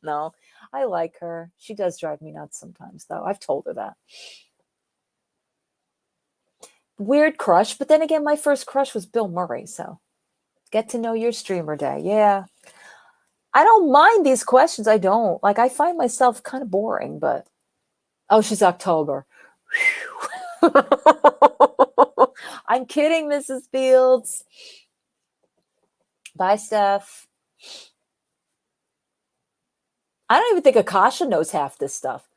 No, I like her. She does drive me nuts sometimes, though. I've told her that. Weird crush, but then again, my first crush was Bill Murray, so get to know your streamer day. Yeah. I don't mind these questions. I don't. Like, I find myself kind of boring, but oh, she's October. I'm kidding, Mrs. Fields. Bye, Steph. I don't even think Akasha knows half this stuff.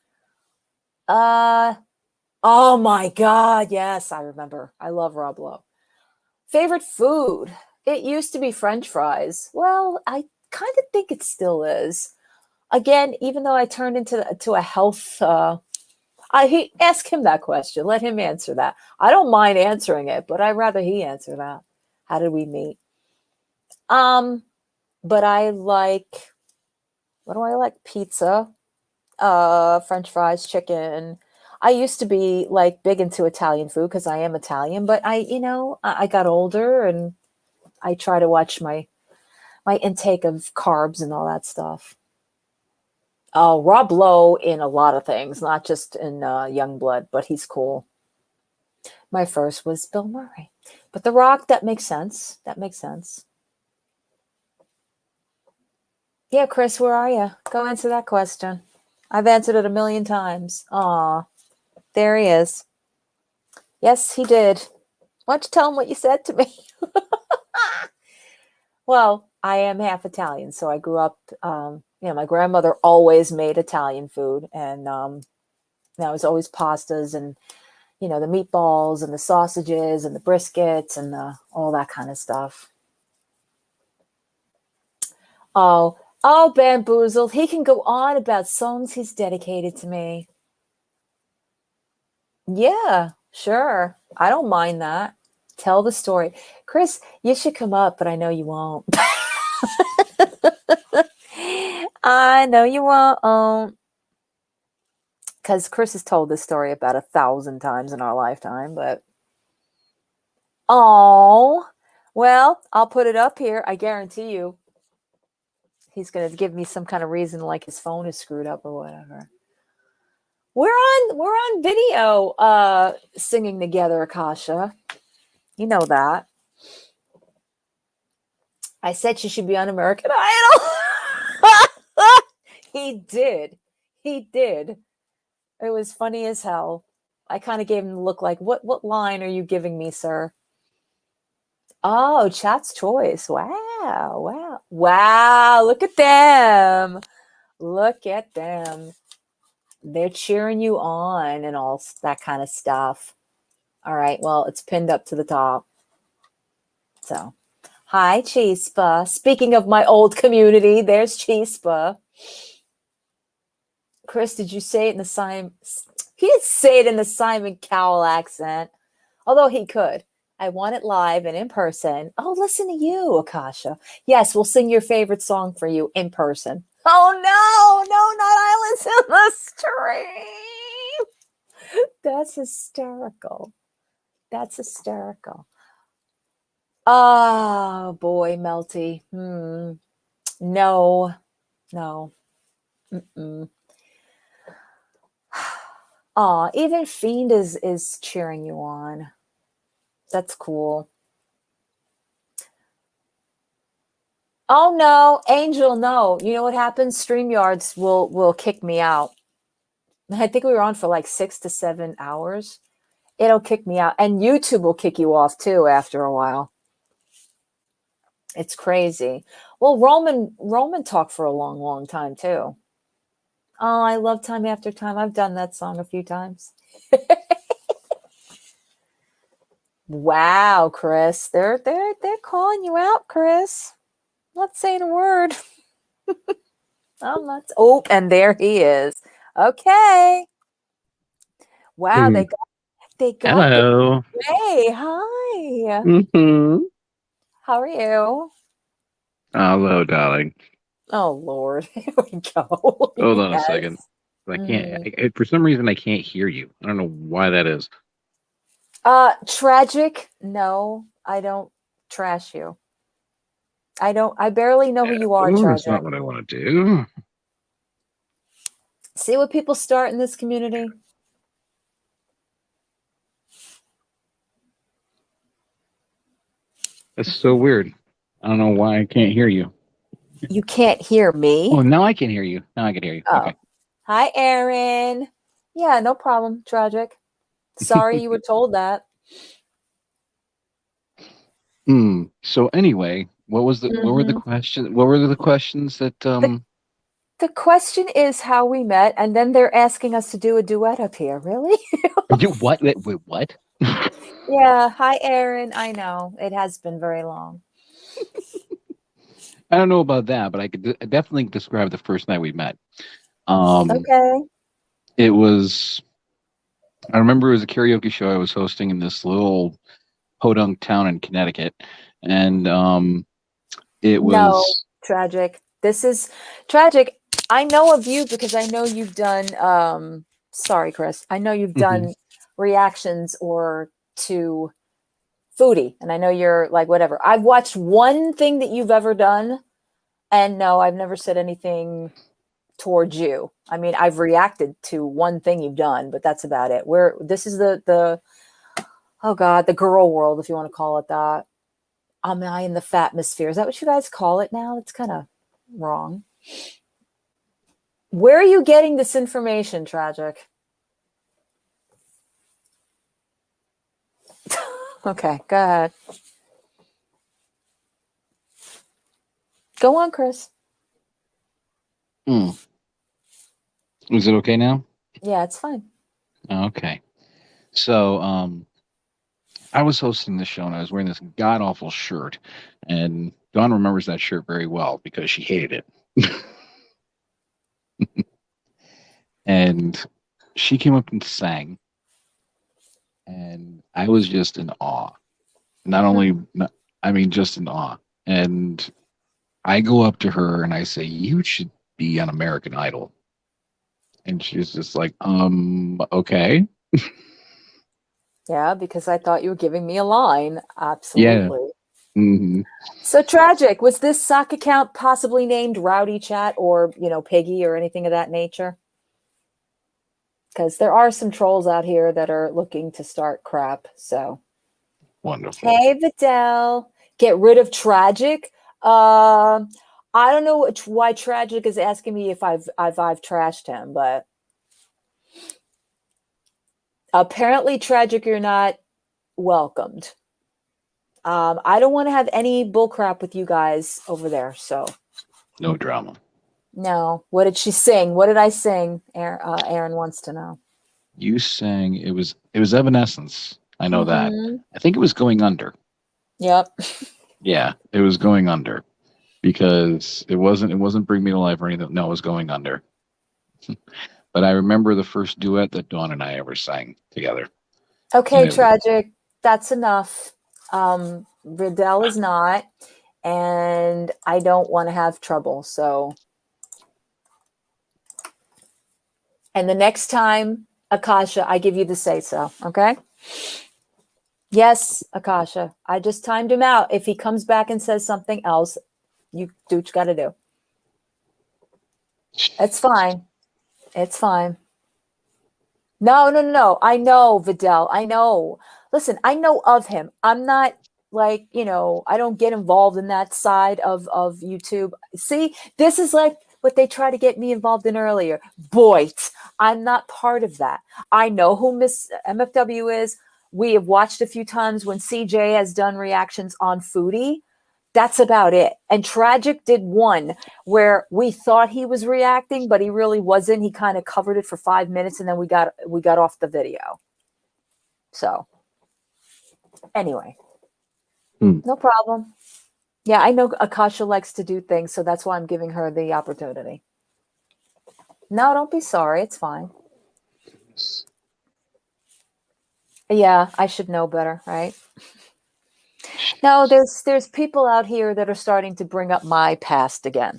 Oh my God. Yes, I remember. I love Rob Lowe. Favorite food? It used to be French fries. Well, I kind of think it still is. Again, even though I turned into a health, ask him that question. Let him answer that. I don't mind answering it, but I'd rather he answer that. How did we meet? But I like, what do I like? Pizza, French fries, chicken. I used to be like big into Italian food because I am Italian, but I got older and I try to watch my intake of carbs and all that stuff. Oh, Rob Lowe in a lot of things, not just in Youngblood, but he's cool. My first was Bill Murray. But The Rock, that makes sense. That makes sense. Yeah, Chris, where are you? Go answer that question. I've answered it 1,000,000 times. Aw, there he is. Yes, he did. Why don't you tell him what you said to me? Well, I am half Italian, so I grew up, my grandmother always made Italian food, and it was always pastas and, the meatballs and the sausages and the briskets and all that kind of stuff. Oh, Bamboozled. He can go on about songs he's dedicated to me. Yeah, sure. I don't mind that. Tell the story. Chris, you should come up, but I know you won't. I know you won't. Because Chris has told this story about 1,000 times in our lifetime, but well, I'll put it up here. I guarantee you he's going to give me some kind of reason like his phone is screwed up or whatever. We're on video singing together, Akasha. You know that. I said she should be on American Idol. He did. It was funny as hell. I kind of gave him the look like, what line are you giving me, sir? Oh, chat's choice. Wow. Look at them. They're cheering you on and all that kind of stuff. All right. Well, it's pinned up to the top. So, hi, Chispa. Speaking of my old community, there's Chispa. Chris, did you say it in the Simon? He didn't say it in the Simon Cowell accent, although he could. I want it live and in person. Oh, listen to you, Akasha. Yes, we'll sing your favorite song for you in person. Oh, no, not Islands in the Stream. That's hysterical. Oh, boy, Melty. No. Mm-mm. Aw, even Fiend is cheering you on. That's cool. Oh no, Angel, no. You know what happens? StreamYards will kick me out. I think we were on for like 6 to 7 hours. It'll kick me out. And YouTube will kick you off too after a while. It's crazy. Well, Roman talked for a long, long time too. Oh, I love Time After Time. I've done that song a few times. Wow, Chris. They're calling you out, Chris. Not saying a word. And there he is. Okay. Wow, they got Hello. Hey, hi. Mm-hmm. How are you? Hello, darling. Oh Lord. Here we go. Hold on Yes. a second. I can't. For some reason, I can't hear you. I don't know why that is. Tragic. No, I don't trash you. I barely know who you are, Oh, Tragic. that's not what I want to do. See what people start in this community? That's so weird. I don't know why I can't hear you. You can't hear me? Oh, now I can hear you. Now I can hear you. Oh. Okay. Hi, Aaron. Yeah, no problem, Tragic. Sorry you were told that. So anyway, what were the questions? What were the questions that The question is how we met, and then they're asking us to do a duet up here. Really? What? Wait, what? Yeah. Hi, Aaron. I know it has been very long. I don't know about that, but I could definitely describe the first night we met. Okay. It was. I remember it was a karaoke show I was hosting in this little podunk town in Connecticut, and it was No, Tragic. This is Tragic. I know of you because I know you've done sorry, Chris. I know you've done reactions or to Foodie, and I know you're like whatever. I've watched one thing that you've ever done, and no, I've never said anything towards you. I mean, I've reacted to one thing you've done, but that's about it. This is the oh god, the girl world, if you want to call it that. Am I in the fatmosphere? Is that what you guys call it now? It's kind of wrong. Where are you getting this information, Tragic? Okay, go ahead. Go on, Chris. Is it okay now? Yeah, it's fine. Okay. So, I was hosting the show and I was wearing this god awful shirt, and Dawn remembers that shirt very well because she hated it. And she came up and sang, and I was just in awe. Not only, I mean, just in awe. And I go up to her and I say, "You should be on American Idol." And she's just like, okay. Yeah, because I thought you were giving me a line. Yeah. Absolutely. So Tragic, was this sock account possibly named Rowdy Chat or, Piggy or anything of that nature? Because there are some trolls out here that are looking to start crap. So wonderful. Hey, Vidal, get rid of Tragic. I don't know why Tragic is asking me if I've trashed him, but apparently, Tragic, you're not welcomed. I don't want to have any bullcrap with you guys over there. So no drama. No. What did she sing? What did I sing? Aaron wants to know. You sang it was Evanescence. I know that. Mhm. I think it was Going Under. Yep. Yeah, it was Going Under because it wasn't Bring Me to Life or anything. No, it was Going Under. But I remember the first duet that Dawn and I ever sang together. Okay, And it- Tragic. That's enough. Riddell is not, and I don't want to have trouble. So, and the next time, Akasha, I give you the say so. Okay. Yes, Akasha. I just timed him out. If he comes back and says something else, you do what you got to do. It's fine. It's fine. No. I know, Vidal. I know. Listen, I know of him. I'm not like, I don't get involved in that side of YouTube. See, this is like what they tried to get me involved in earlier. Boy, I'm not part of that. I know who Miss MFW is. We have watched a few times when CJ has done reactions on Foodie. That's about it. And Tragic did one where we thought he was reacting, but he really wasn't. He kind of covered it for 5 minutes and then we got off the video. So anyway, no problem. Yeah, I know Akasha likes to do things, so that's why I'm giving her the opportunity. No, don't be sorry. It's fine. Yeah, I should know better, right? No, there's people out here that are starting to bring up my past again.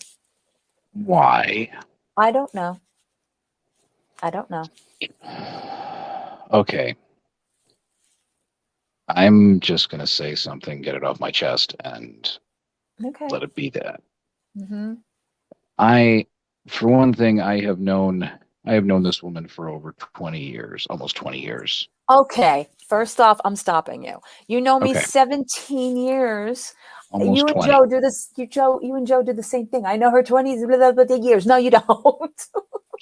Why? I don't know. Okay. I'm just gonna say something, get it off my chest, and let it be that. Mm-hmm. For one thing, I have known this woman for over 20 years, almost 20 years. Okay. First off, I'm stopping you. You know me Okay. 17 years. Almost you and 20. Joe do this. You and Joe do the same thing. I know her 20 years. No, you don't.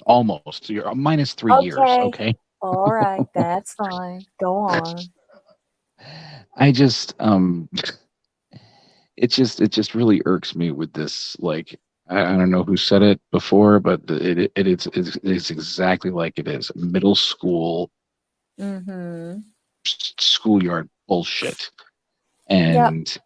Almost. You're minus 3 years. Okay. All right. That's fine. Go on. I just it just really irks me with this, like, I don't know who said it before, but it's exactly like it is middle school Mm-hmm. schoolyard bullshit. And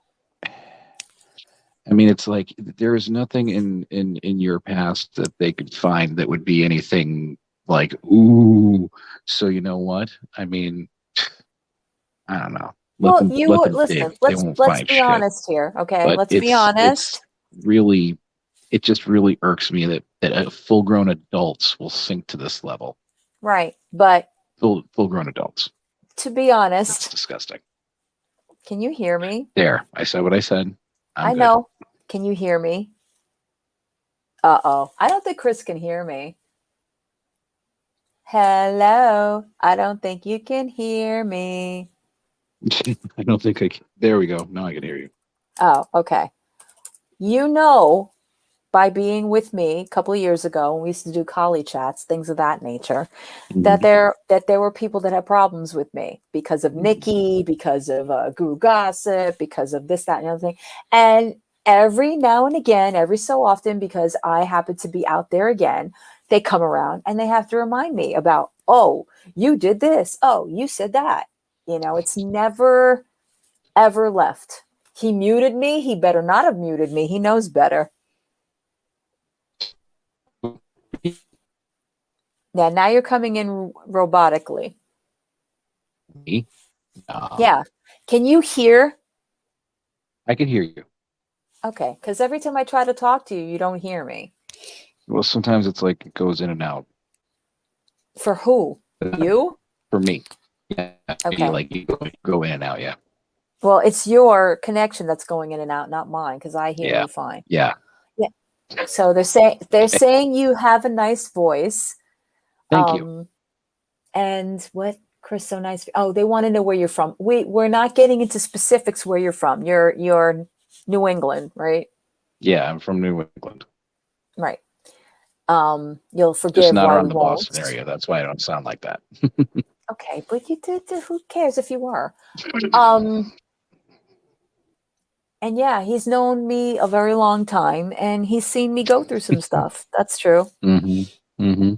I mean, it's like there is nothing in your past that they could find that would be anything like, ooh. So you know what? I mean, I don't know. Well, Listen. Let's be honest here, okay? But Let's be honest. It just really irks me that full-grown adults will sink to this level. Right. But full grown adults. to be honest, It's disgusting. can you hear me? There, I said what I said. I know. Can you hear me? Uh-oh. I don't think Chris can hear me. Hello. I don't think you can hear me. I don't think I can. There we go. Now I can hear you. Oh, okay. You know, by being with me a couple of years ago, when we used to do collie chats, things of that nature, that there were people that had problems with me because of Nikki, because of Guru Gossip, because of this, that, and the other thing. And every now and again, every so often, because I happen to be out there again, they come around and they have to remind me about, oh, you did this. Oh, you said that. You know, it's never, ever left. He muted me. He better not have muted me. He knows better. Yeah, now you're coming in robotically. Me? Yeah. Can you hear? I can hear you. Okay, because every time I try to talk to you, you don't hear me. Well, sometimes it's like it goes in and out. For who? You? For me. Yeah. Okay. Like you go in and out, yeah. Well, it's your connection that's going in and out, not mine, because I hear you fine. Yeah. Yeah. So they're saying you have a nice voice. Thank you. And what, Chris, so nice. Oh, they want to know where you're from. We're not getting into specifics where you're from. You're New England, right? Yeah, I'm from New England. Right. You'll forgive Just not why around we the won't. Boston area. That's why I don't sound like that. Okay, but you did. Who cares if you were? And yeah, he's known me a very long time, and he's seen me go through some stuff. That's true. Mm-hmm. Mm-hmm.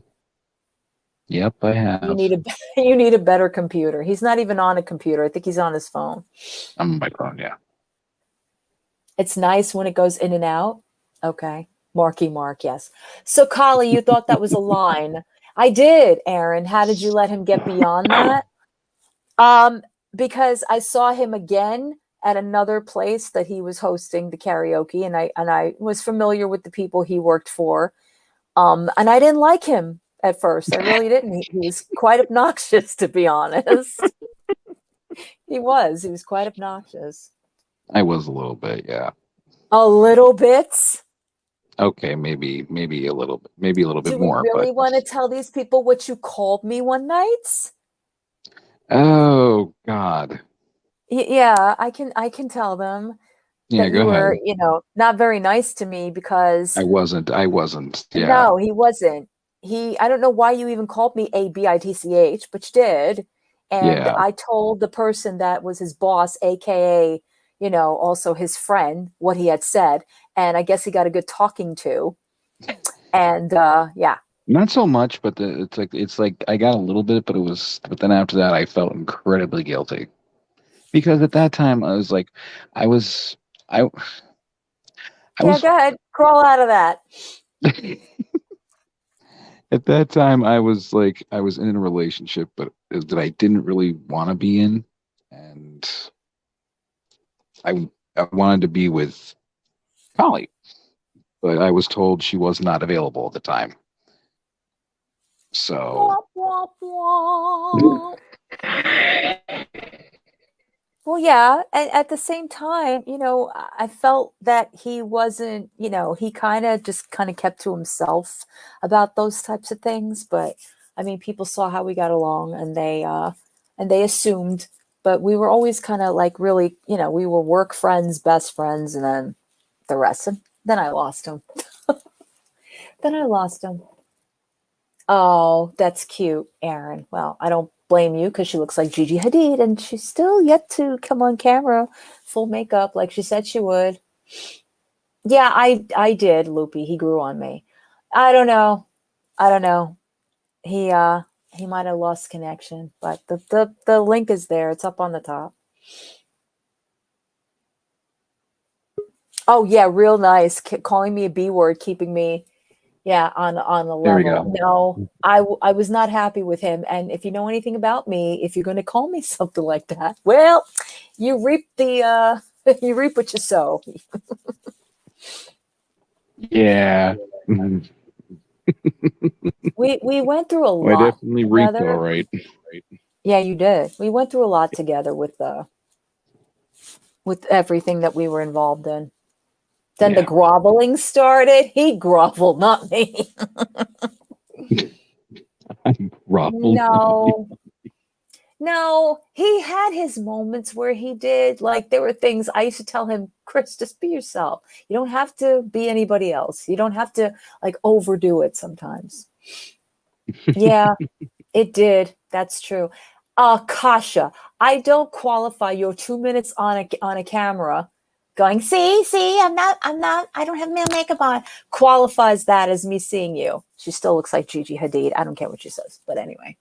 Yep, I have. You need a better computer. He's not even on a computer. I think he's on his phone. I'm on my phone, yeah. It's nice when it goes in and out. Okay. Marky Mark, yes. So, Kali, you thought that was a line. I did, Aaron. How did you let him get beyond that? Because I saw him again at another place that he was hosting the karaoke, and I was familiar with the people he worked for. And I didn't like him at first. I really didn't. He was quite obnoxious, to be honest. He was quite obnoxious. I was a little bit, yeah. A little bit? Okay, maybe a little bit, Do we more. really But want to tell these people what you called me one night? oh God. Yeah, I can tell them Yeah, that go you were, ahead. not very nice to me because I wasn't. Yeah. no, he wasn't. I don't know why you even called me ABITCH, but you did. And Yeah. I told the person that was his boss, AKA, also his friend, what he had said. And I guess he got a good talking to. And yeah. Not so much, but it's like I got a little bit, but then after that I felt incredibly guilty. Because at that time I was like I was Yeah, go ahead. Crawl out of that. At that time I was in a relationship but that I didn't really want to be in, and I wanted to be with Polly, but I was told she was not available at the time. So well, yeah. And at the same time, I felt that he wasn't, he kind of kept to himself about those types of things. But I mean, people saw how we got along and they assumed, but we were always kind of like really, we were work friends, best friends, and then the rest. And then I lost him. Oh, that's cute, Aaron. Well, I don't blame you because she looks like Gigi Hadid and she's still yet to come on camera full makeup like she said she would. Yeah, I did, Loopy. He grew on me. I don't know. He might have lost connection, but the link is there. It's up on the top. Oh yeah, real nice. Calling me a B word, keeping me on the there we level. go. No, I was not happy with him. And if you know anything about me, if you're going to call me something like that, well, you reap you reap what you sow. Yeah. Mhm. We went through a Well, I lot definitely reaped together. all right. Yeah, you did. We went through a lot together with everything that we were involved in. Then the Yeah. groveling started. He groveled, not me. Ruffled. No, he had his moments where he did. Like, there were things I used to tell him, Chris, just be yourself. You don't have to be anybody else. You don't have to like overdo it sometimes. Yeah, it did. That's true. Kasha, I don't qualify your 2 minutes on a camera going, see, I don't have male makeup on, qualifies that as me seeing you. She still looks like Gigi Hadid. I don't care what she says, but anyway.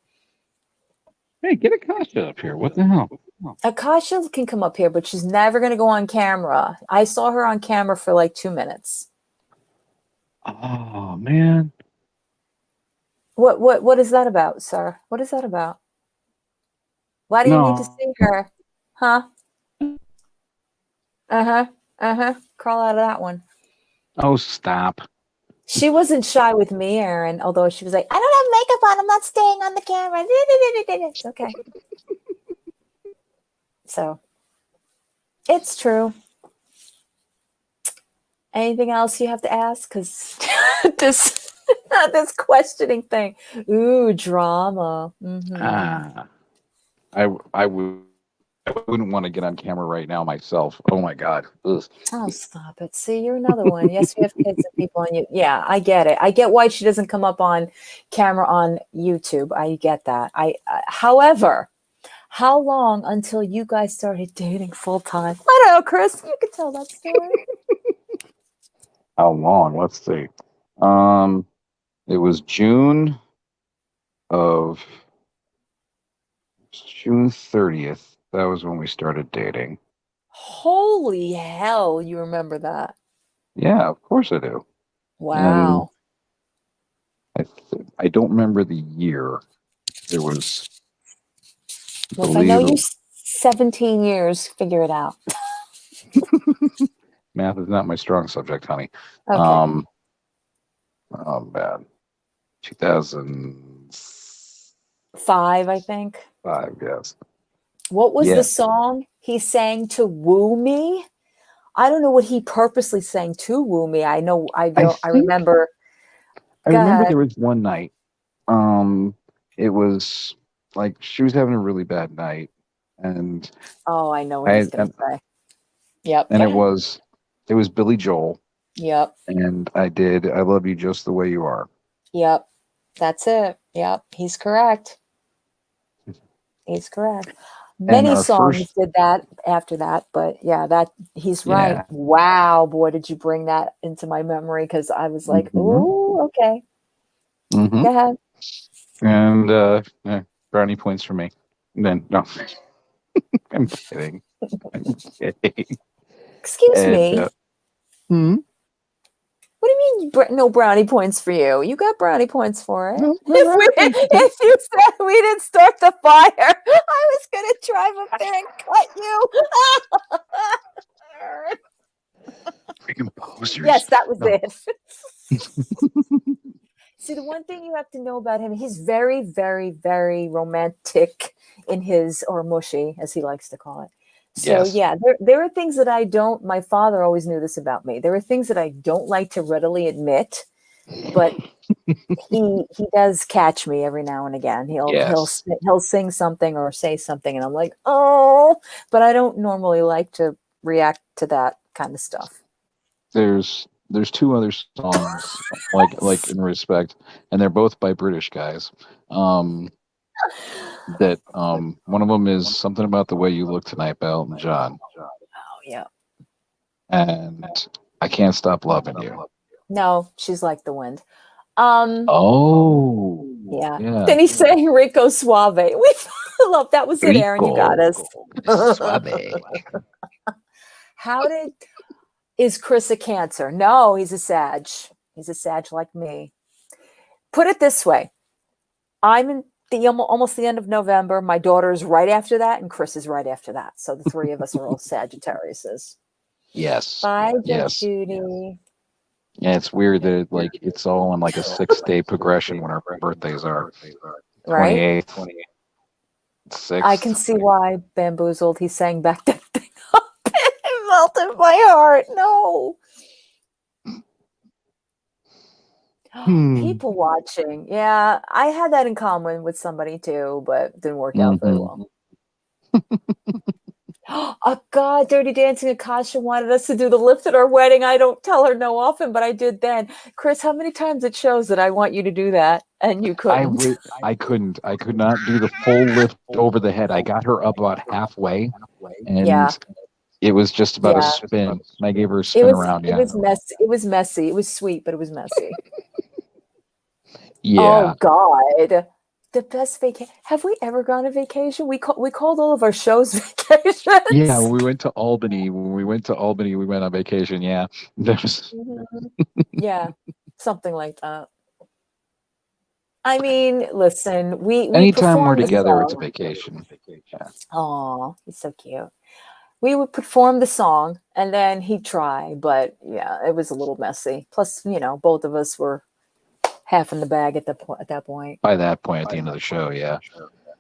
Hey, get Akasha up here. What the hell? Akasha can come up here, but she's never going to go on camera. I saw her on camera for like 2 minutes. Oh man. What is that about, sir? What is that about? Why do you need to see her? Huh? Crawl out of that one. Oh, stop. She wasn't shy with me, Aaron, although she was like, I don't have makeup on. I'm not staying on the camera. It's okay. So, it's true. Anything else you have to ask? Because this questioning thing. Ooh, drama. I wouldn't want to get on camera right now myself. Oh my God. Ugh. Oh, stop it. See, you're another one. Yes, you have kids and people on you. Yeah, I get it. I get why she doesn't come up on camera on YouTube. I get that. However, how long until you guys started dating full time? I don't know, Chris. You can tell that story. How long? Let's see. It was June 30th. That was when we started dating. Holy hell, you remember that? Yeah, of course I do. Wow. And I don't remember the year. There was. Well, if I know you 17 years, figure it out. Math is not my strong subject, honey. Okay. Oh man. 2005, I think. Yes. What was the song he sang to woo me? I don't know what he purposely sang to woo me. I know I remember. I remember there was one night. It was like she was having a really bad night, and I know what he's gonna say. Yep. And it was Billy Joel. Yep. And I did I Love You Just the Way You Are. Yep. That's it. Yep. He's correct. He's correct. Many songs did that after that, but yeah, that he's right. Wow, boy, did you bring that into my memory? Because I was like, oh, okay. Go ahead. And brownie points for me. And then no, I'm kidding. I'm kidding. Excuse me. What do you mean no brownie points for you? You got brownie points for it. If you said we didn't start the fire, I was going to drive up there and cut you. Freaking posers. Yes, that was it. See, the one thing you have to know about him, he's very, very, very romantic in his, or mushy, as he likes to call it. So yeah, there are things that I don't, my father always knew this about me. There are things that I don't like to readily admit, but he does catch me every now and again. He'll sing something or say something and I'm like, oh, but I don't normally like to react to that kind of stuff. There's two other songs like in respect, and they're both by British guys. That one of them is Something About the Way You Look Tonight by Elton John. Oh yeah. And I Can't Stop Loving You. No, She's Like the Wind. Yeah. Then he sang Rico Suave. We love that was it, Aaron. You got us. Suave. Is Chris a Cancer? No, he's a Sag. He's a Sag like me. Put it this way. I'm in almost the end of November. My daughter is right after that, and Chris is right after that. So the three of us are all Sagittariuses. Yes. Bye, Judge Judy. Yeah, it's weird that it's all in like a 6-day progression when our birthdays are. Right? 28th, I can 6th. see why Bamboozled, he sang back that thing up. It melted my heart. No. People watching. Yeah, I had that in common with somebody too, but didn't work out very well. Oh God, Dirty Dancing Akasha wanted us to do the lift at our wedding. I don't tell her no often, but I did then. Chris, how many times it shows that I want you to do that and you couldn't? I couldn't. I could not do the full lift over the head. I got her up about halfway, Yeah. and it was just about a Yeah. spin. I gave her a It spin was around. it Yeah. was messy. It was messy. It was sweet, but it was messy. Yeah. Oh God. The best vacation. Have we ever gone on vacation? We called all of our shows vacations. Yeah. When we went to Albany, we went on vacation. Yeah. Mhm. Yeah, something like that. I mean, listen, we Anytime we're performed the together, it's a song. vacation. Yeah. Oh, he's so cute. We would perform the song and then he'd try, but yeah, it was a little messy. Plus, both of us were half in the bag at that point. By that point, at the end of the show, yeah.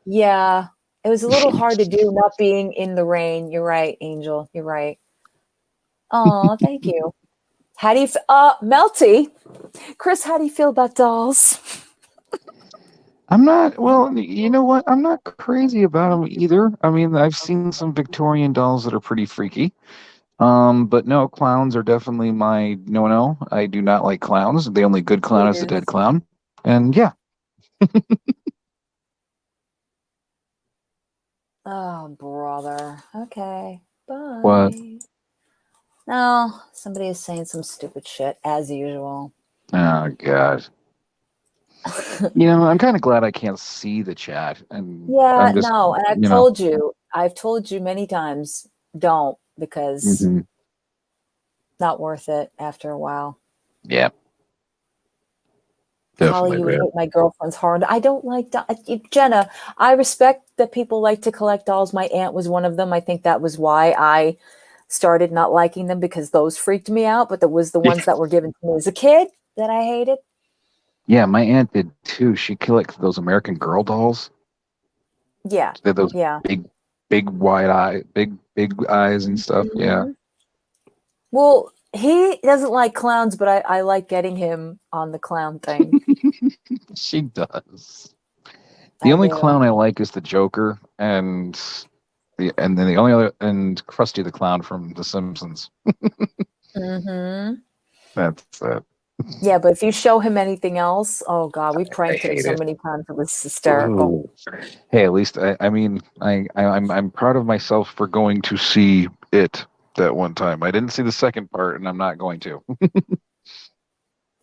Yeah, it was a little hard to do not being in the rain. You're right, Angel. You're right. Oh, thank you. How do you Melty? Chris, how do you feel about dolls? I'm not, well, you know what? I'm not crazy about them either. I mean, I've seen some Victorian dolls that are pretty freaky. But no, clowns are definitely my no. I do not like clowns. The only good clown is the dead clown. And yeah. Oh, brother. Okay. Bye. What? No, somebody is saying some stupid shit as usual. Oh God. I'm kind of glad I can't see the chat, and Yeah, I'm just, no, and I've told you many times, don't, because Mhm. not worth it after a while. Yeah. Holly, Definitely, you would man. hit my girlfriend's hard. I don't like Jenna. I respect that people like to collect dolls. My aunt was one of them. I think that was why I started not liking them, because those freaked me out. But there was the ones that were given to me as a kid that I hated. Yeah, my aunt did too. She collected those American Girl dolls. Yeah, They had those yeah. big big eyes and stuff. Yeah. Mhm. Well, he doesn't like clowns, but I like getting him on the clown thing. She does. The I only do. clown I like is the Joker, and then the only other, and Krusty the Clown from The Simpsons. Mm-hmm. That's it. Yeah, but if you show him anything else, oh God, we pranked him hate so it. many times. It was hysterical. Ooh. Hey, at least I'm proud of myself for going to see it that one time. I didn't see the second part, and I'm not going to.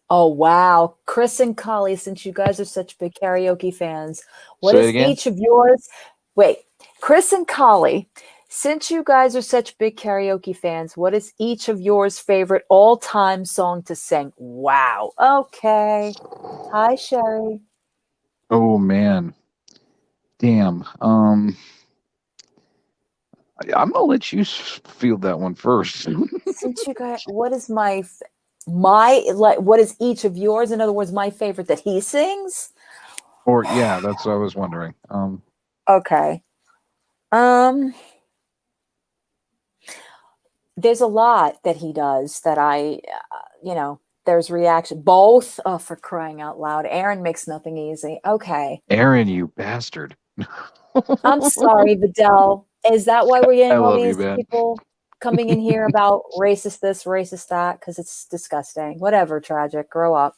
Oh wow, Chris and Collie, since you guys are such big karaoke fans, what Say it is again. each of yours? Wait, Chris and Collie, since you guys are such big karaoke fans, what is each of yours favorite all-time song to sing? Wow. Okay. Hi, Sherry. Oh man, damn. I'm gonna let you field that one first. Since you guys, what is what is each of yours? In other words, my favorite that he sings? Or yeah, that's what I was wondering. Okay. There's a lot that he does that there's reaction. Both, oh, for crying out loud. Aaron makes nothing easy. Okay. Aaron, you bastard. I'm sorry, Vidal. Is that why we're I getting all love you, these man. people coming in here about racist this, racist that? Because it's disgusting. Whatever, tragic. Grow up.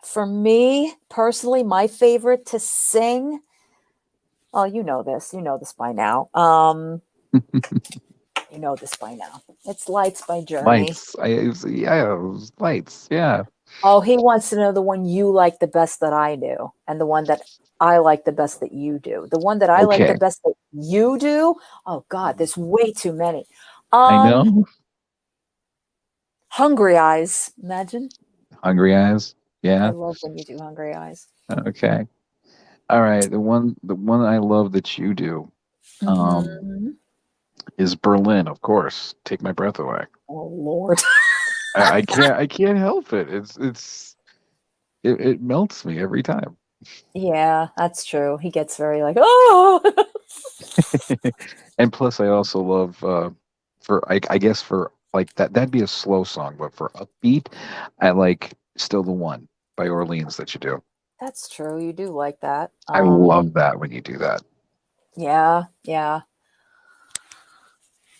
For me, personally, my favorite to sing. Oh, you know this. You know this by now. You know this by now. It's Lights by Journey. Lights. Lights. Yeah. Oh, he wants to know the one you like the best that I do, and the one that I like the best that you do. The one that I like the Okay. best that you do. Oh God, there's way too many. I know. Hungry Eyes. Imagine. Hungry Eyes. I Yeah. love when you do Hungry Eyes. Okay. All right. The one I love that you do. Mhm. is Berlin, of course. Take My Breath Away. Oh Lord. I can't help it. It melts me every time. Yeah, that's true. He gets very like, oh. And plus, I also love I guess for like that'd be a slow song, but for upbeat, I like Still the One by Orleans that you do. That's true. You do like that. I love that when you do that. Yeah, yeah.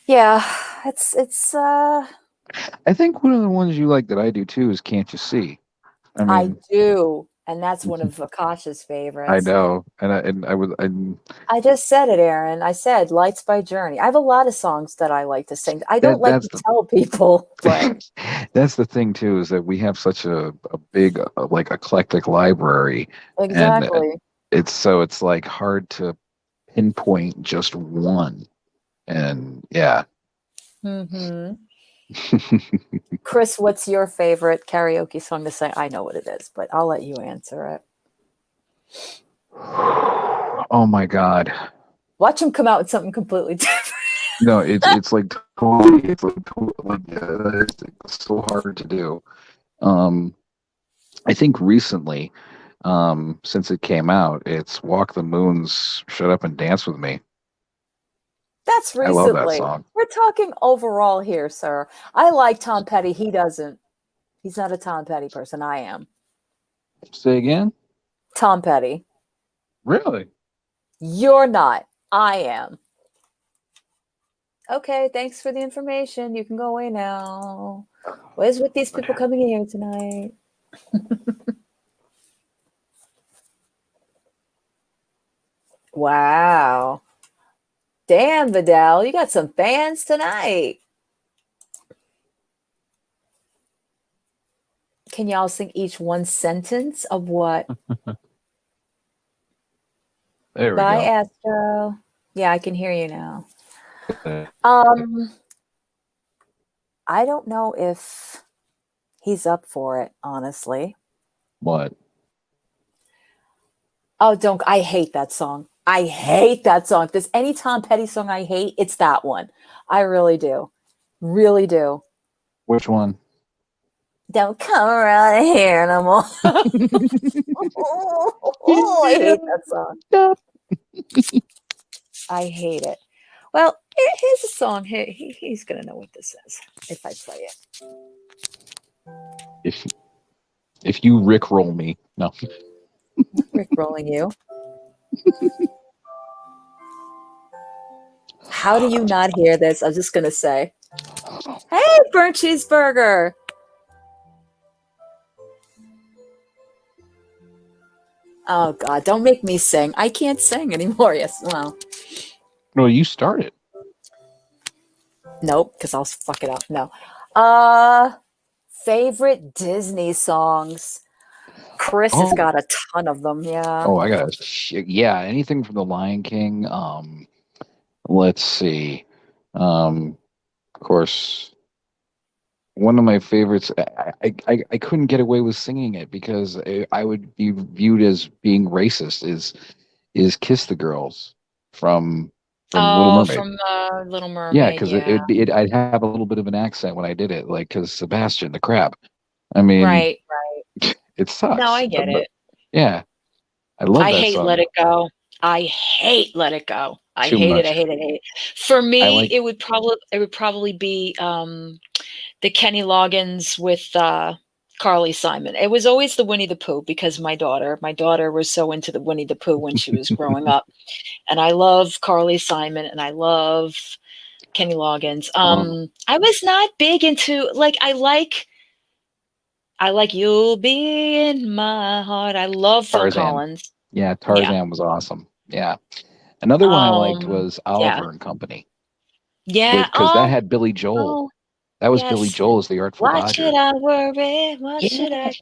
Yeah. It's I think one of the ones you like that I do too is Can't You See? I I mean, do. And that's one of Akasha's I favorites. know, and I just said it, Aaron. I said Lights by Journey. I have a lot of songs that I like to sing. I don't like that's to tell people, but that's the thing too, is that we have such a big like eclectic library, and exactly. it's like hard to pinpoint just one, and yeah. Mm-hmm. Chris, what's your favorite karaoke song to sing? I know what it is, but I'll let you answer it. Oh my God. Watch him come out with something completely different. No, it's like totally, it's so hard to do. I think recently, since it came out, it's Walk the Moon's Shut Up and Dance with Me. That's I love that recently. song. We're talking overall here, sir. I like Tom Petty. He doesn't. He's not a Tom Petty person. I am. Say again? Tom Petty. Really? You're not. I am. Okay, thanks for the information. You can go away now. What is with these people coming in here tonight? Wow. Damn, Vidal, you got some fans tonight. Can y'all sing each one sentence of what? There we Bye, go. Astro. Yeah, I can hear you now. I don't know if he's up for it, honestly. What? Oh, I hate that song. I hate that song. If there's any Tom Petty song I hate, it's that one. I really do. Really do. Which one? Don't come around here no more. Oh, I hate that song. I hate it. Well, here's a song. He's going to know what this is if I play it. If you Rickroll me. No. Rickrolling you. How do you not hear this? I was just going to say. Hey, burnt cheeseburger. Oh, God. Don't make me sing. I can't sing anymore. Yes. Well. No, you started. Nope, because I'll fuck it up. No. Favorite Disney songs. Chris has got a ton of them. Yeah. Oh, I got anything from The Lion King. Let's see. Of course, one of my favorites. I couldn't get away with singing it because I would be viewed as being racist. Is "Kiss the Girls" from Little Mermaid. From Little Mermaid. Yeah, because I'd have a little bit of an accent when I did it, like because Sebastian the crab. I mean, right. It sucks. No, I get it. Yeah, I love that hate song. Let It Go. I hate Let It Go. I Too hate much. it. I hate it. I hate it. For me, it would probably be the Kenny Loggins with Carly Simon. It was always the Winnie the Pooh because my daughter was so into the Winnie the Pooh when she was growing up, and I love Carly Simon and I love Kenny Loggins. I was not big into I like You'll Be in My Heart. I love Phil Collins. Yeah, Tarzan was awesome. Yeah. Another one I liked was Oliver and Company. Yeah. Because that had Billy Joel. That was Billy Joel as the Artful Why Dodger. should I worry? Why should I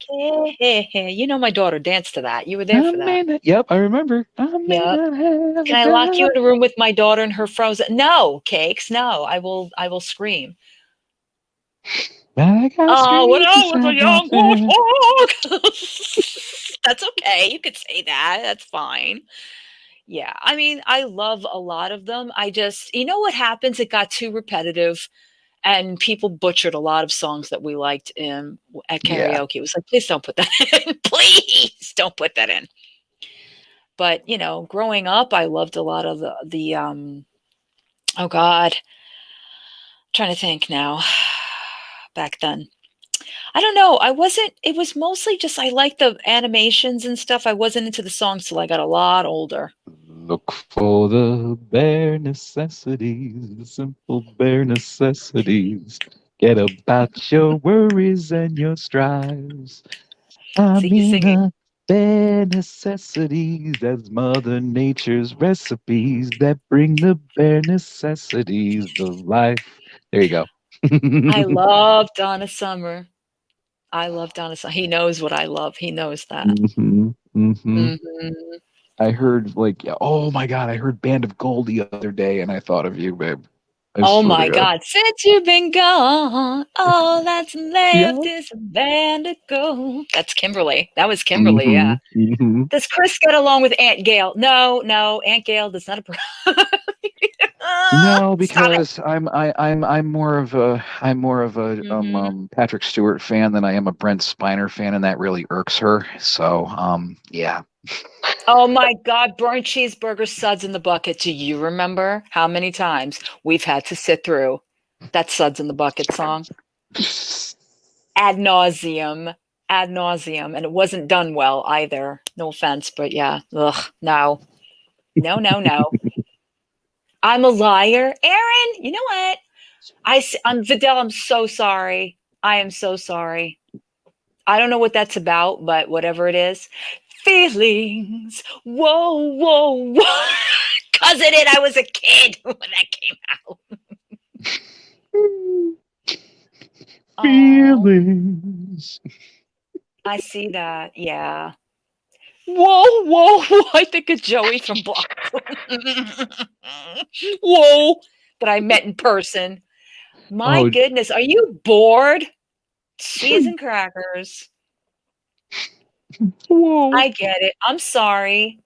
care? You know my daughter danced to that. You were there for that. Yep, I remember. Yep. Can I lock you in a room with my daughter and her frozen? No, Cakes. No, I will scream. Oh, when I was a young warthog. That's okay. You could say that. That's fine. Yeah, I mean, I love a lot of them. I just, you know what happens? It got too repetitive, and people butchered a lot of songs that we liked at Yeah. karaoke. It was like, please don't put that in. Please don't put that in. But growing up, I loved a lot of the oh God, trying to think now. Back then, I don't know. It was mostly just I liked the animations and stuff. I wasn't into the songs till I got a lot older. Look for the bare necessities, the simple bare necessities. Get about your worries and your strives. I See, he's mean singing. the bare necessities as Mother Nature's recipes that bring the bare necessities of life. There you go. I love Donna Summer. I love Donna Summer. He knows what I love. He knows that. Mhm. Mhm. I heard oh my God, I heard Band of Gold the other day and I thought of you, babe. I Oh swear to my God. God. Since you've been gone, all that's Yeah. left is a band of gold. That's Kimberly. That was Kimberly, yeah. Does Chris get along with Aunt Gail? No, Aunt Gail does not approve. No, Stop it. because I'm more of a Patrick Stewart fan than I am a Brent Spiner fan, and that really irks her. So yeah. Oh my God, burnt cheeseburger suds in the bucket. Do you remember how many times we've had to sit through that suds in the bucket song? Ad nauseum, and it wasn't done well either. No offense, but yeah, ugh, no. I'm a liar, Aaron. You know what? I'm Vidal. I'm so sorry. I am so sorry. I don't know what that's about, but whatever it is, feelings. Whoa, whoa, whoa. Cousin it. I was a kid when that came out. Feelings. I see that. Yeah. Whoa, whoa, whoa. I think it's Joey from Block. Whoa. That I met in person. My Oh, goodness. Are you bored? Cheese and crackers. whoa. I get it. I'm sorry.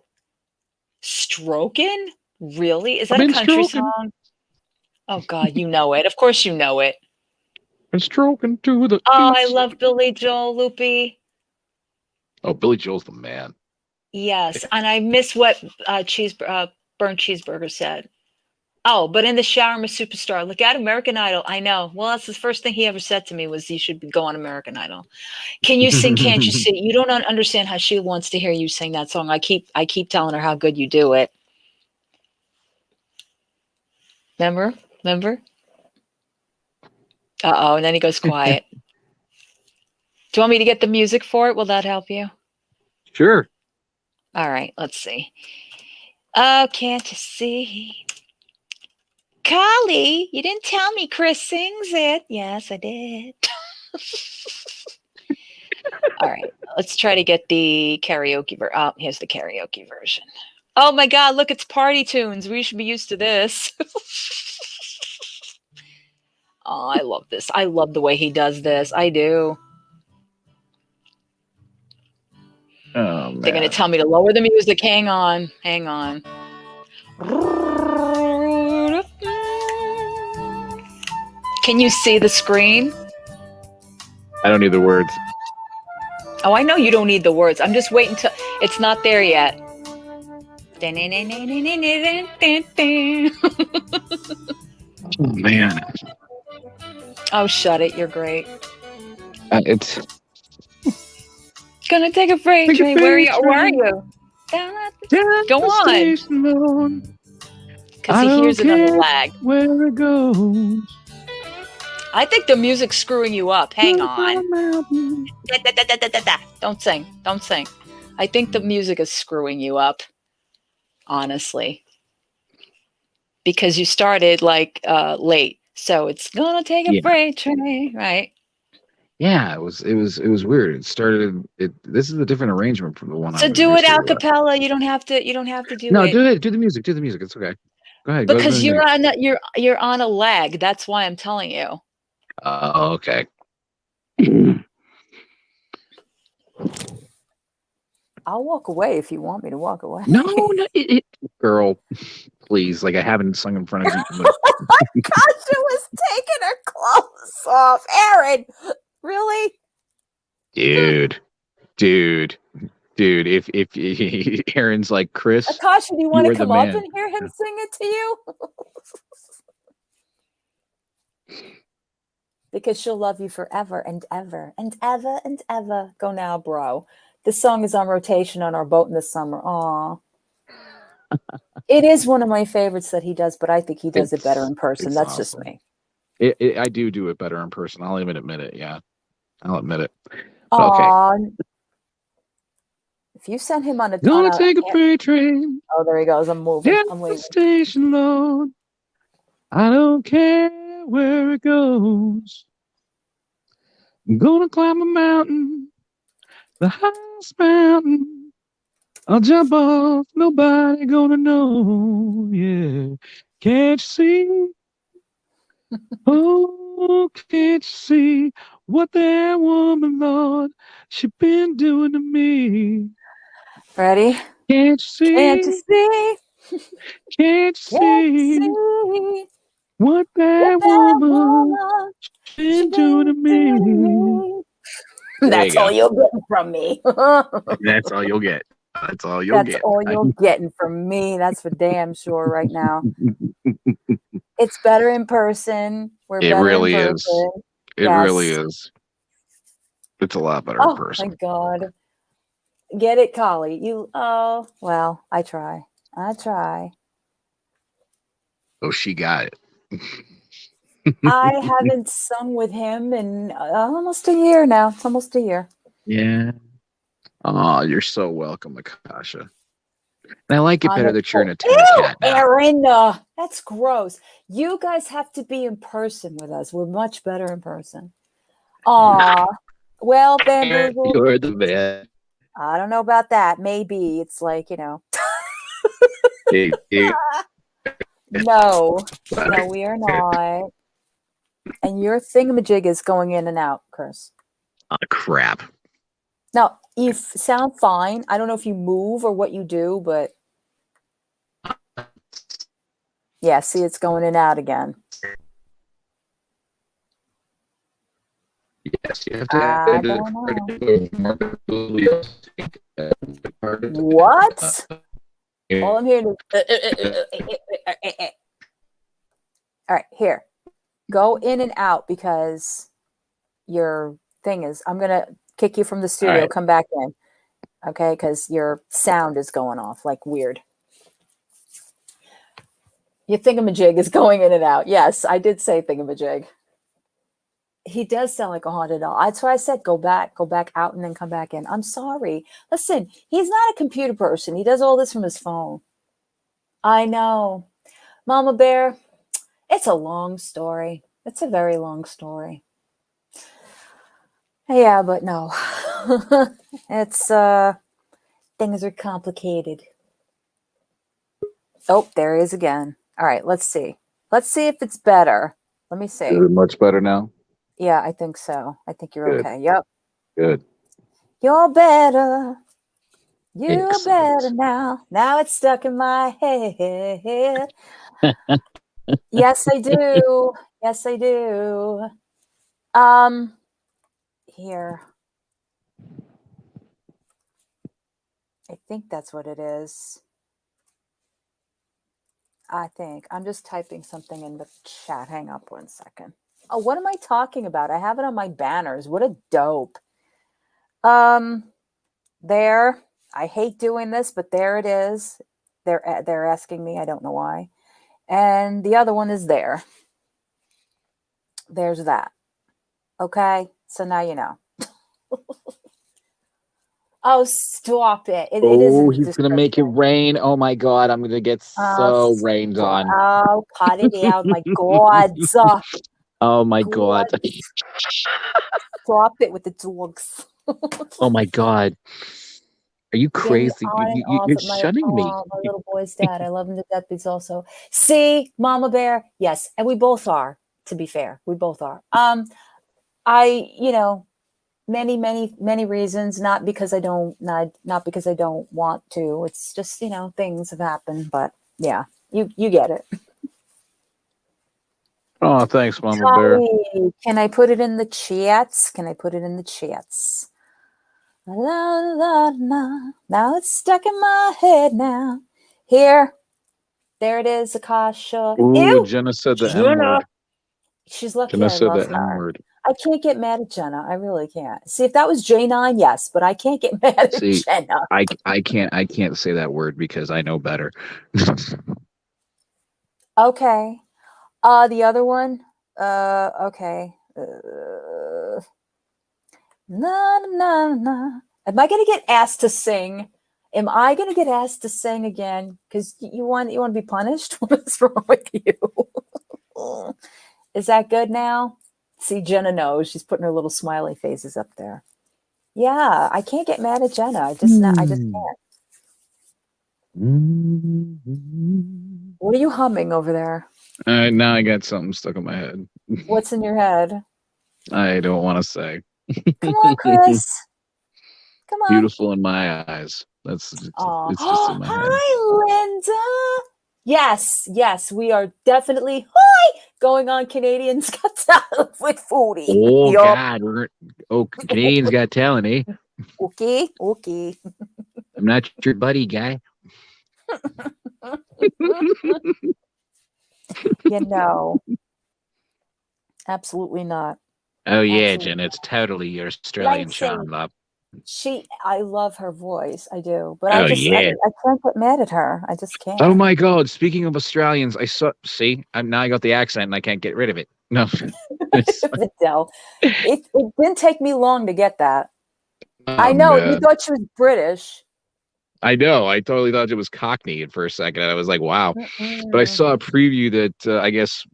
Strokin'? Really? Is I've that a been country stroking. song? Oh God, you know it. Of course you know it. Been stroking to the Oh, I beats. love Billy Joel, Loopy. Oh, Billy Joel's the man. Yes, and I miss what burnt cheeseburger said. Oh, but in the shower, I'm a superstar. Look at American Idol. I know. Well, that's the first thing he ever said to me was you should go on American Idol. Can you sing? Can't you sing? You don't understand how she wants to hear you sing that song. I keep telling her how good you do it. Remember? Uh-oh, and then he goes quiet. Do you want me to get the music for it? Will that help you? Sure. All right, let's see. Oh, can't you see? Carly, you didn't tell me Chris sings it. Yes, I did. All right, let's try to get the karaoke version. Oh, here's the karaoke version. Oh my God, look, it's party tunes. We should be used to this. Oh, I love this. I love the way he does this. I do. Oh man. They're going to tell me to lower the music. Hang on. Can you see the screen? I don't need the words. Oh, I know you don't need the words. I'm just waiting till it's not there yet. Oh man. Oh, shut it. You're great. It's Gonna take a freight train. Where are you? Go on. Because he hears it on the lag. Where it goes. I think the music's screwing you up. Hang on. Don't sing. I think the music is screwing you up. Honestly. Because you started late. So it's gonna take a freight train, right? Yeah, it was weird. This is a different arrangement from the one So do it a cappella. You don't have to do No, it. do the music. It's okay. Go ahead. Because you're on a lag. That's why I'm telling you. Oh, okay. I'll walk away if you want me to walk away. No, girl, please. Like, I haven't sung in front of you. Kasha was taking her clothes off. Aaron, really? Dude. If Aaron's like, Chris, Akasha, do you want you to are the come up man. and hear him sing it to you? Because she'll love you forever and ever and ever and ever. Go now, bro. This song is on rotation on our boat in the summer. Aw. It is one of my favorites that he does, but I think he does it better in person. It's That's just awesome. me. I do it better in person. I'll even admit it. Yeah, I'll admit it. Aw. If you send him on a Gonna take a freight train. Oh, there he goes. I'm moving. Yeah, I'm the leaving. station load. I don't care where it goes. I'm gonna climb a mountain, the highest mountain. I'll jump off, nobody gonna know. Yeah, can't you see? Oh, can't you see what that woman, Lord, she been doing to me? Ready? Can't you see? Can't you see? Can't you Can't you see see what that woman she been doing to been doing to me? me? There That's you all go. you'll get from me. That's all you'll get. That's all you'll That's get. all you're getting from me. That's for damn sure right now. It's better in person. We're It better in really is. person. It Yes. really is. It's a lot better in Oh person. my God. Get it, Collie. Well, I try. Oh, she got it. I haven't sung with him in almost a year now. It's almost a year. Yeah. Oh, you're so welcome, Akasha. And I like it On better a that you're an Ew, attendant cat now. Aaron, that's gross. You guys have to be in person with us. We're much better in person. Aw. Well, Bamboozle. You're the man. I don't know about that. Maybe it's like, No, we are not. And your thingamajig is going in and out, Chris. Oh, crap. Now, you sound fine. I don't know if you move or what you do, but yeah, see, it's going in and out again. Yes, you have I don't know. What? All I'm hearing is all right, here. Go in and out because your thing is, I'm going to kick you from the studio. Right. Come back in. Okay, because your sound is going off like weird. Your thingamajig is going in and out. Yes, I did say thingamajig. He does sound like a haunted doll. That's why I said go back out and then come back in. I'm sorry. Listen, he's not a computer person. He does all this from his phone. I know. Mama Bear, it's a long story. It's a very long story. Yeah, but no. It's things are complicated. Oh, there he is again. All right, let's see. Let's see if it's better. Let me see. Is it much better now? Yeah, I think so. I think you're Good. okay. Yep. Good. You're better. You're Excellent. better now. Now it's stuck in my head. Yes, I do. Yes, I do. Here. I think that's what it is. I think. I'm just typing something in the chat. Hang up 1 second. Oh, what am I talking about? I have it on my banners. What a dope. There. I hate doing this, but there it is. They're asking me. I don't know why. And the other one is there. There's that. Okay. So now you know. Oh, stop it. It isn't. He's going to make it rain. Oh, my God. I'm going to get so rained on. Oh, cut it out. My God. Oh, my God. Stop it with the dogs. Oh, my God. Are you crazy? You're shunning me. My little boy's dad. I love him to death, but he's also. See, Mama Bear? Yes. And we both are, to be fair. We both are. many reasons. Not because I don't want to. It's just, things have happened. But yeah, you get it. Oh, thanks, Mama Bear. Holly, can I put it in the chats? La, la, la. Now it's stuck in my head now. Here. There it is, Akasha. Ooh, Ew! Jenna said the Jenna! N word. She's lucky Jenna I said love the N her. word. I can't get mad at Jenna. I really can't. See, if that was J9, yes, but I can't get mad at See, Jenna. I can't say that word because I know better. Okay. The other one. Okay. Na na na. Am I gonna get asked to sing? Am I gonna get asked to sing again? Because you want to be punished? What's wrong with you? Is that good now? See, Jenna knows. She's putting her little smiley faces up there. Yeah, I can't get mad at Jenna. I just can't. What are you humming over there? Now I got something stuck in my head. What's in your head? I don't want to say. Come on, Chris. Come on. Beautiful in my eyes. It's just in my head. Hi, Linda. Yes, we are definitely going on Canadians Got Talent with Foodie. Oh Yup. God, Canadians Got Talent, eh? Okay. I'm not your buddy guy. Absolutely not. Oh yeah, Absolutely Jen, it's totally your Australian charm, love. I love her voice. I do, but Oh, I yeah. can't get mad at her. I just can't. Oh my God! Speaking of Australians, now I got the accent and I can't get rid of it. No, Vidal. It didn't take me long to get that. I Oh, know you man. thought she was British. I know. I totally thought it was Cockney for a second. I was like, wow. But I saw a preview that I guess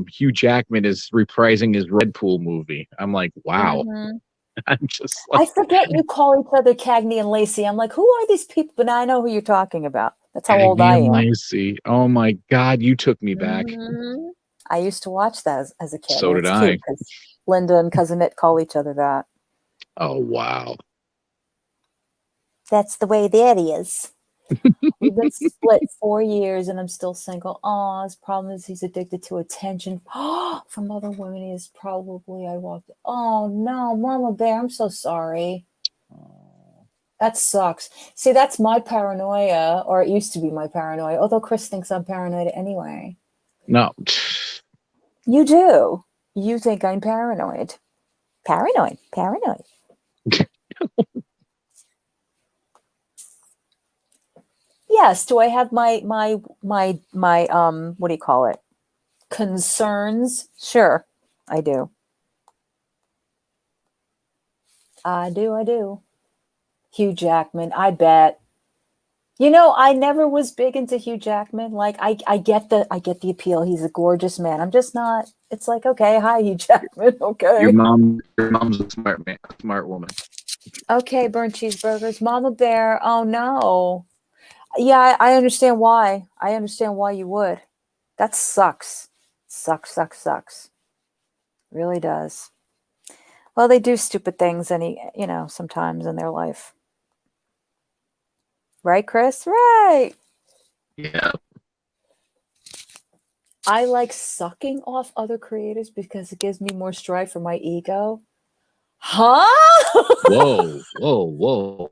Hugh Jackman is reprising his Red Pool movie. I'm like, wow. Mhm. I'm just like, I forget you call each other Cagney and Lacey. I'm like, who are these people? But now I know who you're talking about. That's how old I Cagney and am. Lacey. Oh my God, you took me back. Mhm. I used to watch that as a kid. So and did it's cute I. because Linda and Cousin Nick call each other that. Oh wow. That's the way that is. We've been split 4 years and I'm still single. Oh, his problem is he's addicted to attention from other women. He is probably Oh no, Mama Bear, I'm so sorry. That sucks. See, that's my paranoia, or it used to be my paranoia, although Chris thinks I'm paranoid anyway. No. You do. You think I'm paranoid. Paranoid. Yes. Do I have my what do you call it? Concerns? Sure, I do. I do. Hugh Jackman, I bet. I never was big into Hugh Jackman. Like I get the appeal. He's a gorgeous man. I'm just not. It's like, okay, hi Hugh Jackman. Okay. Your mom's a smart woman. Okay, burnt cheeseburgers. Mama Bear. Oh no. Yeah, I understand why. I understand why you would. That sucks. Sucks. Really does. Well, they do stupid things sometimes in their life. Right, Chris? Right. Yeah. I like sucking off other creators because it gives me more strife for my ego. Huh? Whoa.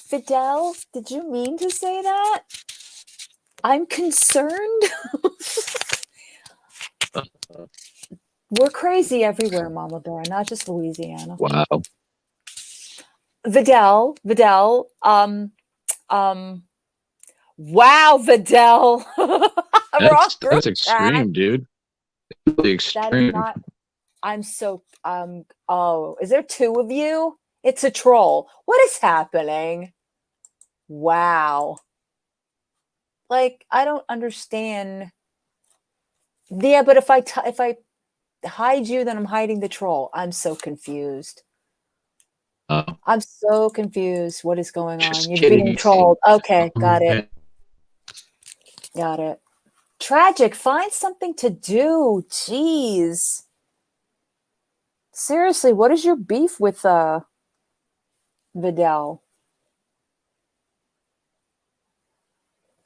Fidel, did you mean to say that? I'm concerned. We're crazy everywhere, Mama Bear, not just Louisiana. Wow. Vidal, wow, Vidal. That's extreme, dude. Really extreme. I'm so is there two of you? It's a troll. What is happening? Wow. Like, I don't understand. Yeah, but if I hide you, then I'm hiding the troll. I'm so confused. I'm so confused. What is going on? You're being trolled. Okay, got it. Tragic. Find something to do. Jeez. Seriously, what is your beef with Vidal?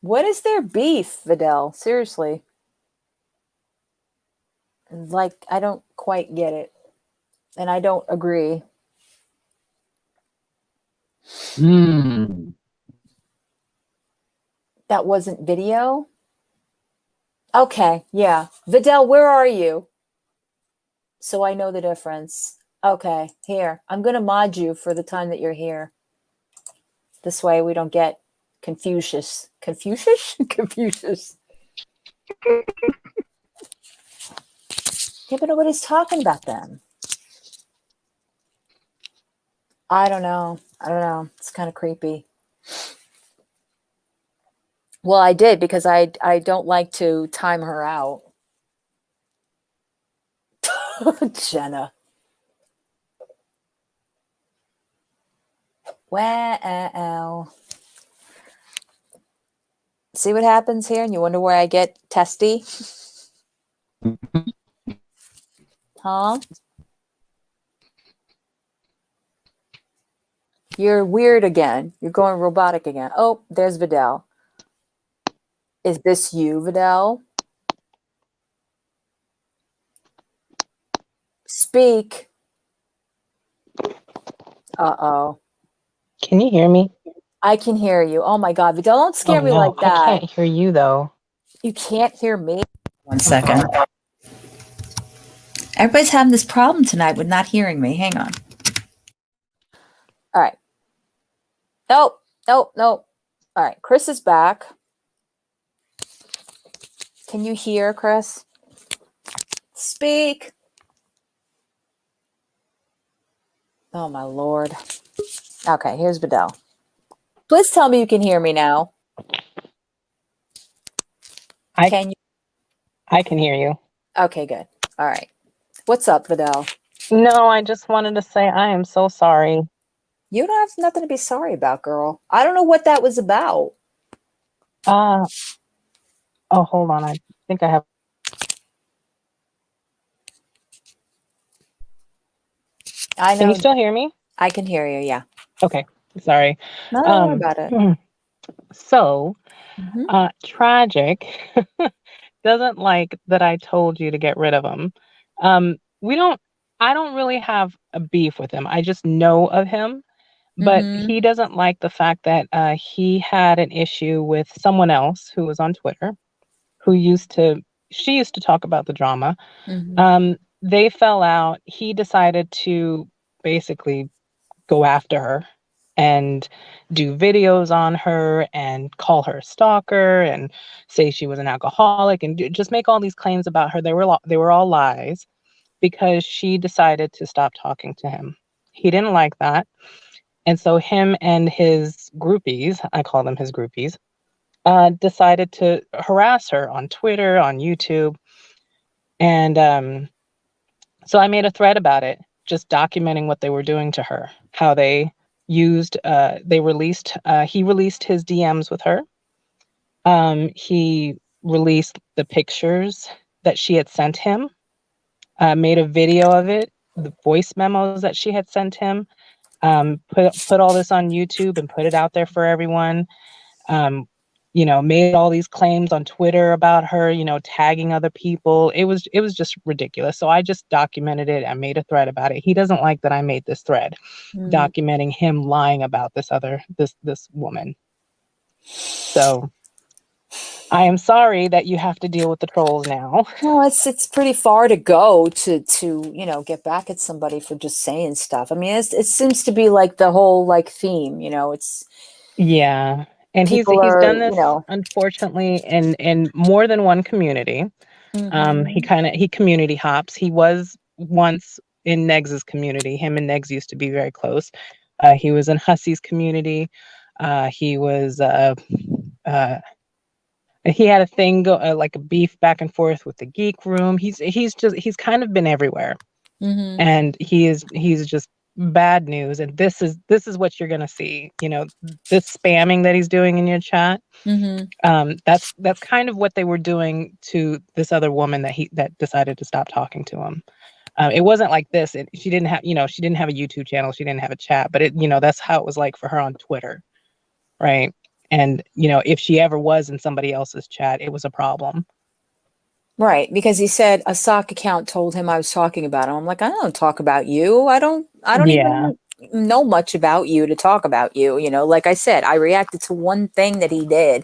What is their beef, Vidal? Seriously. Like, I don't quite get it. And I don't agree. That wasn't video? Okay, yeah. Vidal, where are you? So I know the difference. Okay, here. I'm going to mod you for the time that you're here. This way we don't get Confucius. Confucius? Confucius. Yeah, but nobody's talking about them. I don't know. It's kind of creepy. Well, I did because I don't like to time her out. Jenna. Wow. See what happens here? And you wonder where I get testy? Huh? You're weird again. You're going robotic again. Oh, there's Vidal. Is this you, Vidal? Speak. Uh-oh. Can you hear me? I can hear you. Oh my God, Vidal, don't scare me like that. I can't hear you though. You can't hear me? 1 second. Everybody's having this problem tonight with not hearing me. Hang on. All right. Nope. All right. Chris is back. Can you hear, Chris? Speak. Oh, my Lord. Okay, here's Vidal. Please tell me you can hear me now. Can you? I can hear you. Okay, good. All right. What's up, Vidal? No, I just wanted to say I am so sorry. You don't have nothing to be sorry about, girl. I don't know what that was about. Oh, hold on. I think I have. I know. Can you still hear me? I can hear you, yeah. Okay. Sorry. No, don't worry about it. So, Mhm. Tragic doesn't like that I told you to get rid of him. I don't really have a beef with him. I just know of him. But Mhm. he doesn't like the fact that he had an issue with someone else who was on Twitter, she used to talk about the drama. Mhm. They fell out. He decided to basically go after her and do videos on her and call her a stalker and say she was an alcoholic and just make all these claims about her. They were all lies because she decided to stop talking to him. He didn't like that. And so him and his groupies, I call them his groupies, decided to harass her on Twitter, on YouTube. And so I made a thread about it, just documenting what they were doing to her, how he released his DMs with her. He released the pictures that she had sent him, made a video of it, the voice memos that she had sent him, put all this on YouTube and put it out there for everyone. Made all these claims on Twitter about her, tagging other people. It was just ridiculous. So I just documented it and made a thread about it. He doesn't like that I made this thread documenting him lying about this woman. So I am sorry that you have to deal with the trolls now. No, it's pretty far to go to get back at somebody for just saying stuff. I mean, it seems to be like the whole theme. It's yeah. And he's done this, unfortunately, in more than one community. He community hops. He was once in Negs's community. Him and Negs used to be very close. He was in Hussey's community. He was he had a thing like a beef back and forth with the geek room. He's kind of been everywhere. Mhm. And he's just bad news. And this is what you're gonna see. This spamming that he's doing in your chat. Mhm. That's kind of what they were doing to this other woman that decided to stop talking to him. It wasn't like this. She didn't have, she didn't have a YouTube channel. She didn't have a chat, but that's how it was like for her on Twitter. Right. And, if she ever was in somebody else's chat, it was a problem. Right. Because he said a sock account told him I was talking about him. I'm like, I don't talk about you. I don't Yeah. even know much about you to talk about you. Like I said, I reacted to one thing that he did.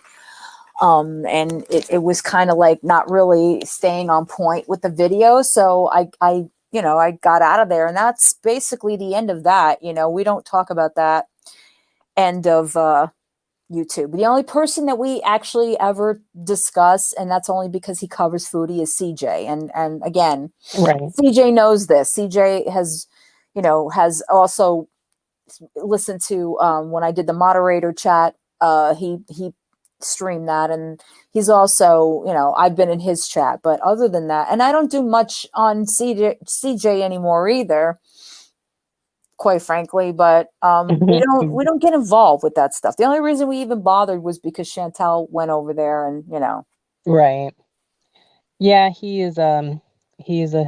And it was kind of like not really staying on point with the video. So I got out of there, and that's basically the end of that. We don't talk about that end of YouTube. The only person that we actually ever discuss, and that's only because he covers foodie, is CJ. And again, right. CJ knows this. CJ has also listened to when I did the moderator chat. He streamed that, and he's also, I've been in his chat. But other than that, and I don't do much on CJ anymore either, quite frankly. But we don't get involved with that stuff. The only reason we even bothered was because Chantel went over there, and Right. Yeah, he is a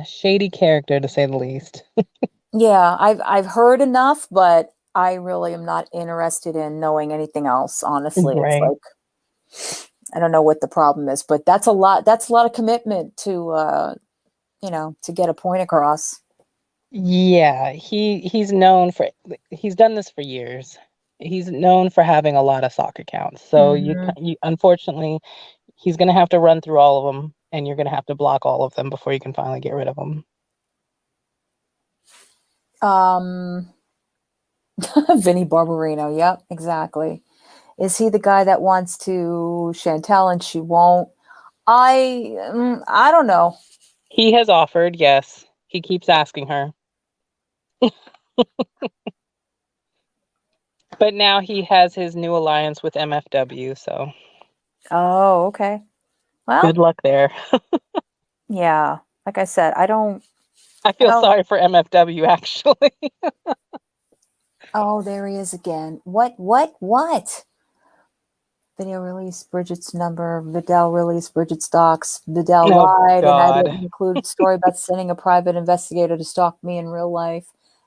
shady character, to say the least. yeah, I've heard enough, but I really am not interested in knowing anything else, honestly. It's Right. like, I don't know what the problem is, but that's a lot of commitment to to get a point across. Yeah, he's known for he's done this for years. He's known for having a lot of sock accounts. So you unfortunately, he's going to have to run through all of them, and you're going to have to block all of them before you can finally get rid of them. Vinny Barbarino. Yep, exactly. Is he the guy that wants to Chantel and she won't? I don't know. He has offered, yes. He keeps asking her. But now he has his new alliance with MFW, so. Oh, okay. Well, good luck there. Yeah, like I said, I feel sorry for MFW, actually. Oh, there he is again. What? Video release Bridget's number. Vidal released Bridget's docs. Vidal lied, and I didn't include story about sending a private investigator to stalk me in real life.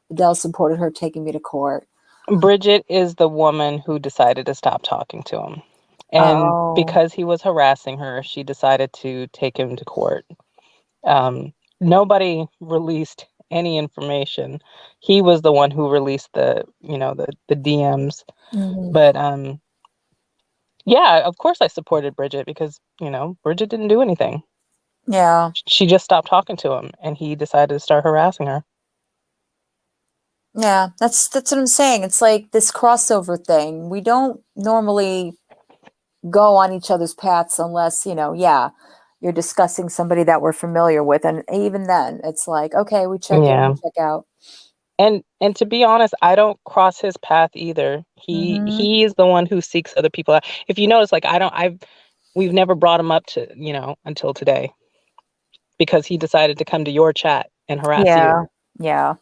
Vidal supported her taking me to court. Bridget is the woman who decided to stop talking to him. And because he was harassing her, she decided to take him to court. Nobody released any information. He was the one who released the DMs. But yeah, of course I supported Bridget because, Bridget didn't do anything. Yeah. She just stopped talking to him, and he decided to start harassing her. Yeah, that's what I'm saying. It's like this crossover thing. We don't normally go on each other's paths unless, you're discussing somebody that we're familiar with. And even then, it's like, okay, we check in, we check out. And to be honest, I don't cross his path either. He is the one who seeks other people out. If you notice, like we've never brought him up to, until today. Because he decided to come to your chat and harass you. Yeah.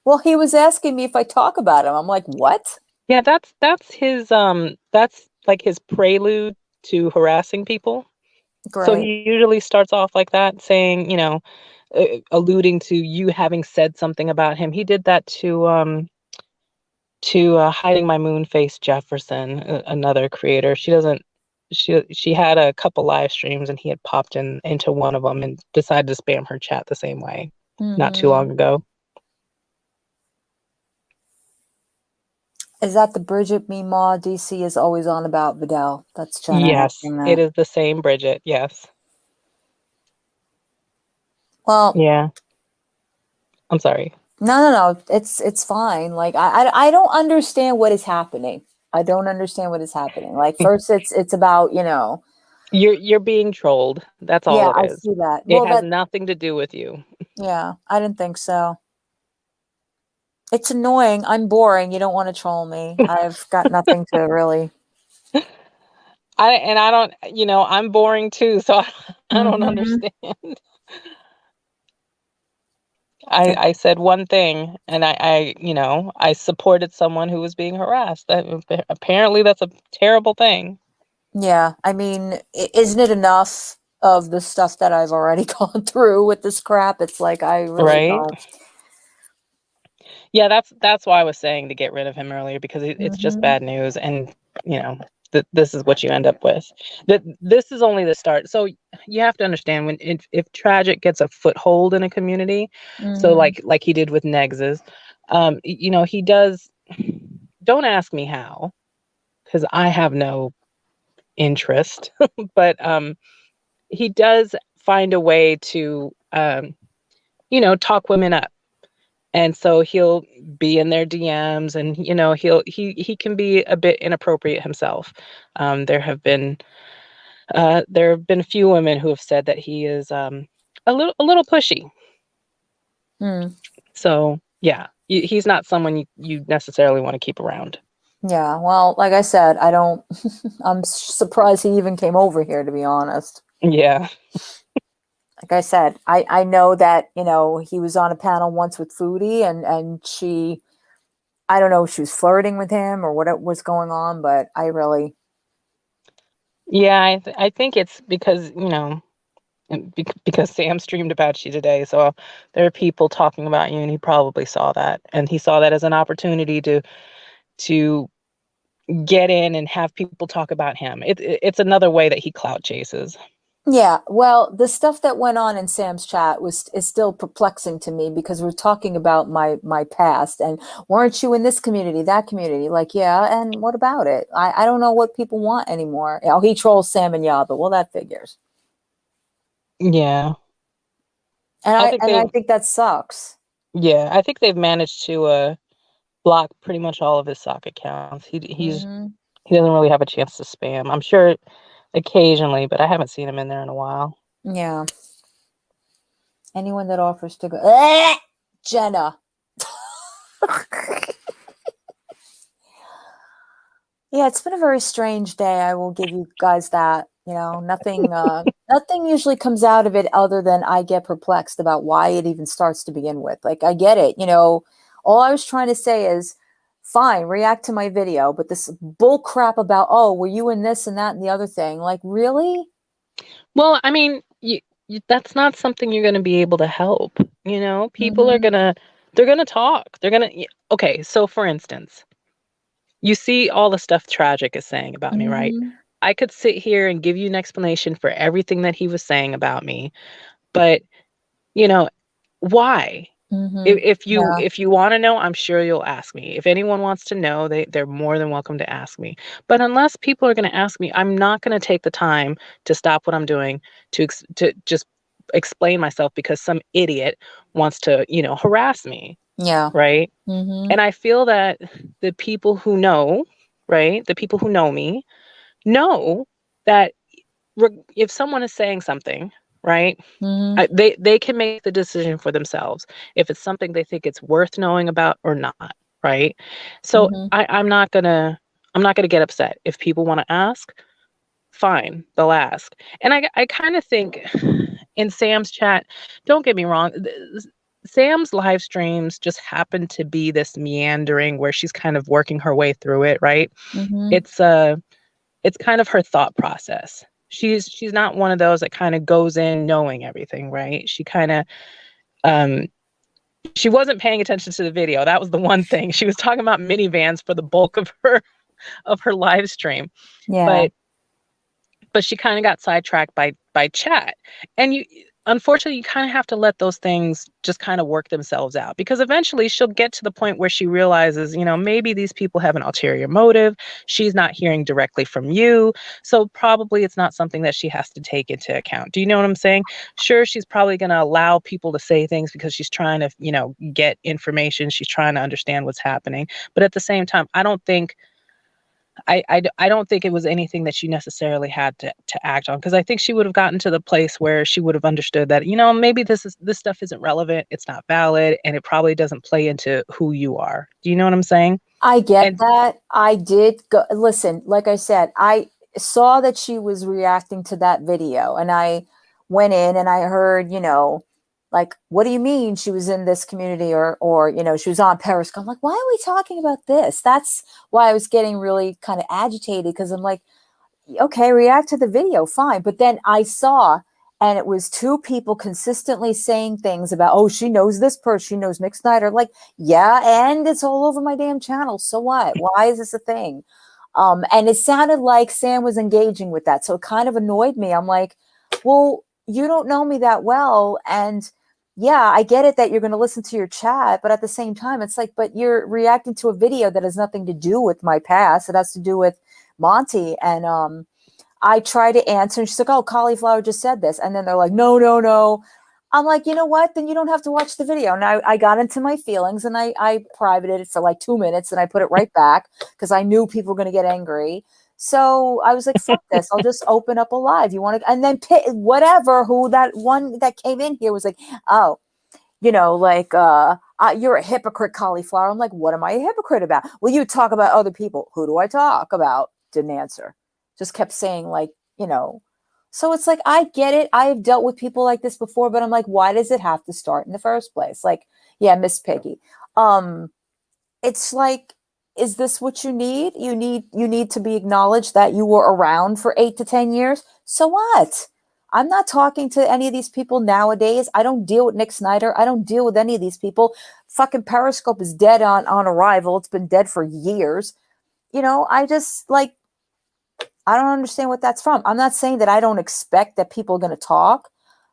Well, he was asking me if I talk about him. I'm like, what? Yeah, that's his that's like his prelude to harassing people. Great. So he usually starts off like that, saying, alluding to you having said something about him. He did that to Hiding My Moon Face Jefferson, another creator. She had a couple live streams, and he had popped into one of them and decided to spam her chat the same way not too long ago. Is that the Bridget Meemaw DC is always on about Vidal? That's Jenna. Yes, it is the same Bridget. Yes. Well, yeah. I'm sorry. No. It's fine. Like I don't understand what is happening. I don't understand what is happening. Like first it's about, You're being trolled. That's all it is. I see that. It has nothing to do with you. Yeah, I didn't think so. It's annoying. I'm boring. You don't want to troll me. I've got nothing to really. I don't, I'm boring too, so I don't understand. I said one thing, and I supported someone who was being harassed. Apparently that's a terrible thing. Yeah, I mean, isn't it enough of the stuff that I've already gone through with this crap. It's like I really Right? don't. Yeah, that's why I was saying to get rid of him earlier, because it's just Mhm. bad news, and you know this is what you end up with. That this is only the start. So you have to understand when if Tragic gets a foothold in a community, so Mhm. like he did with Negses, you know, he does. Don't ask me how, because I have no interest, but he does find a way to you know, talk women up. And so he'll be in their DMs, and you know he can be a bit inappropriate himself. There have been a few women who have said that he is a little pushy. Hmm. So yeah, he's not someone you necessarily want to keep around. Yeah, well, like I said, I don't. I'm surprised he even came over here, to be honest. Yeah. Like I said, I know that, you know, he was on a panel once with Foodie, and she, I don't know if she was flirting with him or what was going on, but I really. Yeah, I think it's because, you know, because Sam streamed about you today, so there are people talking about you, and he probably saw that, and he saw that as an opportunity to get in and have people talk about him. It's another way that he clout chases. Yeah, well, the stuff that went on in Sam's chat is still perplexing to me, because we're talking about my past, and weren't you in this community, that community? Like, yeah, and what about it? I don't know what people want anymore. Oh, he trolls Sam and Yaba. Well, that figures. Yeah. And I I think and I they've think that sucks. Yeah, I think they've managed to block pretty much all of his sock accounts. Hmm. He doesn't really have a chance to spam. I'm sure occasionally, but I haven't seen him in there in a while. Yeah. Anyone that offers to go, Jenna. Yeah, it's been a very strange day. I will give you guys that. You know, nothing usually comes out of it other than I get perplexed about why it even starts to begin with. Like, I get it. You know, all I was trying to say is, fine, react to my video, but this bull crap about, oh, were you in this and that and the other thing? Like, really? Well, I mean, that's not something you're going to be able to help. You know, people are Mhm. they're going to talk. Okay, so for instance, you see all the stuff Tragic is saying about me, right? Mhm. I could sit here and give you an explanation for everything that he was saying about me, but you know, why? Mhm. Yeah. If you want to know, I'm sure you'll ask me. If anyone wants to know, they're more than welcome to ask me. But unless people are going to ask me, I'm not going to take the time to stop what I'm doing to just explain myself because some idiot wants to, you know, harass me, Yeah. right? Mhm. And I feel that the people who know, right, the people who know that if someone is saying something, right, Mhm. they can make the decision for themselves if it's something they think it's worth knowing about or not, right? So Mhm. I'm not gonna get upset if people want to ask. Fine, they'll ask. And I kind of think in Sam's chat, don't get me wrong, Sam's live streams just happen to be this meandering where she's kind of working her way through it, right? Mhm. It's kind of her thought process. She's not one of those that kind of goes in knowing everything, right? Um she wasn't paying attention to the video. That was the one thing. She was talking about minivans for the bulk of her live stream. Yeah. But she kind of got sidetracked by chat. And unfortunately you kind of have to let those things just kind of work themselves out, because eventually she'll get to the point where she realizes, you know, maybe these people have an ulterior motive. She's not hearing directly from you, so probably it's not something that she has to take into account. Do you know what I'm saying? Sure, she's probably going to allow people to say things because she's trying to, you know, get information, she's trying to understand what's happening, but at the same time I don't think it was anything that she necessarily had to act on, because I think she would have gotten to the place where she would have understood that, you know, maybe this stuff isn't relevant, it's not valid, and it probably doesn't play into who you are. Do you know what I'm saying? I get And that. I did go listen, like I said, I saw that she was reacting to that video, and I went in and I heard, you know, like, what do you mean she was in this community, or you know, she was on Periscope. I'm like, why are we talking about this? That's why I was getting really kind of agitated, because I'm like, okay, react to the video, fine. But then I saw, And it was two people consistently saying things about, oh, she knows this person, she knows Nick Snyder. Like, yeah, and it's all over my damn channel. So what? Why is this a thing? And it sounded like Sam was engaging with that. So it kind of annoyed me. I'm like, well, you don't know me that well. And yeah, I get it that you're going to listen to your chat, but at the same time, it's like, but you're reacting to a video that has nothing to do with my past. It has to do with Monty. And I try to answer, and she's like, oh, Cauliflower just said this. And then they're like, no, no, no. I'm like, you know what? Then you don't have to watch the video. And I got into my feelings, and I privated it for like 2 minutes, and I put it right back because I knew people were going to get angry. So I was like, fuck this. I'll just open up a live. You want to, and then whatever, who that one that came in here was like, oh, you know, like, you're a hypocrite, Cauliflower. I'm like, what am I a hypocrite about? Well, you talk about other people. Who do I talk about? Didn't answer. Just kept saying, like, you know. So it's like, I get it. I have dealt with people like this before, but I'm like, why does it have to start in the first place? Like, yeah, Miss Piggy. It's like, is this what you need? You need to be acknowledged that you were around for 8 to 10 years. So what? I'm not talking to any of these people nowadays. I don't deal with Nick Snyder. I don't deal with any of these people. Fucking Periscope is dead on arrival. It's been dead for years. You know, I just like, I don't understand what that's from. I'm not saying that I don't expect that people are going to talk,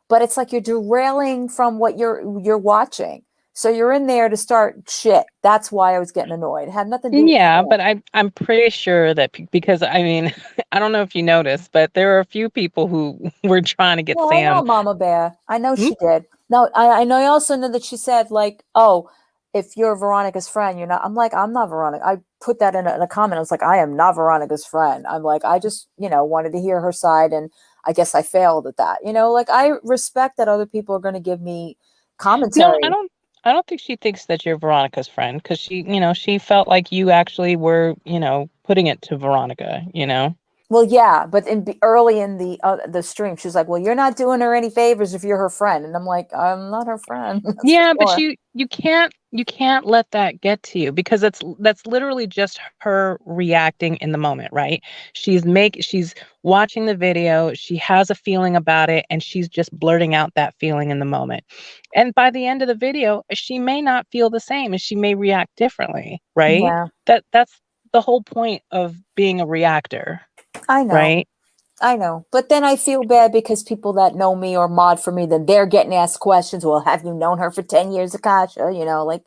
but it's like you're derailing from what you're watching. So you're in there to start shit. That's why I was getting annoyed. It had nothing to do with Yeah, Sam. but I'm pretty sure that because I mean, I don't know if you noticed, but there are a few people who were trying to get Well, I know Sam. Mama Bear. I know she did. No, I know. I also know that she said, like, oh, if you're Veronica's friend, you're not. I'm like, I'm not Veronica. I put that in a comment. I was like, I am not Veronica's friend. I'm like, I just, you know, wanted to hear her side, and I guess I failed at that. You know, like, I respect that other people are going to give me commentary. No, I don't think she thinks that you're Veronica's friend because she, you know, she felt like you actually were, you know, putting it to Veronica, you know. Well, yeah, but early in the stream, she was like, "Well, you're not doing her any favors if you're her friend," and I'm like, "I'm not her friend." That's Yeah, for but sure. you can't let that get to you because that's literally just her reacting in the moment, right? She's watching the video, she has a feeling about it, and she's just blurting out that feeling in the moment. And by the end of the video, she may not feel the same and she may react differently, right? Yeah, That's the whole point of being a reactor, I know. right? I know. But then I feel bad because people that know me or mod for me, then they're getting asked questions. Well, have you known her for 10 years, Akasha? You know, like,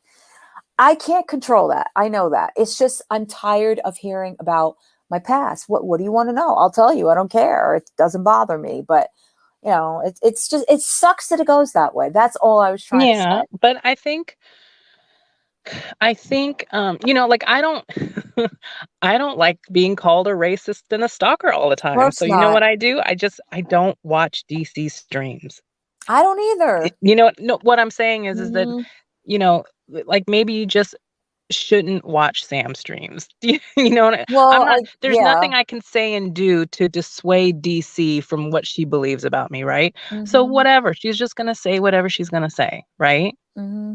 I can't control that. I know that. It's just, I'm tired of hearing about my past. What do you want to know? I'll tell you. I don't care. It doesn't bother me. But, you know, it's just, it sucks that it goes that way. That's all I was trying to Yeah, say. but I think you know, like I don't I don't like being called a racist and a stalker all the Of time. course So you know not. what I do? I don't watch DC streams. I don't either. You know, no, what I'm saying is that, Hmm. you know, like maybe you just shouldn't watch Sam streams. You know, I'm Well, not there's yeah. nothing I can say and do to dissuade DC from what she believes about me, right? So Hmm. whatever, she's just going to say whatever she's going to say, right? Hmm.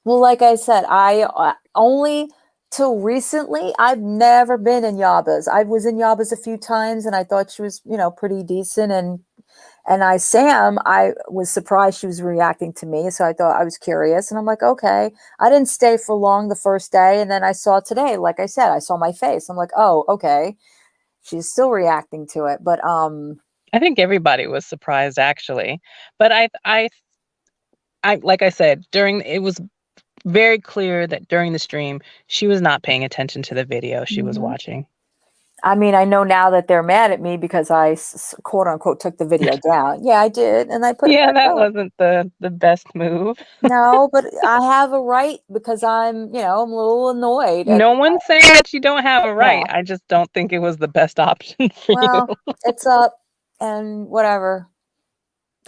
Well, like I said, I only till recently, I've never been in Yabba's. I was in Yabba's a few times, and I thought she was, you know, pretty decent. And I was surprised she was reacting to me, so I thought I was curious, and I'm like, okay. I didn't stay for long the first day, and then I saw today. Like I said, I saw my face. I'm like, oh, okay. She's still reacting to it, but I think everybody was surprised actually. But I like I said, during it was very clear that during the stream, she was not paying attention to the video she was mhm. watching. I mean, I know now that they're mad at me because I quote unquote took the video down. Yeah, I did, and I put it Yeah, back that up. wasn't the best move. No, but I have a right because I'm, you know, I'm a little annoyed at, No one's saying that you don't have a right. yeah. I just don't think it was the best option for you. Well, it's up and whatever.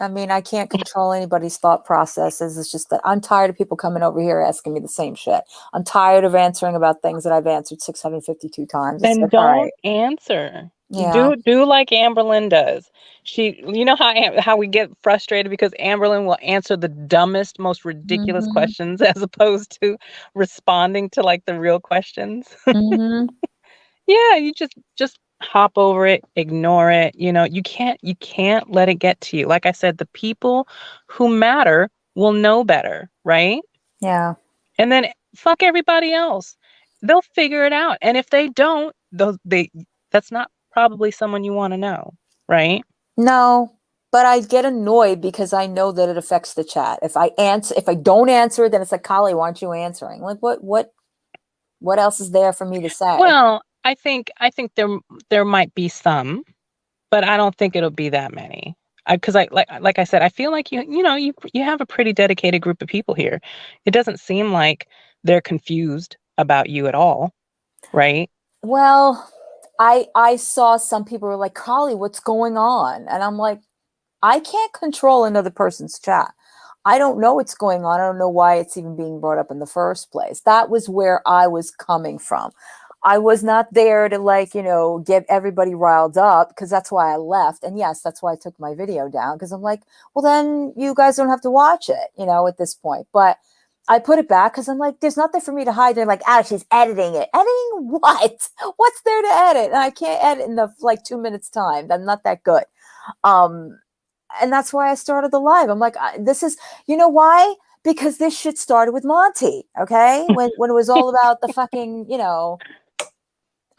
I mean, I can't control anybody's thought processes. It's just that I'm tired of people coming over here asking me the same shit. I'm tired of answering about things that I've answered 652 times. It's Then like, all don't right. answer. Yeah. Do like Amberlyn does. You know how we get frustrated because Amberlyn will answer the dumbest, most ridiculous Hmm. questions as opposed to responding to like the real questions. Hmm. Yeah, you just hop over it, ignore it. You can't let it get to you. Like I said, the people who matter will know better, right? Yeah. And then fuck everybody else. They'll figure it out. And if they don't, that's not probably someone you want to know, right? No, but I get annoyed because I know that it affects the chat. If I don't answer, then it's like, Kali, why aren't you answering? Like, what else is there for me to say? Well, I think there might be some, but I don't think it'll be that many. Because like I said, I feel like you have a pretty dedicated group of people here. It doesn't seem like they're confused about you at all, right? Well, I saw some people were like, Kali, what's going on? And I'm like, I can't control another person's chat. I don't know what's going on. I don't know why it's even being brought up in the first place. That was where I was coming from. I was not there to get everybody riled up, because that's why I left. And yes, that's why I took my video down, because I'm like, well, then you guys don't have to watch it, at this point. But I put it back because I'm like, there's nothing for me to hide. They're like, she's editing it. Editing what? What's there to edit? And I can't edit in the 2 minutes time. I'm not that good. And that's why I started the live. I'm like, this is, why? Because this shit started with Monty, okay? When it was all about the fucking,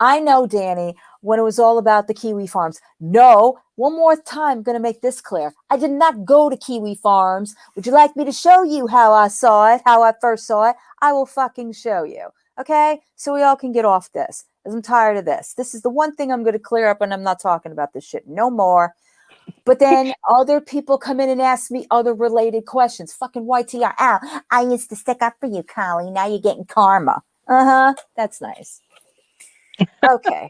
I know, Danny, when it was all about the Kiwi Farms. No, one more time, I'm going to make this clear. I did not go to Kiwi Farms. Would you like me to show you how I saw it, how I first saw it? I will fucking show you, okay? So we all can get off this, because I'm tired of this. This is the one thing I'm going to clear up, and I'm not talking about this shit no more. But then other people come in and ask me other related questions. Fucking YTR. I used to stick up for you, Kali. Now you're getting karma. That's nice. Okay.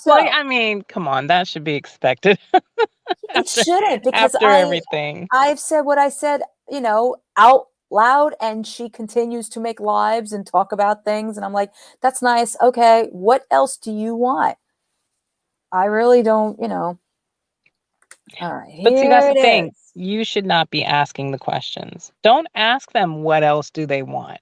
Well, I mean, come on, that should be expected. It shouldn't, because after everything. I've said what I said, out loud, and she continues to make lives and talk about things. And I'm like, that's nice. Okay. What else do you want? I really don't, All right. But see, that's the Here it thing. is. You should not be asking the questions. Don't ask them what else do they want.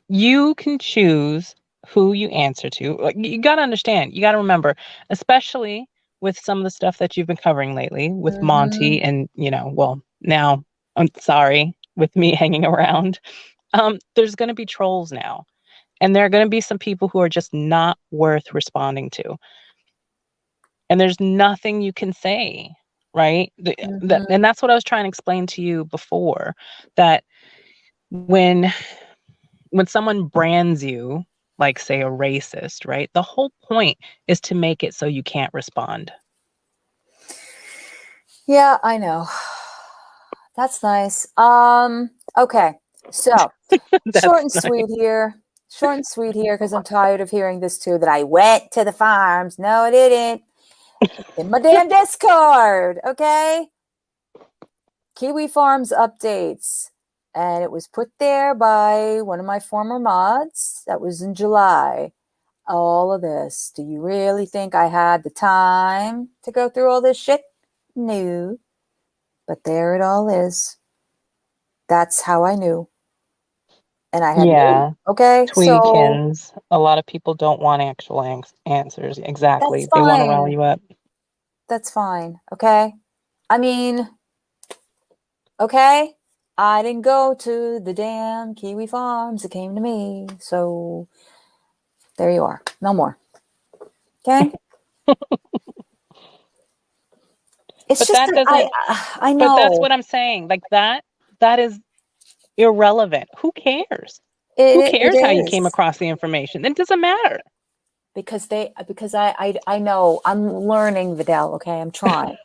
You can choose who you answer to. Like, you got to understand, you got to remember, especially with some of the stuff that you've been covering lately with Monty and, well, now I'm sorry, with me hanging around. There's going to be trolls now. And there are going to be some people who are just not worth responding to. And there's nothing you can say, right? And that's what I was trying to explain to you before, that when someone brands you, like, say, a racist, right? The whole point is to make it so you can't respond. Yeah, I know. That's nice. Okay. So short and sweet here. Short and sweet here, because I'm tired of hearing this too, that I went to the farms. No, I didn't. In my damn Discord. Okay. Kiwi Farms updates. And it was put there by one of my former mods. That was in July. All of this. Do you really think I had the time to go through all this shit? No. But there it all is. That's how I knew. And I had okay. Tweakins. A lot of people don't want actual answers. Exactly. They want to rile you up. That's fine. Okay. I mean, okay. I didn't go to the damn Kiwi Farms. It came to me. So there you are. No more. Okay. It's but just that doesn't. I know. But that's what I'm saying. Like that is irrelevant. Who cares? Who cares how you came across the information? It doesn't matter. Because I know I'm learning, Vidal. Okay, I'm trying.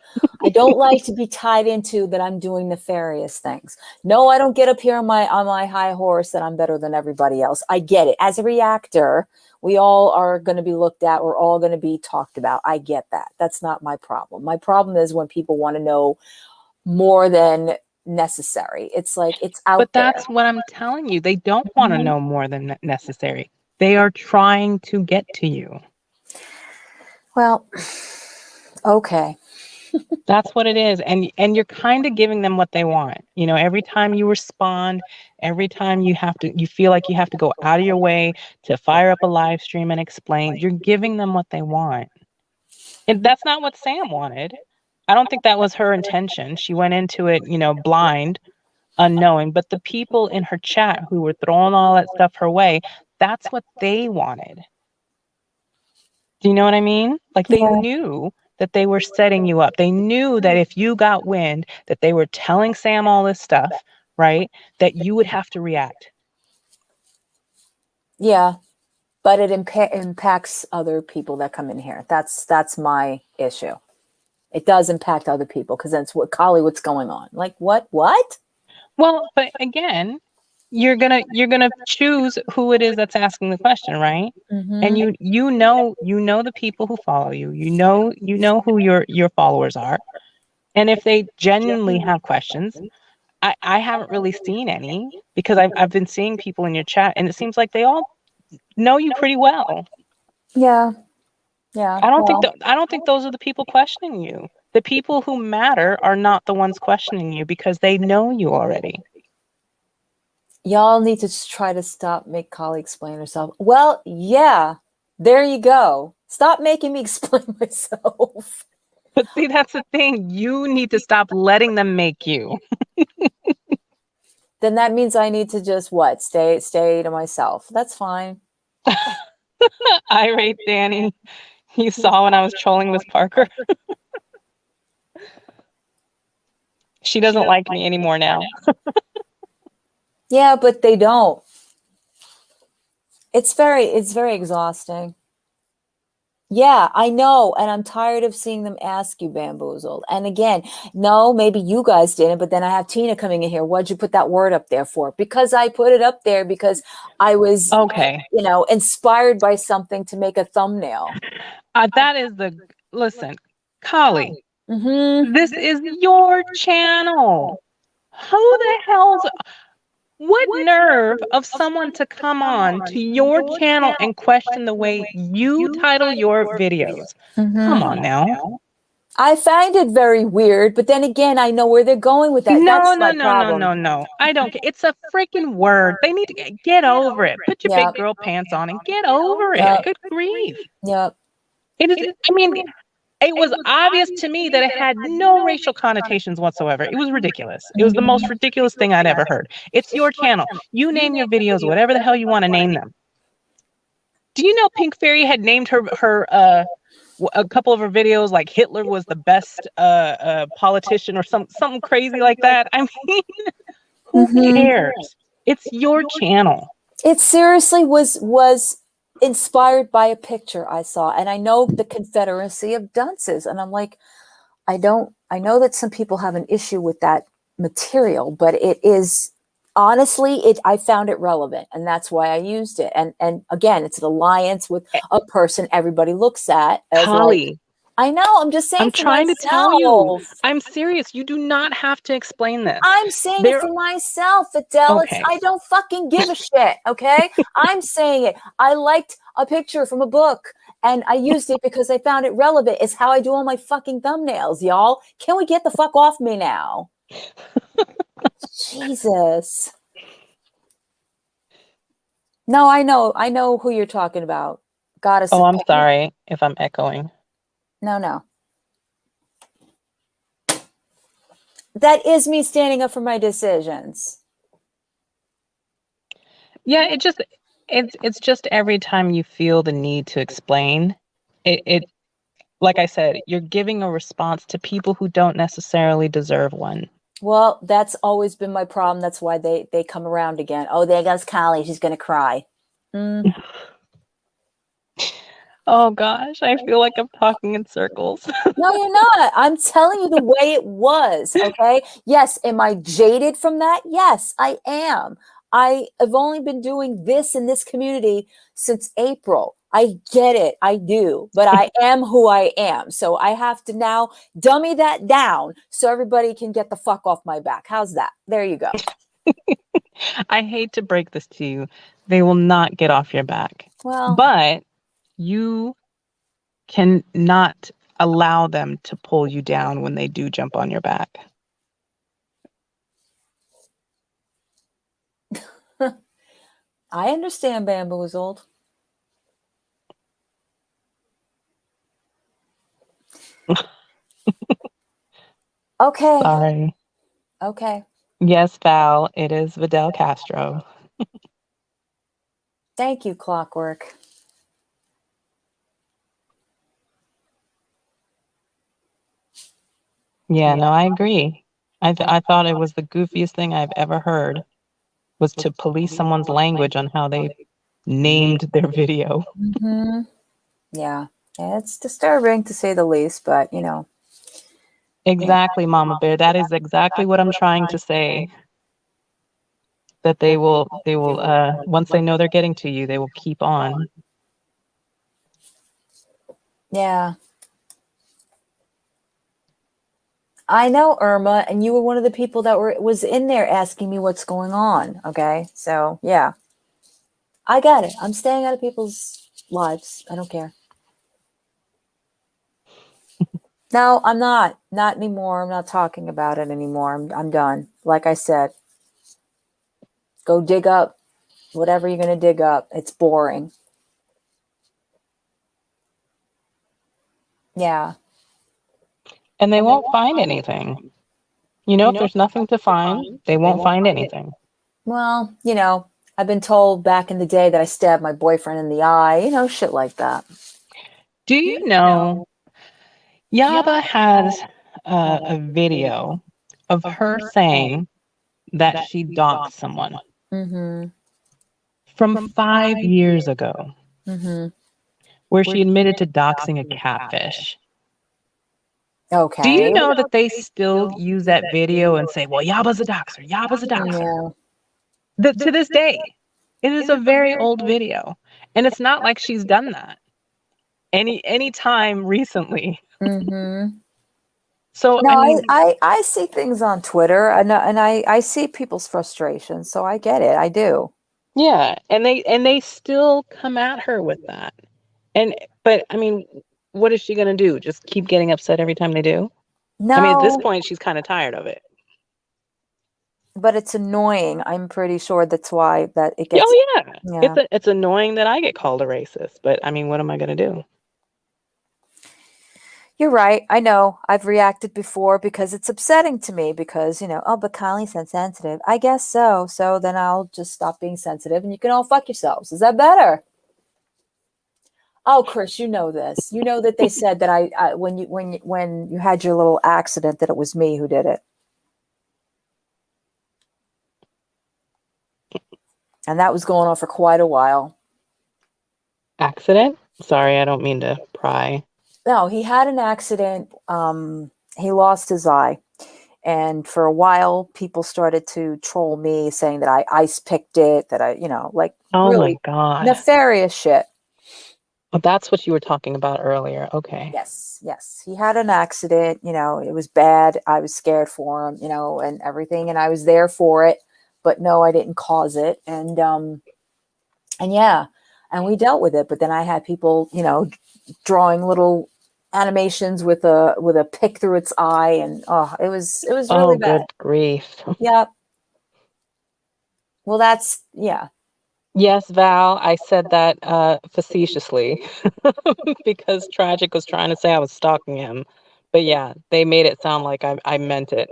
I don't like to be tied into that I'm doing nefarious things. No, I don't get up here on my high horse that I'm better than everybody else. I get it. As a reactor, we all are going to be looked at. We're all going to be talked about. I get that. That's not my problem. My problem is when people want to know more than necessary. It's like it's out there. But that's what I'm telling you. They don't want to know more than necessary. They are trying to get to you. Well, okay. That's what it is. And you're kind of giving them what they want. Every time you respond, every time you feel like you have to go out of your way to fire up a live stream and explain, you're giving them what they want. And that's not what Sam wanted. I don't think that was her intention. She went into it, blind, unknowing. But the people in her chat who were throwing all that stuff her way, that's what they wanted. Do you know what I mean? Like they knew that they were setting you up. They knew that if you got wind that they were telling Sam all this stuff, right, that you would have to react. Yeah, but it impacts other people that come in here. That's my issue. It does impact other people because that's what Kali, what's going on? Like what? Well, but again, you're gonna choose who it is that's asking the question, right? And you know the people who follow you. You know who your followers are. And if they genuinely have questions, I haven't really seen any because I've been seeing people in your chat and it seems like they all know you pretty well. Yeah. Yeah. I don't think those are the people questioning you. The people who matter are not the ones questioning you because they know you already. Y'all need to try to stop make Kali explain herself. Well, yeah. There you go. Stop making me explain myself. But see, that's the thing. You need to stop letting them make you. Then that means I need to just what? Stay to myself. That's fine. Irate Danny. You saw when I was trolling Miss Parker. She doesn't like me anymore now. Yeah, but they don't. It's very exhausting. Yeah, I know. And I'm tired of seeing them ask you, Bamboozled. And again, no, maybe you guys didn't, but then I have Tina coming in here. What'd you put that word up there for? Because I put it up there because I was, inspired by something to make a thumbnail. That is listen, Kali, this is your channel. Who the hell's, what nerve of someone to come on to your channel and question the way you title your videos? Come on now. I find it very weird, but then again, I know where they're going with that. No. I don't care. It's a freaking word. They need to get over it. Put your big girl pants on and get over it. Good grief. Yep. It was obvious to me that it had no racial connotations whatsoever. It was ridiculous. It was the most ridiculous thing I'd ever heard. It's your channel. You name your videos whatever the hell you want to name them. Do you know Pink Fairy had named her a couple of her videos like Hitler was the best politician or something crazy like that? I mean, who cares? It's your channel. It seriously was inspired by a picture I saw, and I know the Confederacy of Dunces, and I'm like, I know that some people have an issue with that material, but it is honestly, I found it relevant, and that's why I used it. And again, it's an alliance with a person everybody looks at as Kali. I know. I'm just saying. I'm trying to tell you. I'm serious. You do not have to explain this. I'm saying it for myself, Adele. Okay. I don't fucking give a shit. Okay. I'm saying it. I liked a picture from a book and I used it because I found it relevant. It's how I do all my fucking thumbnails, y'all. Can we get the fuck off me now? Jesus. No, I know who you're talking about. Goddess. Oh, I'm sorry if I'm echoing. No. That is me standing up for my decisions. Yeah, it's just every time you feel the need to explain, it like I said, you're giving a response to people who don't necessarily deserve one. Well, that's always been my problem. That's why they come around again. Oh, there goes Kali. She's gonna cry. Oh gosh, I feel like I'm talking in circles. No, you're not. I'm telling you the way it was. Okay. Yes. Am I jaded from that? Yes, I am. I have only been doing this in this community since April. I get it. I do. But I am who I am. So I have to now dummy that down so everybody can get the fuck off my back. How's that? There you go. I hate to break this to you. They will not get off your back. Well, but you cannot allow them to pull you down when they do jump on your back. I understand, Bamboozled. Okay. Sorry. Okay. Yes, Val, it is Fidel Castro. Thank you, Clockwork. Yeah, no, I agree. I thought it was the goofiest thing I've ever heard was to police someone's language on how they named their video. Mm-hmm. Yeah. It's disturbing to say the least, but you know. Exactly, Mama Bear. That is exactly what I'm trying to say. That they will once they know they're getting to you, they will keep on. Yeah. I know, Irma, and you were one of the people that was in there asking me what's going on. Okay. So yeah. I got it. I'm staying out of people's lives. I don't care. No, I'm not. Not anymore. I'm not talking about it anymore. I'm done. Like I said, go dig up whatever you're going to dig up. It's boring. Yeah. And they won't find anything. You know, if there's nothing to find, they won't find anything. Well, you know, I've been told back in the day that I stabbed my boyfriend in the eye, you know, shit like that. Do you know Yaba has a video of her saying that she doxed someone Mm-hmm. from 5 years ago, Mm-hmm. where she admitted to doxing a catfish. Okay. Do you know that they still use that video and say, well, Yaba's a doxer, Yaba's a doxer? To this day, it is a very old video. And it's not like she's done that any time recently. Mm-hmm. So, no, I mean, I see things on Twitter and I see people's frustration, so I get it. I do. yeah, and they still come at her with that. But I mean, what is she gonna do? Just keep getting upset every time they do? No, I mean, at this point, she's kind of tired of it. but it's annoying. I'm pretty sure that's why that it gets. Oh yeah, Yeah. it's annoying that I get called a racist, but I mean, what am I gonna do? You're right. I know. I've reacted before because it's upsetting to me because, you know, oh, but Colleen's insensitive. I guess so. So then I'll just stop being sensitive and you can all fuck yourselves. Is that better? Oh, Chris, you know this. You know that they said that I when you had your little accident that it was me who did it. And that was going on for quite a while. Accident? Sorry, I don't mean to pry. No, he had an accident. He lost his eye. And for a while, people started to troll me saying that I ice picked it, that I, you know, like Oh my really God. nefarious shit. Oh, that's what you were talking about earlier. Okay. Yes, yes. He had an accident, you know, it was bad. I was scared for him, you know, and everything. And I was there for it. But no, I didn't cause it. And yeah, and we dealt with it. But then I had people, you know, drawing little animations with a pick through its eye, and it was really bad. Good grief. Yep. Well, that's yeah. Yes, Val, I said that facetiously because Tragic was trying to say I was stalking him. But yeah, they made it sound like I meant it.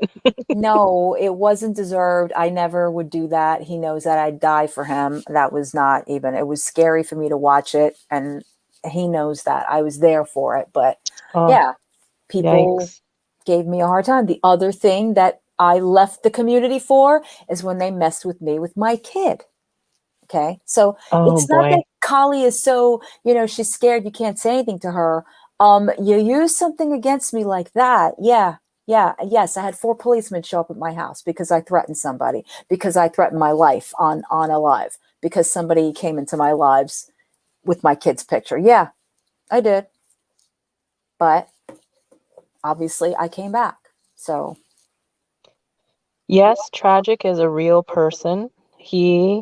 No, it wasn't deserved. I never would do that. He knows that I'd die for him. That was not even, it was scary for me to watch it. And he knows that I was there for it. But yeah, people gave me a hard time. The other thing that I left the community for is when they messed with me with my kid. Okay. So it's not that Kali is so, you know, she's scared you can't say anything to her. You use something against me like that. Yeah. Yeah. Yes. I had 4 policemen show up at my house because I threatened somebody, because I threatened my life on a live, because somebody came into my lives with my kid's picture. Yeah, I did. But obviously I came back. So Yes, Tragic is a real person. He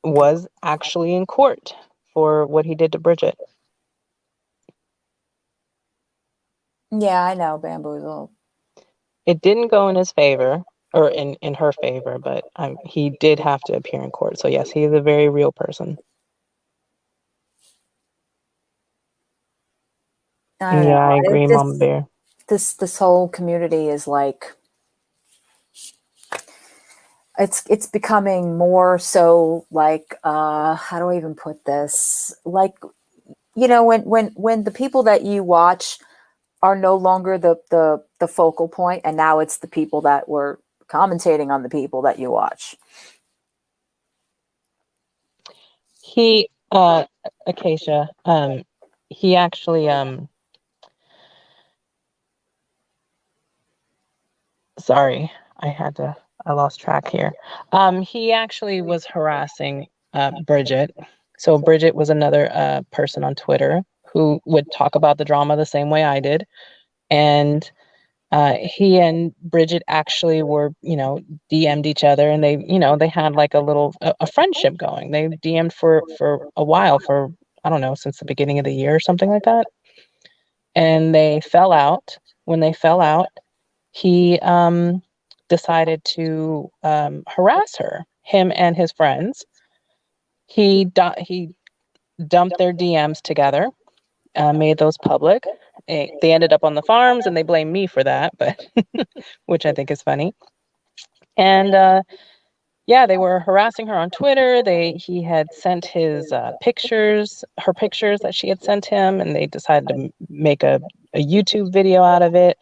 was actually in court for what he did to Bridget. yeah, I know, bamboozled. It didn't go in his favor or in her favor, but he did have to appear in court. So yes, he is a very real person. I don't Yeah, know. I agree, Mama Bear. this whole community is like, it's becoming more so like, how do I even put this? Like, you know, when the people that you watch are no longer the focal point, and now it's the people that were commentating on the people that you watch. He, Acacia, he actually, sorry, I lost track here. He actually was harassing Bridget. So Bridget was another person on Twitter who would talk about the drama the same way I did. And he and Bridget actually were, you know, DM'd each other, and they, you know, they had like a friendship going. They DM'd for a while, for, I don't know, since the beginning of the year or something like that. And they fell out. When they fell out, he decided to harass her, him and his friends. He dumped their DMs together, made those public. They ended up on the farms, and they blame me for that, but which I think is funny. And yeah, they were harassing her on Twitter. He had sent his her pictures that she had sent him, and they decided to make a YouTube video out of it.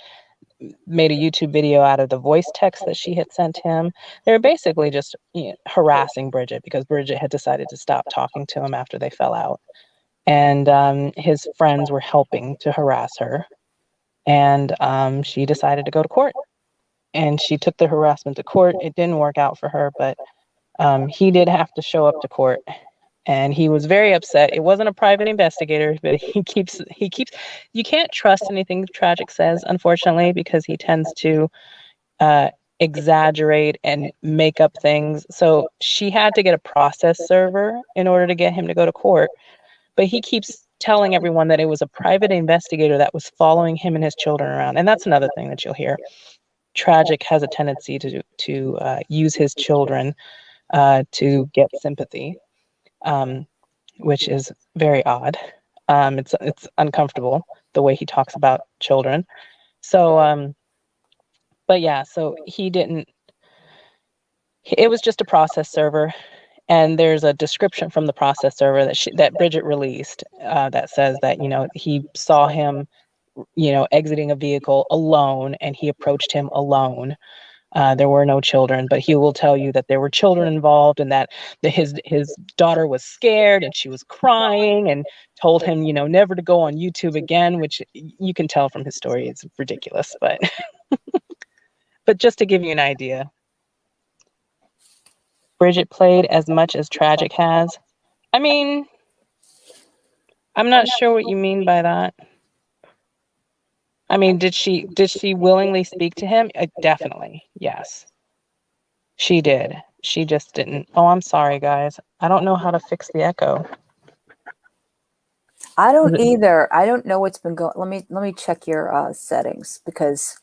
Made a YouTube video out of the voice text that she had sent him. They were basically just, you know, harassing Bridget because Bridget had decided to stop talking to him after they fell out. And his friends were helping to harass her. And she decided to go to court. And she took the harassment to court. It didn't work out for her, but he did have to show up to court. And he was very upset. It wasn't a private investigator, but he keeps, you can't trust anything Tragic says, unfortunately, because he tends to exaggerate and make up things. So she had to get a process server in order to get him to go to court. But he keeps telling everyone that it was a private investigator that was following him and his children around. And that's another thing that you'll hear. Tragic has a tendency to use his children to get sympathy. Which is very odd. It's uncomfortable the way he talks about children. So, but yeah, so he didn't. It was just a process server, and there's a description from the process server that Bridget released that says that, you know, he saw him, you know, exiting a vehicle alone, and he approached him alone. There were no children, but he will tell you that there were children involved, and that his daughter was scared and she was crying, and told him, you know, never to go on YouTube again, which you can tell from his story it's ridiculous, but but just to give you an idea. Bridget played as much as Tragic has. I mean, I'm not sure what you mean by that. I mean, did she willingly speak to him? Definitely, yes. She did. She just didn't. Oh, I'm sorry, guys. I don't know how to fix the echo. I don't either. I don't know what's been going. Let me check your settings, because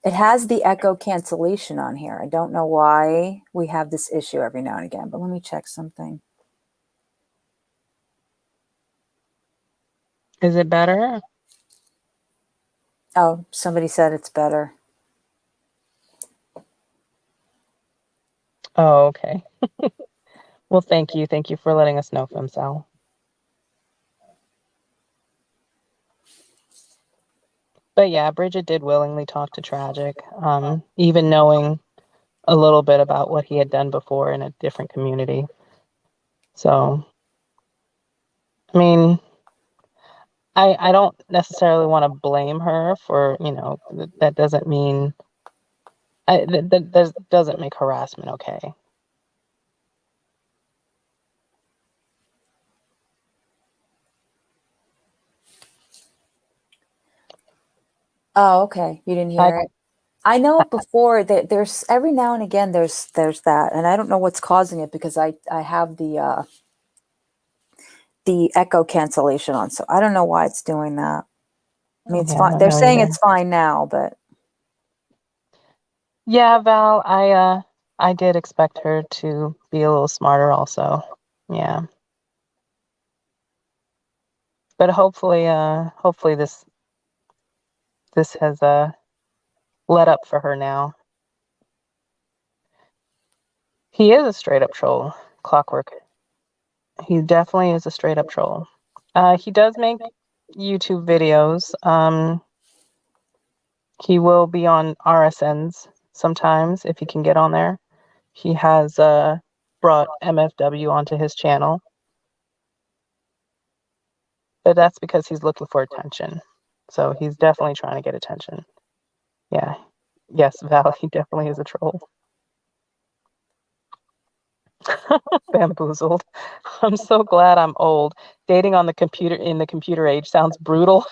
it has the echo cancellation on here. I don't know why we have this issue every now and again, but let me check something. Is it better? Oh, somebody said it's better. Oh, okay. Well, thank you. Thank you for letting us know, FemSal. But yeah, Bridget did willingly talk to Tragic, even knowing a little bit about what he had done before in a different community. So, I mean, I don't necessarily want to blame her for, you know, that doesn't mean, that doesn't make harassment okay. Oh, okay. You didn't hear it. I know before that there's every now and again there's that, and I don't know what's causing it, because I have the echo cancellation on, so I don't know why it's doing that. I mean, it's Yeah, fine. They're saying it's fine now, but yeah, Val, I did expect her to be a little smarter also. Yeah. But hopefully this has let up for her now. He is a straight up troll, Clockwork. He definitely is a straight up troll. He does make YouTube videos. He will be on RSNs sometimes if he can get on there. He has brought MFW onto his channel. But that's because he's looking for attention. So he's definitely trying to get attention. Yeah. Yes, Val, he definitely is a troll. Bamboozled. I'm so glad I'm old. Dating on the computer in the computer age sounds brutal.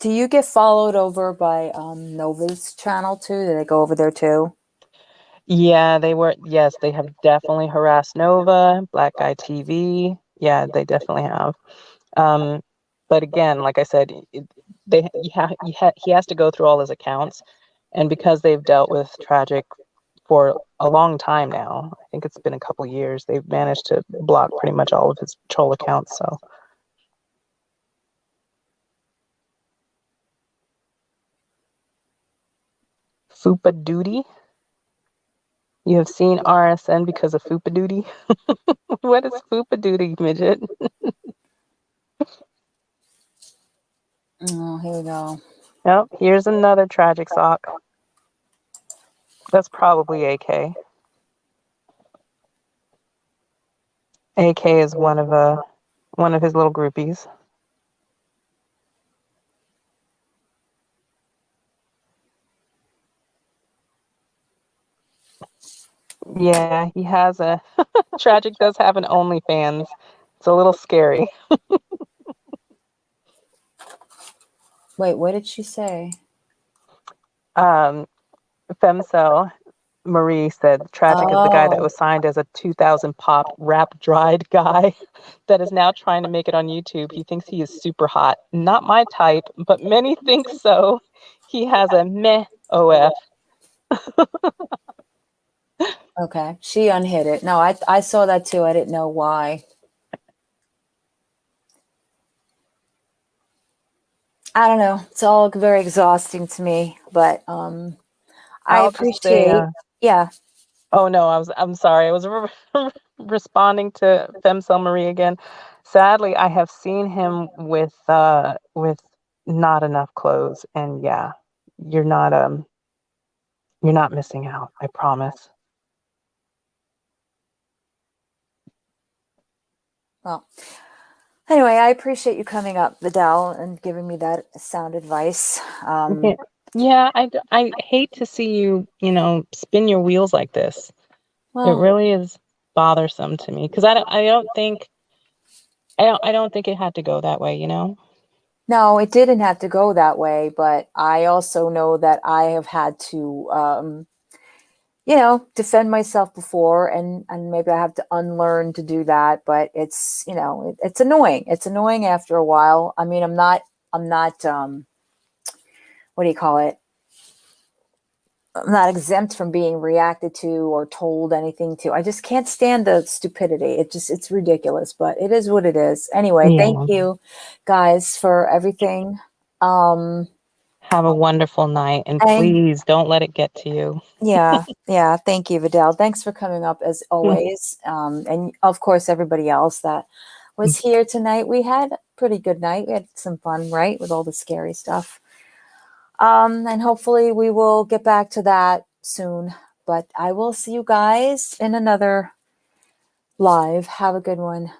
Do you get followed over by Nova's channel too? Do they go over there too? Yeah, yes, they have definitely harassed Nova, Black Guy TV. Yeah, they definitely have. But again, like I said, he has to go through all his accounts, and because they've dealt with Tragic for a long time now, I think it's been a couple years, they've managed to block pretty much all of his troll accounts. So Fupa Duty. You have seen RSN because of Fupa Duty? What is Fupa Duty, midget? Oh, here we go. Yep, here's another Tragic sock. That's probably AK. AK is one of his little groupies. Yeah, he has a Tragic does have an OnlyFans. It's a little scary. Wait, what did she say? Femcel Marie said Tragic is the guy that Oh. was signed as a 2000 pop rap dried guy that is now trying to make it on YouTube. He thinks he is super hot. Not my type, but many think so. He has a meh OF. Okay, she unhid it. No, I saw that too. I didn't know why. I don't know. It's all very exhausting to me, but I I'll just say, appreciate. Yeah. oh no, I'm sorry. I was responding to Femcel Marie again. Sadly, I have seen him with not enough clothes, and yeah, you're not missing out. I promise. Well, anyway, I appreciate you coming up, Vidal, and giving me that sound advice. Yeah, I hate to see you, spin your wheels like this. It Well, really is bothersome to me because I don't think it had to go that way, no, it didn't have to go that way, but I also know that I have had to, defend myself before, and maybe I have to unlearn to do that. But it's, it's annoying. It's annoying after a while. I mean, I'm not, what do you call it? I'm not exempt from being reacted to or told anything to. I just can't stand the stupidity. It's ridiculous, but it is what it is. Anyway, thank Yeah. you guys for everything. Have a wonderful night, and please don't let it get to you. Yeah. Thank you, Vidal. Thanks for coming up as always. And of course, everybody else that was here tonight. We had a pretty good night. We had some fun, right? With all the scary stuff. And hopefully we will get back to that soon. But I will see you guys in another live. Have a good one.